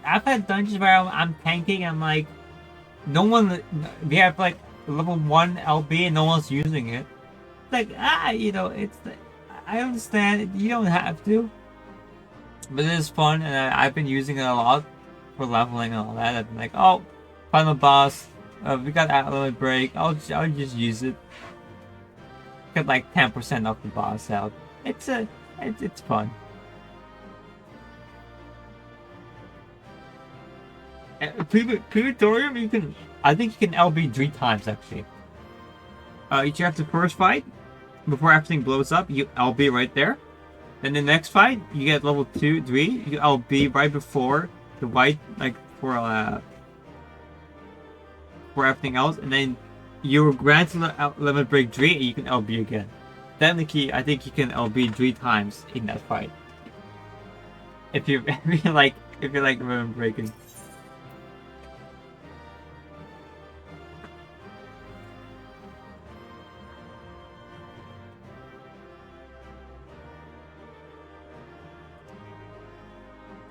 I've had dungeons where I'm tanking and like, no one, we have like level 1 LB and no one's using it. Like, you know, I understand, you don't have to. But it is fun and I've been using it a lot for leveling and all that. I've been like, oh, final boss, we got that limit break, I'll just use it. Get like 10% off the boss out. It's fun. Piratorium, I think you can LB 3 times actually. You have the first fight, before everything blows up, you LB right there. Then the next fight, you get level 2, 3, you LB right before the white, like for everything else, and then you grant limit break 3 and you can LB again. Technically, I think you can LB 3 times in that fight. If you like limit breaking.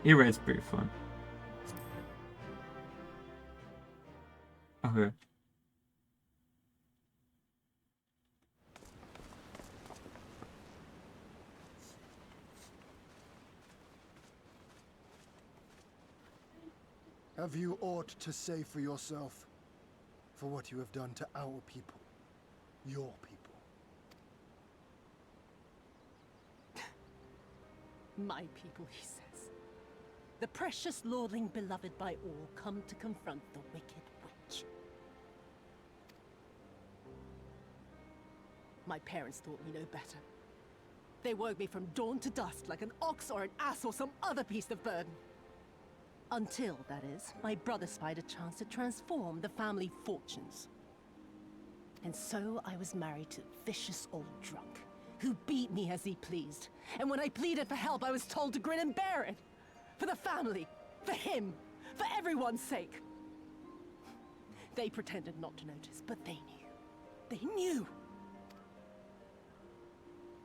It's pretty fun. Okay. Have you aught to say for yourself? For what you have done to our people? Your people? My people, he says. The precious lordling beloved by all come to confront the wicked witch. My parents taught me no better. They worked me from dawn to dusk like an ox or an ass or some other beast of burden. Until, that is, my brother spied a chance to transform the family fortunes. And so I was married to a vicious old drunk, who beat me as he pleased. And when I pleaded for help, I was told to grin and bear it. For the family, for him, for everyone's sake. They pretended not to notice, but they knew. They knew.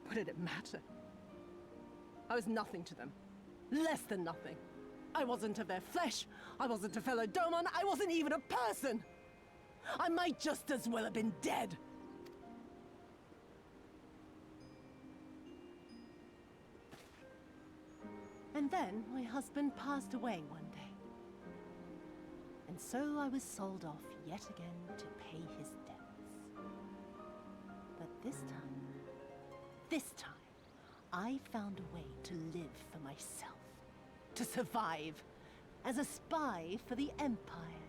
What did it matter? I was nothing to them. Less than nothing. I wasn't of their flesh. I wasn't a fellow Domon. I wasn't even a person. I might just as well have been dead. And then my husband passed away one day. And so I was sold off yet again to pay his debts. But this time, I found a way to live for myself. To survive. As a spy for the Empire.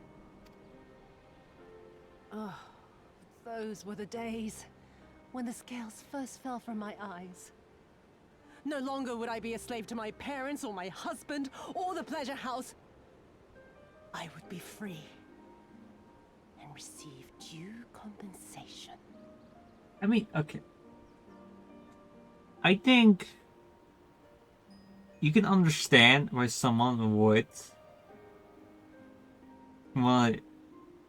Oh, those were the days. when the scales first fell from my eyes. No longer would I be a slave to my parents or my husband or the pleasure house. I would be free and receive due compensation. I mean, okay. I think you can understand why someone would want to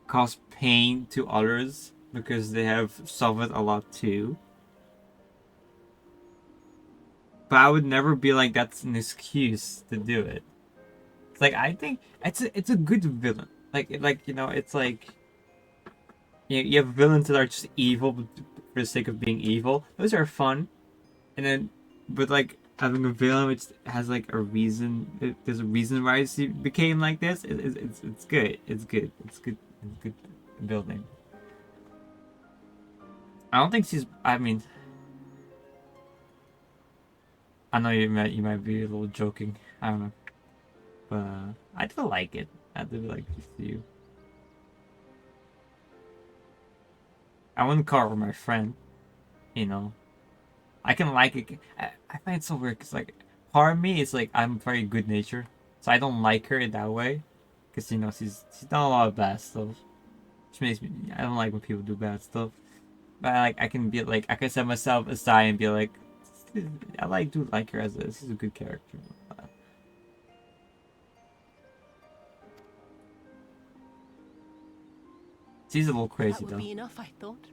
cause pain to others because they have suffered a lot too. But I would never be like that's an excuse to do it. It's like I think it's a good villain. Like you know, it's like you have villains that are just evil for the sake of being evil. Those are fun. And then but like having a villain which has like a reason, there's a reason why he became like this. It's good. It's good. It's good. It's good building. I don't think she's. I mean, I know you might be a little joking. I don't know, but I do like it. I do like this to you. I wouldn't call her my friend. You know, I can like it. I find it so weird because like part of me is like I'm very good natured, so I don't like her in that way, because you know she's done a lot of bad stuff, which makes me. I don't like when people do bad stuff. But like I can be like I can set myself aside and be like, I do like her as this is a good character. She's a little crazy That would though. be enough, I thought.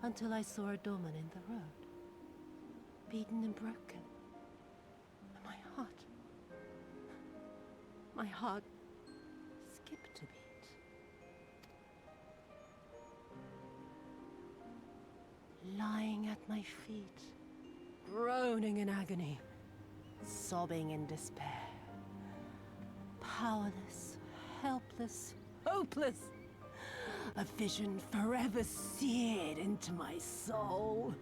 Until I saw a doorman in the road, beaten and broken. And my heart skipped a beat. Lying at my feet, groaning in agony, sobbing in despair. Powerless, helpless, hopeless. A vision forever seared into my soul.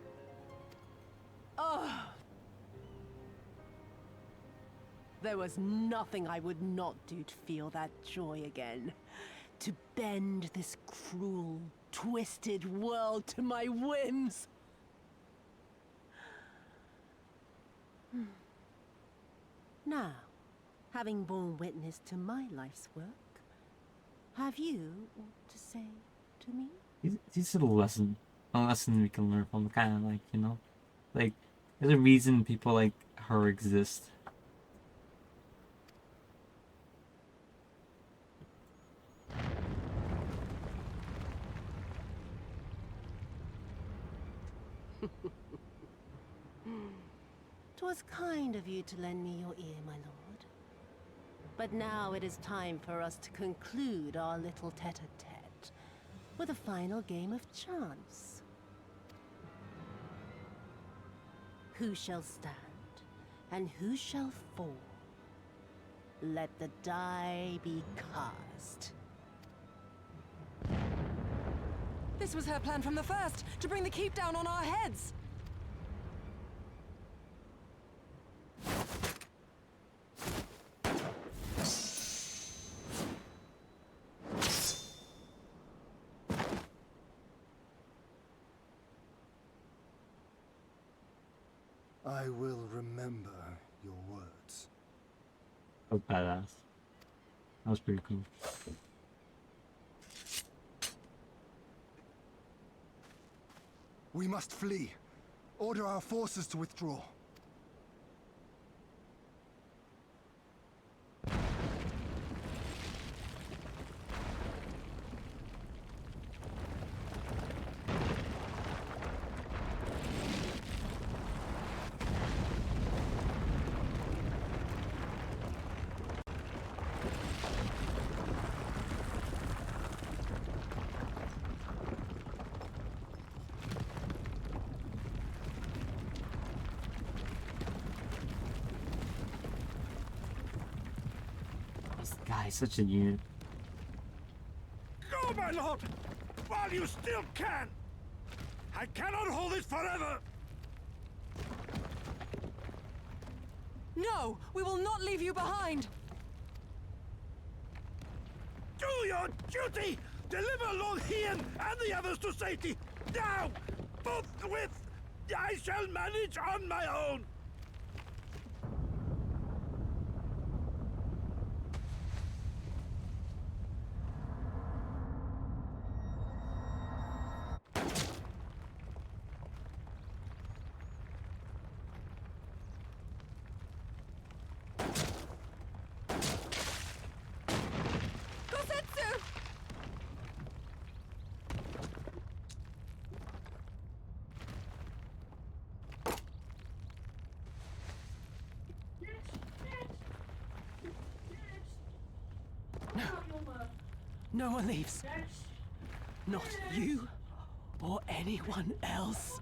Oh! There was nothing I would not do to feel that joy again. To bend this cruel, twisted world to my whims. Now, having borne witness to my life's work, have you aught to say to me? It's a lesson we can learn from. Kind of like, you know, like there's a reason people like her exist. "'Twas kind of you to lend me your ear, my lord. But now it is time for us to conclude our little tete-a-tete with a final game of chance. Who shall stand, and who shall fall? Let the die be cast." This was her plan from the first, to bring the keep down on our heads. I will remember your words. Oh, badass. That was pretty cool. We must flee. Order our forces to withdraw. This guy is such a unit. Go, my lord! While you still can! I cannot hold it forever! No, we will not leave you behind. Do your duty! Deliver Lord Hien and the others to safety! Now! Forthwith! I shall manage on my own! No one leaves. Not you or anyone else.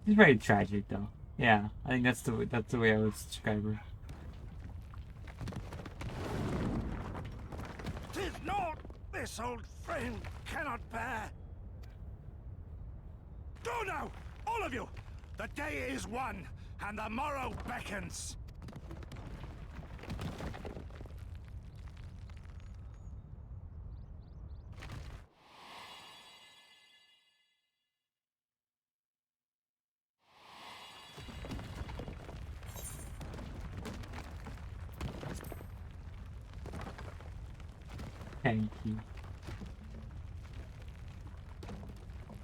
It's very tragic, though. Yeah, I think that's the way I would describe her. 'Tis naught this old friend cannot bear. Go now, all of you! The day is won, and the morrow beckons. Thank you.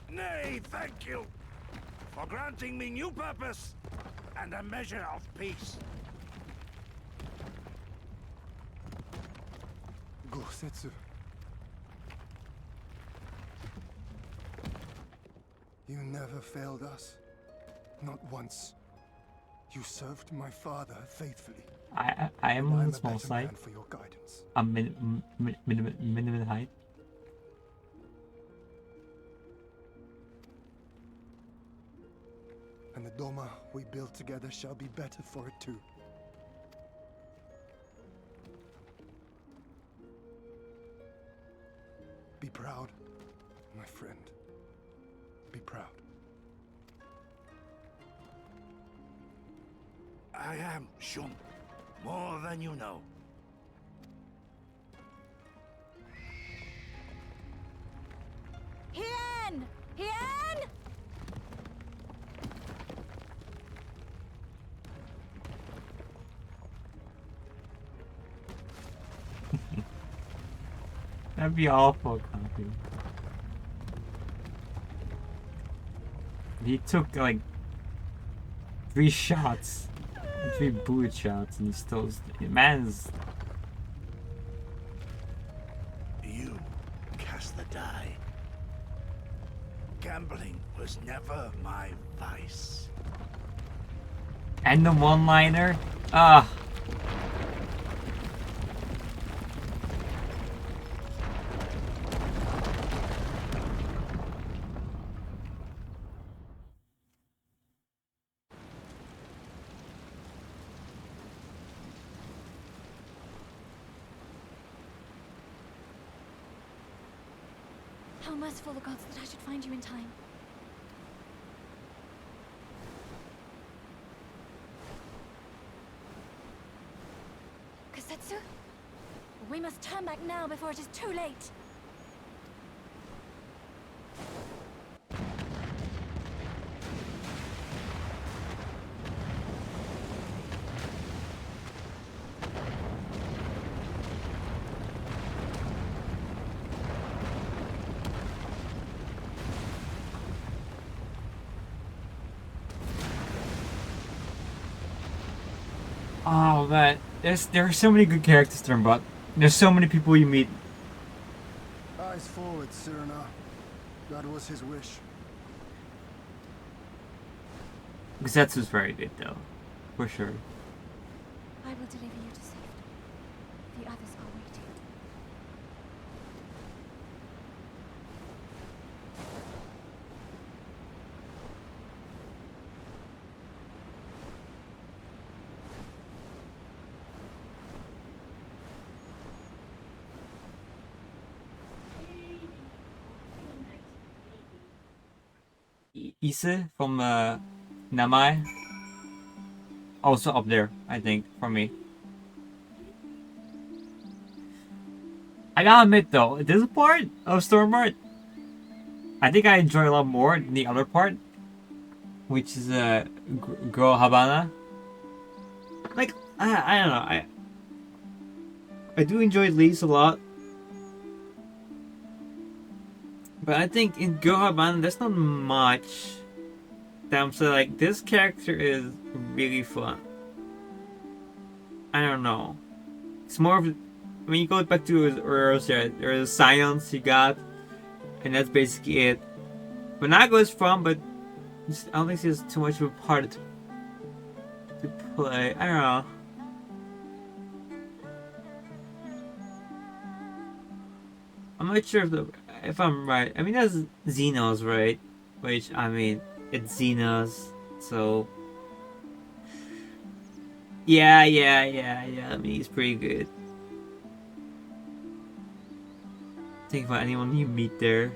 Nay, thank you for granting me new purpose and a measure of peace. Gosetsu. You never failed us. Not once. You served my father faithfully. I am on the small side. For your guidance. I'm minimum height. And the Doma we build together shall be better for it too. Be proud, my friend. Be proud. I am, Shun. More than you know. Hien! Hien! That'd be awful, Copy. He took like 3 shots, 3 bullet shots, and he still. Man's. You cast the die. Gambling was never my vice. And the one-liner? Ah. How merciful the gods that I should find you in time. Kasetsu? We must turn back now before it is too late. Oh man, there are so many good characters to learn about. There's so many people you meet. Eyes forward, Cyrano. That was his wish. Gusetsu's very good though, for sure. I will deliver you to safety. The others are waiting. Ise from Namai. Also up there, I think, for me. I gotta admit though, this part of Stormbird, I think I enjoy a lot more than the other part, which is Girl Havana. Like I don't know, I do enjoy Lise a lot, but I think in Girl Havana there's not much that I'm so like this character is really fun. I don't know. It's more of when you go back to earlier, there's Science you got, and that's basically it. Monaco is fun, but I don't think there's too much of a part to play. I don't know. I'm not sure if I'm right. I mean, that's Xenos, right? Which, I mean, it's Xenos, so... Yeah. I mean, he's pretty good. Think about anyone you meet there.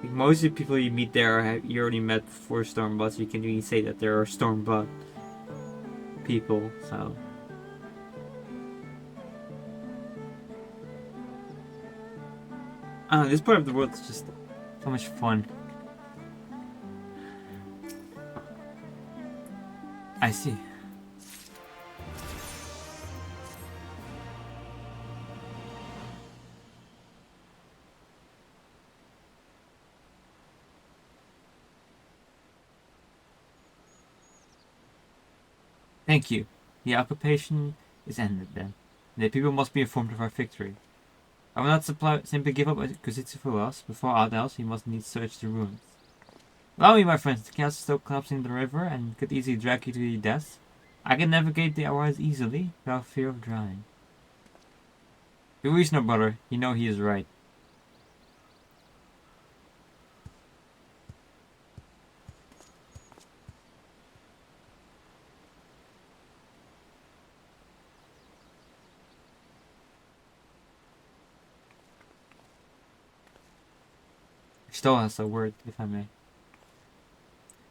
Like most of the people you meet there you already met before Stormblood, so you can really say that there are Stormblood people, so... this part of the world is just so much fun. I see. Thank you. The occupation is ended then. The people must be informed of our victory. I will not simply give up Kuzitsu for us. Before all else, we must needs search the ruins. Allow me, my friends. The chaos is still collapsing in the river and could easily drag you to your deaths. I can navigate the waters easily, without fear of drowning. You're reasonable, brother. You know he is right. Still has a word, if I may.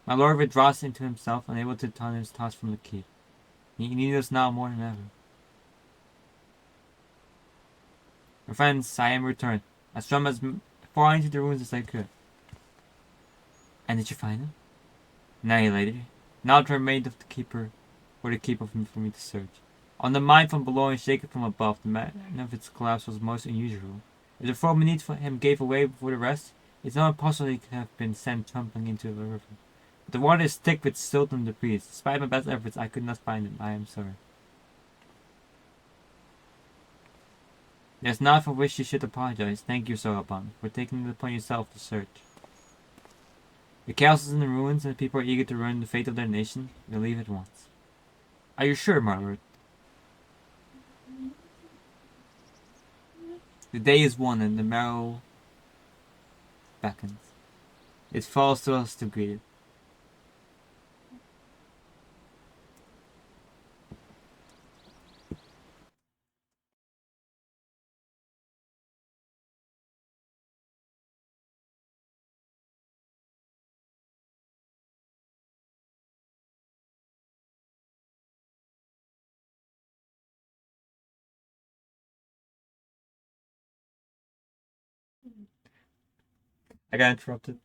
My lord withdraws into himself, unable to turn his thoughts from the keep. He needs us now more than ever. My friends, I am returned. I swam as far into the ruins as I could. And did you find him? Annihilated. Now the remains of the keeper, or the keep of him for me to search. On the mine from below and shaken from above, the manner of its collapse was most unusual. If the foe beneath him gave way before the rest, it's not impossible he could have been sent tumbling into the river. But the water is thick with silt and debris. Despite my best efforts, I could not find him. I am sorry. There's not for which you should apologize. Thank you, Sohaban, for taking it upon yourself to search. The chaos is in the ruins, and the people are eager to learn the fate of their nation. We'll leave at once. Are you sure, my lord? The day is won, and the marrow beckons. It falls to us to greet it. I got interrupted.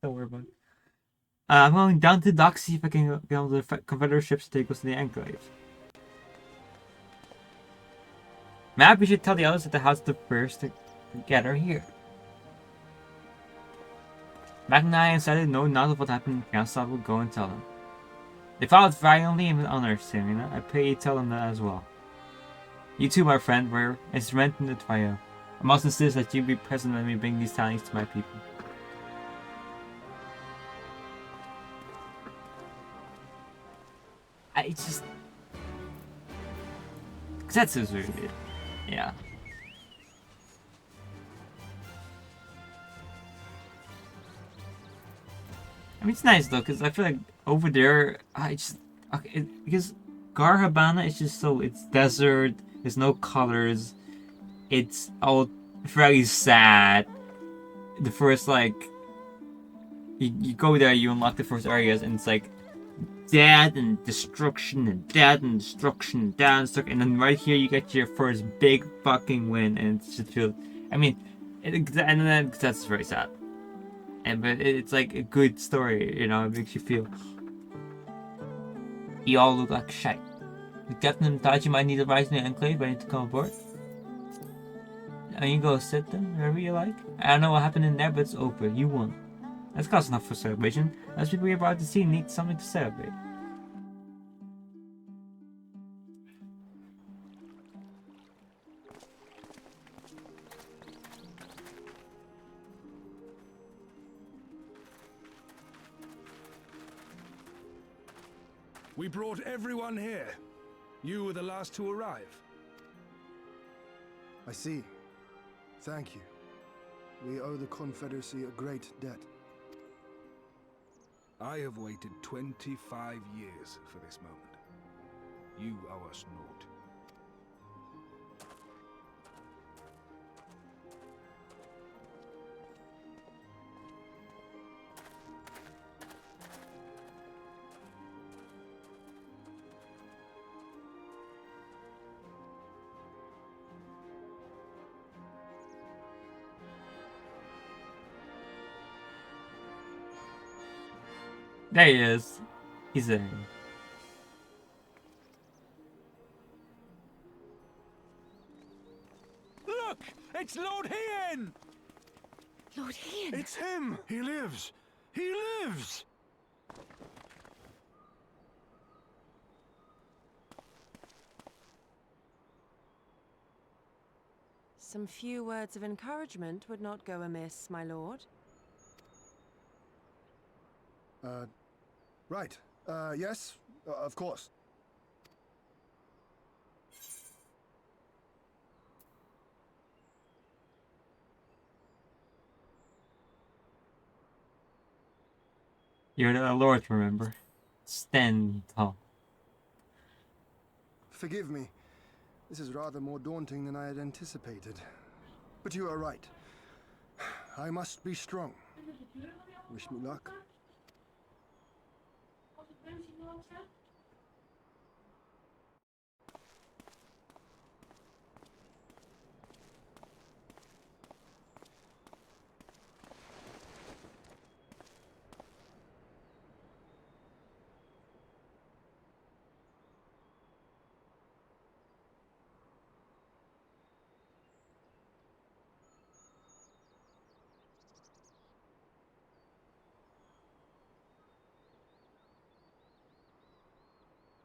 Don't worry about it. I'm going down to the dock, see if I can get on the Confederate ships to take us to the Enclave. Map, we should tell the others at the house the first to gather here. Mac and I decided no knowledge of what happened in the council. I will go and tell them. They fought valiantly and with honor, Serena. I pray you tell them that as well. You too, my friend, were instrumental in the trial. I must insist that you be present when we bring these tidings to my people. I just... Zetsu's really good. Yeah. I mean, it's nice though, because I feel like over there, I just... Okay, because Gar Habana is just so... It's desert, there's no colors, it's all very sad. The first, like... You go there, you unlock the first areas, and it's like... death and destruction and death and destruction and death and destruction, and then right here you get your first big fucking win, and it's just feel. I mean, and then that's very sad. But it's like a good story, you know. It makes you feel. You all look like shite. The captain thought you might need a rise in the enclave, but I need to come aboard. And you go sit them wherever you like. I don't know what happened in there, but it's over. You won. That's cause enough for celebration. Those people you're about to see need something to celebrate. We brought everyone here. You were the last to arrive. I see. Thank you. We owe the Confederacy a great debt. I have waited 25 years for this moment. You owe us naught. There he is. He's in. Look! It's Lord Hien! Lord Hien! It's him! He lives! He lives! Some few words of encouragement would not go amiss, my lord. Right. Yes, of course. You're the Lord, remember? Stand tall. Forgive me. This is rather more daunting than I had anticipated. But you are right. I must be strong. Wish me luck.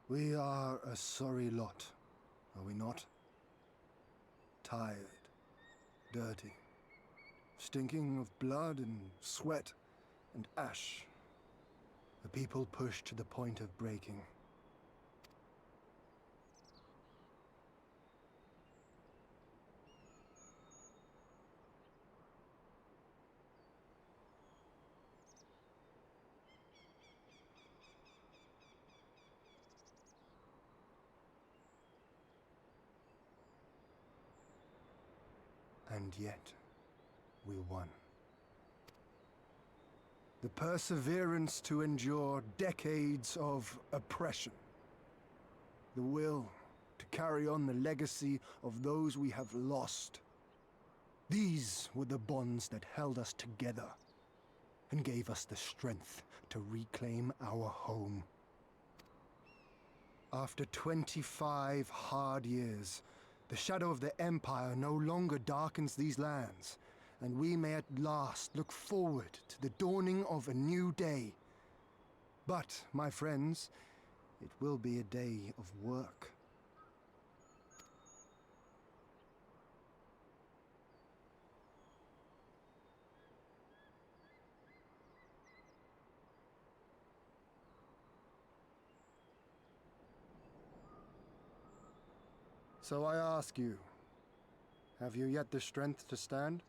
We are a sorry lot, are we not? Tired, dirty, stinking of blood and sweat and ash. A people pushed to the point of breaking. And yet, we won. The perseverance to endure decades of oppression. The will to carry on the legacy of those we have lost. These were the bonds that held us together and gave us the strength to reclaim our home. After 25 hard years, the shadow of the Empire no longer darkens these lands, and we may at last look forward to the dawning of a new day. But, my friends, it will be a day of work. So I ask you, have you yet the strength to stand?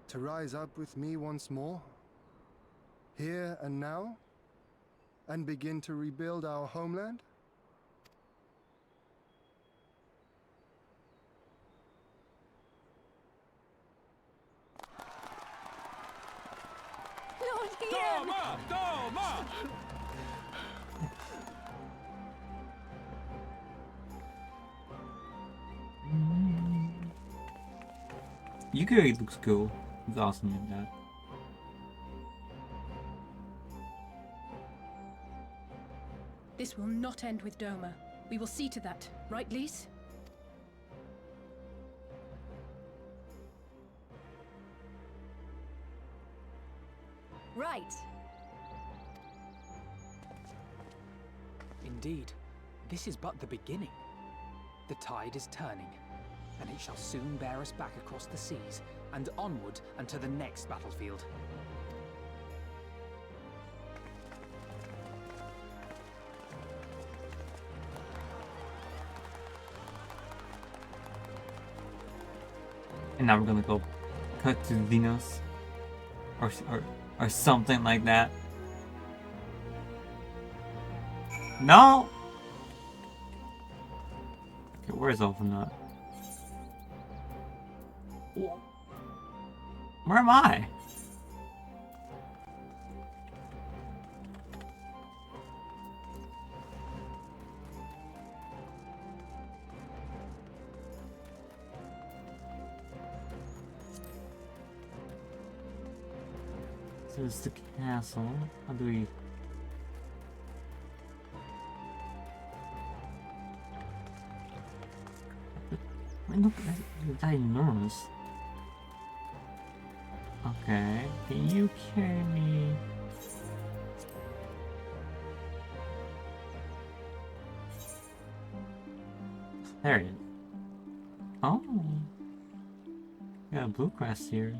To rise up with me once more? Here and now? and begin to rebuild our homeland? Lord Ian! Doma! Yukari looks cool. He's awesome in that. This will not end with Doma. We will see to that, right, Lise? Right. Indeed, this is but the beginning. The tide is turning, and it shall soon bear us back across the seas and onward and to the next battlefield. And now we're gonna go cut to Dinos. Or something like that. No! Okay, where's Ulfanut? Where am I? So it's the castle. How do we... Look, that's enormous. Okay, can you carry me? There it is. Oh, got a blue crest here.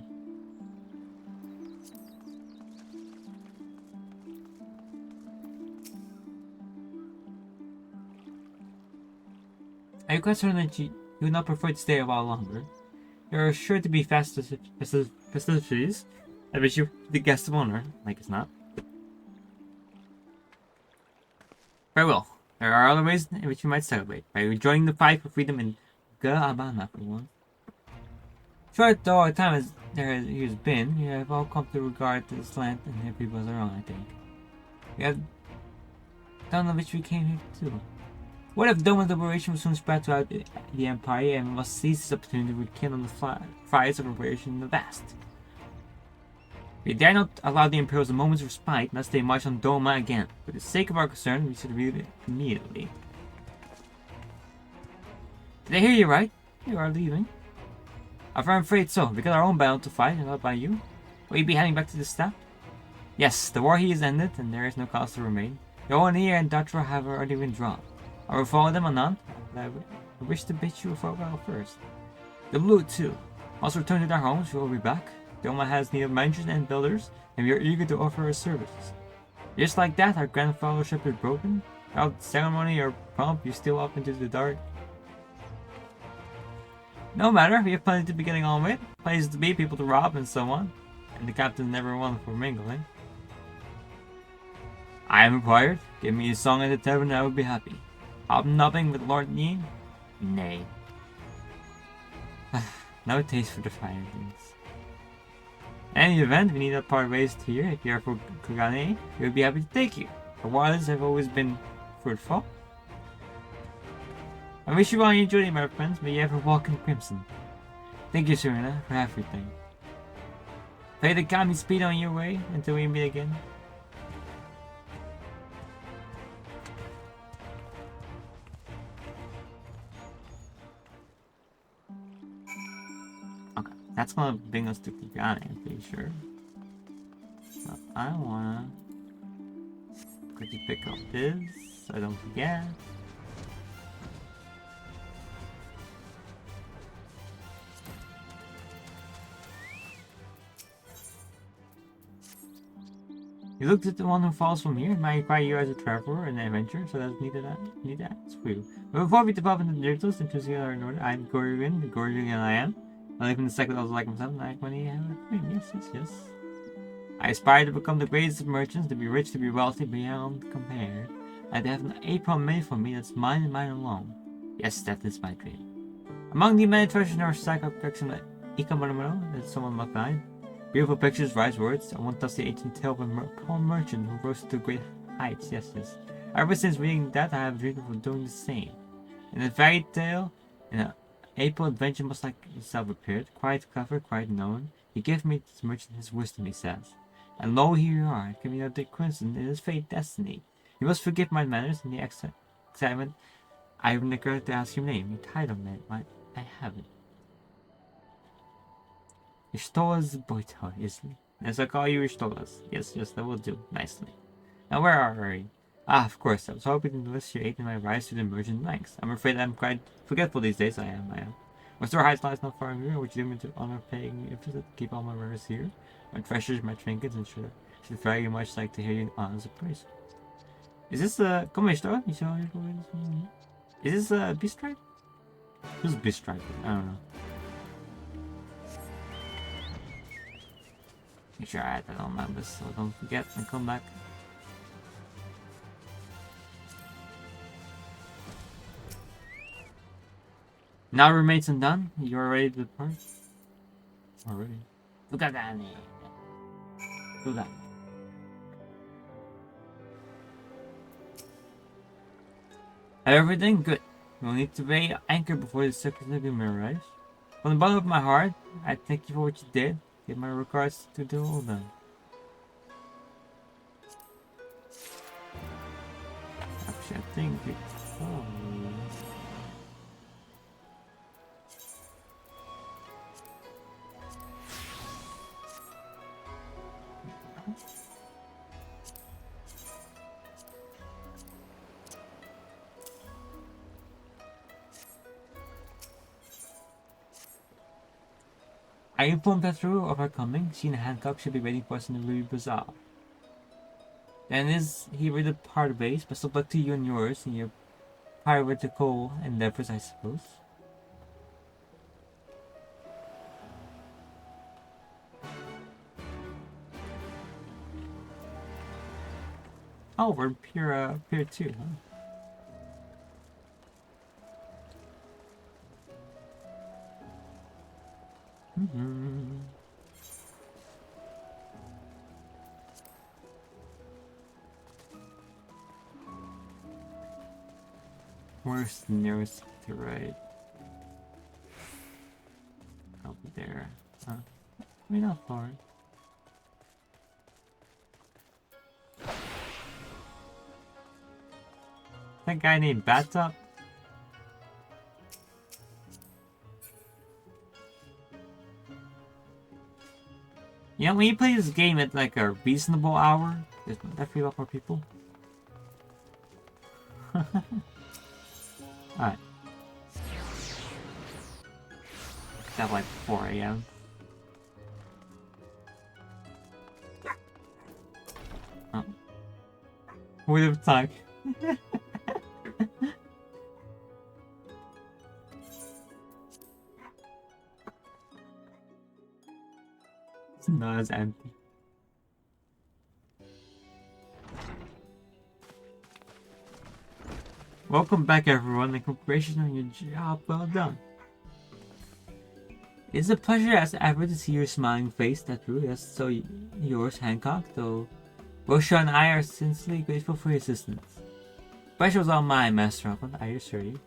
Are you concerned that you would not prefer to stay a while longer? There are sure to be festivities at which you're the guest of honor, like it's not. Very well. There are other ways in which you might celebrate, by joining the fight for freedom in Ga'abana for one. Short though our time has been, you have all come to regard this land and their people as our own, I think. We have done of which we came here too. What if Doma's liberation will soon spread throughout the Empire, and we must seize this opportunity to rekindle the fires of liberation in the vast? We dare not allow the Imperials a moment's respite, lest they march on Doma again. For the sake of our concern, we should read it immediately. Did I hear you right? You are leaving. I'm afraid so. We got our own battle to fight, and not by you. Will you be heading back to the steppe? Yes, the war here is ended, and there is no cause to remain. Yoanir and Datra have already been drawn. I will follow them anon, but I wish to bid you a farewell first. The Blue, too. Once returned to their homes, we will be back. Doma has need of managers and builders, and we are eager to offer our services. Just like that, our grand fellowship is broken. Without ceremony or pomp, you steal off into the dark. No matter, we have plenty to be getting on with, places to be, people to rob, and so on. And the captain's never one for mingling. I am required. Give me a song at the tavern and I will be happy. Hobnobbing with Lord Yin? Nay. No taste for the finer things. In any event, we need to part ways here. If you are for Kugane, we would be happy to take you. Our waters have always been fruitful. I wish you all your journey, my friends. May you ever walk in crimson. Thank you, Serena, for everything. Pray the kami speed on your way until we meet again. Okay, that's gonna bring us to Kugane, I'm pretty sure. So I wanna quickly pick up this so I don't forget. You looked at the one who falls from here. It might require you as a traveler and an adventurer, so that's need that. It's for you. But before we develop into the details, and choosing our order, I'm Gorgon, the Gorgon I am. I live in the second also like myself, like when he had a dream. Yes. I aspire to become the greatest of merchants, to be rich, to be wealthy beyond compare. I'd have an apron made for me that's mine and mine alone. Yes, that is my dream. Among the many treasures in our sack of collection of Ikamarumaro that someone left behind, beautiful pictures, wise words, I once tells the ancient tale of a poor merchant who rose to great heights. Yes, yes. Ever since reading that, I have dreamed of doing the same. In a fairy tale, in an April adventure much like himself appeared, quite clever, quite known. He gave me this merchant his wisdom, he says. And lo, here you are, giving out the coincidence, it is fate, destiny. You must forgive my manners and the excitement. I have neglected to ask your name, your title, man. I haven't. Istola's Boito, isn't it? As I call you Istola's. Yes, that will do, nicely. Now where are we? Ah, of course, I was hoping to enlist your aid in my rise to the merchant ranks. I'm afraid I'm quite forgetful these days, I am. My store hides lies not far from here, would you do me to honor paying me a visit, keep all my wares here? My treasures, my trinkets, and should very much like to hear you honors of praise. Is this come here, is this Beast Strike? Who's Beast Strike? I don't know. Make sure I add that on my list so I don't forget and come back. Now remains undone. You are ready to depart? Already. Look at that. Do that. Everything good. You will need to weigh anchor before the second agreement arrives. From the bottom of my heart, I thank you for what you did. Give my regards to the old man. Actually, I think it's I informed Petru of our coming. She and Hancock should be waiting for us in the Ruby Bazaar. Then is he ready to part ways? Best of luck to you and yours in your piratical endeavors, I suppose. Oh, we're Pier 2, huh? Where's the nearest to right? Over there. Huh? I mean, not far. That guy named Bathtub? You know, when you play this game at like a reasonable hour, there's definitely a lot more people. Alright. It's at like 4 AM. Oh. Who would have thought? It's not as empty. Welcome back, everyone, and congratulations on your job well done. It's a pleasure as ever to see your smiling face, that true. Yes, so yours, Hancock, though Rosha and I are sincerely grateful for your assistance. Pleasure was all mine, Master Upland, I assure you.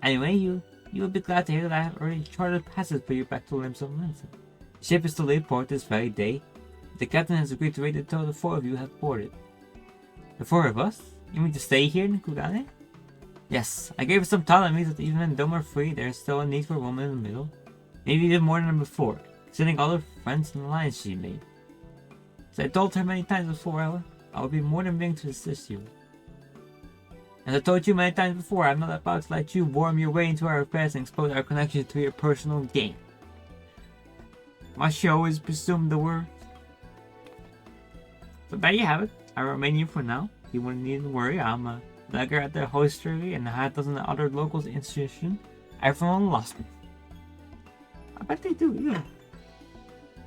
Anyway, you will be glad to hear that I have already chartered passage for you back to Limbs of Linson. The ship is to leave port this very day. The captain has agreed to rate the total the 4 of you have boarded. The 4 of us? You mean to stay here in Kugane? Yes, I gave it some thought and means that even when Dome are free, there is still a need for a woman in the middle. Maybe even more than before, considering all the friends and alliance she made. As I told her many times before, I will be more than willing to assist you. As I told you many times before, I'm not about to let you worm your way into our affairs and expose our connection to your personal gain. Must you always presume the word? So there you have it. I remain you for now. You wouldn't need to worry. I'm a legger at the hostelry and a half dozen other locals institution. Everyone lost me. I bet they do, yeah.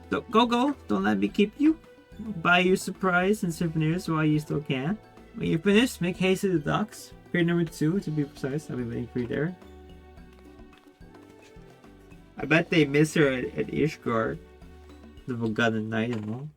So go. Don't let me keep you. Buy your surprise and souvenirs while you still can. When you're finished, make haste to the docks. Pier number 2 to be precise. I'll be waiting for you there. I bet they miss her at Ishgard. The Forgotten Knight and all.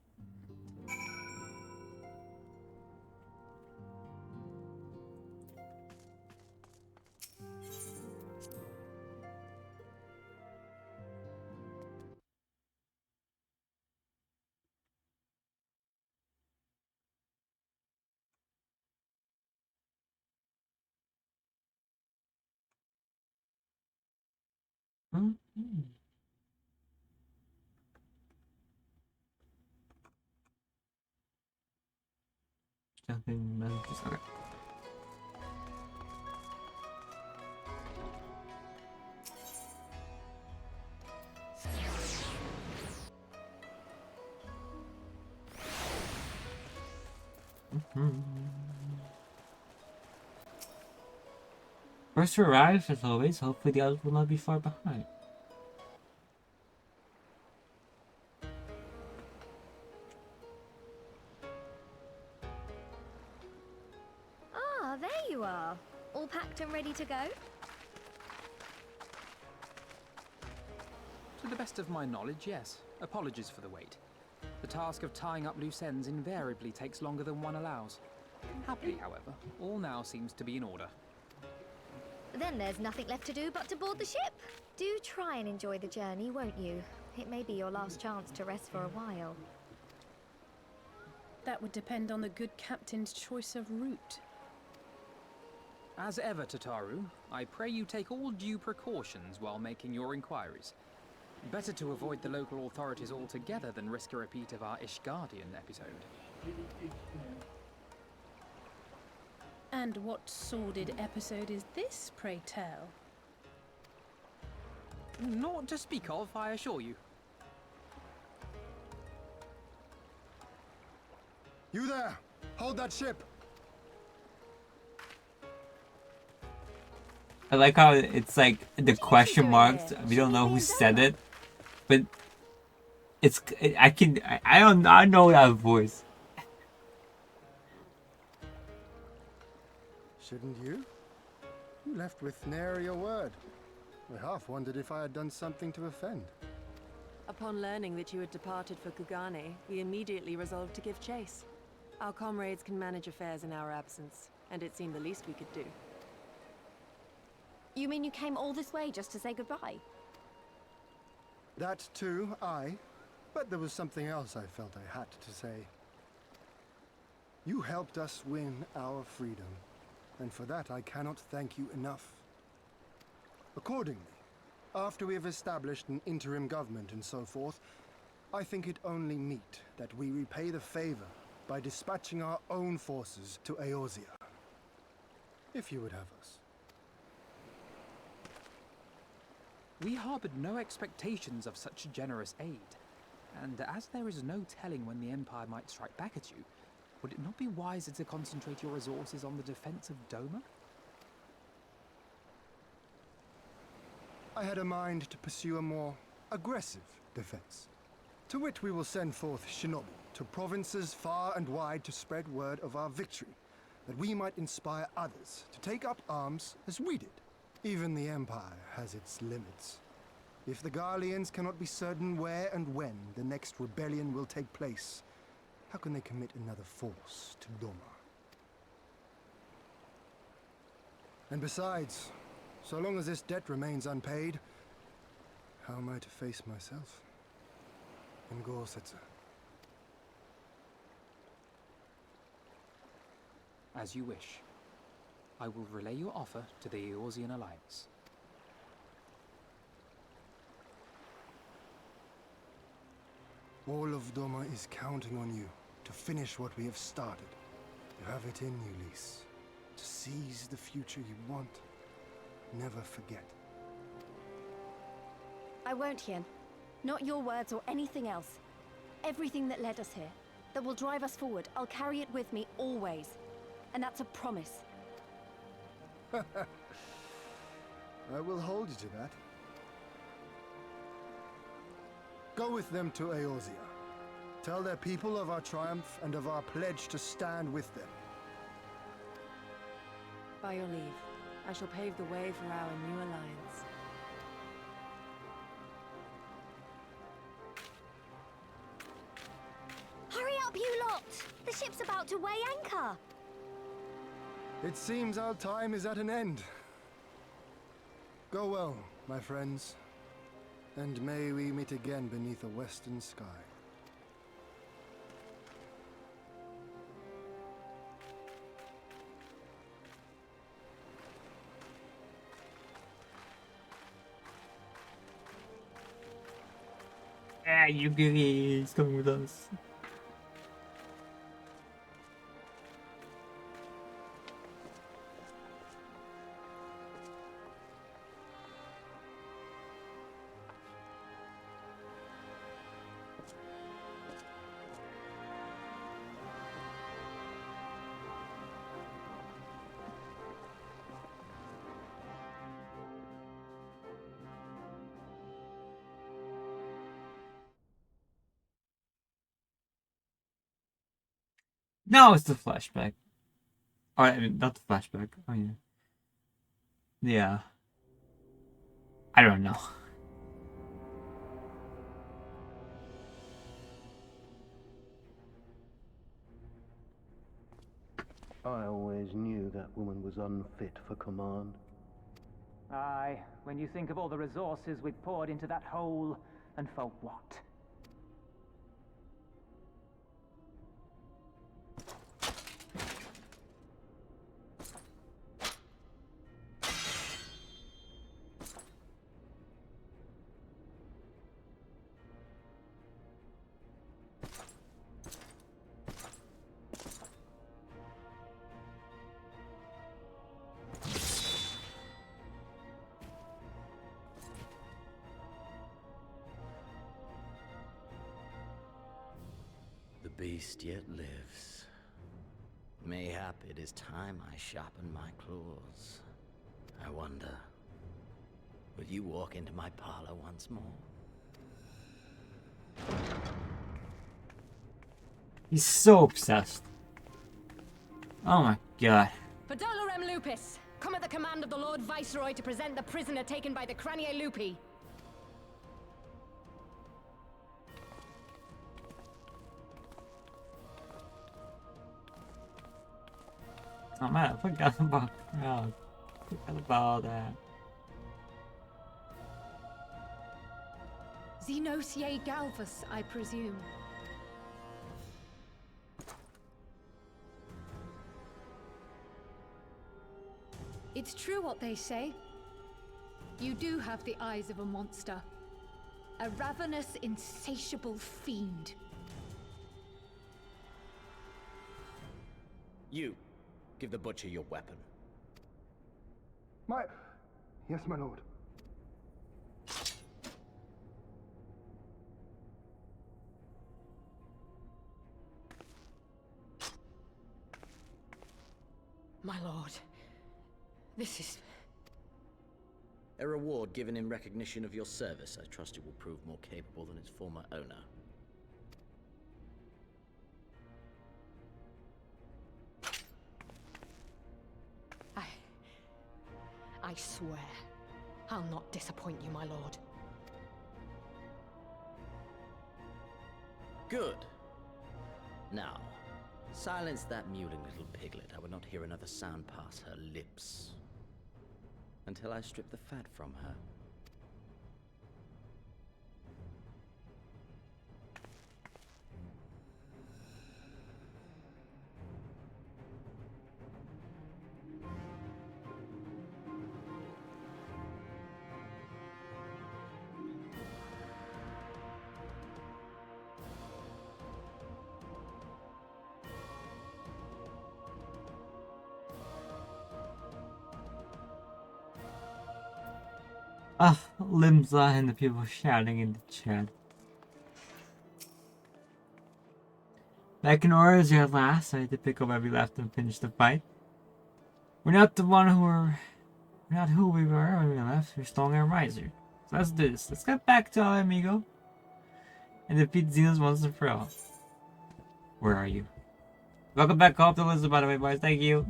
Nothing messages. Okay. First to arrive, as always. Hopefully the others will not be far behind. Ah, there you are. All packed and ready to go? To the best of my knowledge, yes. Apologies for the wait. The task of tying up loose ends invariably takes longer than one allows. Happily, however, all now seems to be in order. Then there's nothing left to do but to board the ship. Do try and enjoy the journey, won't you? It may be your last chance to rest for a while. That would depend on the good captain's choice of route. As ever, Tataru, I pray you take all due precautions while making your inquiries. Better to avoid the local authorities altogether than risk a repeat of our Ishgardian episode. And what sordid episode is this, pray tell? Naught to speak of, I assure you. You there! Hold that ship! I like how it's like the question marks. We don't know who said it, but I know that voice. Shouldn't you? You left with nary a word. I half wondered if I had done something to offend. Upon learning that you had departed for Kugane, we immediately resolved to give chase. Our comrades can manage affairs in our absence, and it seemed the least we could do. You mean you came all this way just to say goodbye? That too, aye. But there was something else I felt I had to say. You helped us win our freedom, and for that I cannot thank you enough. Accordingly, after we have established an interim government and so forth, I think it only meet that we repay the favor by dispatching our own forces to Eorzea. If you would have us. We harbored no expectations of such generous aid, and as there is no telling when the Empire might strike back at you, would it not be wiser to concentrate your resources on the defense of Doma? I had a mind to pursue a more aggressive defense, to which we will send forth shinobi to provinces far and wide to spread word of our victory, that we might inspire others to take up arms as we did. Even the Empire has its limits. If the Garleans cannot be certain where and when the next rebellion will take place, how can they commit another force to Doma? And besides, so long as this debt remains unpaid, how am I to face myself in Gorsetzer? As you wish. I will relay your offer to the Eorzean Alliance. All of Doma is counting on you to finish what we have started. You have it in you, Lys. To seize the future you want. Never forget. I won't, Hien. Not your words or anything else. Everything that led us here, that will drive us forward, I'll carry it with me always. And that's a promise. I will hold you to that. Go with them to Eorzea. Tell their people of our triumph and of our pledge to stand with them. By your leave, I shall pave the way for our new alliance. Hurry up, you lot! The ship's about to weigh anchor. It seems our time is at an end. Go well, my friends, and may we meet again beneath a western sky. Ah, you goodies, come with us. No, it's the flashback. Oh, I mean, not the flashback. Oh, yeah. Yeah. I don't know. I always knew that woman was unfit for command. Aye, when you think of all the resources we've poured into that hole, and for what? The beast yet lives. Mayhap it is time I sharpen my claws. I wonder, will you walk into my parlor once more? He's so obsessed. Oh my god. For Dolorem Lupus, come at the command of the Lord Viceroy to present the prisoner taken by the Cranier Lupi. Oh man, I forgot about the crowd. Forgot about that. Xenosier Galvus, I presume. It's true what they say. You do have the eyes of a monster. A ravenous, insatiable fiend. You, give the butcher your weapon. Yes, my lord. My lord, this is... A reward given in recognition of your service. I trust it will prove more capable than its former owner. I swear, I'll not disappoint you, my lord. Good. Now, silence that mewling little piglet. I would not hear another sound pass her lips. Until I strip the fat from her. Ah, Limza and the people shouting in the chat. Back in orders here at last. I had to pick up every left and finish the fight. We're not the one who were... We're not who we were when we left. We're strong and riser. So let's do this. Let's get back to our amigo. And defeat Xenos once and for all. Where are you? Welcome back, Hope to listen, by the way, boys. Thank you.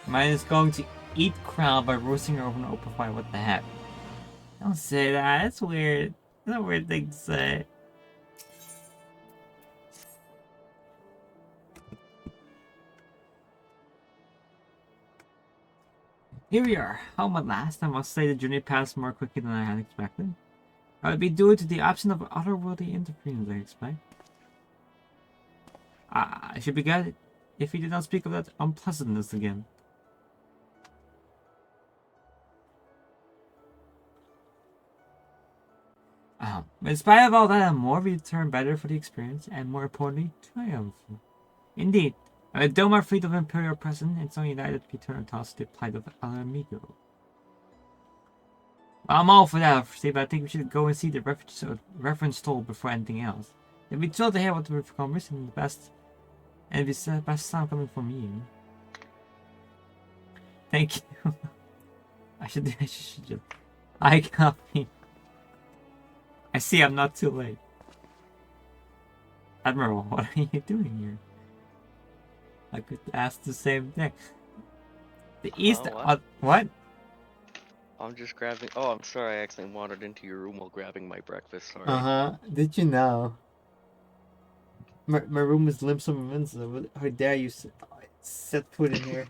Mine is going to eat Crown by roasting her over an open fire. What the heck? Don't say that. That's weird. That's a weird thing to say. Here we are, home at last. I must say the journey passed more quickly than I had expected. I would be due to the absence of otherworldly interference, I expect. I should be glad if he did not speak of that unpleasantness again. But in spite of all that and more, we returned better for the experience, and more importantly, triumphant. Indeed, though my fleet of Imperial present, it's only united we turn our thoughts to the plight of Alamigo. Well, I'm all for that, Steve, but I think we should go and see the reference toll before anything else. It'd be thrilled to hear what the conversation and the best, and it's the best sound coming from you. Thank you. I should just. I copy. I see I'm not too late. Admiral, what are you doing here? I could ask the same thing. The East... what? I'm just grabbing... Oh, I'm sorry, I accidentally wandered into your room while grabbing my breakfast, sorry. Uh-huh. Did you know? My room is limp some invincible. How dare you set foot in here?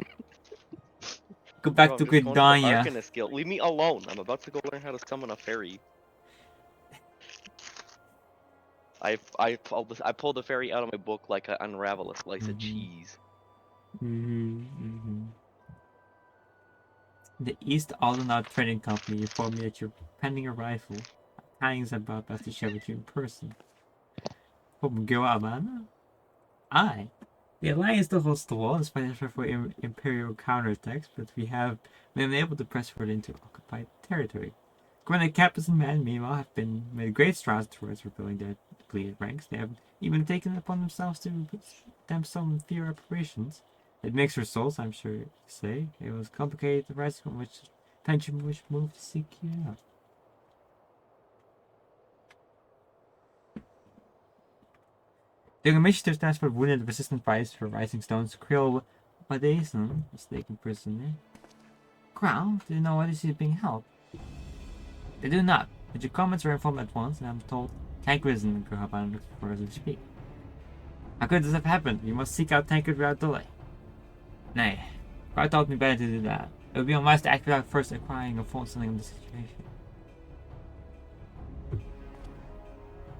Go back to Gridania. Leave me alone. I'm about to go learn how to summon a fairy. I pulled a fairy out of my book like I unravel a slice of cheese. The East Aldenar Trading Company informed me that you're pending arrival. Tidings about best to share with you in person. From Guamana? Aye. The Alliance still holds the wall despite effort for Imperial counterattacks, but we have been able to press further into occupied territory. Commander Kappas and men, meanwhile, have been made great strides towards rebuilding their depleted ranks. They have even taken it upon themselves to them some fewer operations. It makes her souls, I'm sure to say. It was complicated, the rise from which pension which moved to seek you out. The commissioner stands for wounded resistant fighters for Rising Stones. Krill Badason, mistaken prisoner. Crown, do you know why this is being held? They do not, but your comments were informed at once, and I'm told Tancred and Guhaban looks for us to speak. How could this have happened? We must seek out Tancred without delay. Nay, Crown told me better to do that. It would be unwise to act without first acquiring a full understanding of the situation.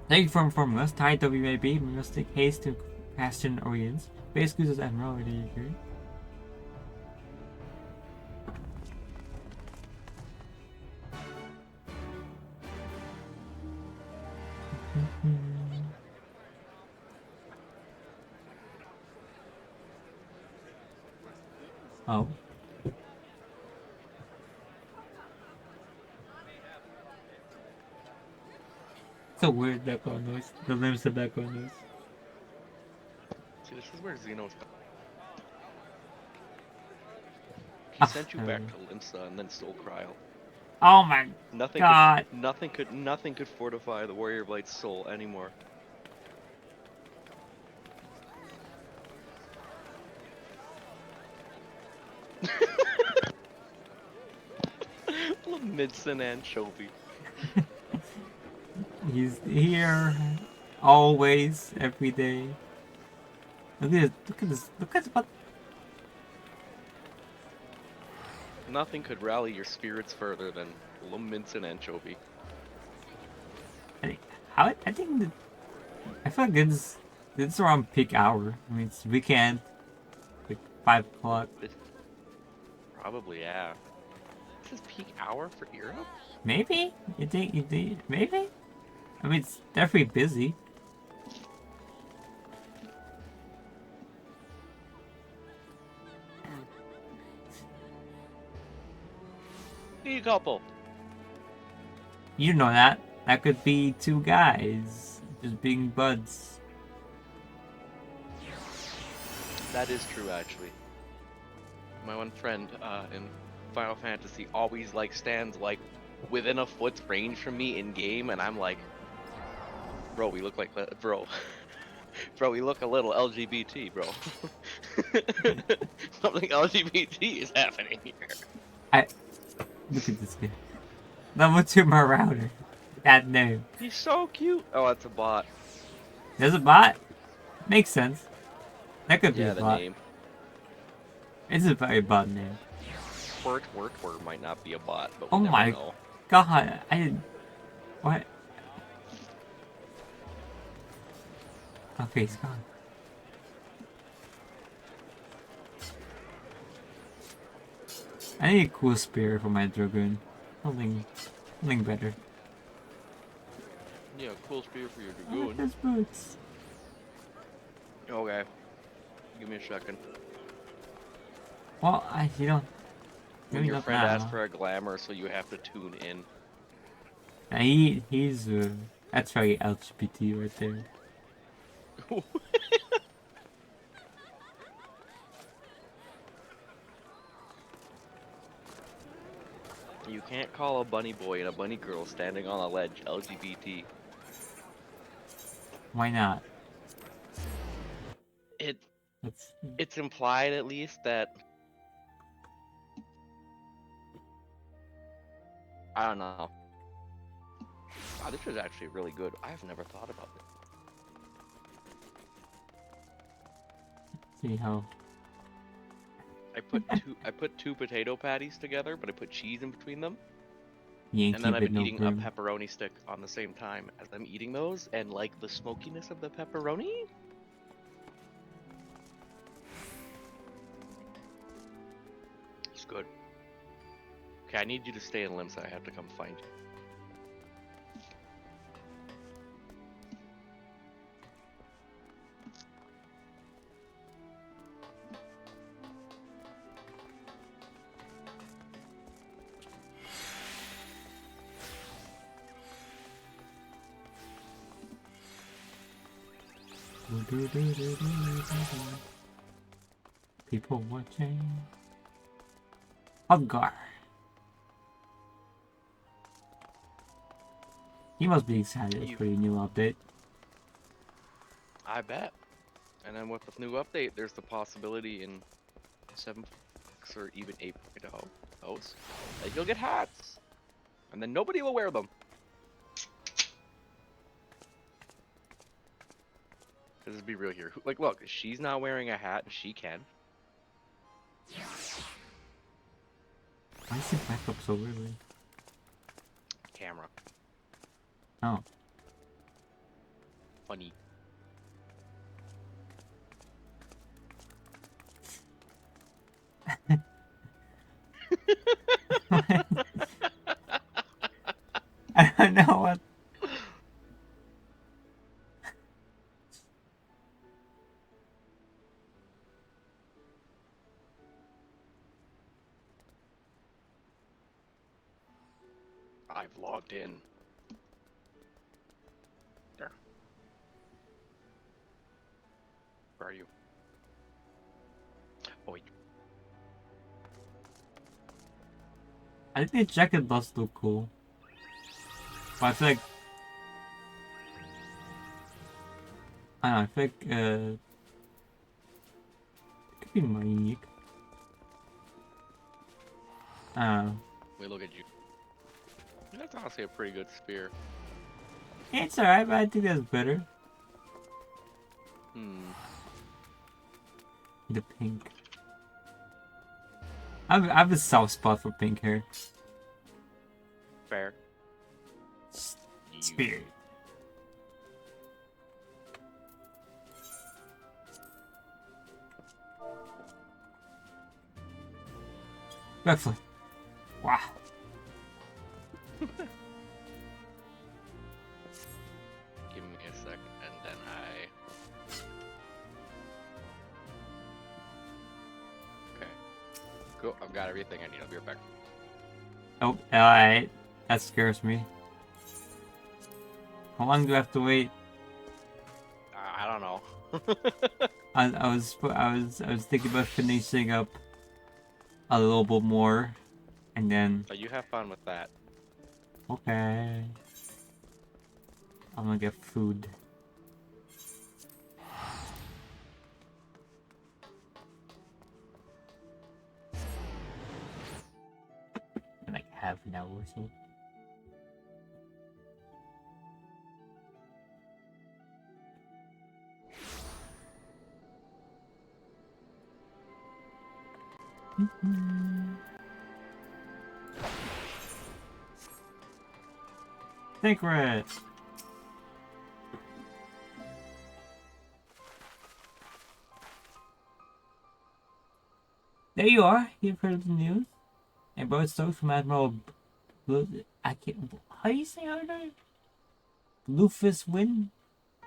Thank you for informing us. Tired though we may be, we must take haste to question Orients. Base excuses, Admiral, do you agree? Oh. It's a weird background noise. The limbs of background noise. See, this is where Xeno's... He sent you back to Limsa and then stole Cryo. Oh my god. Nothing could fortify the Warrior Blight's soul anymore. Midson Anchovy. He's here, always, every day. Look at this, look at this, what? Nothing could rally your spirits further than Midson Anchovy. I think that, I feel like this is around peak hour. I mean, it's weekend, like 5 o'clock. Probably, yeah. This is peak hour for Europe? Maybe? You think, maybe? I mean, it's definitely busy. Be a couple. You know that. That could be 2 guys just being buds. That is true, actually. My one friend in Final Fantasy always stands within a foot's range from me in game, and I'm like, Bro, we look like bro. Bro, we look a little LGBT, bro. Something LGBT is happening here. Look at this guy. Level 2 Marauder. That name. He's so cute. Oh, that's a bot. There's a bot? Makes sense. That could be Yeah, a the bot. name. It's a very bot name. Twerk might not be a bot, but Oh we never my know. god. I didn't... What? Okay, he's gone. I need a cool spear for my Dragoon. Something better. Yeah, cool spear for your I like dragoon. his boots. Okay. Give me a second. Well, you don't... When Maybe your not friend now. asks for a glamour, so you have to tune in. Now he's that's very LGBT right there. You can't call a bunny boy and a bunny girl standing on a ledge LGBT. Why not? It's implied at least that I don't know. Wow, this is actually really good. I've never thought about this. See how I put two potato patties together, but I put cheese in between them. you ain't And then keep I've it been no eating a room. pepperoni stick on the same time as I'm eating those, and like the smokiness of the pepperoni. It's good. Okay, I need you to stay in Limsa. I have to come find you. People watching. Odgar. He must be excited for the new update. I bet. And then with the new update, there's the possibility in 7 or even 8.0 that you'll get hats, and then nobody will wear them. Let's be real here. Like, look, she's not wearing a hat, and she can. Why is it back up so early? Camera. Oh. Funny. I don't know what. I've logged in. There. Where are you? Oh wait. I think the jacket does look cool. But I feel like I don't know, I feel like it could be more unique. I don't know. Wait, look at you. That's honestly a pretty good spear. It's alright, but I think that's better. The pink. I have a soft spot for pink hair. Fair. Spear. Backflip. Wow. Give me a sec, and then Okay. Cool, I've got everything I need. I'll be right back. Oh, alright. That scares me. How long do I have to wait? I don't know. I was thinking about finishing up a little bit more, and then. So you have fun with that. Okay. I'm gonna get food. Like half an hour or so. Secret! There you are. You've heard of the news. A boat stoked from Admiral I can't. How do you say her name? Lufus Win?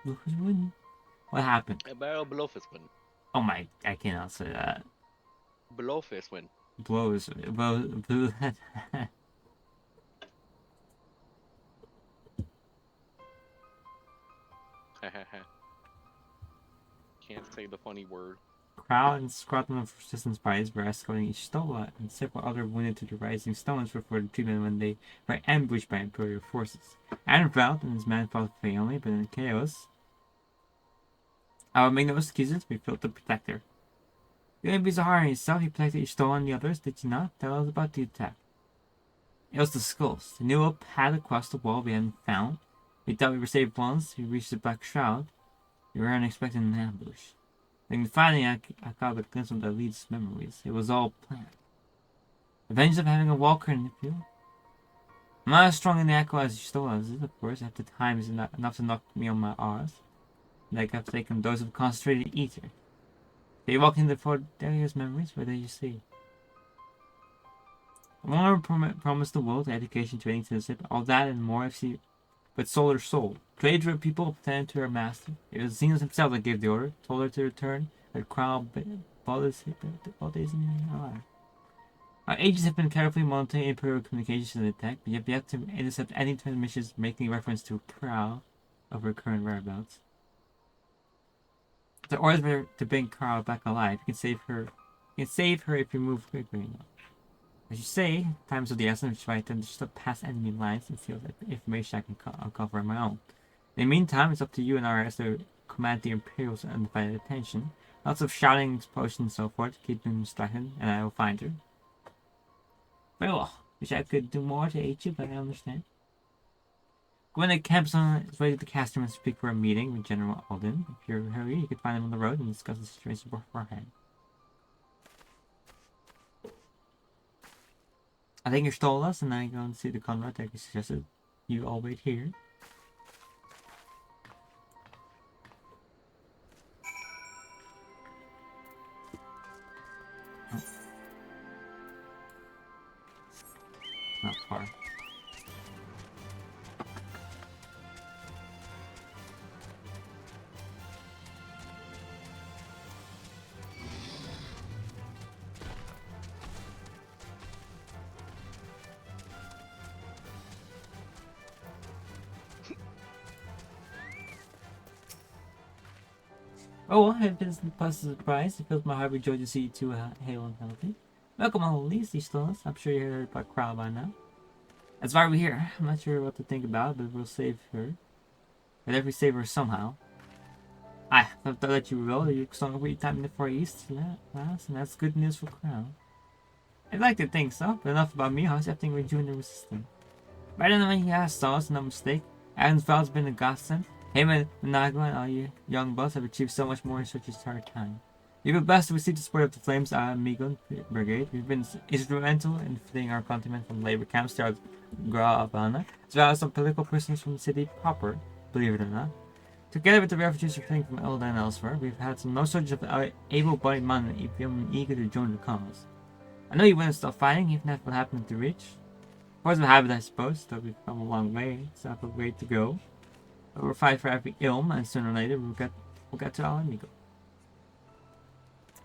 Lufus Win? What happened? Barrel Blowfist win. Oh my, I cannot say that. Blowfist win. Blows. Blow. Can't say the funny word. Crowd and squadron of resistance parties were escorting each Stola, and several other wounded to the rising stones were for the treatment when they were ambushed by Imperial forces. Anveld and his men fought valiantly, but in chaos. I will make no excuses, we failed to protect her. You didn't be so hard on yourself, you protected each Stola and the others, did you not? Tell us about the attack. It was the skulls. The new pad across the wall we hadn't found. We thought we were safe once we reached the Black Shroud. We weren't expecting an ambush. Then finally I caught a glimpse of the lead's memories. It was all planned. The vengeance of having a walker in the field. I'm not as strong in the echo as you still was, of course. At the time, it's enough to knock me on my arse. Like I've taken a dose of concentrated ether. They walk in the Fort Darius memories, what did you see? I want to promise the world, education, training, citizenship, all that and more FC, but soul or soul. Trade for people pretended to her master. It was Xenos himself that gave the order, told her to return, her crown bodies in alive. Our agents have been carefully monitoring Imperial communications in the attack, but have yet to intercept any transmissions making reference to Prowl of her current whereabouts. The orders were to bring Carl back alive. You can save her. You can save her if you move quickly enough. As you say, times of the essence, which I tend to slip past enemy lines and steal information I can uncover on my own. In the meantime, it's up to you and RS to command the Imperial's undivided attention. Lots of shouting, explosions, and so forth. Keep them distracted, and I will find her. Very well. Wish I could do more to aid you, but I understand. Gwyneth Campson is ready to cast him and speak for a meeting with General Alden. If you're in a hurry, you could find him on the road and discuss the situation beforehand. I think you stole us, and I go and see the Conrad that you suggested. You all wait here. Oh. Not far. Oh well, I've been pleasant surprised. It fills my heart with joy to see you two hale and healthy. Welcome, all these stones. I'm sure you heard about Crow by now. That's why we're here. I'm not sure what to think about, but we'll save her. But if we save her somehow. I thought I'd let you roll. You're strong every time in the Far East last, and that's good news for Crown. I'd like to think so, but enough about me. How's everything with you and the Resistance? Right on when you asked, so it's no mistake. Adamsfeld's been a godsend. Him and Managua and all you young bucks have achieved so much more in such a short time. We've been blessed to receive the support of the Flames Amigo Brigade. We've been instrumental in fleeing our countrymen from labor camps throughout Gra Habana, as well as some political prisoners from the city proper, believe it or not. Together with the refugees fleeing from Elda and elsewhere, we've had some no shortage of able-bodied men eager to join the cause. I know you wouldn't stop fighting, even if what happened to reach. Force of habit, I suppose, though we've come a long way, so have a way to go. But we'll fight for every ilm, and sooner or later we'll get to our amigo.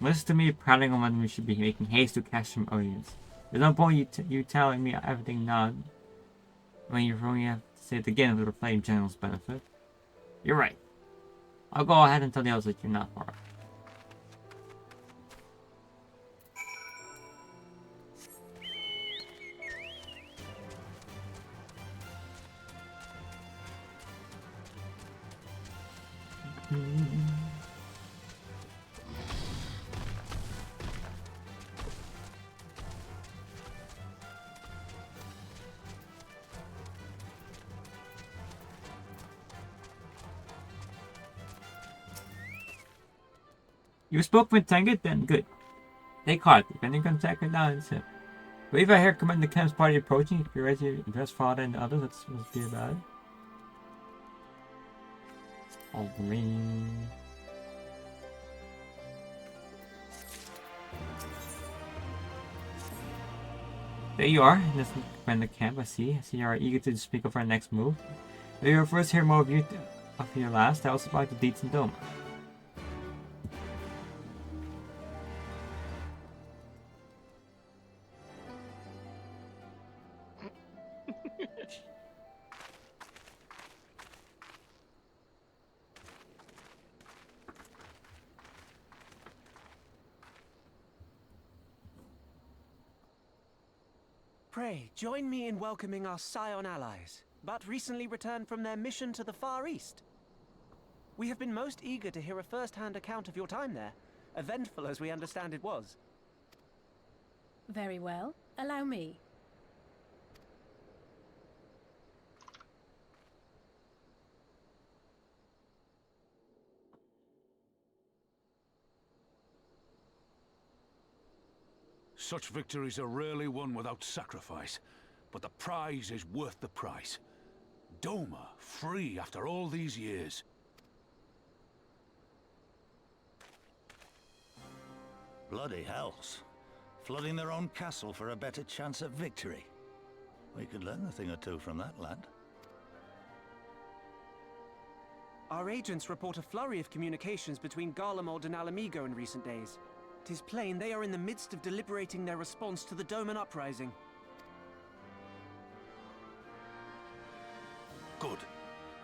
Listen to me prattling on when we should be making haste to catch some audience. There's no point you telling me everything now when you only have to say it again for the Flame General's benefit. You're right. I'll go ahead and tell the others that you're not far off. You spoke with Tangut? Then good. Take heart. If any contact her down, it's him. But if I hear Commander Camp's party approaching, if you're ready to address Father and the others, let's be about it. All green. There you are, in this Commander Camp. I see you are eager to speak of our next move. May we first hear more of your last. I also like the deeds in Dome. Pray, join me in welcoming our Scion allies, but recently returned from their mission to the Far East. We have been most eager to hear a first-hand account of your time there, eventful as we understand it was. Very well. Allow me. Such victories are rarely won without sacrifice, but the prize is worth the price. Doma, free after all these years. Bloody hells. Flooding their own castle for a better chance at victory. We could learn a thing or two from that lad. Our agents report a flurry of communications between Garlemald and Alamigo in recent days. 'Tis plain they are in the midst of deliberating their response to the Doman uprising. Good.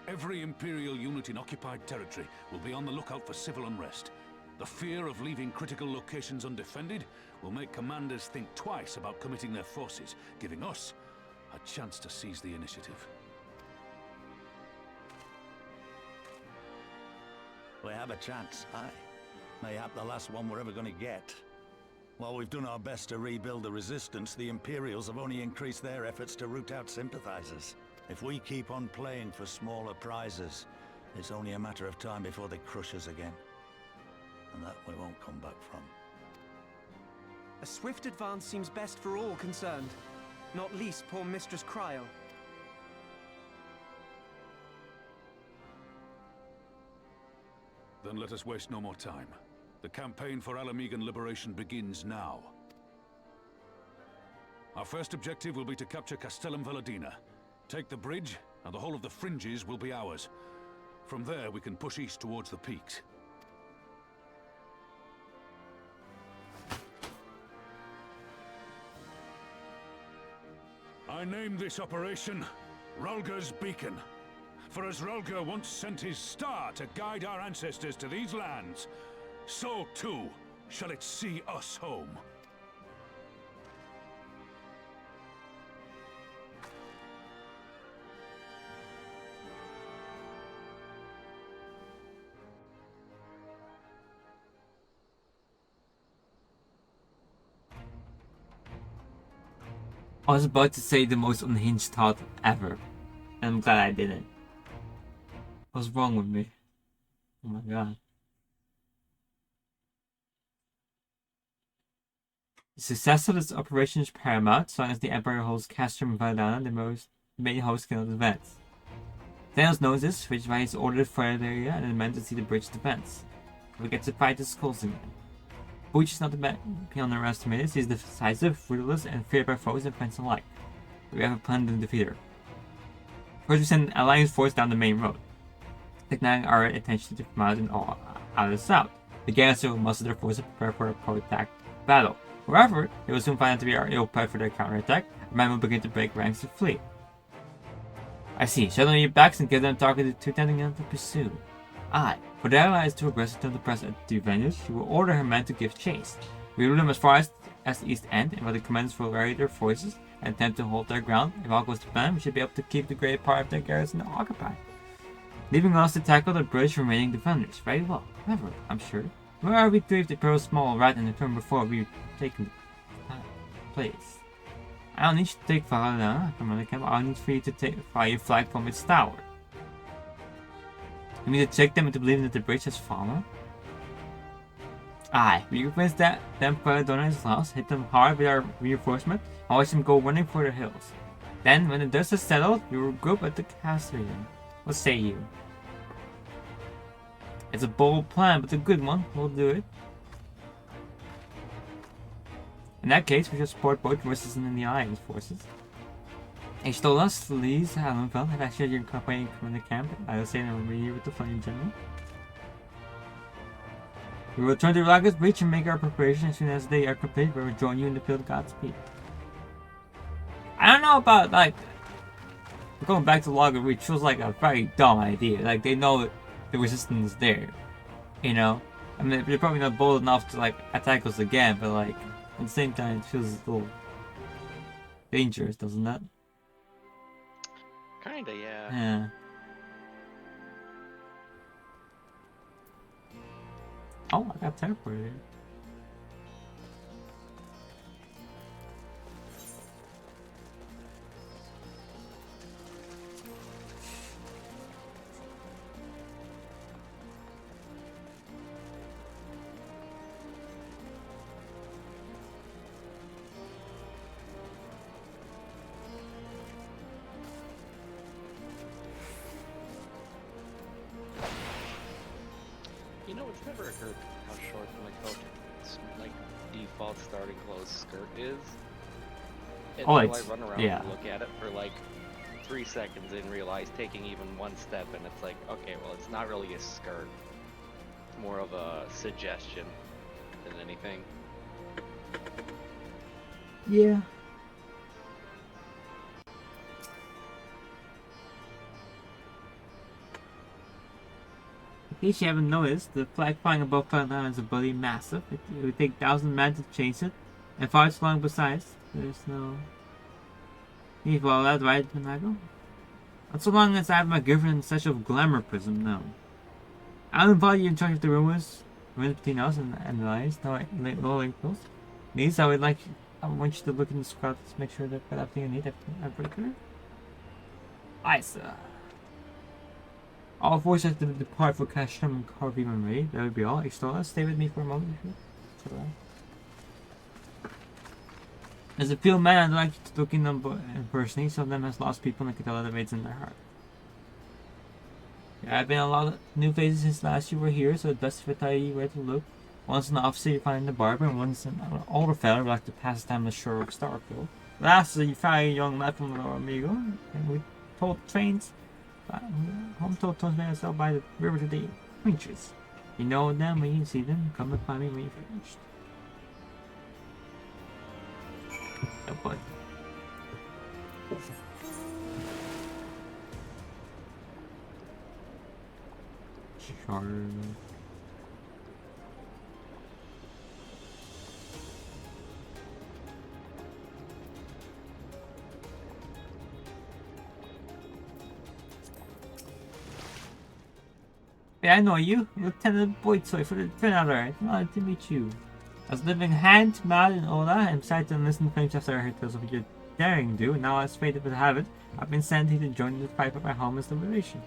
Every Imperial unit in occupied territory will be on the lookout for civil unrest. The fear of leaving critical locations undefended will make commanders think twice about committing their forces, giving us a chance to seize the initiative. We have a chance, aye. Mayhap the last one we're ever going to get. While we've done our best to rebuild the resistance, the Imperials have only increased their efforts to root out sympathizers. If we keep on playing for smaller prizes, it's only a matter of time before they crush us again. And that we won't come back from. A swift advance seems best for all concerned, not least poor Mistress Cryle. Then let us waste no more time. The campaign for Alamigan liberation begins now. Our first objective will be to capture Castellum Valadina. Take the bridge, and the whole of the fringes will be ours. From there, we can push east towards the peaks. I name this operation Rulga's Beacon. For as Rulga once sent his star to guide our ancestors to these lands, so too shall it see us home. I was about to say the most unhinged thought ever, and I'm glad I didn't. What's wrong with me? Oh my god. The success of this operation is paramount, so long as the Emperor holds Castrum and Valadana, the main host cannot advance. Thanos knows this, which is why he's ordered further the area and the men to see the bridge defense. We get to fight the skulls again. Butch is not to be underestimated. He is decisive, ruthless, and feared by foes and friends alike. We have a plan to defeat her. First, we send an alliance force down the main road, signaling our attention to mountain out of the south. The garrison will muster their forces and prepare for a pro-attack battle. However, they will soon find out to be ill-prepared for their counterattack, and men will begin to break ranks and flee. I see. Shut on your backs and give them targeted to tending them to pursue. Aye. For the allies too aggressive to press at the advantage, she will order her men to give chase. We rule them as far as the east end, and while the commanders will rally their forces and attempt to hold their ground, if all goes to plan, we should be able to keep the greater part of their garrison occupied. leaving us to tackle the bridge's remaining defenders. Very well. However, I'm sure. Where are we to if the Imperial small rat in the turn before we take place? I don't need you to take Valhalla from the camp. I need for you to fly your flag from its tower. You need to check them into believing that the bridge has fallen? Aye, we convince them fire Donna's house, hit them hard with our reinforcement, and watch them go running for the hills. Then, when the dust has settled, we will regroup at the castle again. What say you? It's a bold plan, but a good one. We'll do it. In that case, we should support both Resistance and the Alliance forces. Astolas, Lees, Hallenfeld have actually your company from the camp. I will say and we're here with the Flame General. We will return to Raga's Breach and make our preparations as soon as they are complete. We will join you in the field, Godspeed. I don't know about, like, going back to Lager Reach feels like a very dumb idea. Like, they know the resistance is there, you know? I mean, they're probably not bold enough to, like, attack us again, but, like, at the same time, it feels a little dangerous, doesn't it? Kinda, yeah. Yeah. Oh, I got teleported here. You know, it's never occurred how short like default starting clothes skirt is. And Oh, I it's run around yeah. and look at it for like 3 seconds and realize taking even one step and it's like, okay, well, it's not really a skirt. It's more of a suggestion than anything. Yeah. In case you haven't noticed, the flag flying above Flatland is a bloody massive. It would take 1,000 men to change it, and far too long besides. There's no need for all that, right, Monago? Not so long as I have my girlfriend in such a glamour prism, no. I'll invite you in charge of the rumors between us and the alliance. No wrinkles. These, I want you to look in the squad to make sure they've got everything you need. Everything. Aye, sir. All forces have to depart for Casham and Carvey when ready. That would be all. Extola, stay with me for a moment. As a field man, I'd like you to look in them personally. Some of them has lost people and I can tell that raids in their heart. There have been a lot of new faces since last you were here, so it's best if I tell you where to look. One's an officer you find in the barber, and one's an older fella who like to pass his time on the shore of Starfield. Lastly, you found a young lad from our amigo, and we told trains. Home told tones made us out by the river today. Creatures. You know them when you see them. Come and find me when you're finished. Oh, bud. Charter. Yeah, I know you. Lieutenant Boytoy for the Trinadar. Glad to meet you. I was living hand to mouth in Ola and decided to listen to claims after I heard tales of your daring do. Now, as fate would have it, I've been sent here to join the fight for my home's liberation.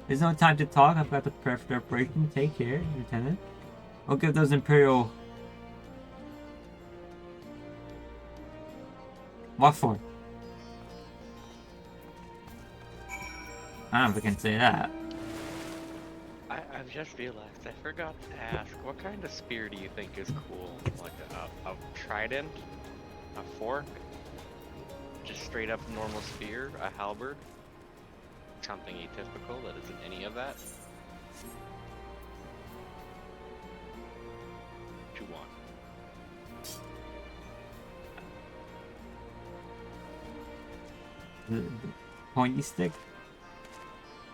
There's no time to talk. I've got to prepare for the operation. Take care, Lieutenant. I'll give those Imperial... What for? I don't know if I can say that. I've just realized I forgot to ask, what kind of spear do you think is cool? Like a trident? A fork? Just straight up normal spear? A halberd? Something atypical that isn't any of that? What you want? The pointy stick?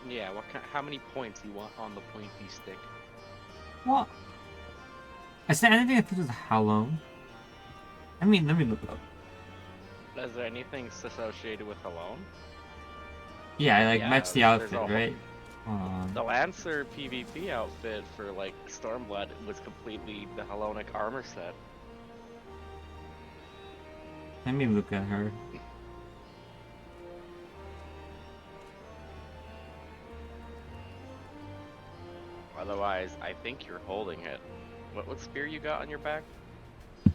Yeah, how many points do you want on the pointy stick? What? I said anything that feels how long? I mean, let me look it up. Is there anything associated with alone? Yeah, I match the outfit, there's a right? The Lancer PvP outfit for like Stormblood was completely the Hellonic armor set. Let me look at her. Otherwise, I think you're holding it. What spear you got on your back?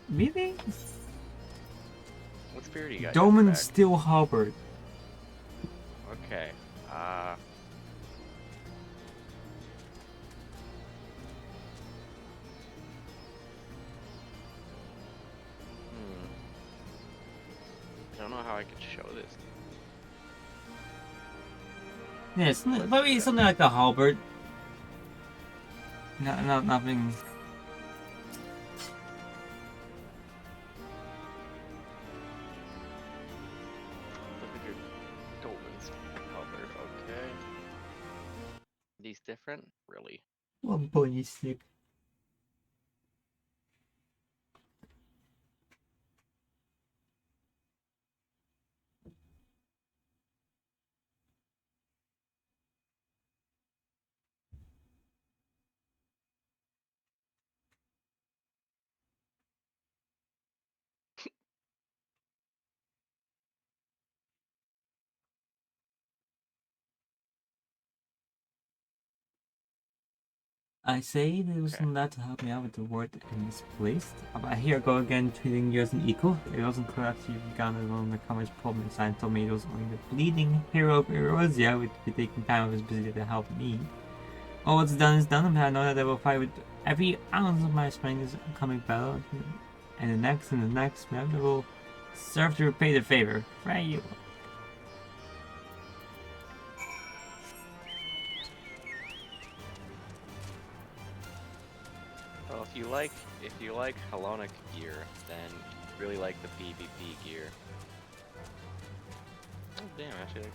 Really? What spear do you got? Doman Steel Halberd. Okay. I don't know how I could show this. Yeah, probably something like a halberd. Nothing. Look at your Dolman's halberd. Okay. These different? Really? One bunny stick. I say there was that to help me out with the word misplaced. But here I go again, treating you as an equal. It wasn't correct you've gone along the comments pulled me aside and told me it was only the bleeding hero of Erosia would be taking time of his busy to help me. All what's done is done, but I know that I will fight with every ounce of my strength is coming battle. And the next, man, that will serve to repay the favor. Right, you. Well, if you like Hellonic gear, then you really like the PvP gear. Oh damn! Actually,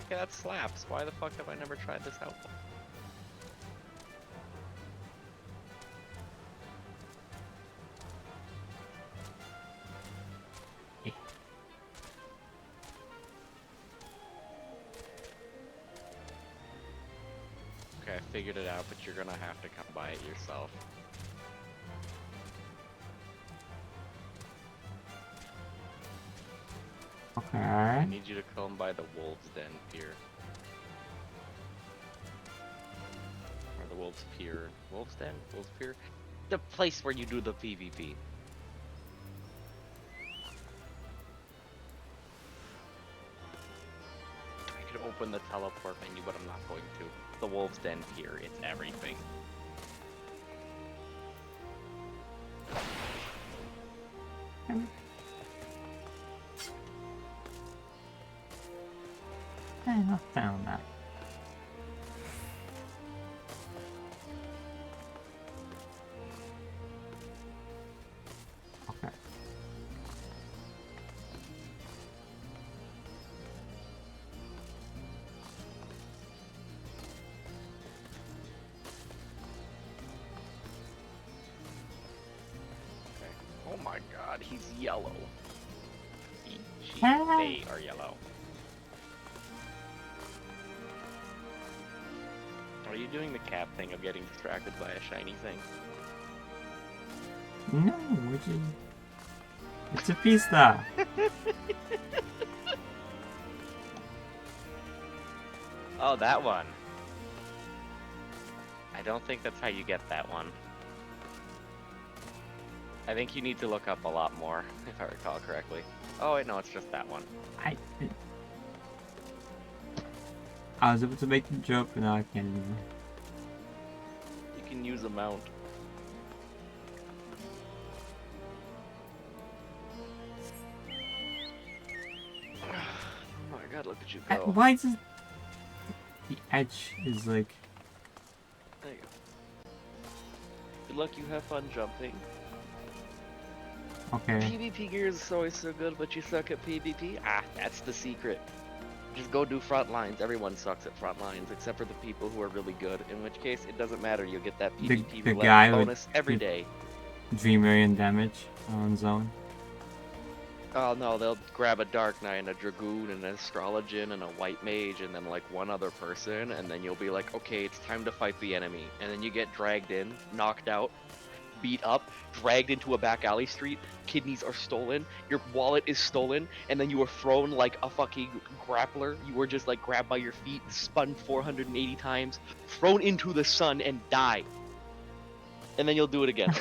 that slaps. Why the fuck have I never tried this out? Okay, I figured it out, but you're gonna have to come buy it yourself. Okay. I need you to come by the Wolves Den Pier. Or the Wolves Pier. Wolves Den? Wolves Pier? The place where you do the PvP. I could open the teleport menu, but I'm not going to. The Wolves Den Pier, it's everything. I found that. Okay. Oh my god, he's yellow. They are yellow. Are you doing the cap thing of getting distracted by a shiny thing? No, it's a pista. Oh, that one. I don't think that's how you get that one. I think you need to look up a lot more, if I recall correctly. Oh wait, no, it's just that one. I was able to make the joke, but now I can't anymore. You can use a mount. Oh my god, look at you go. Why is it... The edge is like... There you go. Good luck, you have fun jumping. Okay. PvP gear is always so good, but you suck at PvP? Ah, that's the secret. Just go do front lines. Everyone sucks at front lines, except for the people who are really good, in which case it doesn't matter. You'll get that PvP the roulette guy bonus with every day. Dream area damage on zone. Oh no, they'll grab a Dark Knight and a Dragoon and an Astrologian and a White Mage and then like one other person, and then you'll be like, okay, it's time to fight the enemy. And then you get dragged in, knocked out, beat up, dragged into a back alley street, kidneys are stolen, your wallet is stolen, and then you were thrown like a fucking grappler. You were just like grabbed by your feet, spun 480 times, thrown into the sun and die. And then you'll do it again.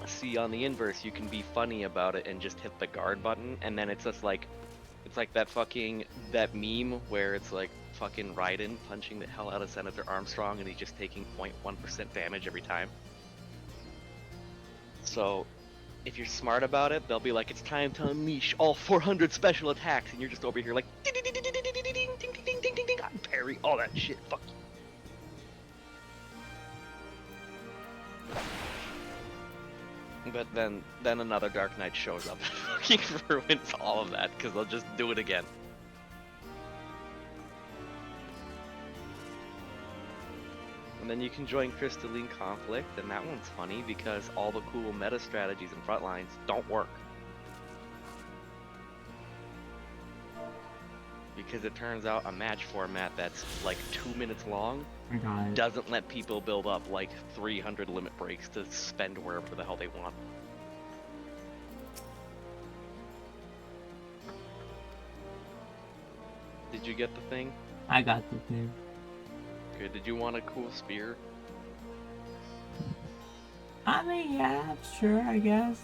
See, on the inverse, you can be funny about it and just hit the guard button, and then it's just like, it's like that meme where it's like fucking Raiden punching the hell out of Senator Armstrong and he's just taking 0.1% damage every time. So, if you're smart about it, they'll be like, it's time to unleash all 400 special attacks, and you're just over here like, ding ding ding ding ding ding ding ding ding ding ding ding, parry all that shit, fuck you. But then another Dark Knight shows up and fucking ruins all of that, because they'll just do it again. And then you can join Crystalline Conflict, and that one's funny because all the cool meta strategies and frontlines don't work. Because it turns out a match format that's like 2 minutes long doesn't let people build up like 300 limit breaks to spend wherever the hell they want. Did you get the thing? I got the thing. Okay, did you want a cool spear? I mean, yeah, sure, I guess.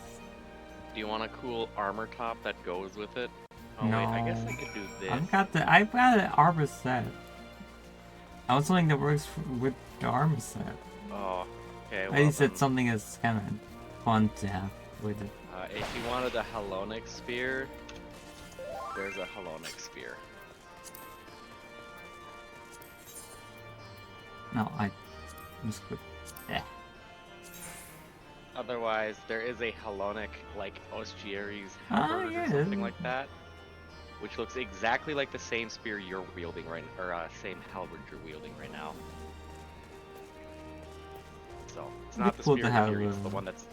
Do you want a cool armor top that goes with it? Oh No. wait, I guess I could do this. I've got an armor set. I want something that works with the armor set. Oh, okay. At Well, least it's something that's kind of fun to have with it. if you wanted a Halonic spear, there's a Halonic spear. No, I just quit. Yeah. Otherwise, there is a Halonic, like Osgier's Oh, halberd yeah. or something like that, which looks exactly like the same spear you're wielding right, or same halberd you're wielding right now. So it's not the Cool spear to you're have, hearing, it's the one that's.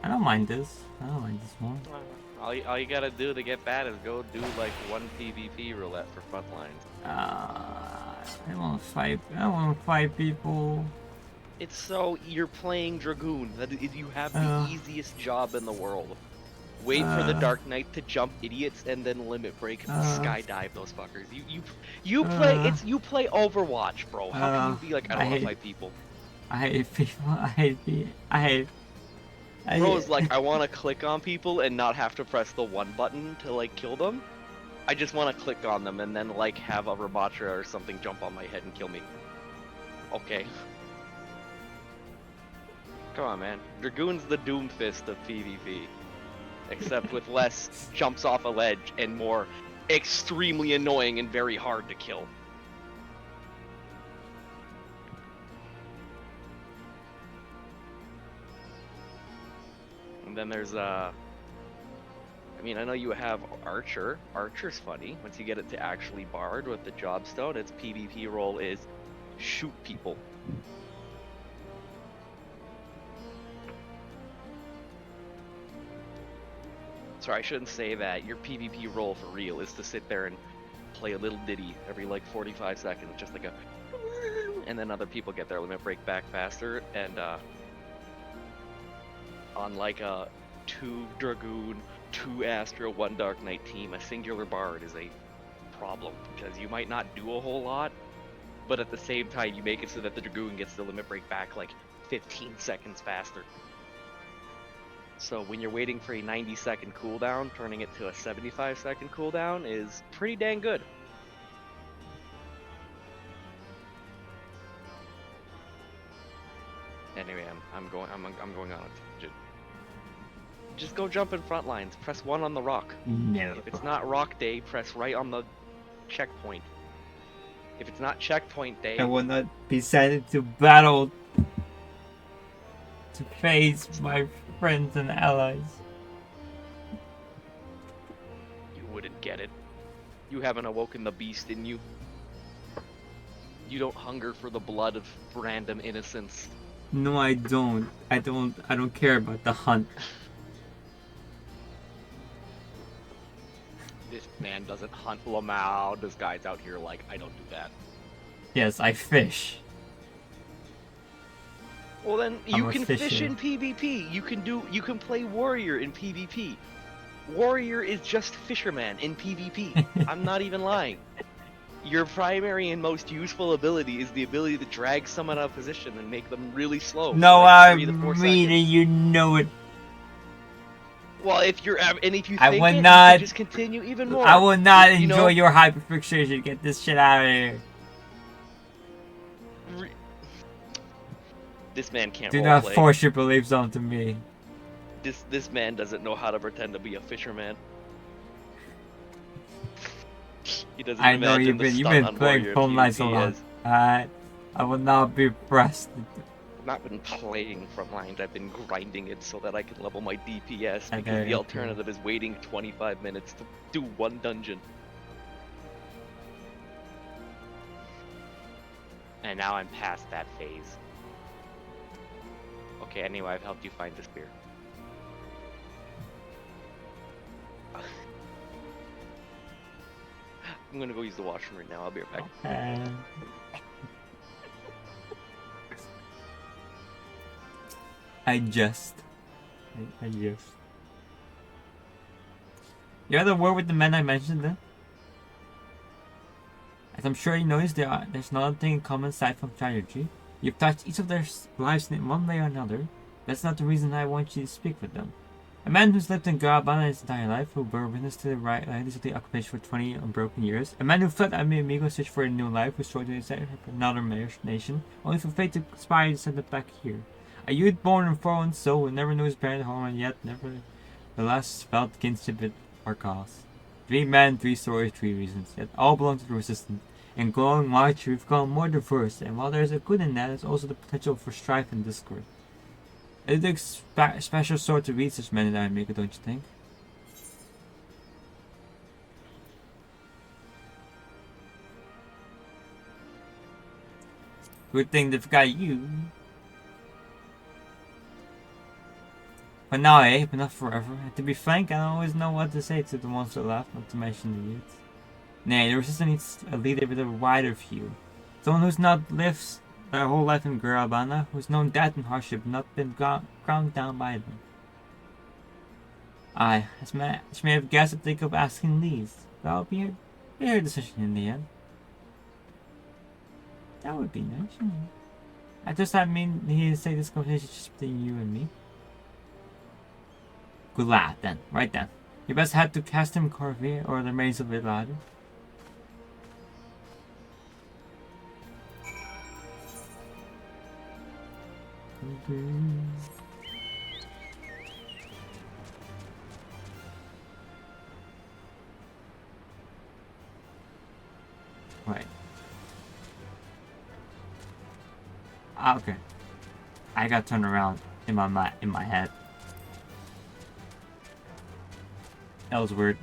I don't mind this. I don't mind this one. All you gotta do to get that is go do like one PvP roulette for frontlines. I want to fight. I want to fight people. It's so you're playing Dragoon. That is, you have the easiest job in the world. Wait for the Dark Knight to jump idiots and then limit break and skydive those fuckers. You play Overwatch, bro. How can you be like, I don't want to fight people? I hate people. I hate. Bro's like, I want to click on people and not have to press the one button to like kill them. I just want to click on them and then like have a Rabatra or something jump on my head and kill me. Okay. Come on, man. Dragoon's the Doomfist of PvP. Except with less jumps off a ledge and more extremely annoying and very hard to kill. And then there's I mean, I know you have Archer. Archer's funny. Once you get it to actually Bard with the Jobstone, its PvP role is shoot people. Sorry, I shouldn't say that. Your PvP role for real is to sit there and play a little ditty every like 45 seconds, just like a and then other people get their limit break back faster, and on like a 2 Dragoon, 2 Astra, 1 Dark Knight team, a singular Bard is a problem, because you might not do a whole lot, but at the same time you make it so that the Dragoon gets the limit break back like 15 seconds faster. So when you're waiting for a 90-second cooldown, turning it to a 75-second cooldown is pretty dang good. Anyway, I'm going on a tangent. Just go jump in front lines. Press 1 on the rock. No. If it's not rock day, press right on the checkpoint. If it's not checkpoint day, I will not be sent into battle to face my friends and allies. You wouldn't get it. You haven't awoken the beast in you. You don't hunger for the blood of random innocents. No, I don't. I don't care about the hunt. This man doesn't hunt Lamau. This guy's out here like, I don't do that. Yes, I fish. Well then, I'm you a can fish fisher. in PvP. You can play warrior in PvP. Warrior is just fisherman in PvP. I'm not even lying. Your primary and most useful ability is the ability to drag someone out of position and make them really slow. No, for like 3 to 4 I'm seconds. reading. You know it. Well, if you think I would it, you not. can just continue even more. I will not You enjoy know? your hyperfixation. Get this shit out of here. This man can't Do not roleplay. force your beliefs onto me. This man doesn't know how to pretend to be a fisherman. He doesn't I know imagine you've the been stun on playing warrior Phone Lines a PvP lot. as- I will not be pressed. I've not been playing Frontlines, I've been grinding it so that I can level my DPS, Okay, because the okay. alternative is waiting 25 minutes to do one dungeon. And now I'm past that phase. Okay, anyway, I've helped you find the spear. I'm gonna go use the washroom right now, I'll be right back. I just. You had a word with the men I mentioned then? As I'm sure you noticed, there's another thing in common aside from strategy. You've touched each of their lives in one way or another. That's not the reason I want you to speak with them. A man who's lived in Garabana his entire life, who bore witness to the realities of the occupation for 20 unbroken years. A man who fled Amigo search for a new life, who strove to escape another nation, only for fate to conspire to send it back here. A youth born and foreign soul who never knew his parent home and yet never the last felt kinship with our cause. 3 men, 3 stories, 3 reasons, yet all belong to the resistance. In glowing march, we've gone more diverse, and while there's a good in that, there's also the potential for strife and discord. It takes special sort to read such men in America, don't you think? Good thing they've got you. But now, but not forever. And to be frank, I don't always know what to say to the ones that left, not to mention the youths. Nay, the resistance needs a leader with a wider view. Someone who's not lived their whole life in Garabana, who's known death and hardship, not been ground down by them. I, as you may have guessed, I think of asking Lee's. That'll be her decision in the end. That would be nice. I just mean he to say this conversation just between you and me. Good lad, then. Right then. You best head to Castum Corvée or the remains of it, lad. Right. Ah, okay. I got turned around in my head. That was weird.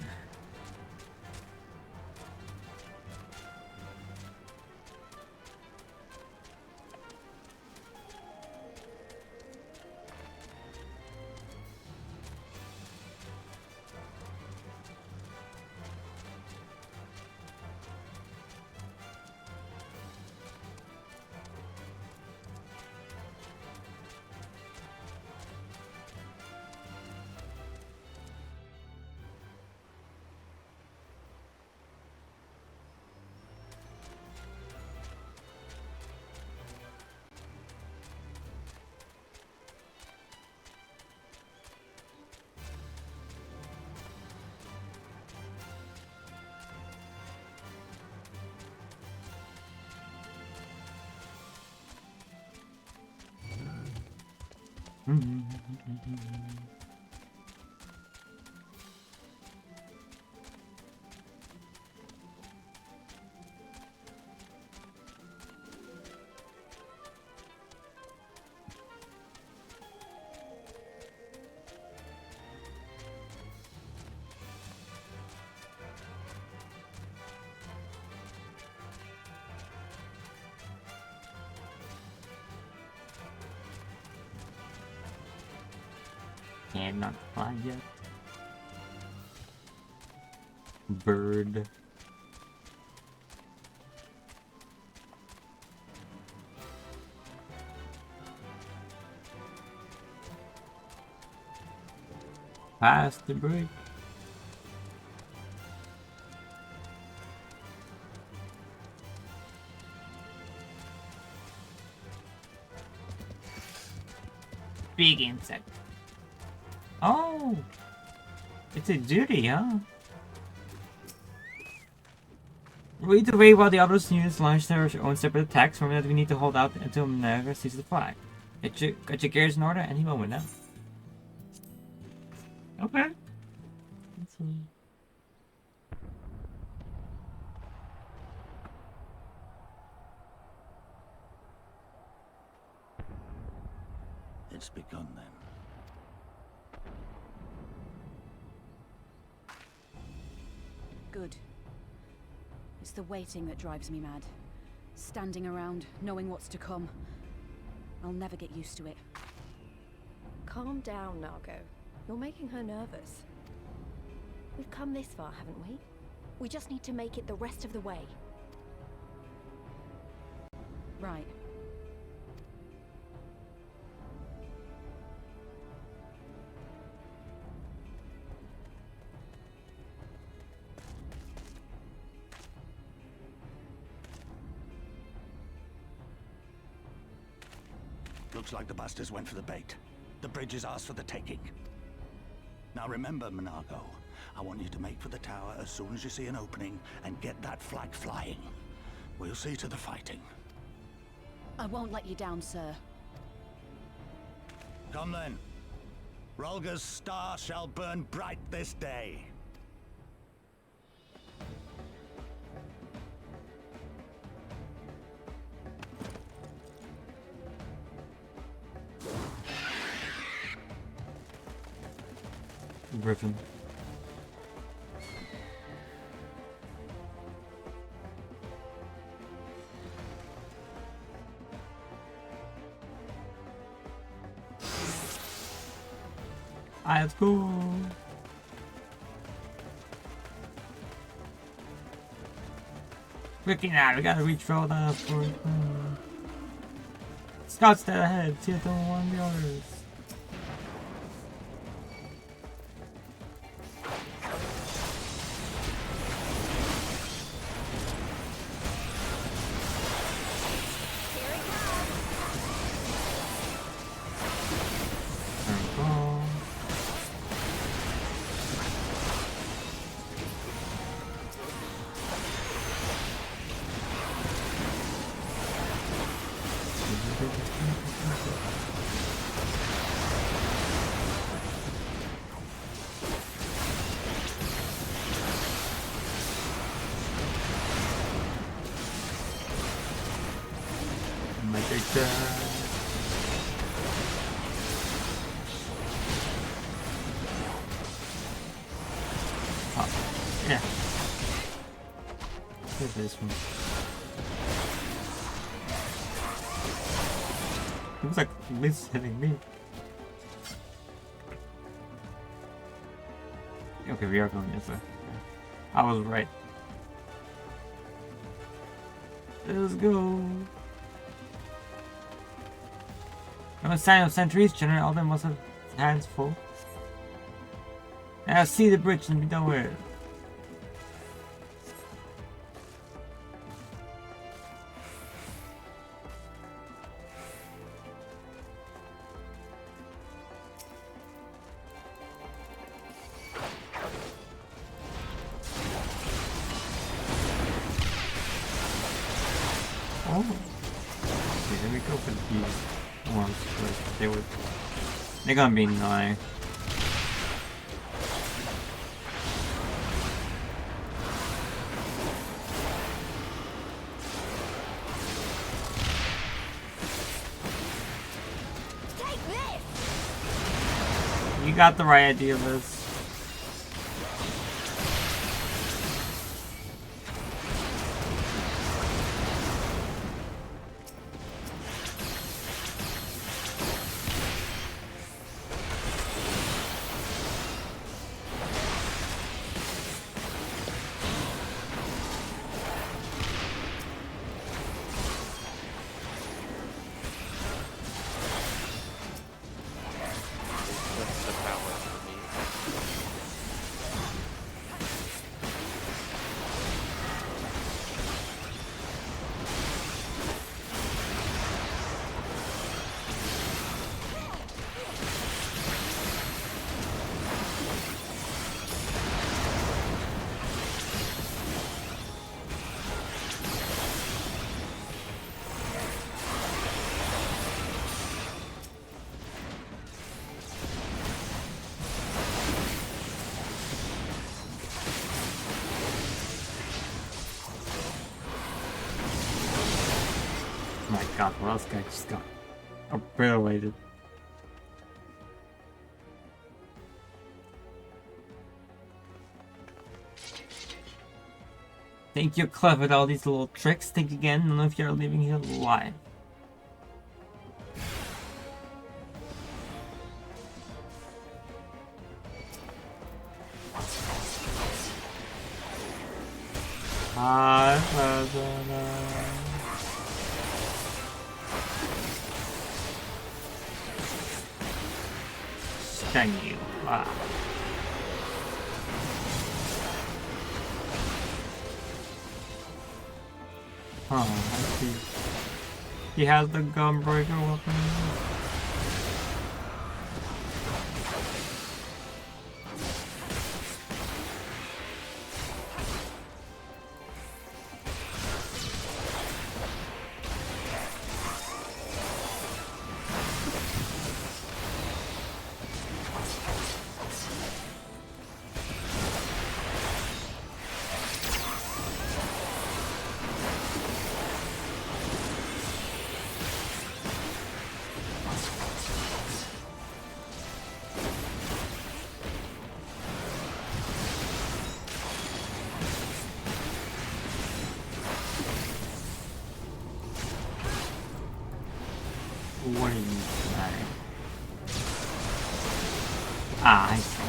Cannot fly yet. Bird. Past the bridge. Big insect. Oh! It's a duty, huh? Lead the way while the other units launch their own separate attacks. Remember that we need to hold out until Naga sees the flag. Get your gears in order any moment now. Okay. It's begun then. Good. It's the waiting that drives me mad. Standing around, knowing what's to come. I'll never get used to it. Calm down, Nargo. You're making her nervous. We've come this far, haven't we? We just need to make it the rest of the way. Right. Looks like the bastards went for the bait. The bridge is ours for the taking. Now remember, Monago, I want you to make for the tower as soon as you see an opening and get that flag flying. We'll see to the fighting. I won't let you down, sir. Come then. Rolga's star shall burn bright this day. Griffin. Let's go. Looking at, we gotta reach for all that for Scouts dead ahead, tier 1 the others. Yeah. Where's this one? Looks like Liz hitting me. Okay, we are going this way. I was right. Let's go. No sign of sentries. General Alden must have his hands full. Now see the bridge and be done with it. Oh. Okay, let me go for these ones first. They're gonna be annoying. Take this! You got the right idea, Liz. my god, well, this guy just got obliterated. Think you're clever at all these little tricks? Think again, none of you are leaving here alive. Stung you. Ah. Oh, I see. He has the gunbreaker weapon. What are you saying? Ah, I see.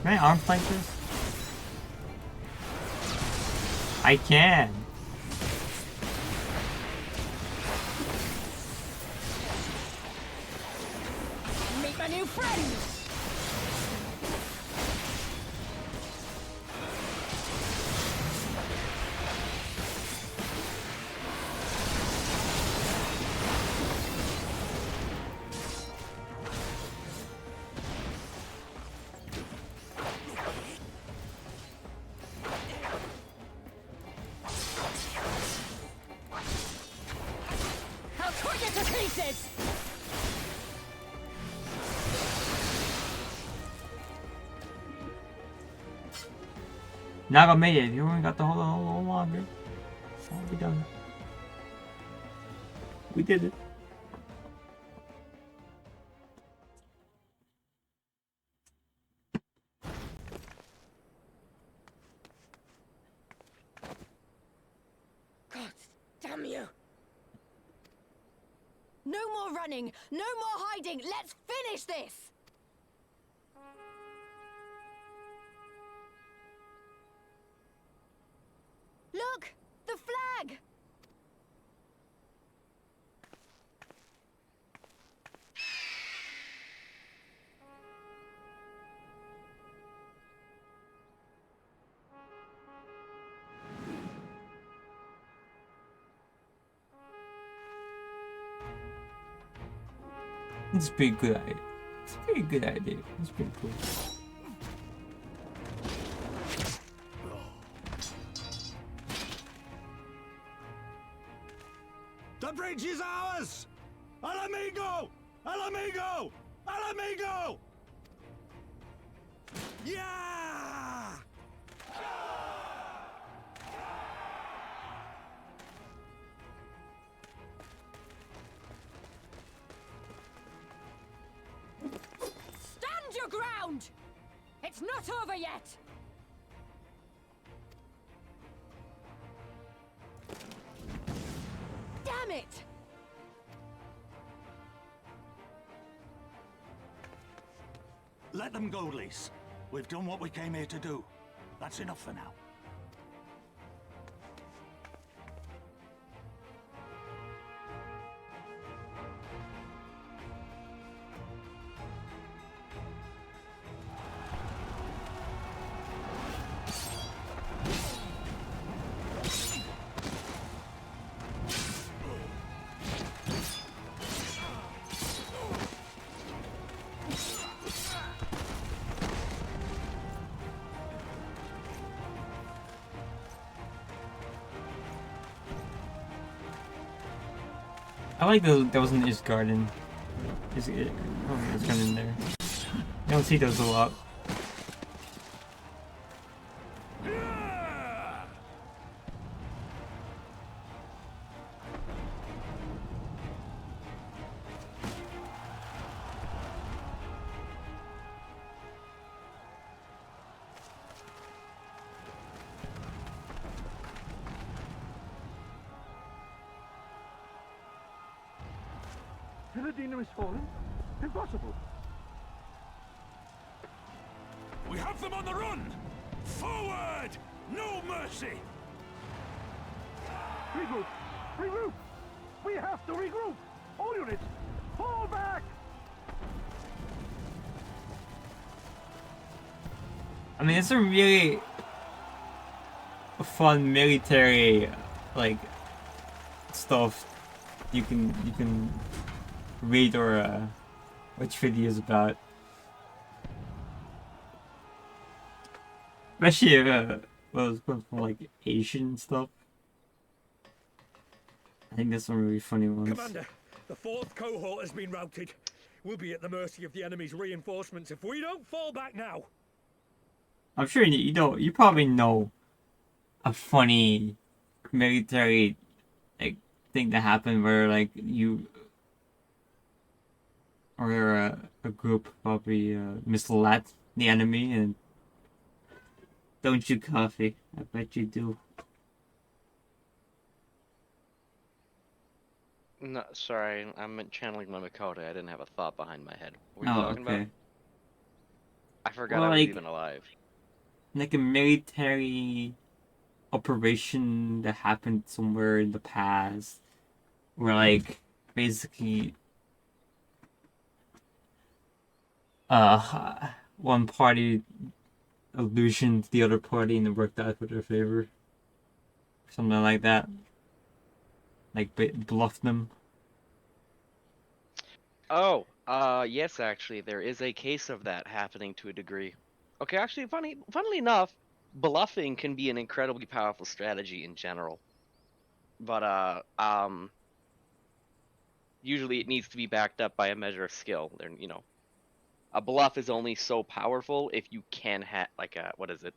Can I arm flank this? I can. Meet my new friend! I'll cut you to pieces! Naga made it. You only got to hold on a little longer. I'll be done. We did it. God damn you! No more running! No more hiding! Let's finish this! Look! The flag! It's a pretty good idea. It's a pretty good idea. It's pretty cool. The bridge is ours! Al amigo! Al amigo! Al amigo! Yeah! Stand your ground! It's not over yet! Damn it! Let them go, Lise. We've done what we came here to do. That's enough for now. I like that was in his garden. It's kind of in there. You don't see those a lot. Hiladina is fallen? Impossible. We have them on the run! Forward! No mercy! Regroup! Regroup! We have to regroup! All units, fall back! I mean, it's a really fun military, like, stuff you can read or watch videos about. Especially from like Asian stuff. I think there's some really funny ones. Commander, the 4th cohort has been routed. We'll be at the mercy of the enemy's reinforcements if we don't fall back now. I'm sure you probably know a funny military like thing that happened where like you or a group probably misled the enemy and don't you coffee? I bet you do. No, sorry, I'm channeling my Makoto. I didn't have a thought behind my head. What were you Oh, talking okay. about? I forgot Well, I was like, even alive. like a military operation that happened somewhere in the past where like basically one party illusioned the other party and it worked out for their favor. Something like that. Like bluffed them. Oh, yes, actually, there is a case of that happening to a degree. Okay, actually, funnily enough, bluffing can be an incredibly powerful strategy in general. But, usually it needs to be backed up by a measure of skill. A bluff is only so powerful if you can like what is it?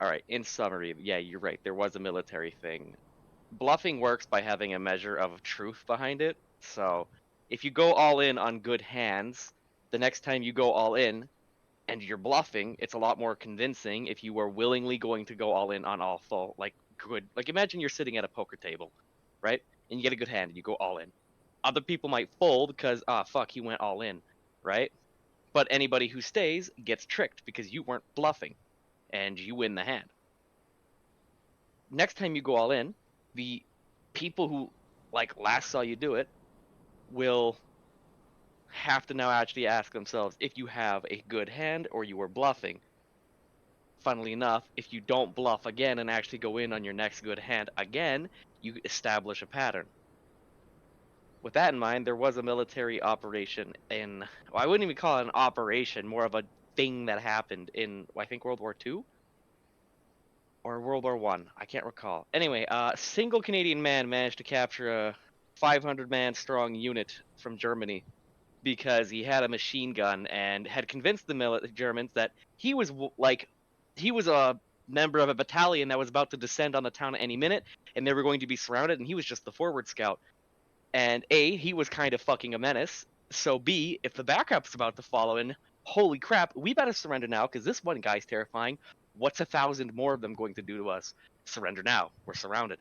Alright, in summary, yeah, you're right, there was a military thing. Bluffing works by having a measure of truth behind it. So, if you go all in on good hands, the next time you go all in and you're bluffing, it's a lot more convincing if you are willingly going to go all in on all full, like good. Like imagine you're sitting at a poker table, right? And you get a good hand and you go all in. Other people might fold because, fuck, he went all in, right? But anybody who stays gets tricked because you weren't bluffing and you win the hand. Next time you go all in, the people who like last saw you do it will have to now actually ask themselves if you have a good hand or you were bluffing. Funnily enough, if you don't bluff again and actually go in on your next good hand again, you establish a pattern. With that in mind, there was a military operation in, well, I wouldn't even call it an operation, more of a thing that happened in, I think, World War II? Or World War One, I can't recall. Anyway, a single Canadian man managed to capture a 500-man strong unit from Germany because he had a machine gun and had convinced the Germans that he was he was a member of a battalion that was about to descend on the town at any minute, and they were going to be surrounded, and he was just the forward scout. And A, he was kind of fucking a menace. So B, if the backup's about to follow in, holy crap, we better surrender now because this one guy's terrifying. What's 1,000 more of them going to do to us? Surrender now. We're surrounded.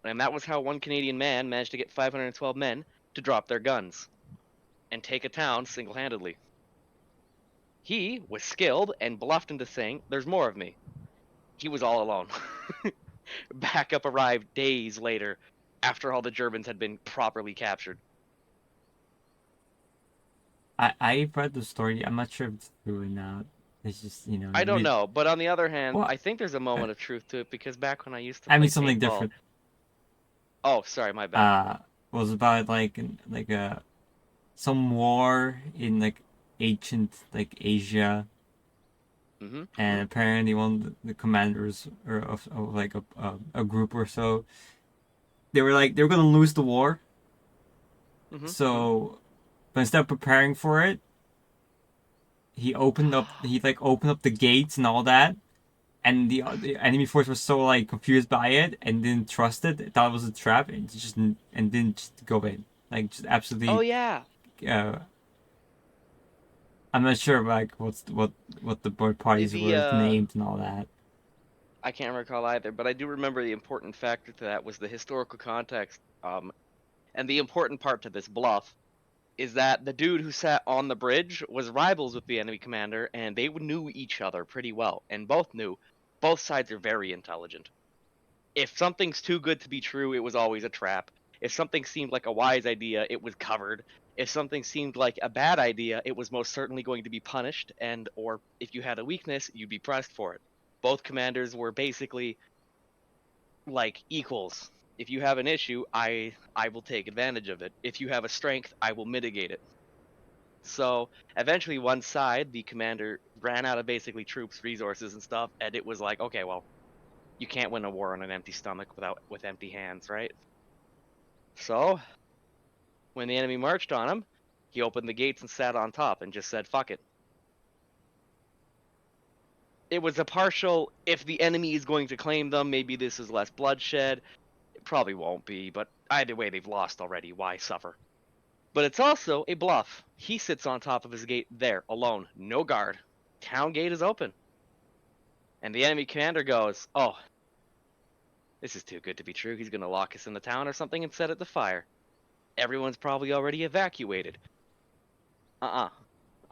And that was how one Canadian man managed to get 512 men to drop their guns and take a town single-handedly. He was skilled and bluffed into saying, "There's more of me." He was all alone. Backup arrived days later after all the Germans had been properly captured. I read the story. I'm not sure if it's true or not. It's just I don't know, but on the other hand, Well, I think there's a moment of truth to it because back when I used to I play mean something paintball. different. Oh, sorry, my bad. Was about like some war in like ancient like Asia. And apparently one of the commanders or of like a group or so they were gonna lose the war. Mm-hmm. So, but instead of preparing for it, he opened up the gates and all that, and the enemy force was so like confused by it and didn't trust it, thought it was a trap, and didn't just go in, like just Oh absolutely. yeah. I'm not sure like what the board parties The were named and all that. I can't recall either, but I do remember the important factor to that was the historical context. And the important part to this bluff is that the dude who sat on the bridge was rivals with the enemy commander, and they knew each other pretty well, and both knew both sides are very intelligent. If something's too good to be true, it was always a trap. If something seemed like a wise idea, it was covered. If something seemed like a bad idea, it was most certainly going to be punished, and or if you had a weakness, you'd be pressed for it. Both commanders were basically like equals. If you have an issue, I will take advantage of it. If you have a strength, I will mitigate it. So eventually, one side, the commander ran out of basically troops, resources, and stuff, and it was like, okay, well, you can't win a war on an empty stomach with empty hands, right? So when the enemy marched on him, he opened the gates and sat on top and just said, "Fuck it." It was a partial. If the enemy is going to claim them, maybe this is less bloodshed. It probably won't be, but either way, they've lost already. Why suffer? But it's also a bluff. He sits on top of his gate there, alone, no guard. Town gate is open. And the enemy commander goes, "Oh, this is too good to be true. He's going to lock us in the town or something and set it to fire. Everyone's probably already evacuated. I'm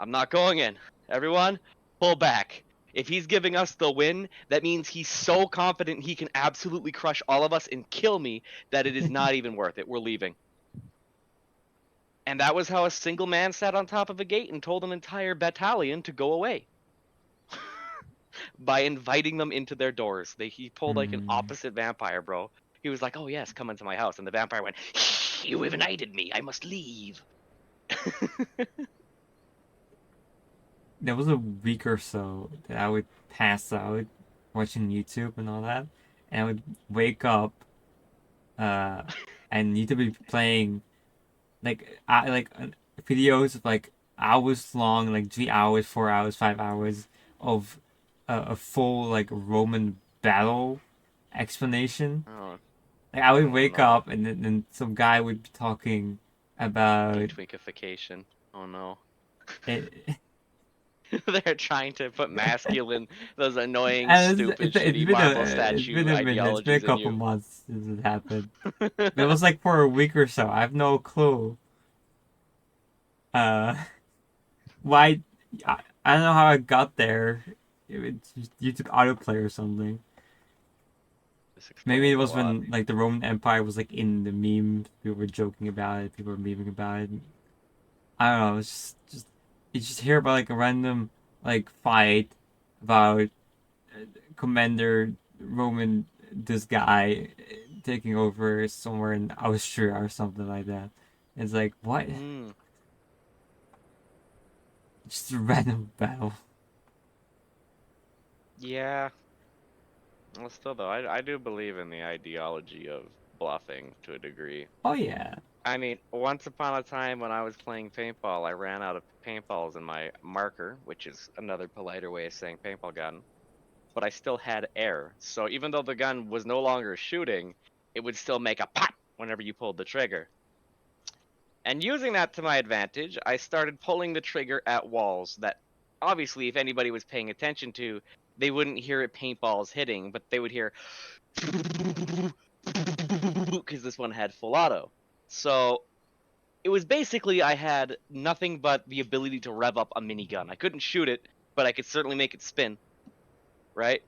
not going in. Everyone, pull back. If he's giving us the win, that means he's so confident he can absolutely crush all of us and kill me that it is not even worth it. We're leaving." And that was how a single man sat on top of a gate and told an entire battalion to go away. By inviting them into their doors. He pulled like an opposite vampire, bro. He was like, "Oh yes, come into my house." And the vampire went, "You have invited me. I must leave." There was a week or so that I would pass out watching YouTube and all that, and I would wake up, and need to be playing videos of like hours long, like 3 hours, 4 hours, 5 hours of a full like Roman battle explanation. Oh, Like I would oh wake no. up and then some guy would be talking about Twinkification. Oh no. it. They're trying to put masculine, those annoying, And stupid, shitty marble it's been statue a minute. It's been a ideologies in couple you. months since it happened. It was like for a week or so. I have no clue. Uh, why? I don't know how I got there. It's just YouTube autoplay or something. Maybe it was when like the Roman Empire was like in the meme. People were joking about it. People were memeing about it. I don't know. It's just you just hear about like a random like fight about Commander Roman, this guy taking over somewhere in Austria or something like that. It's like what? Just a random battle. Yeah. Well, still though, I do believe in the ideology of bluffing to a degree. Oh yeah. I mean, once upon a time when I was playing paintball, I ran out of paintballs in my marker, which is another politer way of saying paintball gun. But I still had air, so even though the gun was no longer shooting, it would still make a pop whenever you pulled the trigger. And using that to my advantage, I started pulling the trigger at walls that, obviously, if anybody was paying attention to, they wouldn't hear it paintballs hitting, but they would hear because this one had full auto. So it was basically I had nothing but the ability to rev up a minigun. I couldn't shoot it, but I could certainly make it spin, right?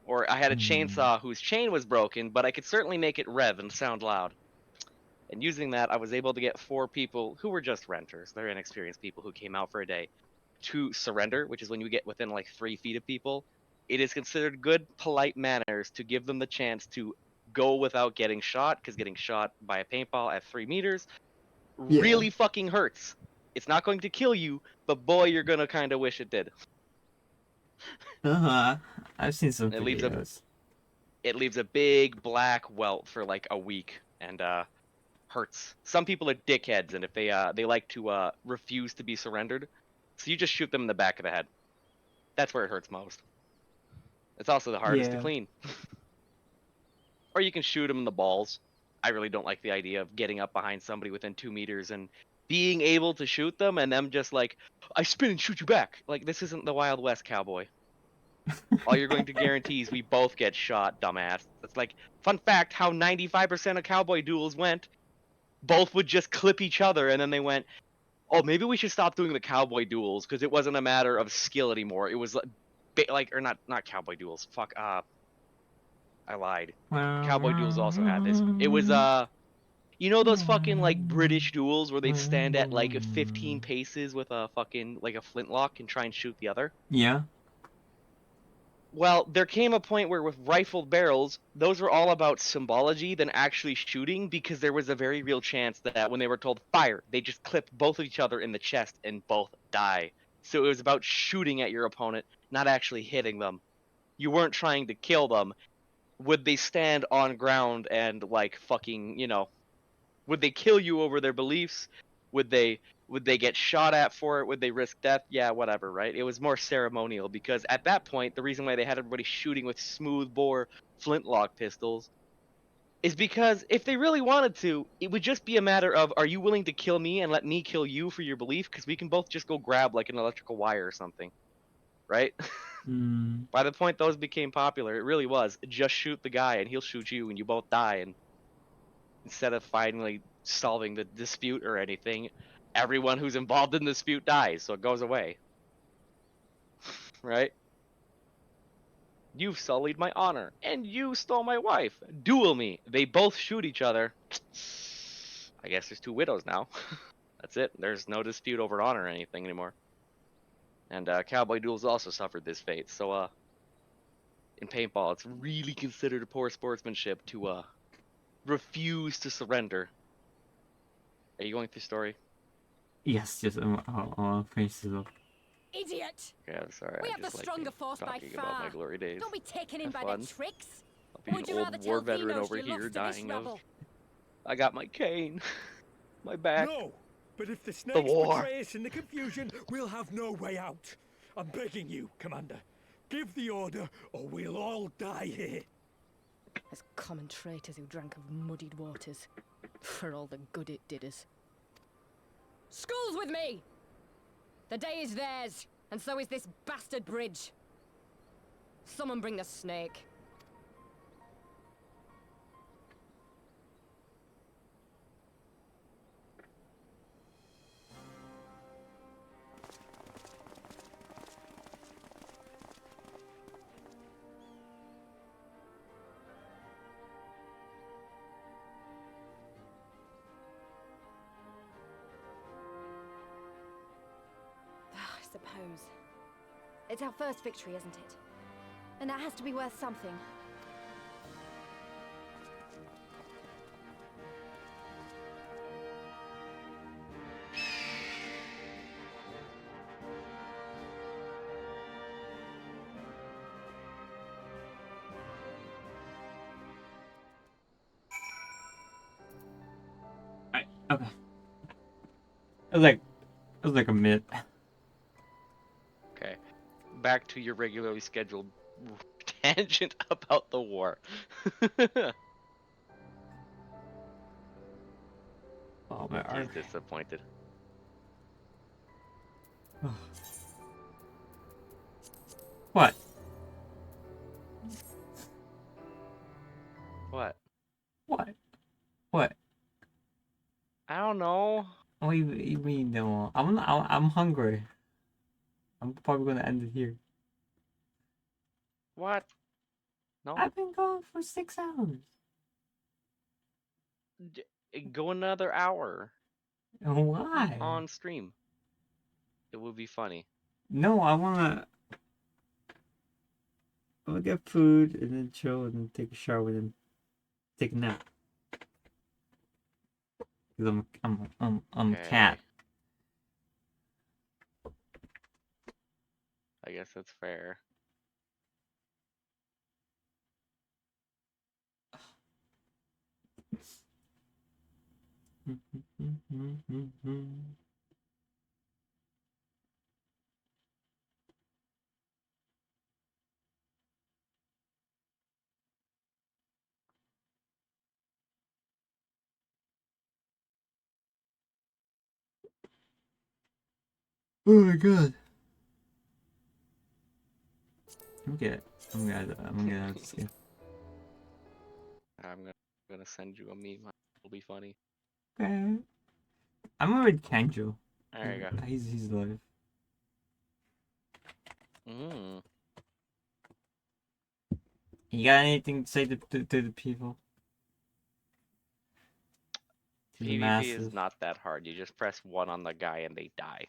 Or I had a chainsaw whose chain was broken, but I could certainly make it rev and sound loud. And using that, I was able to get 4 people who were just renters. They're inexperienced people who came out for a day to surrender, which is when you get within like 3 feet of people. It is considered good, polite manners to give them the chance to go without getting shot, because getting shot by a paintball at 3 meters really fucking hurts. It's not going to kill you, but boy, you're gonna kind of wish it did. I've seen some It videos. leaves a big black welt for like a week and hurts. Some people are dickheads, and if they like to refuse to be surrendered, so you just shoot them in the back of the head. That's where it hurts most. It's also the hardest to Yeah. clean. Or you can shoot them in the balls. I really don't like the idea of getting up behind somebody within 2 meters and being able to shoot them and them just like, I spin and shoot you back. Like, this isn't the Wild West, cowboy. All you're going to guarantee is we both get shot, dumbass. It's like, fun fact, how 95% of cowboy duels went. Both would just clip each other, and then they went, oh, maybe we should stop doing the cowboy duels, because it wasn't a matter of skill anymore. It was like, or not cowboy duels. Fuck, I lied. Cowboy duels also had this. It was, you know those fucking, like, British duels where they'd stand at, like, 15 paces with a fucking, like, a flintlock and try and shoot the other? Yeah. Well, there came a point where with rifled barrels, those were all about symbology than actually shooting, because there was a very real chance that when they were told fire, they just clip both of each other in the chest and both die. So it was about shooting at your opponent, not actually hitting them. You weren't trying to kill them. Would they stand on ground and, like, fucking, you know, would they kill you over their beliefs? Would they get shot at for it? Would they risk death? Yeah, whatever, right? It was more ceremonial, because at that point, the reason why they had everybody shooting with smooth bore flintlock pistols is because if they really wanted to, it would just be a matter of, are you willing to kill me and let me kill you for your belief? Because we can both just go grab like an electrical wire or something, right? Mm. By the point those became popular, it really was just shoot the guy and he'll shoot you and you both die. And instead of finally solving the dispute or anything, everyone who's involved in the dispute dies, so it goes away. Right? You've sullied my honor, and you stole my wife. Duel me. They both shoot each other. I guess there's two widows now. That's it. There's no dispute over honor or anything anymore. And cowboy duels also suffered this fate. So in paintball, it's really considered a poor sportsmanship to refuse to surrender. Are you going through story? Yes, just I'll finish this up. Idiot! Yeah, I'm sorry. We I have the just stronger like force by talking about my far. glory days. Don't be taken in Have by fun. their tricks. I'll be Would an you rather old war tell veteran Venos over you here lost to this dying of. rebel? I got my cane, my back. No, but if the The snakes war. betray us in the confusion, we'll have no way out. I'm begging you, Commander. Give the order, or we'll all die here. As common traitors who drank of muddied waters. For all the good it did us. Skulls with me! The day is theirs, and so is this bastard bridge. Someone bring the snake. I suppose. It's our first victory, isn't it? And that has to be worth something. Okay. It was like a minute. Okay, back to your regularly scheduled tangent about the war. Oh my He's arm. disappointed. What? What? What? What? I don't know. Oh, you mean no? I'm hungry. I'm probably gonna end it here. What? No. I've been going for 6 hours. Go another hour. Why? On stream. It would be funny. No, I wanna get food and then chill and then take a shower and then take a nap. Cause I'm a cat. I guess that's fair. Oh my god. I'm gonna have to skip. I'm gonna send you a meme. It'll be funny. Okay. I'm gonna read Kanjo. There you go. He's alive. Mm. You got anything to say to the people? To the PvP masses? is not that hard. You just press 1 on the guy and they die.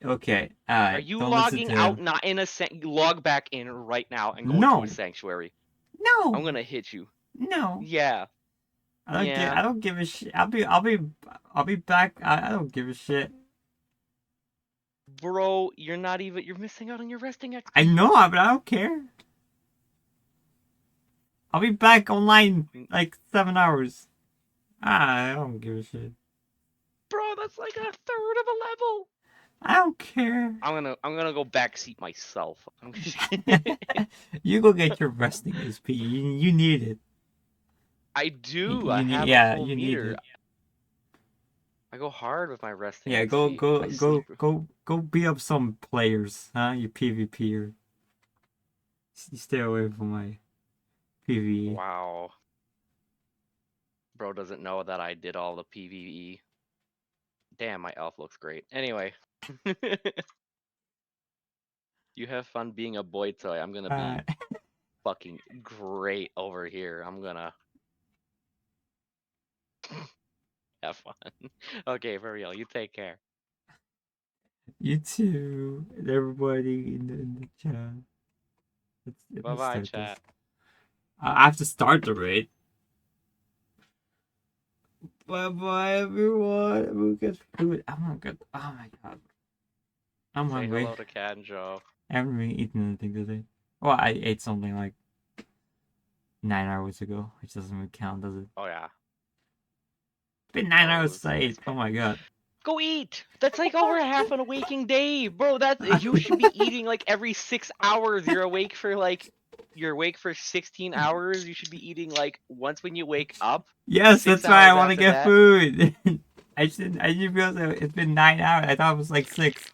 Okay, Are you don't listen logging to out? him. Not in a log back in right now and go No. into a sanctuary. No. I'm gonna hit you. No. Yeah. I don't give a shit. I'll be back. I don't give a shit. Bro, you're missing out on your resting XP. I know, but I don't care. I'll be back online like 7 hours. I don't give a shit. Bro, that's like a third of a level. I don't care. I'm gonna go backseat myself. I'm just You go get your resting XP. You need it. I do. You I need, have yeah, a full you need meter. it. I go hard with my resting Yeah, XP. go beat up some players, huh? You PvPer. Stay away from my PvE. Wow. Bro doesn't know that I did all the PvE. Damn, my elf looks great. Anyway. You have fun being a boy toy. I'm gonna be fucking great over here. I'm gonna have fun. Okay, for real. You take care. You too, and everybody in the chat. Bye bye, chat. I have to start the raid. Bye bye, everyone. I'm gonna get food. I'm gonna get. Oh my god. I'm Say hungry. hello to Cat and Joe. I haven't really eaten anything today. Well, I ate something like 9 hours ago, which doesn't really count, does it? Oh yeah. It's been 9 hours since I ate. Oh my god. Go eat. That's like over half an waking day, bro. You should be eating like every 6 hours. You're awake for 16 hours. You should be eating like once when you wake up. Yes, 6 that's why I hours want to after get that. food. I didn't realize it's been 9 hours. I thought it was like 6.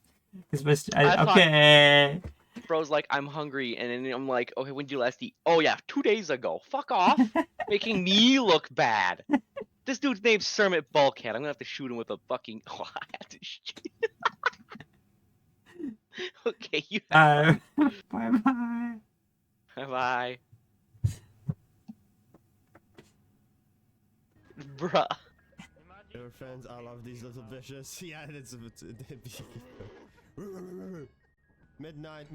Okay. Bro's like, I'm hungry, and then I'm like, okay, when did you last eat? Oh yeah, 2 days ago. Fuck off, making me look bad. This dude's name's Sermit Bulkhead. I'm gonna have to shoot him with a fucking. Oh, I have to shoot. Okay, you. Bye bye. Bye bye. Bruh. Your friends, I love these little fishes. Yeah, it's midnight.